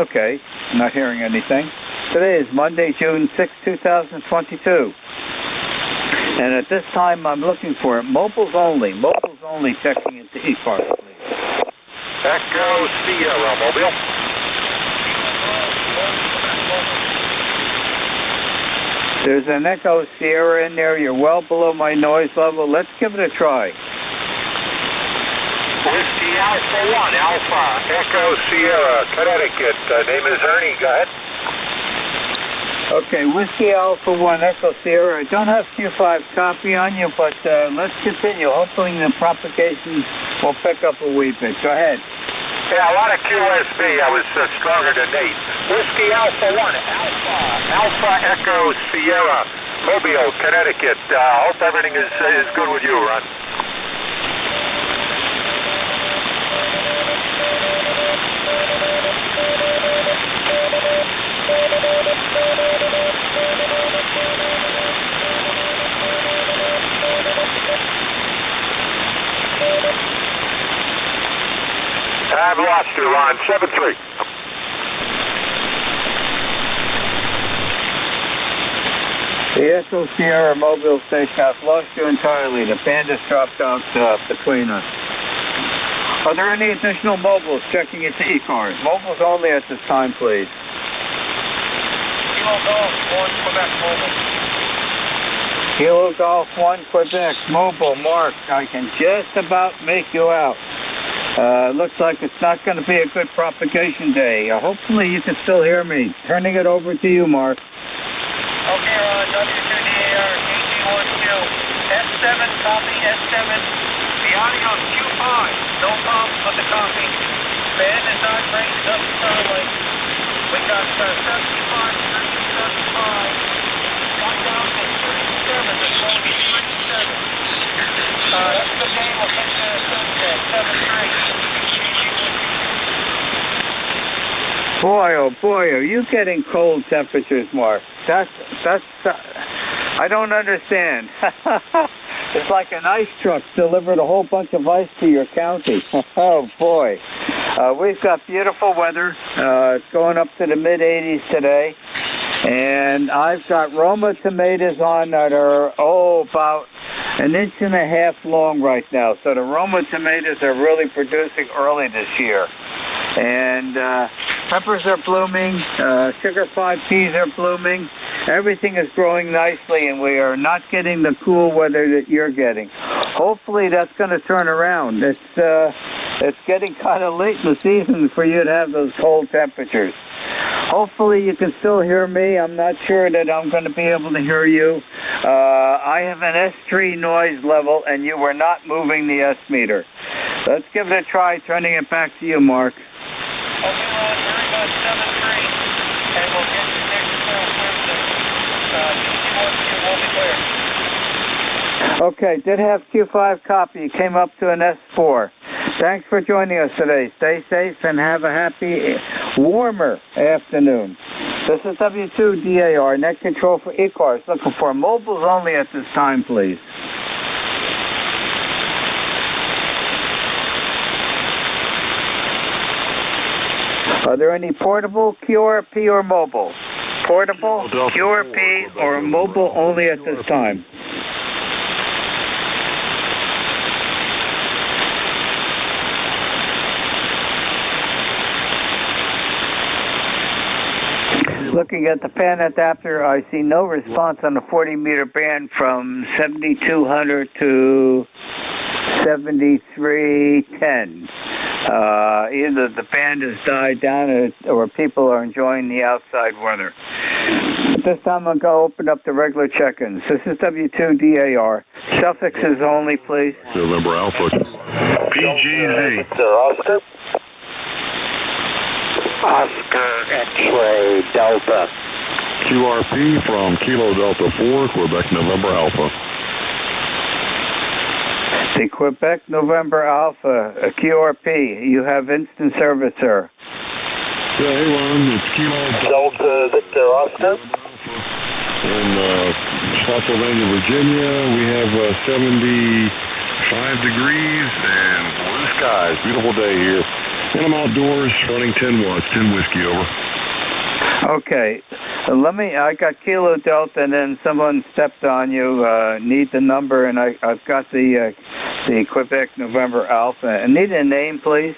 Okay, not hearing anything. Today is Monday, June 6, 2022. And at this time, I'm looking for mobiles only checking into ECARS, please.
Echo Sierra Mobile.
There's an Echo Sierra in there. You're well below my noise level. Let's give it a try.
Whiskey Alpha 1, Alpha Echo Sierra, Connecticut. Name is Ernie. Go ahead.
Okay, Whiskey Alpha 1, Echo Sierra. I don't have Q5 copy on you, but let's continue. Hopefully the propagation will pick up a wee bit. Go ahead.
Yeah, a lot of QSB. I was stronger than Nate. Whiskey Alpha 1, Alpha Echo Sierra, Mobile, Connecticut. Hope everything is good with you, Ron. I've lost you, Ron. 7-3.
The Echo Sierra Mobile Station, I've lost you entirely. The band has dropped out between us. Are there any additional mobiles checking into ECARS? Mobiles only at this time, please.
Kilo Golf 1 Quebec Mobile.
Kilo Golf 1 Quebec Mobile, Mark. I can just about make you out. Looks like it's not going to be a good propagation day. Hopefully you can still hear me. Turning it over to you, Mark.
Okay, Ron, W2DAR, KG1Q, S7, copy, S7. The audio's Q5, no problems with the copy. Band is not great, doesn't sound like. We got 75, 375, got down to 37, the phone is 37. That's the game, we'll hit the sunset, 7-3.
Boy, oh boy, are you getting cold temperatures, Mark? That's I don't understand. It's like an ice truck delivered a whole bunch of ice to your county. Oh boy. We've got beautiful weather. It's going up to the mid-80s today. And I've got Roma tomatoes on that are, about 1.5 inches long right now. So the Roma tomatoes are really producing early this year. And peppers are blooming, sugar 5 peas are blooming. Everything is growing nicely, and we are not getting the cool weather that you're getting. Hopefully that's going to turn around. It's getting kind of late in the season for you to have those cold temperatures. Hopefully you can still hear me. I'm not sure that I'm going to be able to hear you. I have an S3 noise level, and you were not moving the S meter. Let's give it a try, turning it back to you, Mark.
Okay, Ron, very much 7-3, and we'll get you next Wednesday. KG1Q will be clear.
Okay, did have Q5 copy. It came up to an S4. Thanks for joining us today. Stay safe and have a happy, warmer afternoon. This is W2DAR, net control for ECARS. Looking for mobiles only at this time, please. Are there any portable, QRP, or mobile? Portable, QRP, or mobile only at this time? Looking at the pan adapter, I see no response on the 40-meter band from 7200 to 7310. Either the band has died down or people are enjoying the outside weather. At this time, I'm going to open up the regular check-ins. This is W2DAR. Suffixes only, please.
November Alpha. PGZ.
Oscar X-ray Delta.
QRP from Kilo Delta 4, Quebec November Alpha.
The Quebec November Alpha, QRP. You have instant service, sir.
Yeah, hey Ron, it's Kilo
Delta Victor Oscar.
In Spotsylvania, Virginia, we have 75 degrees and blue skies. Beautiful day here. And I'm outdoors running 10 watts, 10 whiskey over.
Okay. I got Kilo Delta, and then someone stepped on you. Need the number, and I've got the Quebec November Alpha. And need a name, please.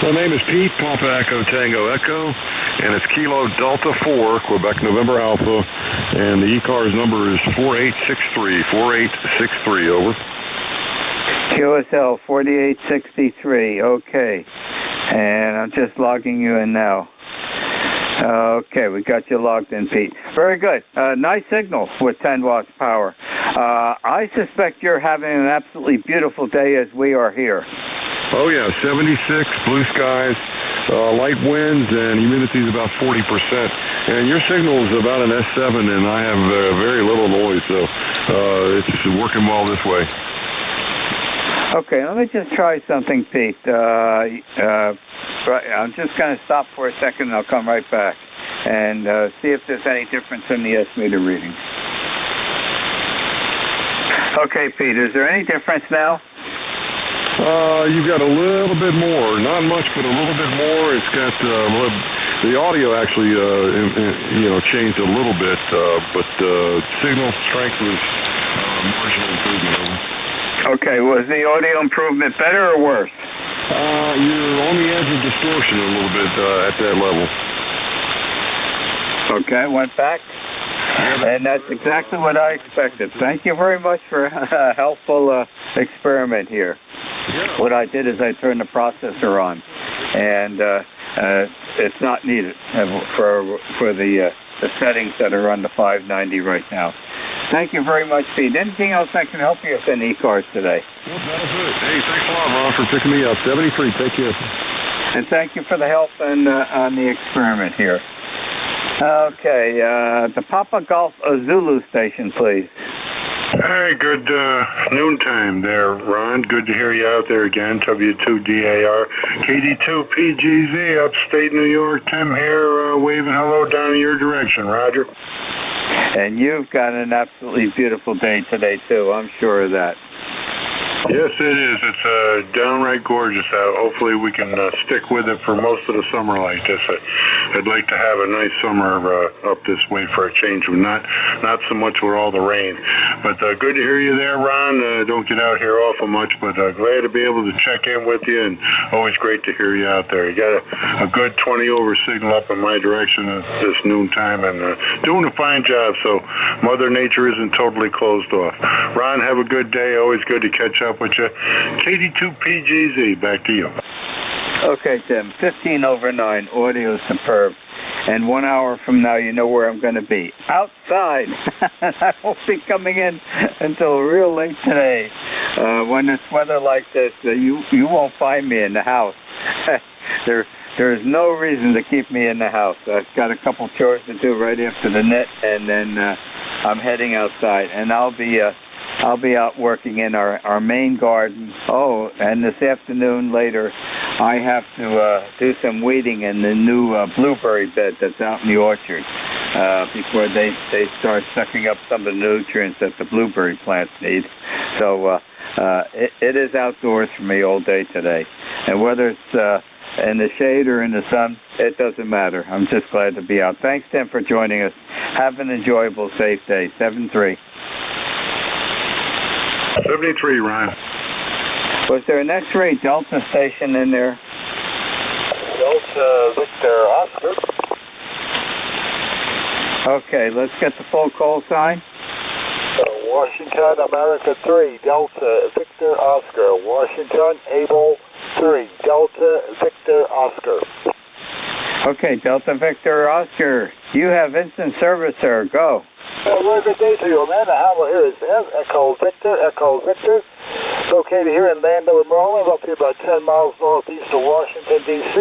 My name is Pete, Papa Echo Tango Echo, and it's Kilo Delta 4, Quebec November Alpha, and the ECARS number is 4863, 4863, over.
QSL 4863, okay. And I'm just logging you in now. Okay, we got you logged in, Pete. Very good. Nice signal with 10 watts power. I suspect you're having an absolutely beautiful day as we are here.
Oh, yeah, 76, blue skies, light winds, and humidity is about 40%. And your signal is about an S7, and I have very little noise, so it's working well this way.
Okay, let me just try something, Pete. I'm just going to stop for a second, and I'll come right back and see if there's any difference in the S-meter reading. Okay, Pete, is there any difference now?
You've got a little bit more, not much, but a little bit more. It's got the audio actually, changed a little bit, but signal strength was marginal improvement.
Okay, was the audio improvement better or worse?
You're on the edge of distortion a little bit at that level. Okay,
went back. And that's exactly what I expected. Thank you very much for a helpful experiment here. Yeah. What I did is I turned the processor on, and it's not needed for the settings that are on the 590 right now. Thank you very much, Pete. Anything else I can help you with in ECARS today?
Well, that was it. Hey, thanks a lot, Ron, for picking me up. 73, take care.
And thank you for the help on the experiment here. Okay, the Papa Golf Zulu station, please.
Hey, good noontime there, Ron. Good to hear you out there again. W2DAR, KD2PGZ, upstate New York. Tim here, waving hello down in your direction, Roger.
And you've got an absolutely beautiful day today, too. I'm sure of that.
Yes, it is. It's downright gorgeous out. Hopefully we can stick with it for most of the summer like this. I'd like to have a nice summer up this way for a change of not so much with all the rain. But good to hear you there, Ron. Don't get out here awful much, but glad to be able to check in with you, and always great to hear you out there. You got a good 20 over signal up in my direction at this noontime, and doing a fine job, so Mother Nature isn't totally closed off. Ron, have a good day. Always good to catch up with you. KD2PGZ, back to you.
Okay, Tim. 15 over 9. Audio superb. And 1 hour from now, you know where I'm going to be. Outside. I won't be coming in until real late today. When it's weather like this, you won't find me in the house. There's no reason to keep me in the house. I've got a couple chores to do right after the net, and then I'm heading outside. And I'll be out working in our main garden. Oh, and this afternoon later, I have to do some weeding in the new blueberry bed that's out in the orchard before they start sucking up some of the nutrients that the blueberry plants need. So it is outdoors for me all day today. And whether it's in the shade or in the sun, it doesn't matter. I'm just glad to be out. Thanks, Tim, for joining us. Have an enjoyable, safe day. 7-3.
73, Ryan.
Was there an X-ray Delta station in there?
Delta Victor Oscar.
Okay, let's get the full call sign.
Washington, America 3, Delta Victor Oscar. Washington, Able 3, Delta Victor Oscar.
Okay, Delta Victor Oscar. You have instant service, sir. Go.
Very good day to you, man. The handle here is Echo Victor, Echo Victor. It's located here in Landover, Maryland, up here about 10 miles northeast of Washington, D.C.,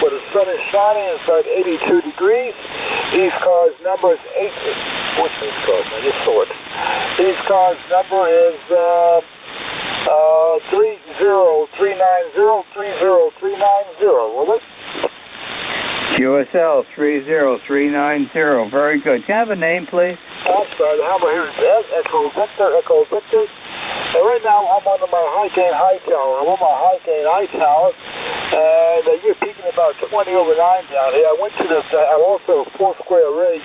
where the sun is shining. It's about 82 degrees. ECARS number is 8. Which ECARS? I just saw it. ECARS number is 30390, will it?
QSL 30390. Very good. Can I have a name, please?
I'm sorry. The number here is Echo Victor, Echo Victor. And right now I'm on my high gain high tower. I'm on my high gain high tower, and you're peaking about 20 over 9 down here. I went to this. I'm also a 4-square array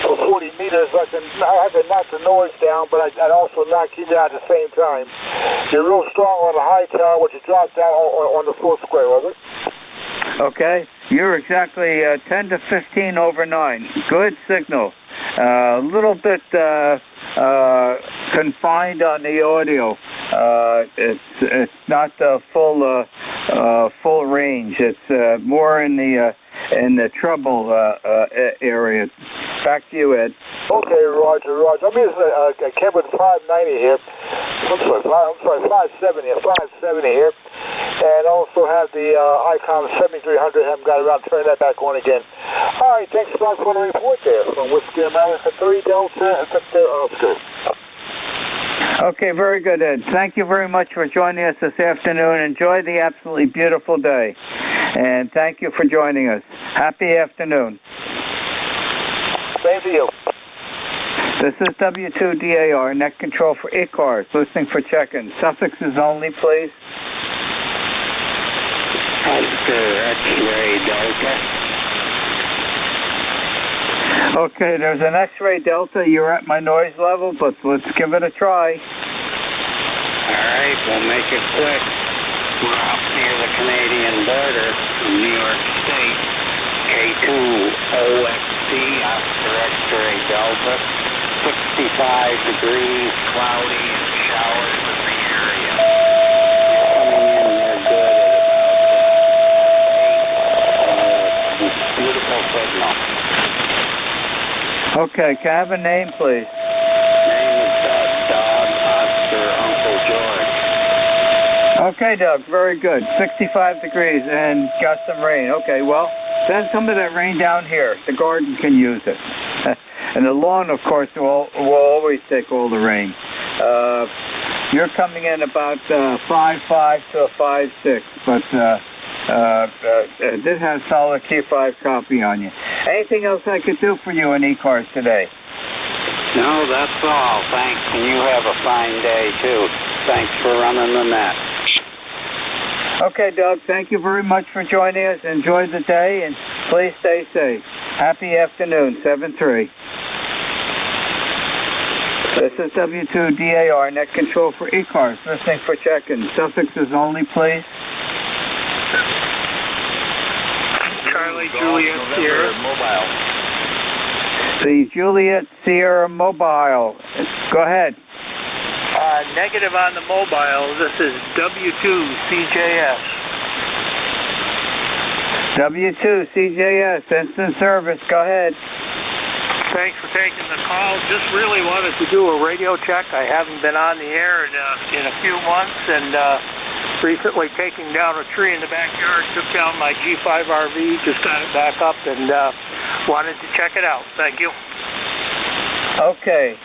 for 40 meters. I can knock the noise down, but I'd also knock you down at the same time. You're real strong on the high tower, which you drop down on the 4-square, was it?
Okay, you're exactly 10 to 15 over 9. Good signal. A little bit confined on the audio. It's not the full range. It's more in the treble area. Back to you, Ed.
Okay, Roger. I'm using a Kevin 590 here. I'm sorry, 570 here.
ICOM 7300. Haven't got around to turning that back on again. All right, thanks a lot for the report there from Whiskey America 3 Delta Victor Oscar.
Okay, very good, Ed. Thank you very much for joining us this afternoon. Enjoy the absolutely beautiful day. And thank you for joining us. Happy afternoon.
Same to you.
This is W2DAR, net control for ECARS, listening for check-in. Suffixes only, please.
Oscar X-ray Delta.
Okay, there's an X-ray Delta. You're at my noise level, but let's give it a try.
All right, we'll make it quick. We're up near the Canadian border from New York State. K2OXC, Oscar X-ray Delta. 65 degrees, cloudy, and showers in the area. You're coming in here good at about 8. Beautiful signal.
Okay, can I have a name, please?
Name is Doug Oscar Uncle George.
Okay, Doug, very good. 65 degrees and got some rain. Okay, well, send some of that rain down here. The garden can use it. And the lawn, of course, will always take all the rain. You're coming in about 5.5 to a 5.6, but did have solid Q5 copy on you. Anything else I could do for you in ECARS today?
No, that's all. Thanks, and you have a fine day, too. Thanks for running the net.
Okay, Doug, thank you very much for joining us. Enjoy the day, and please stay safe. Happy afternoon, 7-3. This is W2DAR, net control for ECARS, listening for check-in. Suffixes only, please.
Charlie Juliet Sierra
Mobile. The Juliet Sierra Mobile. Go ahead.
Negative on the mobile. This is W2CJS.
W2CJS, instant service. Go ahead.
Thanks for taking the call. Just really wanted to do a radio check. I haven't been on the air in a few months, and recently taking down a tree in the backyard, took down my G5 RV, just got it back up, and wanted to check it out. Thank you.
Okay.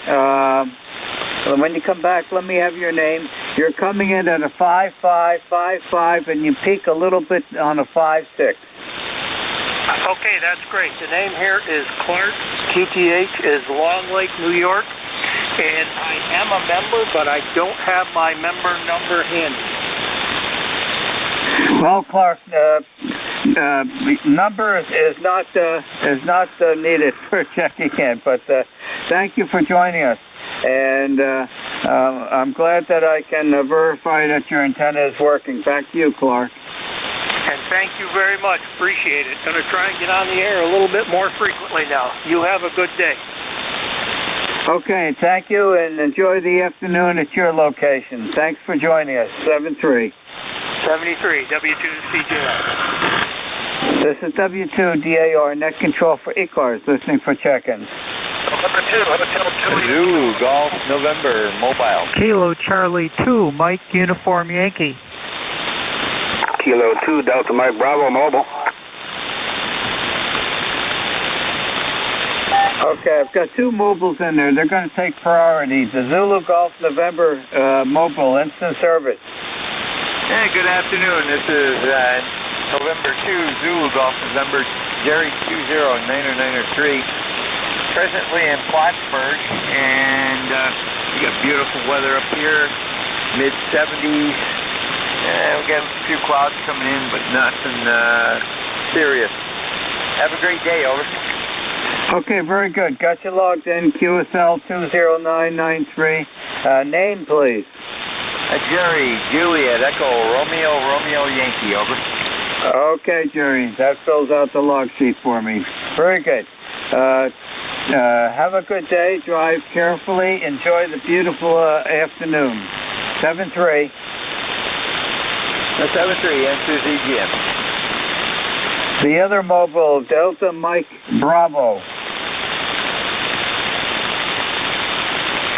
When you come back, let me have your name. You're coming in at a 5.5, and you peak a little bit on a 5.6.
Okay, that's great. The name here is Clark. QTH is Long Lake, New York. And I am a member, but I don't have my member number handy.
Well, Clark, number is not needed for checking in, but thank you for joining us. And I'm glad that I can verify that your antenna is working. Back to you, Clark.
And thank you very much. Appreciate it. Going to try and get on the air a little bit more frequently now. You have a good day.
Okay, thank you, and enjoy the afternoon at your location. Thanks for joining us. 7-3.
73, W2CJR.
This is W2DAR, net control for ECARS, listening for check-ins.
Number 2, Hotel Zulu, Golf, November, mobile.
Kilo Charlie 2, Mike Uniform Yankee.
Kilo 2, Delta Mike Bravo, mobile.
Okay, I've got two mobiles in there. They're going to take priority. The Zulu Golf November mobile, instant service.
Hey, good afternoon. This is November 2, Zulu Golf, November, Jerry 20903. Presently in Plattsburgh, and we got beautiful weather up here, mid-70s. We got a few clouds coming in, but nothing serious. Have a great day, over.
Okay, very good. Got you logged in, QSL 20993. Name, please.
Jerry, Juliet, Echo, Romeo, Yankee, over.
Okay, Jerry, that fills out the log sheet for me. Very good. Have a good day. Drive carefully. Enjoy the beautiful afternoon. 7-3.
7-3, answers EGM.
The other mobile, Delta Mike Bravo.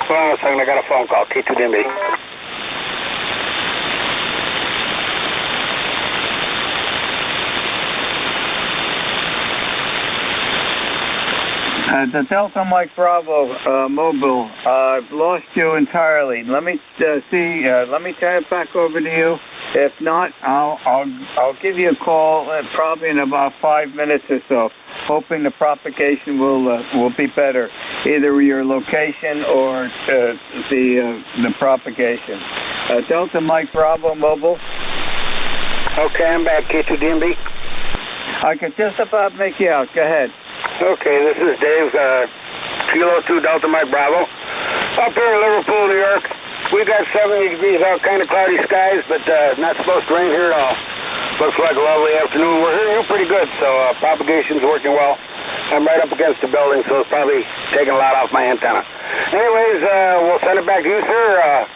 Hold on a second, I got a phone call. T2DMB.
The Delta Mike Bravo mobile, I've lost you entirely. Let me see. Let me turn it back over to you. If not, I'll give you a call probably in about 5 minutes or so, hoping the propagation will be better, either your location or the propagation. Delta Mike Bravo mobile.
Okay, I'm back. K2DMB.
I can just about make you out. Go ahead.
Okay, this is Dave, Kilo 2 Delta Mike Bravo. Up here in Liverpool, New York, we got 70 degrees out, kind of cloudy skies, but not supposed to rain here at all. Looks like a lovely afternoon. We're hearing you pretty good, so propagation's working well. I'm right up against the building, so it's probably taking a lot off my antenna. Anyways, we'll send it back to you, sir.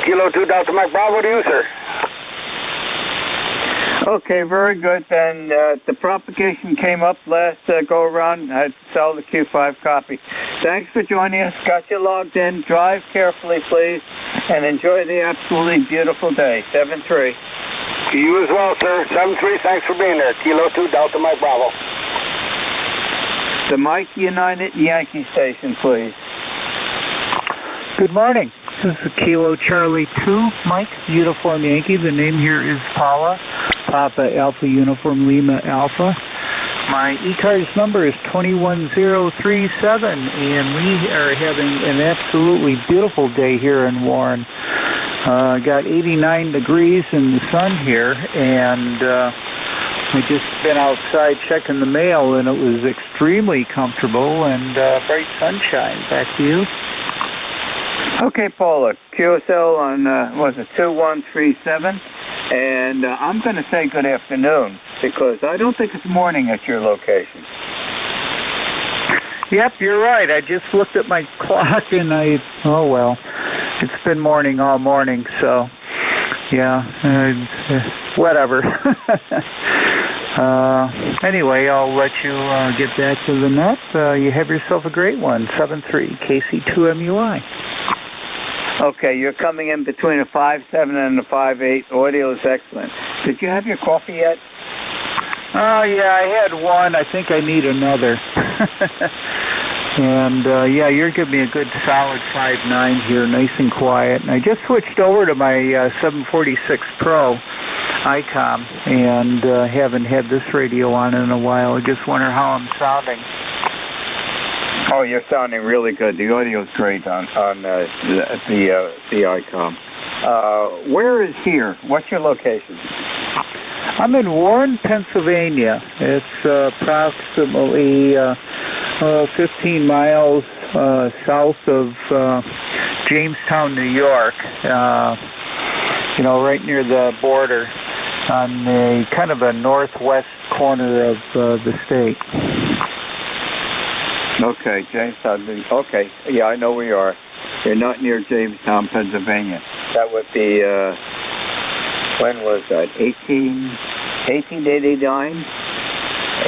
Kilo 2 Delta Mike Bravo to you, sir.
Okay, very good. Then the propagation came up last go-around. I'd sell the Q5 copy. Thanks for joining us. Got you logged in. Drive carefully, please, and enjoy the absolutely beautiful day. 7-3.
You as well, sir. 7-3, thanks for being there. Kilo 2 Delta Mike Bravo.
The Mike United Yankee station, please.
Good morning. This is Kilo Charlie 2, Mike, Uniform Yankee. The name here is Paula, Papa Alpha Uniform Lima Alpha. My ECARS number is 21037, and we are having an absolutely beautiful day here in Warren. Got 89 degrees in the sun here, and we just been outside checking the mail, and it was extremely comfortable and bright sunshine. Back to you.
Okay, Paula, QSL on, 2137, and I'm going to say good afternoon, because I don't think it's morning at your location.
Yep, you're right. I just looked at my clock, and oh well, it's been morning all morning, so, yeah, whatever. Anyway, I'll let you get back to the net. You have yourself a great one. 7-3, KC2MUI.
Okay, you're coming in between a 5.7 and a 5.8. Audio is excellent. Did you have your coffee yet?
Oh, yeah, I had one. I think I need another. And, yeah, you're giving me a good solid 5.9 here, nice and quiet. And I just switched over to my 746 Pro ICOM, and haven't had this radio on in a while. I just wonder how I'm sounding.
Oh, you're sounding really good. The audio's great on the ICOM. Where is here? What's your location?
I'm in Warren, Pennsylvania. It's approximately 15 miles south of Jamestown, New York. You know, right near the border on the kind of a northwest corner of the state.
Okay, Jamestown. Okay, yeah, I know where you are. You're not near Jamestown, Pennsylvania. That would be, when was that? 1889?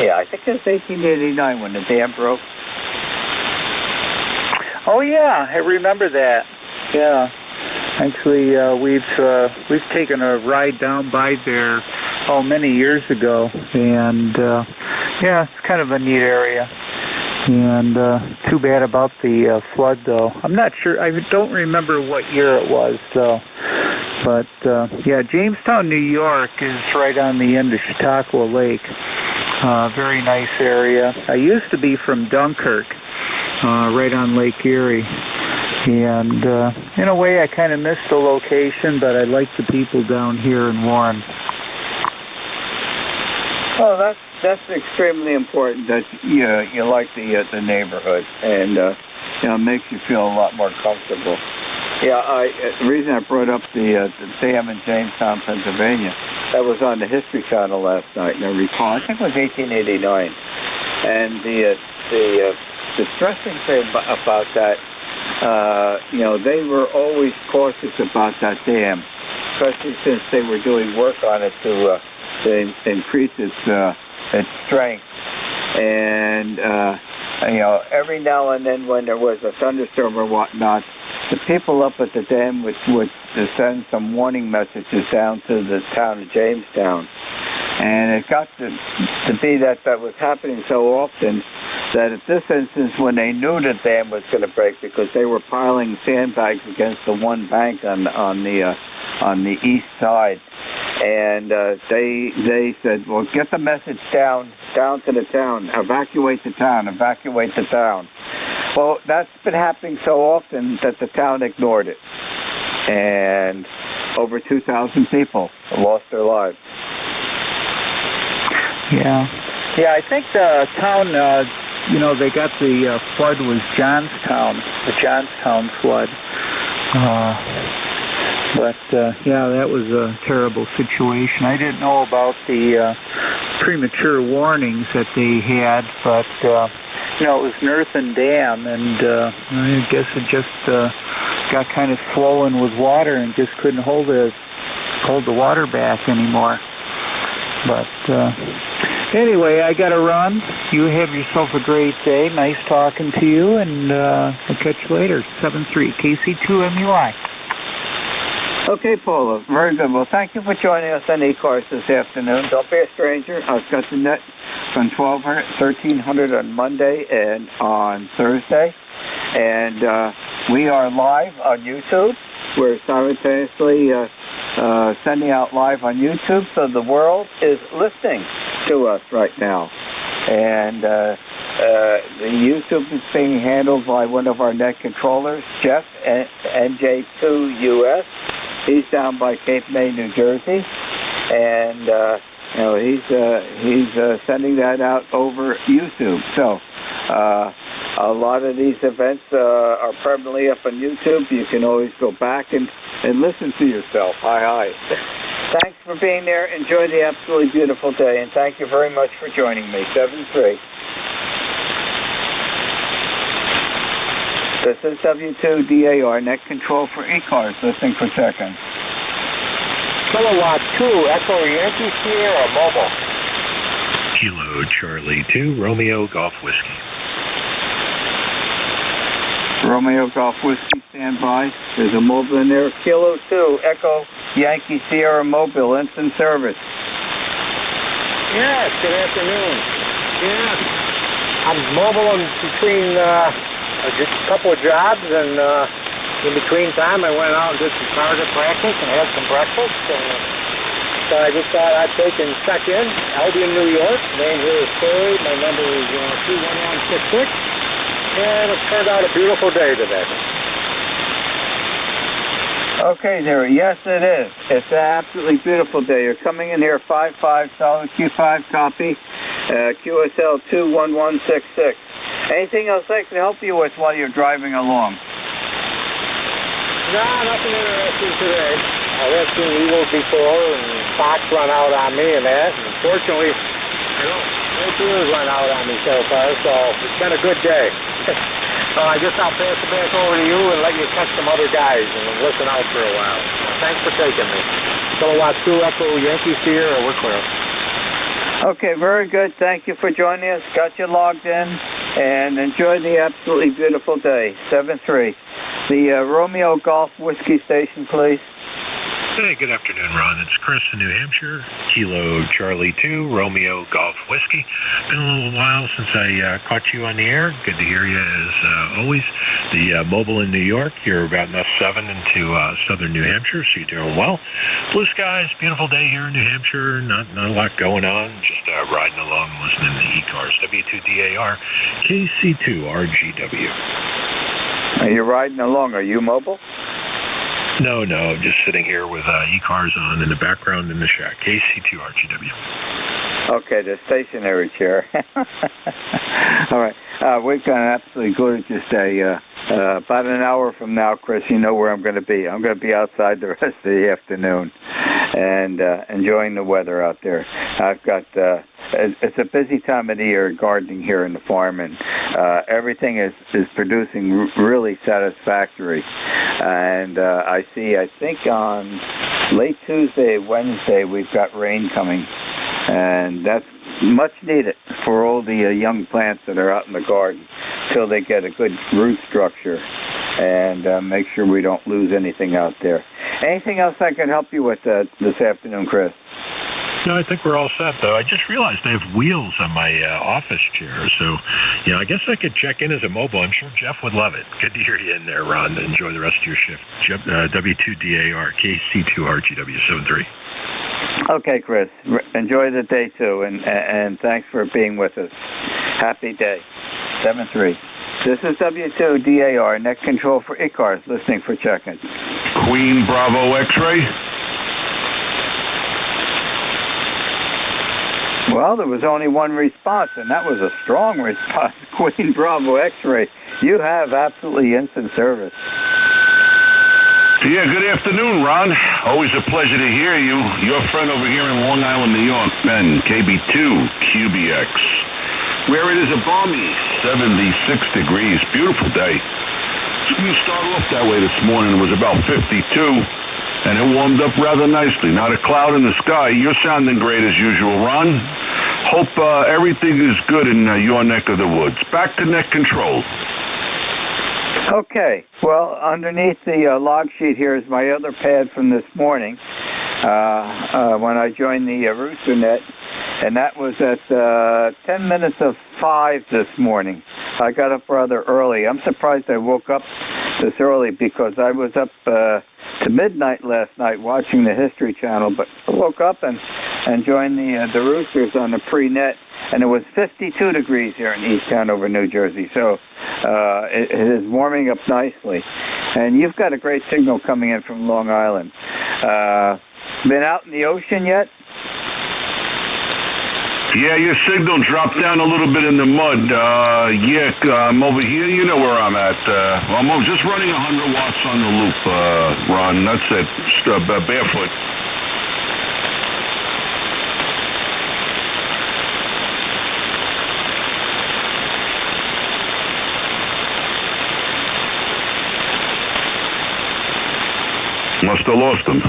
Yeah, I think it was 1889 when the dam broke.
Oh yeah, I remember that. Yeah, actually, we've taken a ride down by there many years ago, and yeah, it's kind of a neat area. And too bad about the flood, though. I'm not sure. I don't remember what year it was, though. But yeah, Jamestown, New York is right on the end of Chautauqua Lake. Very nice area. I used to be from Dunkirk, right on Lake Erie. And in a way, I kind of miss the location, but I like the people down here in Warren.
Oh, that's extremely important that you like the neighborhood, and you know, it makes you feel a lot more comfortable. Yeah, the reason I brought up the dam in Jamestown, Pennsylvania, that was on the History Channel last night, and I recall, I think it was 1889, and the distressing thing about that, you know, they were always cautious about that dam, especially since they were doing work on it to increase its strength. And you know, every now and then when there was a thunderstorm or whatnot, the people up at the dam would send some warning messages down to the town of Jamestown. And it got to be that was happening so often
that at this instance, when they knew the dam was going to break, because they were piling sandbags against the one bank on the east side, and they said, well, get the message down to the town, evacuate the town. Well, that's been happening so often that the town ignored it, and over 2,000 people lost their lives.
Yeah, I think the town, they got the flood was Johnstown, the Johnstown flood. That was a terrible situation. I didn't know about the premature warnings that they had, but, it was an earthen dam, and I guess it just got kind of swollen with water and just couldn't hold the water back anymore. But anyway, I got to run. You have yourself a great day. Nice talking to you, and I'll catch you later. 73 KC2MUI. Okay, Paula. Very good. Well, thank you for joining us on ECARS this afternoon. Don't be a stranger. I've got the net from 1300 on Monday and on Thursday. And we are live on YouTube. We're simultaneously sending out live on YouTube, so the world is listening to us right now. And the YouTube is being handled by one of our net controllers, Jeff, NJ2US. He's down by Cape May, New Jersey, and he's sending that out over YouTube. So a lot of these events are permanently up on YouTube. You can always go back and listen to yourself. Hi. Thanks for being there. Enjoy the absolutely beautiful day, and thank you very much for joining me. 7-3. This is W2DAR, net control for ECARS, listening for seconds.
Kilowatt 2, Echo Yankee Sierra, mobile.
Kilo Charlie 2, Romeo Golf Whiskey.
Romeo Golf Whiskey, stand by. There's a mobile in there. Kilo 2, Echo Yankee Sierra Mobile, instant service.
Yes, good afternoon. Yes, I'm mobile in between just a couple of jobs, and in between time I went out and did some target practice and had some breakfast, and so I just thought I'd take and check in. Albion, New York. Name here is Terry. My number is 21166, and it's turned out a beautiful day today.
Okay, there. Yes, it is. It's an absolutely beautiful day. You're coming in here 5-5, solid Q5 copy, QSL 21166. Anything else I can help you with while you're driving along?
No, nothing interesting today. I've had some Eagles before, and Fox run out on me and that. And unfortunately, no teams run out on me so far, so it's been a good day. So I guess I'll pass it back over to you and let you catch some other guys and listen out for a while. Thanks for taking me. Kilowatt 2 Echo Yankee Sierra, we're clear.
Okay, very good. Thank you for joining us. Got you logged in, and enjoy the absolutely beautiful day. 7-3. The Romeo Golf Whiskey Station, please.
Hey, good afternoon, Ron. It's Chris in New Hampshire. Kilo Charlie 2, Romeo Golf Whiskey. Been a little while since I caught you on the air. Good to hear you as always. The mobile in New York, you're about enough 7 into southern New Hampshire, so you're doing well. Blue skies, beautiful day here in New Hampshire. Not a lot going on. Just riding along, listening to ECARS. W2DAR, KC2 RGW.
Are you riding along? Are you mobile?
No, I'm just sitting here with ECARS on in the background in the shack. KC2 RGW.
Okay, the stationary chair. All right. We've got an absolutely gorgeous day. About an hour from now, Chris, you know where I'm going to be. I'm going to be outside the rest of the afternoon and enjoying the weather out there. I've got... it's a busy time of the year gardening here in the farm, and everything is producing really satisfactory. And I think on late Tuesday, Wednesday, we've got rain coming, and that's much needed for all the young plants that are out in the garden till they get a good root structure, and make sure we don't lose anything out there. Anything else I can help you with this afternoon, Chris?
No, I think we're all set, though. I just realized I have wheels on my office chair, so, I guess I could check in as a mobile. I'm sure Jeff would love it. Good to hear you in there, Ron. Enjoy the rest of your shift. Jeff, W2DAR, KC2RGW73.
Okay, Chris. Enjoy the day, too, and thanks for being with us. Happy day. 7-3. This is W2DAR, net control for ECARS, listening for check-in.
Queen Bravo X-ray.
Well, there was only one response, and that was a strong response. Queen Bravo X-ray, you have absolutely instant service.
Yeah, good afternoon, Ron. Always a pleasure to hear you. Your friend over here in Long Island, New York, Ben, KB2QBX. Where it is a balmy 76 degrees. Beautiful day. We started off that way this morning. It was about 52. And it warmed up rather nicely. Not a cloud in the sky. You're sounding great as usual, Ron. Hope everything is good in your neck of the woods. Back to net control.
Okay. Well, underneath the log sheet here is my other pad from this morning when I joined the RoosterNet, and that was at 10 minutes of 5 this morning. I got up rather early. I'm surprised I woke up this early because I was up to midnight last night watching the History Channel, but I woke up and joined the Roosters on the pre-net, and it was 52 degrees here in East Hanover, New Jersey, so it is warming up nicely. And you've got a great signal coming in from Long Island. Been out in the ocean yet?
Yeah, your signal dropped down a little bit in the mud. I'm over here. You know where I'm at. I'm just running 100 watts on the loop, Ron. That's it. Just, barefoot. Must have lost him.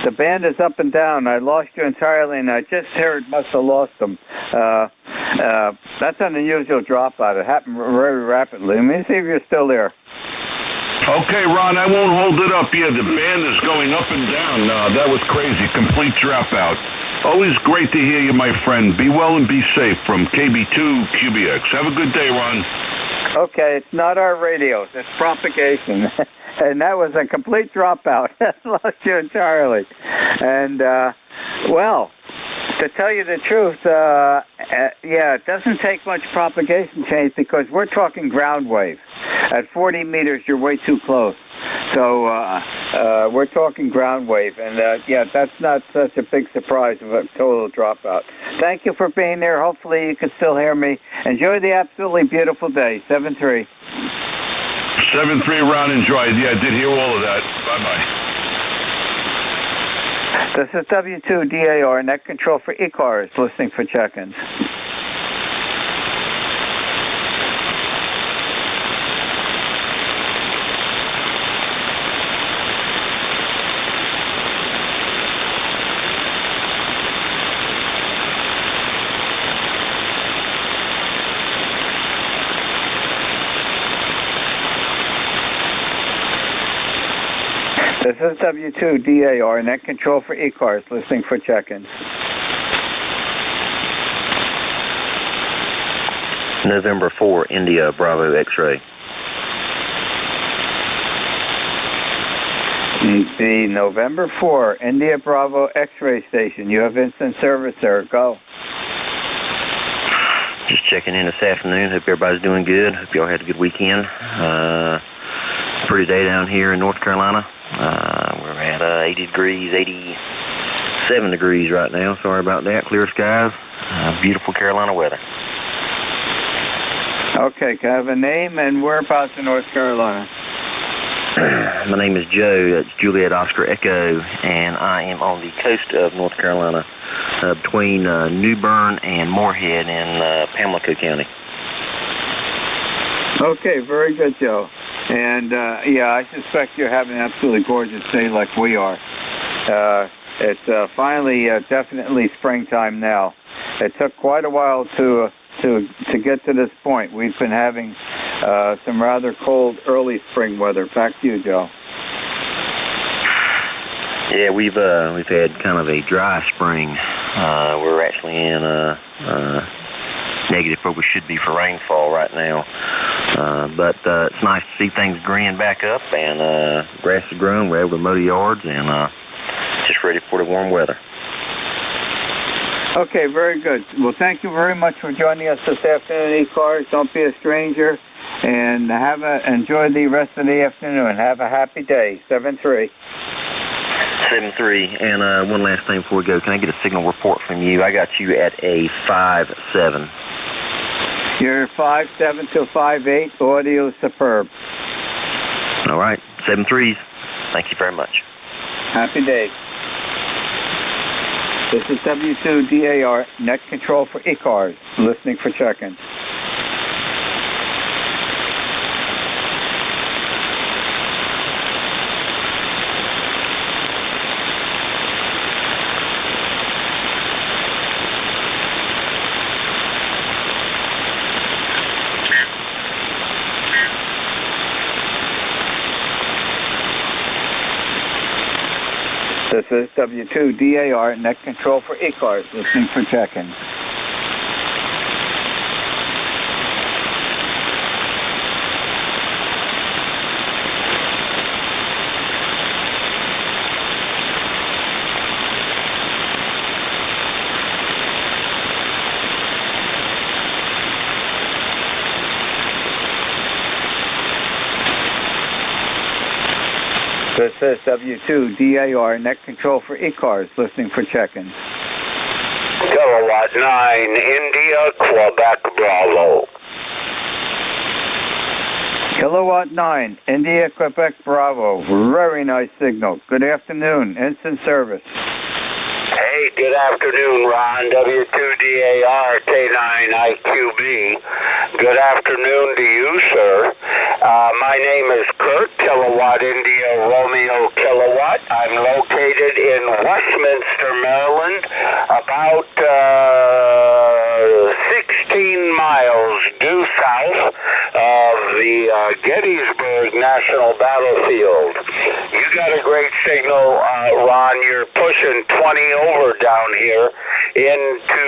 The band is up and down. I lost you entirely, and I just heard must have lost them. That's an unusual dropout. It happened very rapidly. Let me see if you're still there.
Okay, Ron, I won't hold it up. Yeah, the band is going up and down. That was crazy. Complete dropout. Always great to hear you, my friend. Be well and be safe from KB2QBX. Have a good day, Ron.
Okay, it's not our radios. It's propagation. And that was a complete dropout. Lost you entirely. And, well, to tell you the truth, it doesn't take much propagation change because we're talking ground wave. At 40 meters, you're way too close. So we're talking ground wave. And, that's not such a big surprise of a total dropout. Thank you for being there. Hopefully you can still hear me. Enjoy the absolutely beautiful day. 7-3.
7-3, Ron. Enjoy. Yeah, I did hear all of that. Bye-bye.
This is W2DAR, net control for ECARS, listening for check-ins. This is W2DAR, net control for ECARS, listening for check-ins.
November 4, India, Bravo X-ray.
The November 4, India Bravo X-ray station. You have instant service, sir. Go.
Just checking in this afternoon. Hope everybody's doing good. Hope y'all had a good weekend. Pretty day down here in North Carolina. We're at 80 degrees, 87 degrees right now. Sorry about that. Clear skies. Beautiful Carolina weather.
Okay, can I have a name and whereabouts in North Carolina?
My name is Joe. That's Juliet Oscar Echo, and I am on the coast of North Carolina, between New Bern and Moorhead in Pamlico County.
Okay, very good, Joe. And, I suspect you're having an absolutely gorgeous day like we are. It's finally definitely springtime now. It took quite a while to get to this point. We've been having some rather cold early spring weather. Back to you, Joe.
Yeah, we've had kind of a dry spring. We're actually in negative where we should be for rainfall right now. But it's nice to see things greening back up, and grass is growing. We're able to mow the yards, and just ready for the warm weather.
Okay, very good. Well, thank you very much for joining us this afternoon, ECARS. Don't be a stranger, and enjoy the rest of the afternoon. Have a happy day. 7-3.
7-3. And one last thing before we go, can I get a signal report from you? I got you at a 5-7.
You're 5-7 to 5-8. Audio superb.
All right. 7-3s. Thank you very much.
Happy day. This is W2DAR, net control for ECARS, listening for check-in. This is W2DAR, net control for ECARS, listening for check-in. This is W2DAR, net control for ECARS, listening for check-in.
Kilowatt 9, India, Quebec, Bravo.
Kilowatt 9, India, Quebec, Bravo. Very nice signal. Good afternoon. Instant service.
Hey, good afternoon, Ron. W2DAR, K9IQB. Good afternoon to you, sir. My name is Kurt, Kilowatt India Romeo Kilowatt. I'm located in Westminster, Maryland, about 16 miles due south of the Gettysburg National Battlefield. You got a great signal, Ron. You're pushing 20 over down here into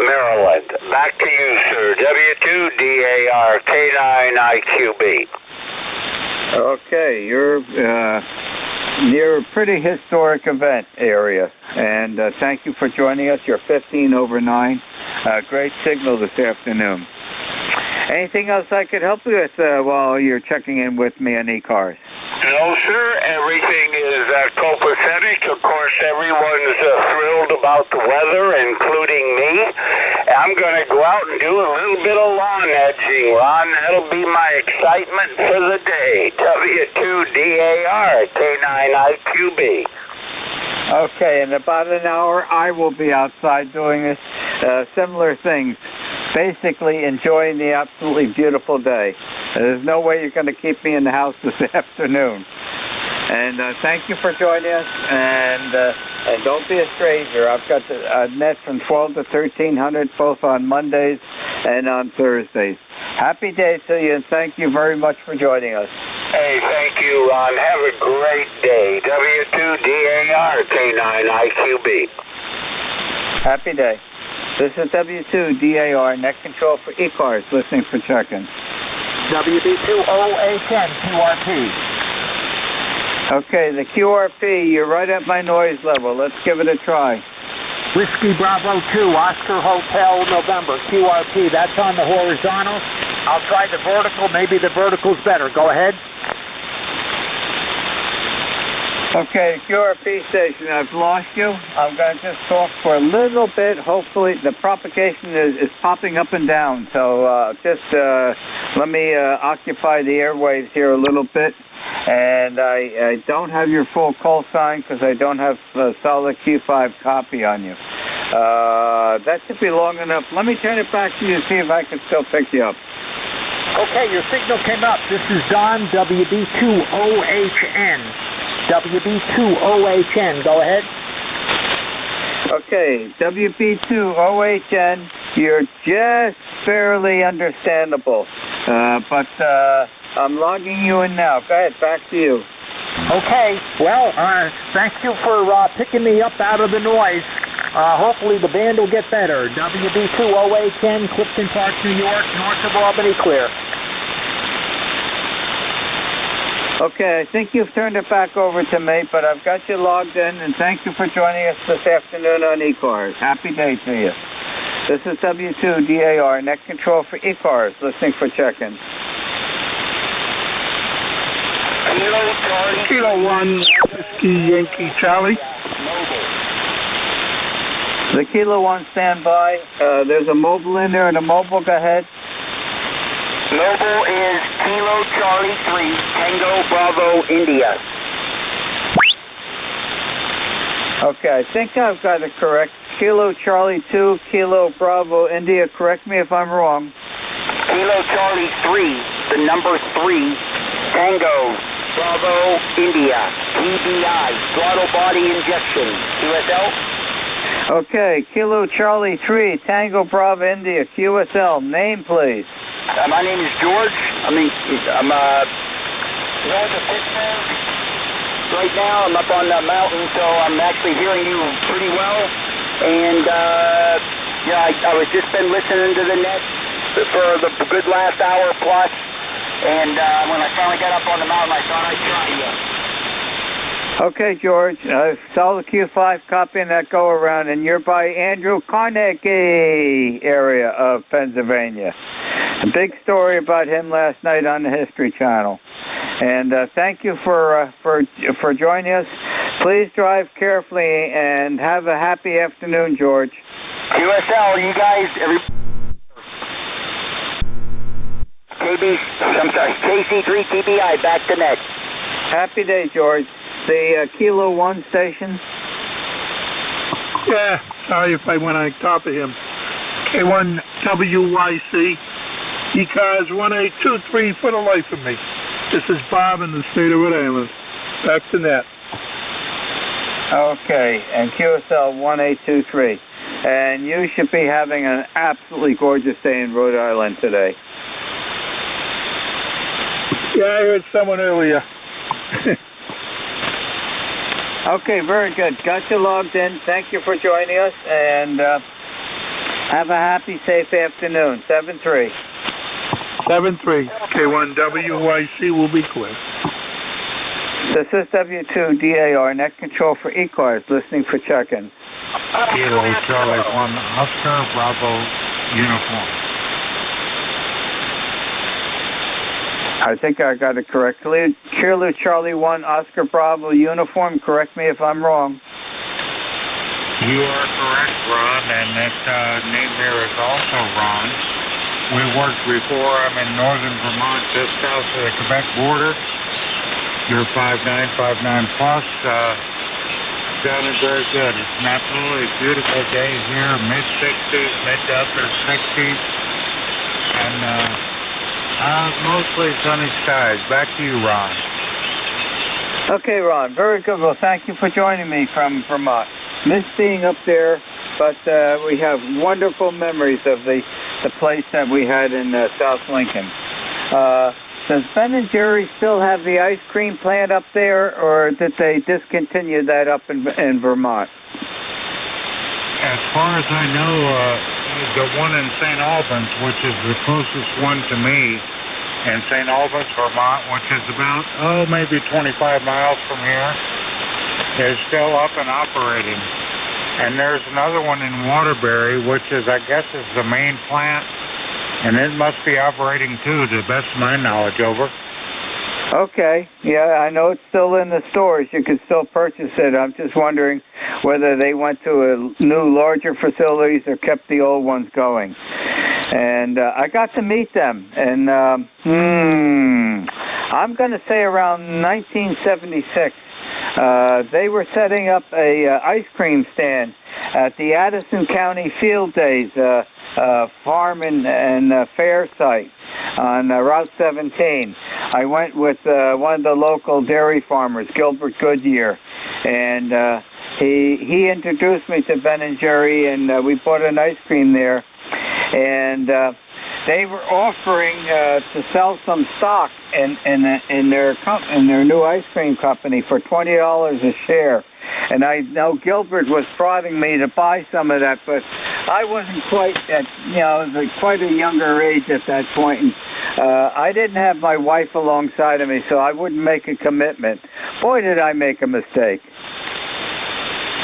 Maryland. Back to you, sir. W2DAR, K9IQB.
Okay, you're near a pretty historic event area, and thank you for joining us. You're 15 over 9. Great signal this afternoon. Anything else I could help you with while you're checking in with me on ECARS?
No, sir. Everything is copacetic. Of course, everyone's thrilled about the weather, including me. I'm going to go out and do a little bit of lawn edging, Ron. That'll be my excitement for the day. W2DAR, K9IQB.
Okay, in about an hour, I will be outside doing this. Similar things. Basically enjoying the absolutely beautiful day. There's no way you're going to keep me in the house this afternoon. And thank you for joining us. And don't be a stranger. I've got a net from 12 to 1300 both on Mondays and on Thursdays. Happy day to you, and thank you very much for joining us.
Hey, thank you, Ron. Have a great day. W2DAR, K9IQB.
Happy day. This is W2DAR, net control for ECARS, listening for check-in.
WB2OHN, QRP.
Okay, the QRP, you're right at my noise level. Let's give it a try.
Whiskey Bravo 2, Oscar Hotel, November, QRP. That's on the horizontal. I'll try the vertical. Maybe the vertical's better. Go ahead.
Okay, QRP station, I've lost you. I'm going to just talk for a little bit. Hopefully, the propagation is popping up and down. So just let me occupy the airwaves here a little bit. And I don't have your full call sign because I don't have a solid Q5 copy on you. That should be long enough. Let me turn it back to you and see if I can still pick you up.
Okay, your signal came up. This is Don, WB2OHN. WB2OHN, go ahead.
Okay, WB2OHN, you're just barely understandable. But I'm logging you in now. Go ahead, back to you.
Okay, well, thank you for picking me up out of the noise. Hopefully the band will get better. WB2OA10, Clifton Park, New York, north of Albany, clear. Okay, I think you've turned it back over to me, but I've got you logged in, and thank you for joining us this afternoon on ECARS. Happy day to you. This is W2DAR, Net Control for ECARS, listening for check-in.
Kilo 1, Whiskey Yankee Charlie.
The Kilo 1 standby. There's a mobile in there, and a mobile, go ahead.
Mobile is Kilo Charlie 3, Tango Bravo, India.
Okay, I think I've got it correct. Kilo Charlie 2, Kilo Bravo, India. Correct me if I'm wrong.
Kilo Charlie 3, the number 3, Tango Bravo, India. TBI, throttle body injection. QSL?
Okay, Kilo Charlie 3, Tango Bravo, India. QSL. Name, please.
My name is George. I'm north of Pittsburgh. Right now, I'm up on the mountain, so I'm actually hearing you pretty well. And, I was just been listening to the net for the good last hour plus. And when I finally got up on the mountain, I thought I'd try you.
Okay, George. Saw the Q5 copying that go-around, and you're by Andrew Carnegie area of Pennsylvania. A big story about him last night on the History Channel. And thank you for joining us. Please drive carefully and have a happy afternoon, George.
QSL, you guys, KC3 TBI, back to net.
Happy day, George. The Kilo 1 station?
Yeah, sorry if I went on top of him. K1 WYC, ECARS 1823 for the life of me. This is Bob in the state of Rhode Island. Back to net.
Okay, and QSL 1823. And you should be having an absolutely gorgeous day in Rhode Island today.
Yeah, I heard someone earlier.
Okay, very good. Got you logged in. Thank you for joining us, and have a happy, safe afternoon. 7-3.
7-3. K1 WYC will be clear.
This is W2DAR, Net Control for ECARS, listening for check-in.
Kilo Charlie 1, Oscar Bravo, uniform.
I think I got it correctly. Kilo Charlie 1, Oscar Bravo, uniform. Correct me if I'm wrong.
You are correct, Ron, and that name there is also Ron. We worked before. I'm in northern Vermont, just south of the Quebec border. You're 5959 plus. Sounded very good. It's an absolutely beautiful day here, mid-60s, mid to upper 60s, and mostly sunny skies. Back to you, Ron.
Okay, Ron. Very good. Well, thank you for joining me from Vermont. Miss being up there, but we have wonderful memories of the place that we had in South Lincoln. Does Ben and Jerry still have the ice cream plant up there, or did they discontinue that up in Vermont?
As far as I know, the one in St. Albans, which is the closest one to me, in St. Albans, Vermont, which is about, maybe 25 miles from here, is still up and operating. And there's another one in Waterbury, which is, I guess, is the main plant, and it must be operating too, to the best of my knowledge. Over.
Okay. Yeah, I know it's still in the stores. You can still purchase it. I'm just wondering whether they went to a new, larger facilities or kept the old ones going. And I got to meet them, and I'm going to say around 1976. They were setting up a ice cream stand at the Addison County Field Days farm and fair site on Route 17. I went with one of the local dairy farmers, Gilbert Goodyear, and he introduced me to Ben and Jerry, and we bought an ice cream there. And
they were offering to sell some stock in their new ice cream company for $20 a share. And I know Gilbert was prodding me to buy some of that, but I wasn't quite at, I was at quite a younger age at that point. And, I didn't have my wife alongside of me, so I wouldn't make a commitment. Boy, did I make a mistake.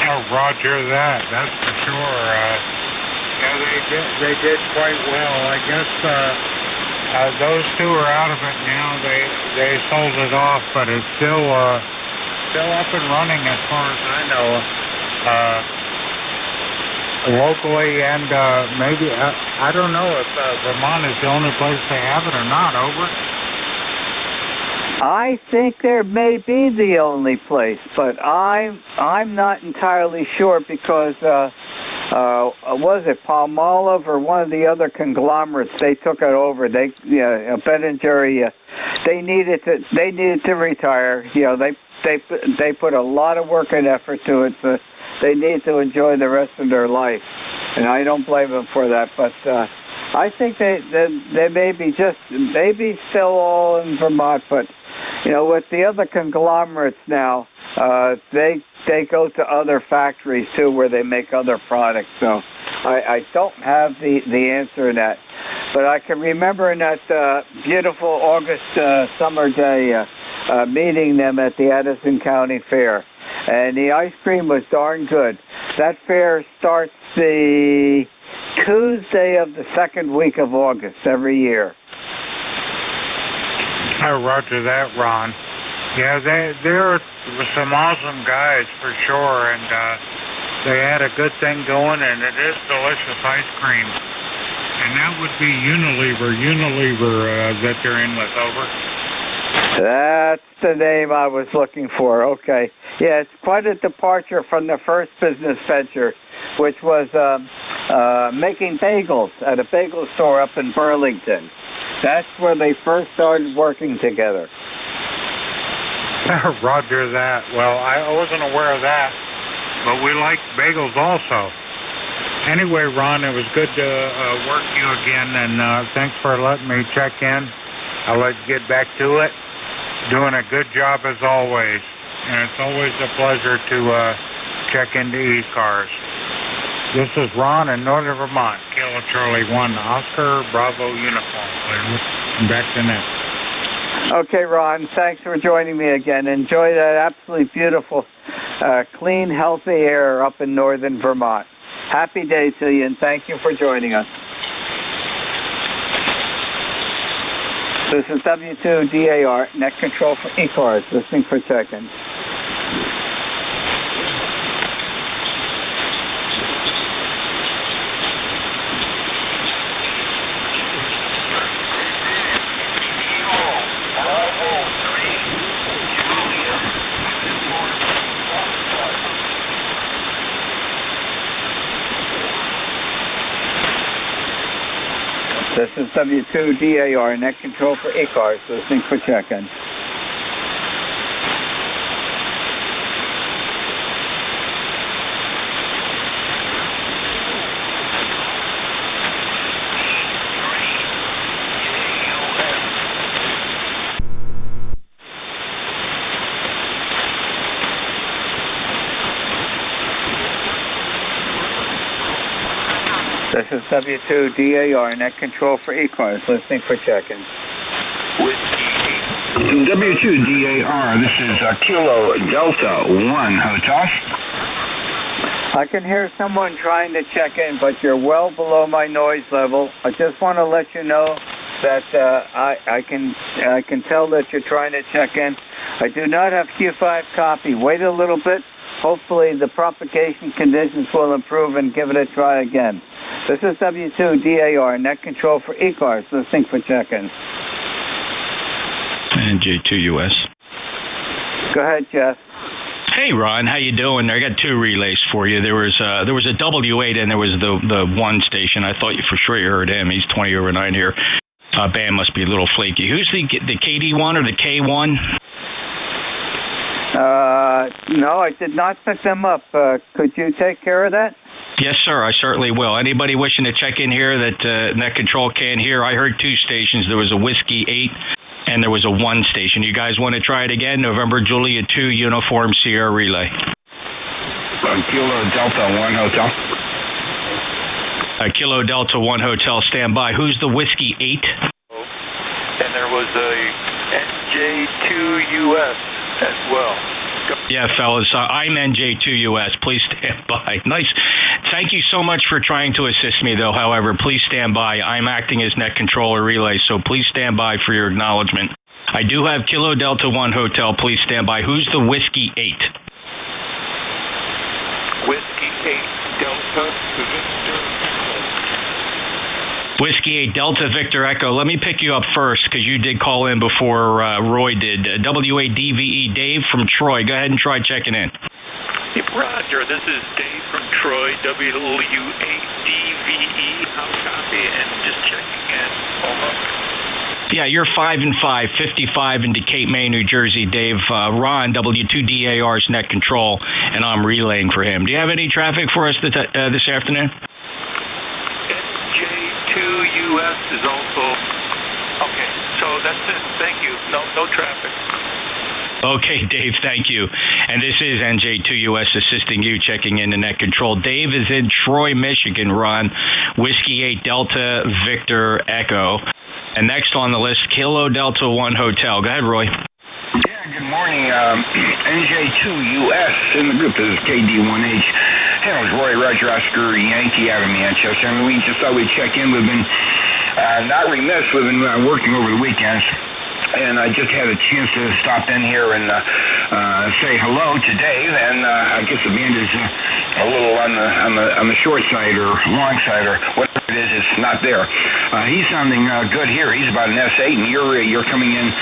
Oh, Roger that. That's for sure. They did quite well. I guess those two are out of it now. They sold it off, but it's still up and running as far as I know. Locally and maybe I don't know if Vermont is the only place they have it or not. Over.
I think there may be the only place, but I'm not entirely sure because was it Palmolive or one of the other conglomerates? They took it over. Ben and Jerry. They needed to retire. They put a lot of work and effort to it. So they need to enjoy the rest of their life, and I don't blame them for that. But I think they may be still all in Vermont, but with the other conglomerates now, they go to other factories too where they make other products. So I don't have the answer to that, but I can remember in that beautiful August summer day meeting them at the Addison County Fair. And the ice cream was darn good. That fair starts the Tuesday of the second week of August every year.
Oh, roger that, Ron. Yeah, they're some awesome guys for sure, and they had a good thing going, and it is delicious ice cream. And that would be Unilever that they're in with, over.
That's the name I was looking for. Okay. Yeah, it's quite a departure from the first business venture, which was making bagels at a bagel store up in Burlington. That's where they first started working together.
Roger that. Well, I wasn't aware of that, but we like bagels also. Anyway, Ron, it was good to work you again, and thanks for letting me check in. I'll let you get back to it. Doing a good job as always. And it's always a pleasure to check into ECARS. This is Ron in Northern Vermont, Kilo Charlie 1, Oscar Bravo Uniform. Back to next.
Okay, Ron, thanks for joining me again. Enjoy that absolutely beautiful, clean, healthy air up in Northern Vermont. Happy day to you, and thank you for joining us. This is W2DAR, net control for ECARS, listening for check-in. This is W2DAR, net control for ECARS, listening for check-in. This is W2DAR, net control for ECARS, listening for check-in.
W2DAR, this is Kilo Delta 1 Hotel.
I can hear someone trying to check in, but you're well below my noise level. I just want to let you know that I can tell that you're trying to check in. I do not have Q5 copy. Wait a little bit. Hopefully the propagation conditions will improve and give it a try again. This is W2DAR, net control for ECARS, listening for check-in.
NJ2US.
Go ahead, Jeff.
Hey, Ron, how you doing? I got two relays for you. There was a W8 and there was the one station. I thought for sure you heard him. He's 20 over 9 here. Band must be a little flaky. Who's the KD1 or the K1?
No, I did not pick them up. Could you take care of that?
Yes, sir, I certainly will. Anybody wishing to check in here that Net Control can't hear, I heard 2 stations. There was a Whiskey 8 and there was a 1 station. You guys want to try it again? November Julia 2 Uniform Sierra Relay.
Kilo Delta 1 Hotel.
Kilo Delta 1 Hotel, stand by. Who's the Whiskey 8?
And there was a NJ2US as well.
Yeah, fellas, I'm NJ2US. Please stand by. Nice. Thank you so much for trying to assist me, though. However, please stand by. I'm acting as Net Controller Relay, so please stand by for your acknowledgement. I do have Kilo Delta 1 Hotel. Please stand by. Who's the Whiskey 8?
Whiskey 8 Delta Victor.
Whiskey 8 Delta Victor Echo. Let me pick you up first because you did call in before Roy did. WADVE Dave from Troy. Go ahead and try checking in.
Hey, Roger, this is Dave from Troy. WADVE. How copy? And just checking in. Over.
Yeah, you're 5 and 5, 55 in Decatur, Maine, New Jersey. Dave, Ron, W2DAR's Net Control, and I'm relaying for him. Do you have any traffic for us this afternoon?
NJ2US is also okay. So that's it. Thank you. No traffic.
Okay, Dave, thank you. And this is NJ2US assisting you, checking in the Net Control. Dave is in Troy, Michigan, Ron. Whiskey 8 Delta Victor Echo. And next on the list, Kilo Delta 1 Hotel. Go ahead, Roy.
Yeah, good morning. NJ2US in the group. This is KD1H. Hey, it was Roy Roger Oscar Yankee out of Manchester. I mean, we just thought we'd check in. We've been not remiss. We've been working over the weekends. And I just had a chance to stop in here and say hello to Dave. And I guess the band is a little on the short side or long side or whatever it is. It's not there. He's sounding good here. He's about an S8, and you're coming in.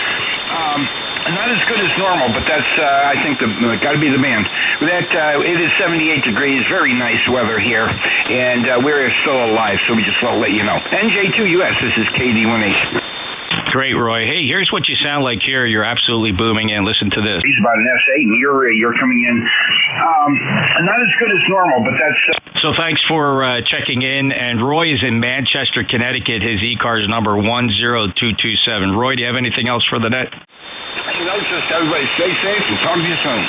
Not as good as normal, but that's I think got to be the band. That it is 78 degrees, very nice weather here, and we're still alive. So we just want to let you know. NJ2US. This is KD1H.
Great, Roy. Hey, here's what you sound like here. You're absolutely booming in. Listen to this.
He's about an S8, and you're coming in. Not as good as normal, but that's...
So thanks for checking in. And Roy is in Manchester, Connecticut. His ECARS number 10227. Roy, do you have anything else for the net?
No, just everybody stay safe and talk to you soon.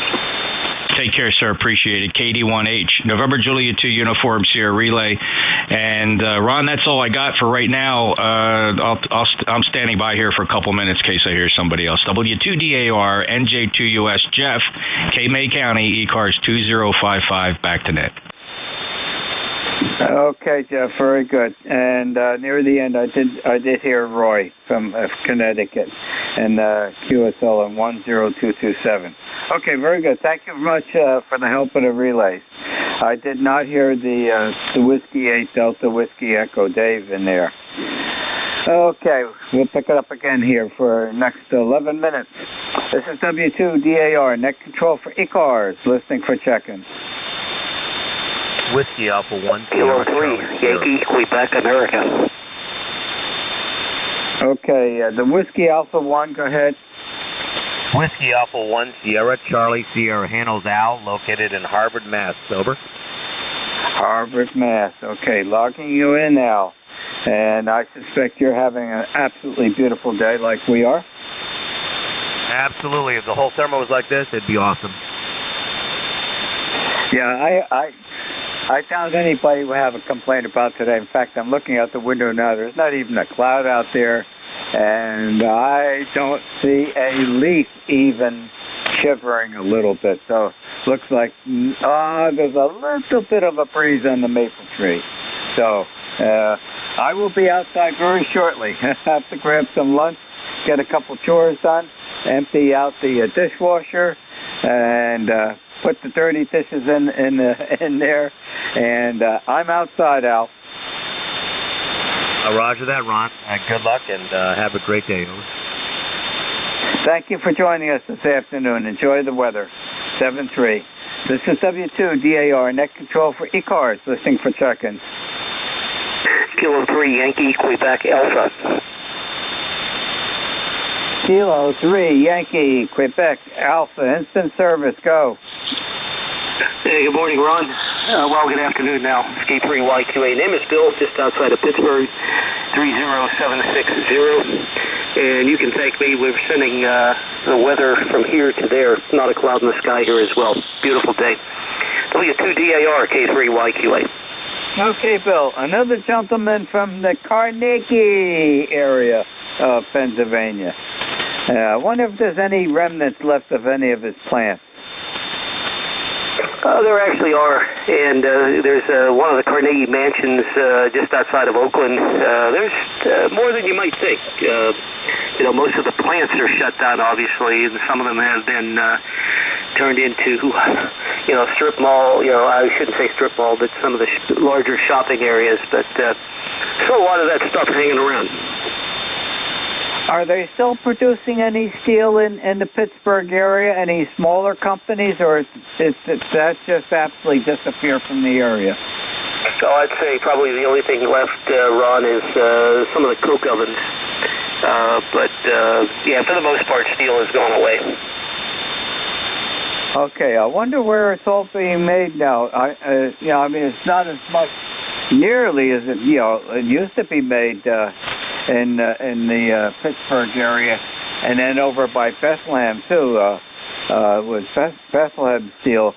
Take care, sir. Appreciate it. KD1H, November Julia 2 Uniform Sierra Relay. And Ron, that's all I got for right now. I'm standing by here for a couple minutes in case I hear somebody else. W2DAR, NJ2US, Jeff, May County, ECARS 2055, back to net.
Okay, Jeff, very good. And near the end, I did hear Roy from Connecticut and QSL on 10227. Okay, very good. Thank you very much for the help with the relays. I did not hear the Whiskey 8 Delta Whiskey Echo Dave in there. Okay, we'll pick it up again here for next 11 minutes. This is W2DAR, Net Control for ECARS, listening for check-in.
Whiskey Alpha 1
Kilo 3, Yankee, Quebec, America.
Okay, the Whiskey Alpha 1, go ahead.
Whiskey Alpha 1 Sierra Charlie Sierra handles Al, located in Harvard, Mass. Over.
Harvard, Mass. Okay, logging you in, Al. And I suspect you're having an absolutely beautiful day like we are.
Absolutely. If the whole thermal was like this, it'd be awesome.
Yeah, I doubt anybody will have a complaint about today. In fact, I'm looking out the window now. There's not even a cloud out there, and I don't see a leaf even shivering a little bit. So looks like there's a little bit of a breeze on the maple tree. So I will be outside very shortly. I have to grab some lunch, get a couple chores done, empty out the dishwasher, and put the dirty dishes in there, and I'm outside, Al.
Roger that, Ron. Good luck, and have a great day.
Thank you for joining us this afternoon. Enjoy the weather. 7-3. This is W2DAR, Net Control for ECARS, listening for check-in.
Kilo 3, Yankee, Quebec, Alpha.
Kilo 3, Yankee, Quebec, Alpha, instant service, go.
Hey, good morning, Ron. Well, good afternoon now. It's K3YQA. Name is Bill, just outside of Pittsburgh, 30760. And you can thank me. We're sending the weather from here to there. Not a cloud in the sky here as well. Beautiful day. W2DAR, K3YQA.
Okay, Bill. Another gentleman from the Carnegie area of Pennsylvania. I wonder if there's any remnants left of any of his plants.
There actually are, and there's one of the Carnegie mansions just outside of Oakland. There's more than you might think. Most of the plants are shut down, obviously, and some of them have been turned into, strip mall. I shouldn't say strip mall, but some of the larger shopping areas. But still a lot of that stuff hanging around.
Are they still producing any steel in the Pittsburgh area, any smaller companies, or is that just absolutely disappear from the area?
So I'd say probably the only thing left, Ron, is some of the coke ovens. But for the most part, steel has gone away.
Okay, I wonder where it's all being made now. It's not as much nearly as it used to be made in the Pittsburgh area, and then over by Bethlehem too, with Bethlehem Steel.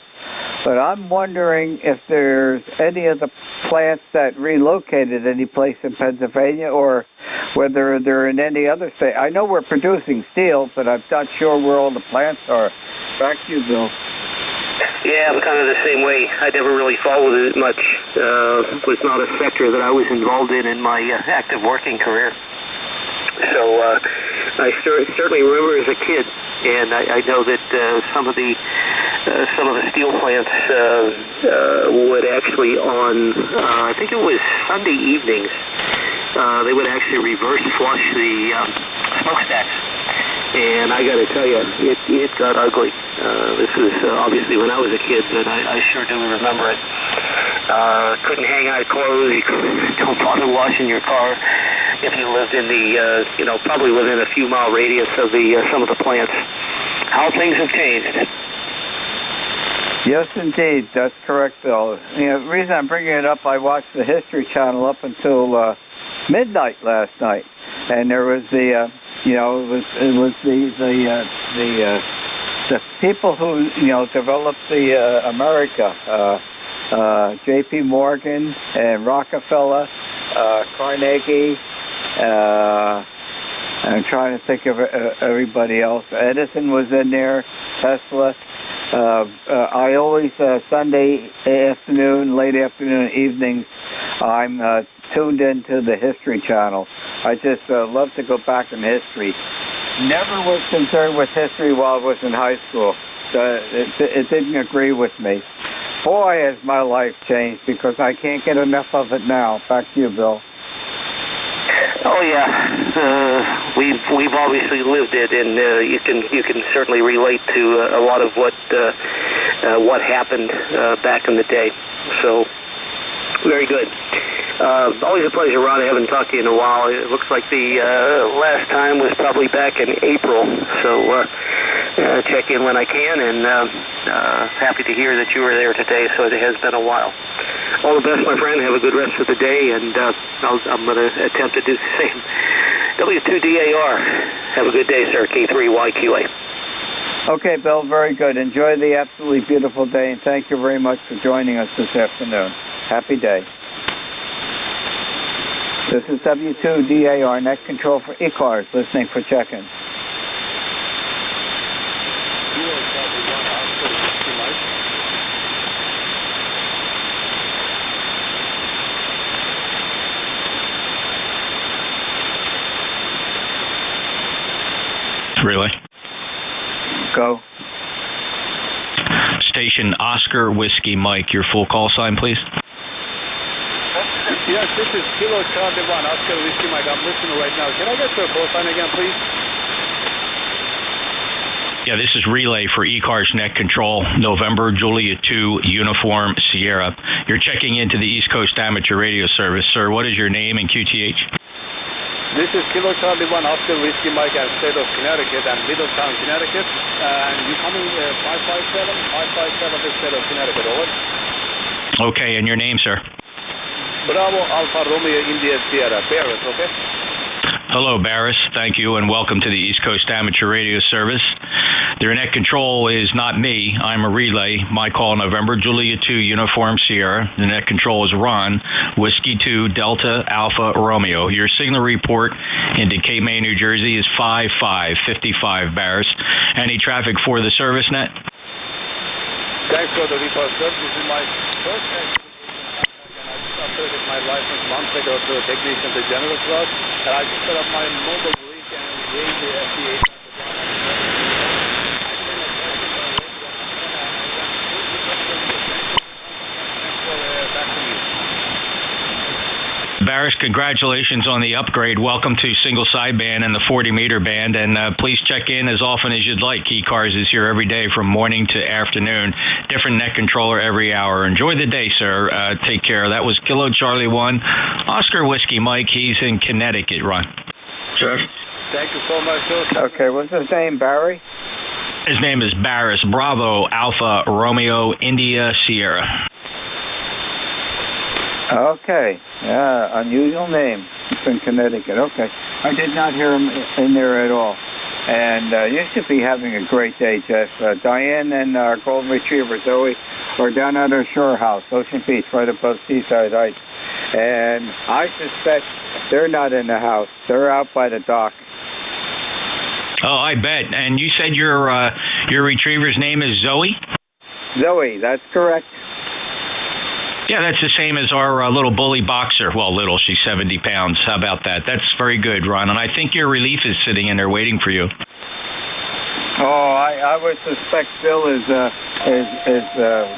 But I'm wondering if there's any of the plants that relocated any place in Pennsylvania, or whether they're in any other state. I know we're producing steel, but I'm not sure where all the plants are. Back to you, Bill.
Yeah, I'm kind of the same way. I never really followed it much. It was not a sector that I was involved in my active working career. So I certainly remember as a kid, and I know that some of the steel plants would actually on I think it was Sunday evenings, they would actually reverse flush the smokestacks. And I got to tell you, it got ugly. This was obviously when I was a kid, but I sure do remember it. Couldn't hang out clothes. You don't bother washing your car if you lived in the, probably within a few mile radius of some of the plants. How things have changed.
Yes, indeed. That's correct, Bill. The reason I'm bringing it up, I watched the History Channel up until midnight last night, and there was the it was the people who developed the America, J.P. Morgan and Rockefeller, Carnegie. I'm trying to think of everybody else. Edison was in there, Tesla. I always Sunday afternoon, late afternoon, evenings, I'm tuned into the History Channel. I just love to go back in history. Never was concerned with history while I was in high school. It didn't agree with me. Boy, has my life changed because I can't get enough of it now. Back to you, Bill.
Oh yeah, we've obviously lived it, and you can certainly relate to a lot of what happened back in the day. So very good. Always a pleasure, Ron. I haven't talked to you in a while. It looks like the last time was probably back in April. So check in when I can, and happy to hear that you were there today. So it has been a while. All the best, my friend. Have a good rest of the day, and I'm going to attempt to do the same. W2DAR. Have a good day, sir. K3YQA.
Okay, Bill. Very good. Enjoy the absolutely beautiful day, and thank you very much for joining us this afternoon. Happy day. This is W2DAR, Net Control for ECARS, listening for check-in.
Relay.
Go.
Station Oscar Whiskey Mike, your full call sign, please.
Yes, this is Kilo Charlie 1, Oscar Whiskey Mike. I'm listening right now. Can I get your call sign again, please?
Yeah, this is Relay for ECARS Net Control, November, Julia 2, Uniform, Sierra. You're checking into the East Coast Amateur Radio Service. Sir, what is your name and QTH?
This is Kilo Charlie 1, Oscar Whiskey Mike, at state of Connecticut and Middletown, Connecticut. And you coming 557? 557 is instead of Connecticut, over.
Okay, and your name, sir?
Bravo, Alpha, Romeo, India, Sierra. Barris, okay?
Hello, Barris. Thank you, and welcome to the East Coast Amateur Radio Service. Their net control is not me. I'm a relay. My call, November, Julia 2, Uniform Sierra. The net control is Ron, Whiskey 2, Delta, Alpha, Romeo. Your signal report into Cape May, New Jersey is 5555, Barris. Any traffic for the service net?
Thanks for the report, sir. This is my first time. I upgraded my license months ago to a technician to General Class, and I just set up my mobile rig and raised the FDA.
Barris, congratulations on the upgrade. Welcome to single sideband and the 40-meter band, and please check in as often as you'd like. ECARS is here every day from morning to afternoon. Different net controller every hour. Enjoy the day, sir. Take care. That was Kilo Charlie 1, Oscar Whiskey Mike. He's in Connecticut, Ron.
Jeff. Thank you so much, sir.
Okay, what's his name, Barry?
His name is Barris. Bravo, Alpha, Romeo, India, Sierra.
Okay. Yeah, unusual name. It's in Connecticut. Okay. I did not hear him in there at all. And you should be having a great day, Jeff. Diane and our golden retriever, Zoe, are down at our shore house, Ocean Beach, right above Seaside Heights. And I suspect they're not in the house. They're out by the dock.
Oh, I bet. And you said your retriever's name is Zoe?
Zoe, that's correct.
Yeah, that's the same as our little bully boxer. Well, little, she's 70 pounds. How about that? That's very good, Ron. And I think your relief is sitting in there waiting for you.
Oh, I would suspect Bill is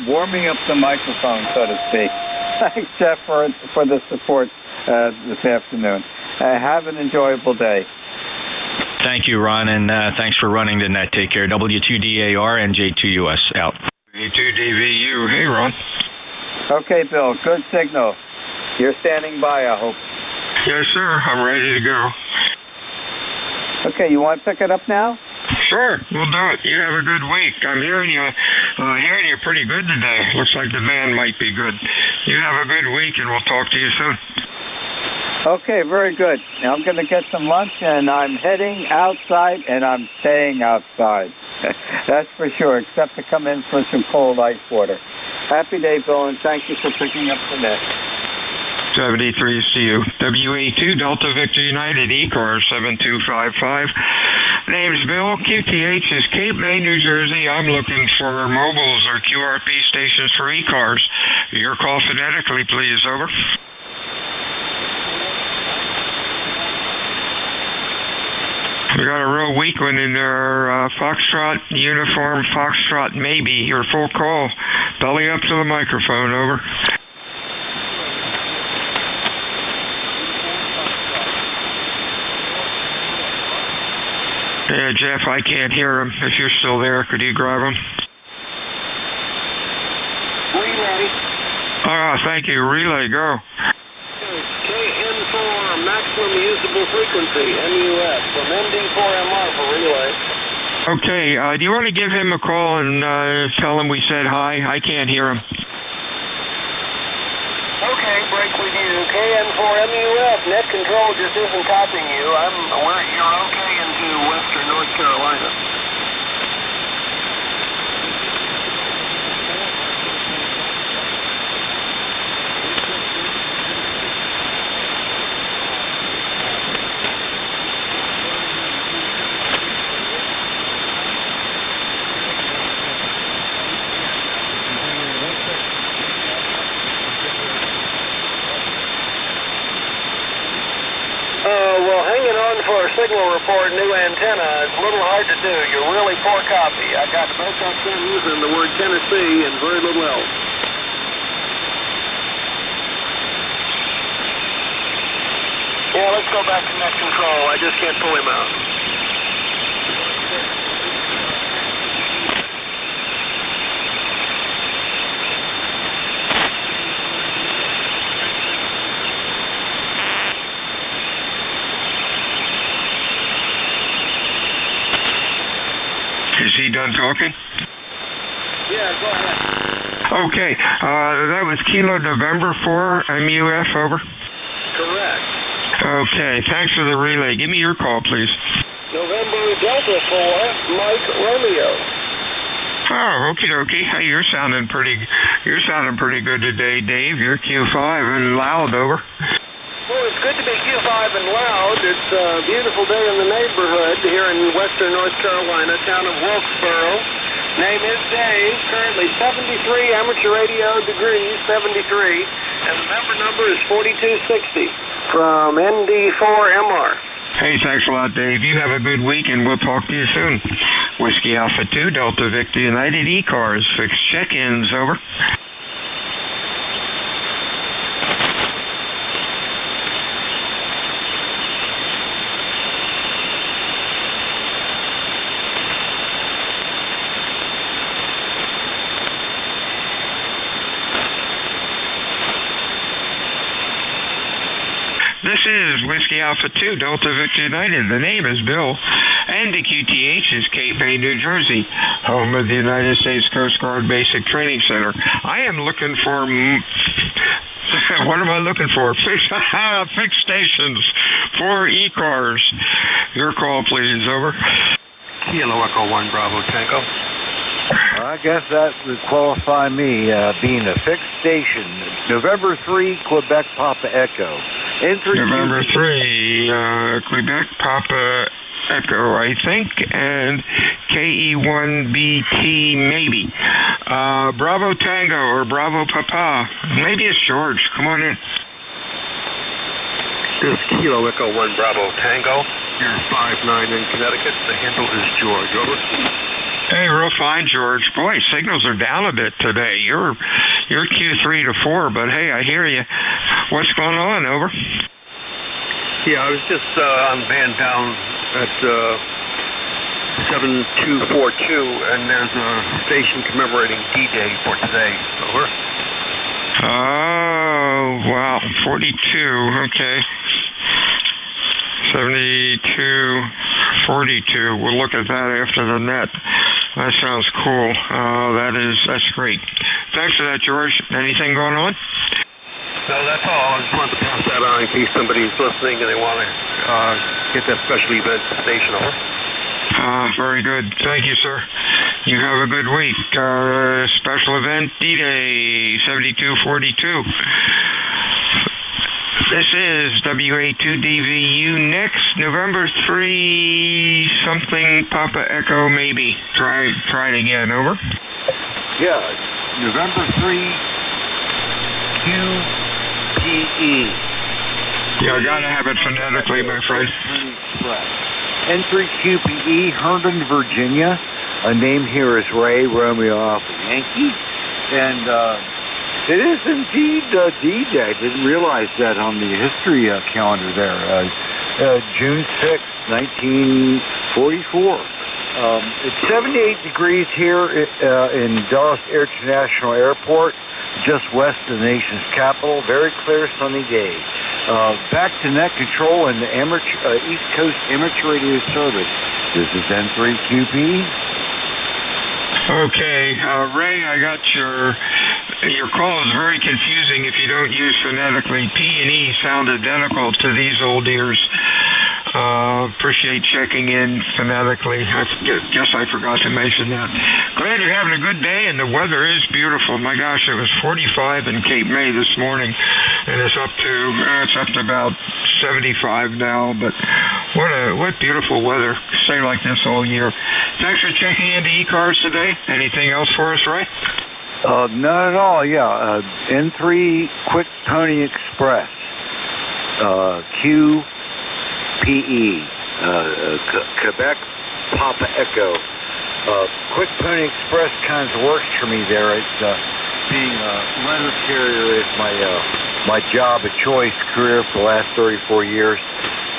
warming up the microphone, so to speak. Thanks, Jeff, for the support this afternoon. Have an enjoyable day.
Thank you, Ron, and thanks for running the net. Take care. W2DAR, NJ2US, out.
W2DVU. Hey, Ron.
Okay, Bill. Good signal. You're standing by, I hope.
Yes, sir. I'm ready to go.
Okay, you want to pick it up now?
Sure, we'll do it. You have a good week. I'm hearing you pretty good today. Looks like the band might be good. You have a good week, and we'll talk to you soon.
Okay, very good. Now I'm going to get some lunch, and I'm heading outside, and I'm staying outside. That's for sure, except to come in for some cold ice water. Happy day, Bill, and thank you for picking up the net.
73 to you. WA2 Delta Victor United ECARS 7255. Name's Bill. QTH is Cape May, New Jersey. I'm looking for mobiles or QRP stations for ECARS. Your call phonetically, please. Over. We got a real weak one in there. Foxtrot, uniform, Foxtrot, maybe. Your full call. Belly up to the microphone. Over. Yeah, Jeff, I can't hear him. If you're still there, could you grab him?
Relay.
Thank you. Relay, go.
KN4 maximum usable frequency, MUS, from MD4MR for relay.
Okay, do you want to give him a call and tell him we said hi? I can't hear him.
Okay, break with you. KN4MUS, net control just isn't copying you. You're okay into western North Carolina. For a signal report, new antenna, it's a little hard to do. You're really poor copy. I got both antennas and the word Tennessee and very little else. Yeah, let's go back to net control. I just can't pull him out.
Is he done talking?
Yeah, go ahead.
Okay, that was Kilo November 4 MUF, over.
Correct.
Okay, thanks for the relay. Give me your call, please.
November Delta 4, Mike Romeo.
Oh, okie dokie. Hey, you're sounding pretty good today, Dave. You're Q5 and loud, over.
Well, it's good to be Q5 and loud. It's a beautiful day in the neighborhood here in western North Carolina, town of Wilkesboro. Name is Dave, currently 73 amateur radio degrees, 73, and the member number is 4260 from ND4MR.
Hey, thanks a lot, Dave. You have a good week, and we'll talk to you soon. Whiskey Alpha 2, Delta Victor United, ECARS, fixed check-ins, over. This is Whiskey Alpha 2, Delta Victor United. The name is Bill, and the QTH is Cape May, New Jersey, home of the United States Coast Guard Basic Training Center. I am looking for... what am I looking for? Fixed stations for ECARS. Your call, please. Over.
Kilo Echo 1 Bravo Tango.
I guess that would qualify me, being a fixed station. November 3, Quebec Papa Echo.
November 3, Quebec Papa Echo, I think, and KE1BT maybe. Bravo Tango or Bravo Papa. Maybe it's George. Come on in.
This is Kilo Echo 1 Bravo Tango. You're 5-9 in Connecticut. The handle is George. Over.
Hey, real fine, George. Boy, signals are down a bit today. You're Q3 to 4, but hey, I hear you. What's going on? Over.
Yeah, I was just on band down at 7242, and there's a station commemorating D-Day for today. Over.
Oh, wow. 42. Okay. 7242. We'll look at that after the net. That sounds cool. That's great. Thanks for that, George. Anything going on?
No, that's all. I just wanted to pass that on in case somebody's listening and they want to get that special event station over.
Very good. Thank you, sir. You have a good week. Special event D-Day 7242. This is WA2DVU next, November 3, something Papa Echo maybe. Try it again, over.
Yeah, November 3, QPE.
Yeah, I gotta have it phonetically, my friend.
N3QPE, Herndon, Virginia. A name here is Ray, Romeo Alpha Yankee. And, it is indeed D-Day. I didn't realize that on the history calendar there. June 6, 1944. It's 78 degrees here in Dulles International Airport, just west of the nation's capital. Very clear, sunny day. Back to net control in the East Coast Amateur Radio Service. This is N3QP.
Okay, Ray, I got your call is very confusing if you don't use phonetically. P and E sound identical to these old ears. Appreciate checking in phonetically. I guess I forgot to mention that. Glad you're having a good day, and the weather is beautiful. My gosh, it was 45 in Cape May this morning, and it's up to about 75 now. But what beautiful weather. Stay like this all year. Thanks for checking into ECARS today. Anything else for us, Ray?
Not at all, yeah. N3 Quick Pony Express. QPE. Quebec Papa Echo. Quick Pony Express kind of works for me there. It's being a letter carrier is my job of choice career for the last 34 years.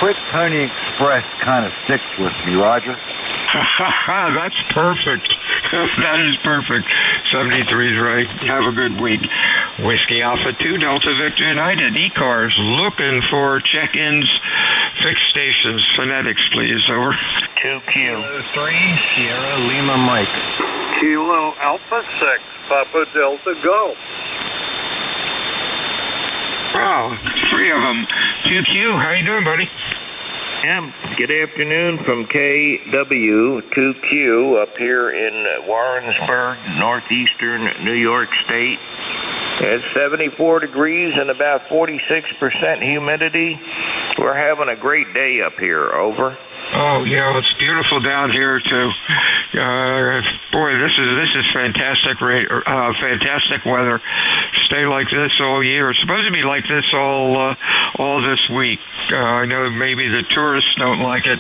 Quick Pony Express kind of sticks with me, Roger.
That's perfect. That is perfect. 73's right. Have a good week. Whiskey Alpha 2, Delta Victor United, ECARS, looking for check-ins, fixed stations, phonetics, please. Over.
2Q. 3, Sierra Lima Mike. Kilo Alpha 6.
Papa Delta Golf.
Wow, 3 of them. 2Q, how you doing, buddy?
Yeah, good afternoon from KW2Q up here in Warrensburg, northeastern New York State. It's 74 degrees and about 46% humidity. We're having a great day up here. Over.
Oh yeah, it's beautiful down here too. Boy, this is fantastic. Fantastic weather. Stay like this all year. It's supposed to be like this all this week. I know maybe the tourists don't like it,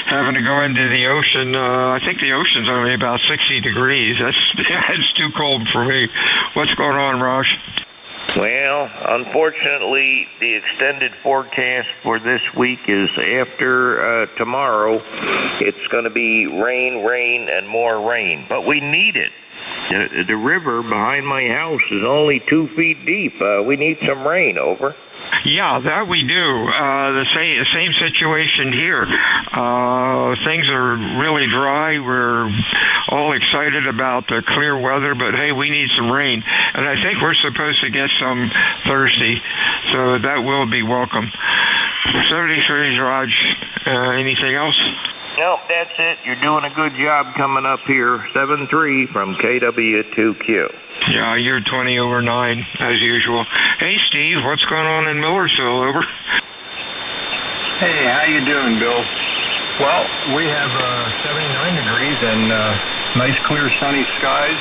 having to go into the ocean. I think the ocean's only about 60 degrees. That's too cold for me. What's going on, Raj?
Well, unfortunately, the extended forecast for this week is after tomorrow. It's going to be rain, rain, and more rain. But we need it. The river behind my house is only 2 feet deep. We need some rain. Over.
Yeah, that we do. The same situation here. Things are really dry. We're all excited about the clear weather, but hey, we need some rain. And I think we're supposed to get some Thursday, so that will be welcome. 73, Raj. Anything else?
No, that's it. You're doing a good job coming up here. 7-3 from KW2Q.
Yeah, you're 20 over 9, as usual. Hey, Steve, what's going on in Millersville? Over.
Hey, how you doing, Bill? Well, we have 79 degrees and nice, clear, sunny skies.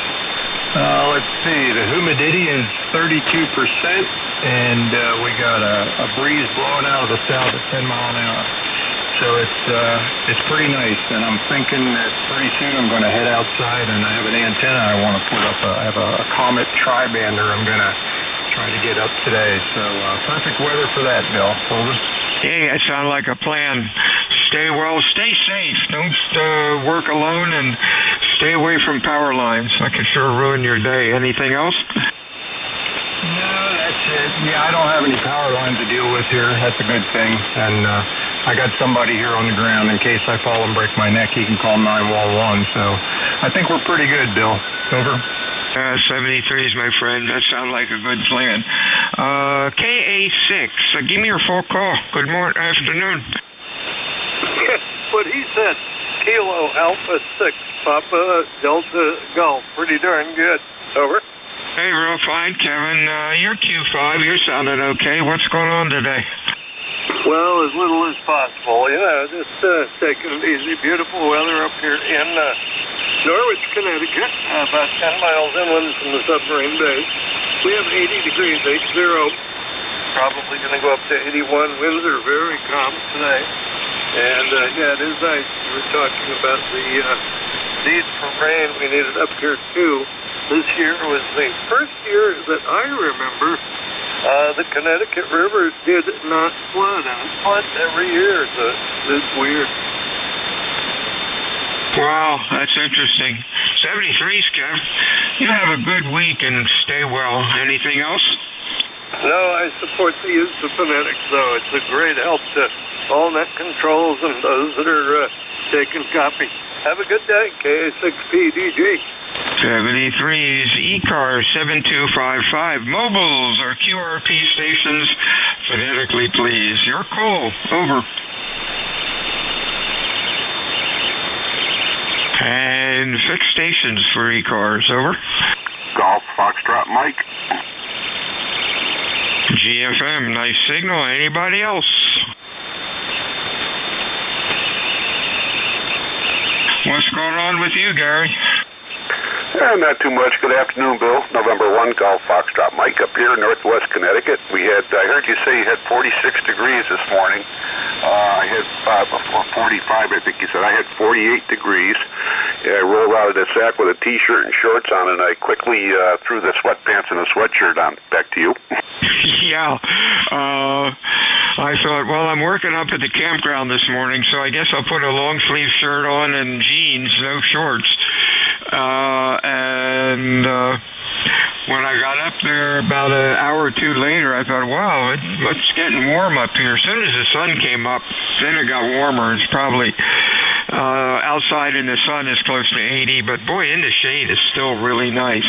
Let's see, the humidity is 32%, and we got a breeze blowing out of the south at 10 miles an hour. So it's pretty nice, and I'm thinking that pretty soon I'm going to head outside, and I have an antenna I want to put up. I have a Comet tri-bander I'm going to try to get up today. So perfect weather for that, Bill. Over.
Hey, that sounds like a plan. Stay well, stay safe. Don't work alone, and stay away from power lines. That could sure ruin your day. Anything else?
No, that's it. Yeah, I don't have any power lines to deal with here. That's a good thing. And I got somebody here on the ground in case I fall and break my neck. He can call 911. So I think we're pretty good, Bill. Over.
73s, my friend. That sounds like a good plan. KA6, give me your full call. Good morning, afternoon.
What he said, Kilo Alpha 6, Papa Delta Golf. Pretty darn good. Over.
Hey, real fine, Kevin. You're Q5. You're sounding okay. What's going on today?
Well, as little as possible. Just taking it easy. Beautiful weather up here in Norwich, Connecticut, about 10 miles inland from the submarine base. We have 80 degrees, 80. Probably going to go up to 81. Winds are very calm today. And, yeah, it is nice. We were talking about the need for rain. We need it up here, too. This year was the first year that I remember the Connecticut River did not flood, and it floods every year, so it's weird.
Wow, that's interesting. 73's, Kev. You have a good week and stay well. Anything else?
No, I support the use of phonetics, though. It's a great help to all net controls and those that are taking copy. Have a good day, KA6PDG.
73's ECARS 7255. Mobiles or QRP stations, phonetically, please. Your call. Over. And fixed stations for ECARS. Over.
Golf Foxtrot Mike.
GFM, nice signal. Anybody else? What's going on with you, Gary?
Not too much. Good afternoon, Bill. November 1, Golf Foxtrot Mike up here in northwest Connecticut. I heard you say you had 46 degrees this morning. I had 45, I think you said. I had 48 degrees. I rolled out of the sack with a T-shirt and shorts on, and I quickly threw the sweatpants and the sweatshirt on. Back to you.
Yeah. I thought, well, I'm working up at the campground this morning, so I guess I'll put a long-sleeve shirt on and jeans, no shorts. When I got up there about an hour or two later, I thought, wow, it's getting warm up here. As soon as the sun came up, then it got warmer. It's probably outside in the sun is close to 80, but boy, in the shade it's still really nice.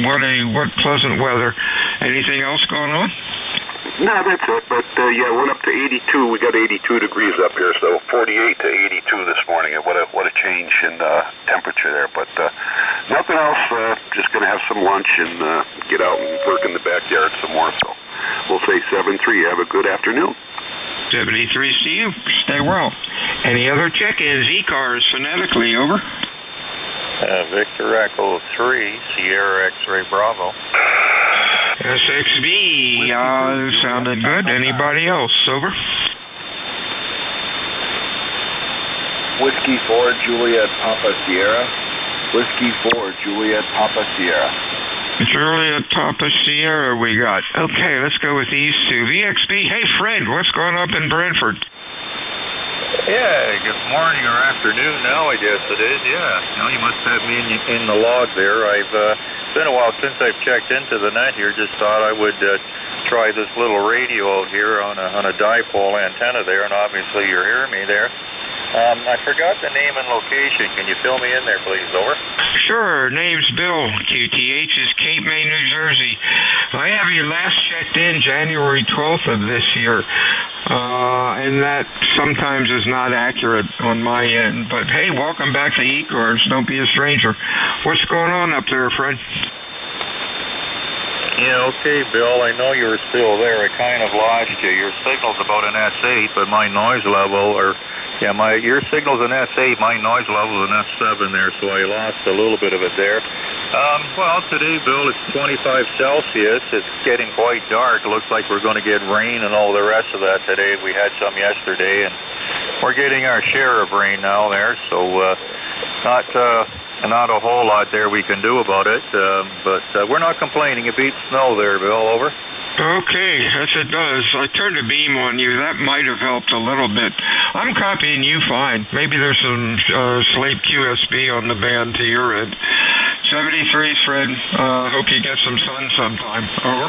what pleasant weather. Anything else going on?
No, that's it. But yeah, went up to 82. We got 82 degrees up here, so 48 to 82 this morning. And what a change in temperature there. But nothing else. Just gonna have some lunch and get out and work in the backyard some more. So we'll say 7-3. Have a good afternoon.
73 to you. Stay well. Any other check-ins? ECARS phonetically, over.
Victor Echo 3, Sierra X-Ray Bravo.
SXB, sounded good. Anybody else? Over.
Whiskey 4, Juliet Papa Sierra. Whiskey 4, Juliet Papa Sierra.
Juliet Papa Sierra we got. Okay, let's go with these two. VXB, hey Fred, what's going up in Brantford?
Yeah, good morning or afternoon now, I guess it is, yeah. Now you must have me in the log there. It's been a while since I've checked into the net here. Just thought I would try this little radio out here on a dipole antenna there, and obviously you're hearing me there. I forgot the name and location. Can you fill me in there, please? Over.
Sure. Name's Bill. QTH is Cape May, New Jersey. I have you last checked in January 12th of this year, and that sometimes is not accurate on my end. But hey, welcome back to ECARS. Don't be a stranger. What's going on up there, Fred?
Yeah, okay, Bill. I know you were still there. I kind of lost you. Your signal's about an S8, but my noise level, your signal's an S8, my noise level's an S7 there, so I lost a little bit of it there. Well, today, Bill, it's 25 Celsius. It's getting quite dark. It looks like we're going to get rain and all the rest of that today. We had some yesterday, and we're getting our share of rain now there, so not a whole lot there we can do about it, but we're not complaining. It beats snow there, Bill. Over.
Okay, yes it does. I turned a beam on you. That might have helped a little bit. I'm copying you fine. Maybe there's some slate QSB on the band to your end. 73, Fred. Hope you get some sun sometime. Over.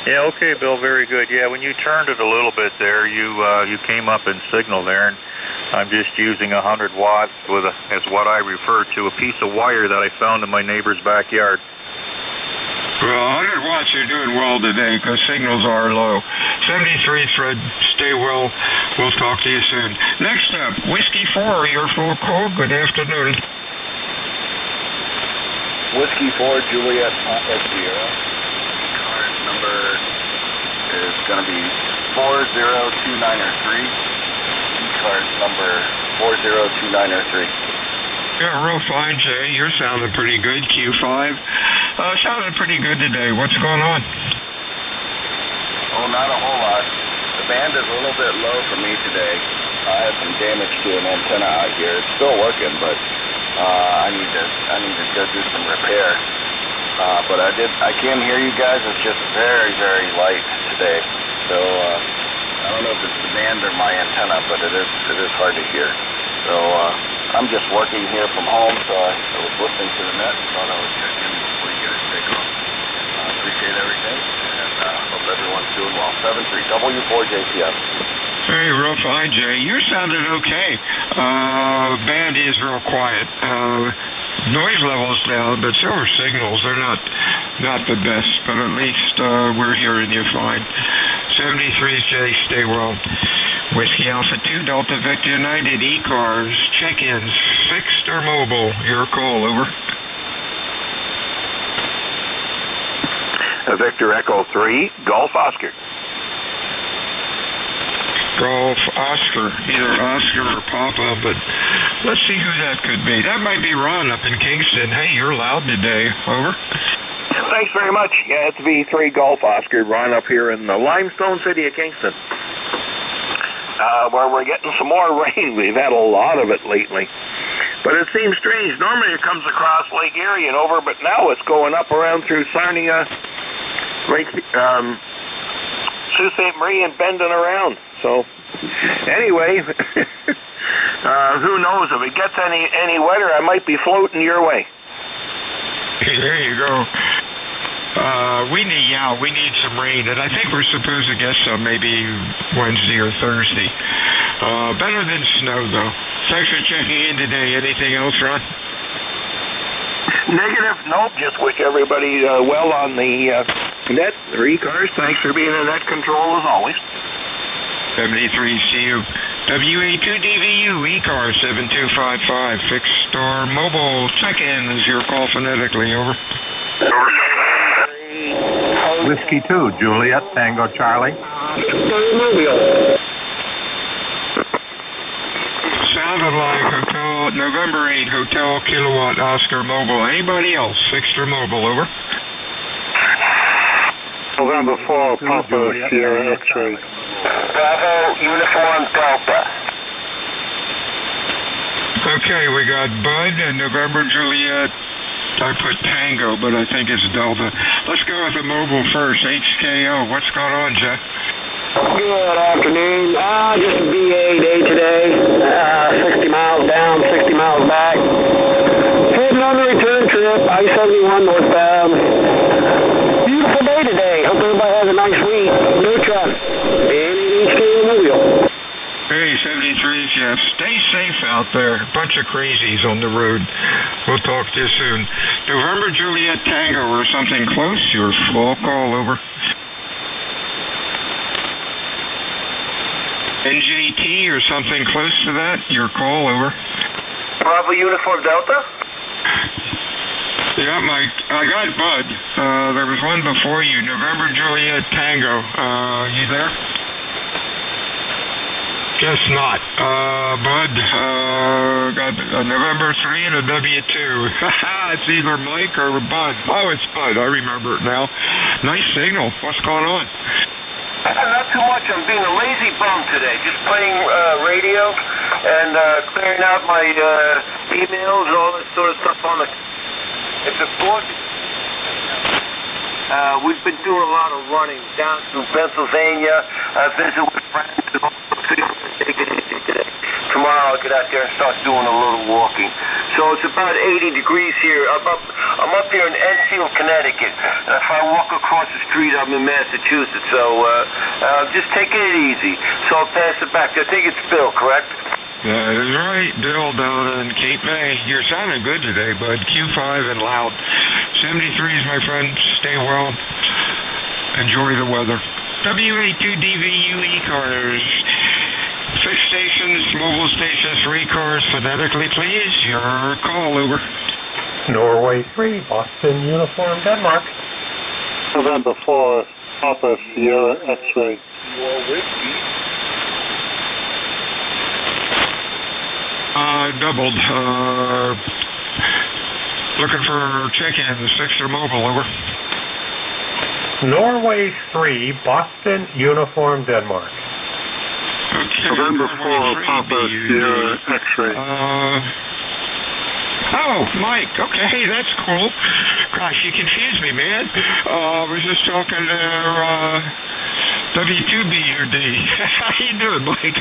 Yeah, okay, Bill. Very good. Yeah, when you turned it a little bit there, you came up in signal there, and I'm just using 100 watts as what I refer to, a piece of wire that I found in my neighbor's backyard.
Well, 100 watts, you're doing well today because signals are low. 73, Fred. Stay well. We'll talk to you soon. Next up, Whiskey 4, your full call. Good afternoon.
Whiskey 4, Juliet Papa Sierra. Card number is going to be 402903. Card number 402903.
Yeah, real fine, Jay. You're sounding pretty good. Q5. Sounding pretty good today. What's going on?
Oh, not a whole lot. The band is a little bit low for me today. I had some damage to an antenna out here. It's still working, but I need to go do some repair. But I can hear you guys. It's just very, very light today. So I don't know if it's the band or my antenna, but it is hard to hear. So I'm just working here from home, so I was listening to the net and thought I would check in before you guys take off. I appreciate everything, and hope everyone's doing well. 73 W4JCS.
Hey, real fine, Jay. You're sounding okay. Band is real quiet. Noise level's down, but so are signals. They're not the best, but at least we're hearing you fine. 73 Jay, stay well. Whiskey Alpha 2, Delta Victor United, ECARS, check-ins, fixed or mobile. Your call, over.
Victor Echo 3, Golf Oscar.
Golf Oscar, either Oscar or Papa, but let's see who that could be. That might be Ron up in Kingston. Hey, you're loud today. Over.
Thanks very much. Yeah, it's V3 Golf Oscar. Ron up here in the limestone city of Kingston. Where we're getting some more rain. We've had a lot of it lately. But it seems strange. Normally it comes across Lake Erie and over, but now it's going up around through Sarnia, Lake, Sault Ste. Marie, and bending around. So, anyway, who knows? If it gets any wetter, I might be floating your way.
There you go. We need some rain, and I think we're supposed to get some maybe Wednesday or Thursday. Better than snow, though. Thanks for checking in today. Anything else, Ron?
Negative. Nope. Just wish everybody well on the net. Or ECARS. Thanks for being in net control as always.
73CU. WA2DVU, ECARS 7255. Fixed or mobile check-in is your call phonetically. Over.
Whiskey 2, Juliet, Tango Charlie.
Sounded like Hotel November 8, Hotel Kilowatt Oscar Mobile. Anybody else? Fixed or mobile, over.
November 4, Papa Sierra X-ray.
Bravo, Uniform Delta.
Okay, we got Bud and November Juliet. I put Tango, but I think it's Delta. Let's go with the mobile first. HKO. What's going on, Jeff?
Good afternoon. Just a BA day today. 60 miles down, 60 miles back. Heading on the return trip, I-71 northbound. Beautiful day today. Hope everybody has a nice week. No truck. And HKO Mobile.
Hey, 73, Jeff. Stay safe out there. A bunch of crazies on the road. We'll talk to you soon. November Juliet Tango or something close. Your full call, over. NJT or something close to that. Your call, over.
Bravo Uniform Delta.
Yeah, Mike. I got Bud. There was one before you. November Juliet Tango. You there? Guess not. Bud, got a November 3 and a W2. It's either Mike or Bud. Oh, it's Bud. I remember it now. Nice signal. What's going on?
Not too much. I'm being a lazy bum today. Just playing radio and clearing out my emails and all that sort of stuff on the... It's important. We've been doing a lot of running down through Pennsylvania. Visit with friends and all. Take it easy today. Tomorrow I'll get out there and start doing a little walking. So it's about 80 degrees here. I'm up here in Enfield, Connecticut. And if I walk across the street, I'm in Massachusetts. So just taking it easy. So I'll pass it back. I think it's Bill, correct?
That is right, Bill down in Cape May. You're sounding good today, bud. Q5 and loud. 73s, my friend. Stay well. Enjoy the weather. WA2DVU ECARS. Fixed stations, mobile stations for ECARS. Phonetically, please. Your call, over.
Norway 3, Boston Uniform Denmark. November 4, Papa Sierra X-ray.
More whiskey.
Doubled. Looking for check-ins, fixed or mobile, over.
Norway 3, Boston Uniform Denmark.
Okay.
November 4, Papa Sierra X-ray.
Oh, Mike. Okay, hey, that's cool. Gosh, you confused me, man. I was just talking to W2BUD. How you doing, Mike?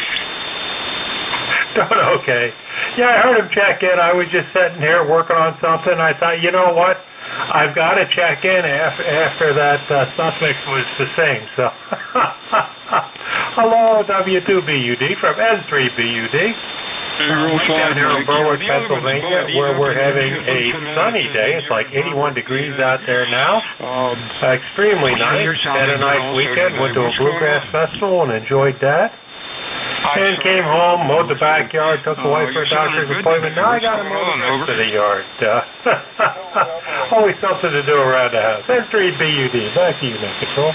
Doing okay. Yeah, I heard him check in. I was just sitting here working on something. I thought, you know what? I've got to check in after that suffix was to sing. So, hello, W2BUD from N3BUD. Down here in Berwick, Pennsylvania, where we're having a sunny day. It's like 81 degrees out there now. Extremely nice. Had a nice weekend. Went to a bluegrass festival and enjoyed that. And came home, mowed the backyard, took the wife for a doctor's appointment. Now I got to mow the rest of the yard. Always something to do around the house. N3BUD. Back to you, Nick Control.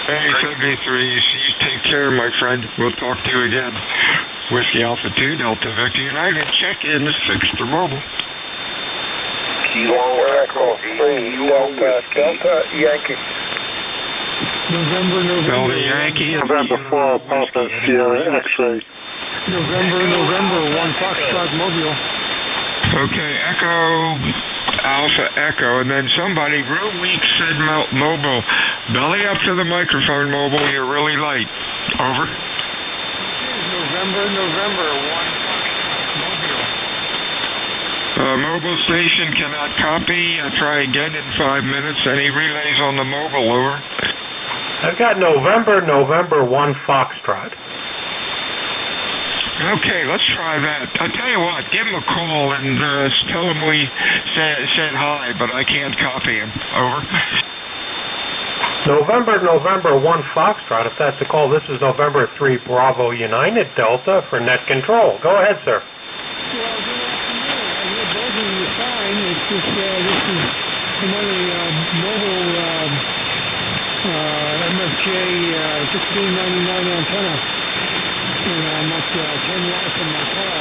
Hey, 73, you take care, my friend. We'll talk to you again. Whiskey Alpha 2, Delta Victor United. Check-in, fixed or mobile.
Kilo Echo 3, Delta Yankee.
November
Delta Yankee.
November 4, Papa Sierra X-ray. November 1, Foxtrot Mobile.
Okay, Echo, Alpha Echo, and then somebody real weak said mobile. Belly up to the microphone, mobile. You're really light. Over.
November 1, Foxtrot Mobile.
Mobile station cannot copy. I'll try again in 5 minutes. Any relays on the mobile, over?
I've got November 1 Foxtrot.
Okay, let's try that. I'll tell you what, give him a call and tell him we said hi, but I can't copy him. Over.
November 1 Foxtrot, if that's the call. This is November 3 Bravo United Delta for net control. Go ahead, sir.
Well, good afternoon. I hear both of you fine. It's just, this is another mobile MFJ 1699 antenna. And I'm at 10 watts in my car.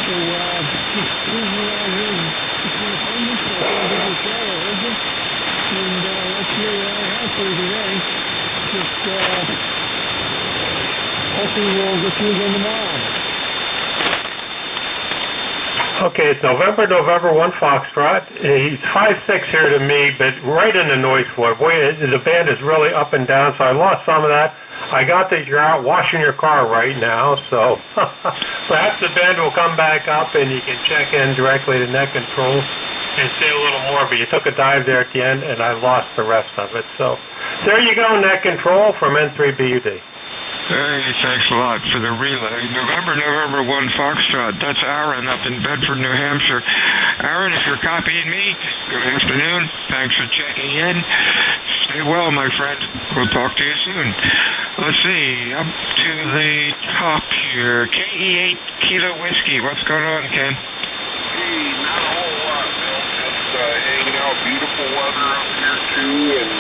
So, just cruising around here between appointments. I thought I'd give you a call. I heard you. And let's hear what I have for you today. Just hopefully we'll get you again tomorrow.
Okay, it's November 1 Foxtrot. He's 5'6" here to me, but right in the noise floor. Boy, the band is really up and down, so I lost some of that. I got that you're out washing your car right now, so perhaps the band will come back up and you can check in directly to net control and say a little more, but you took a dive there at the end and I lost the rest of it. So there you go, net control from N3BUD.
Hey, thanks a lot for the relay. November 1 Foxtrot. That's Aaron up in Bedford, New Hampshire. Aaron, if you're copying me, good afternoon. Thanks for checking in. Stay well, my friend. We'll talk to you soon. Let's see, up to the top here. KE8 Kilo Whiskey. What's going on, Ken?
Hey, not a whole lot, Bill. Just hanging out. Beautiful weather up here, too, and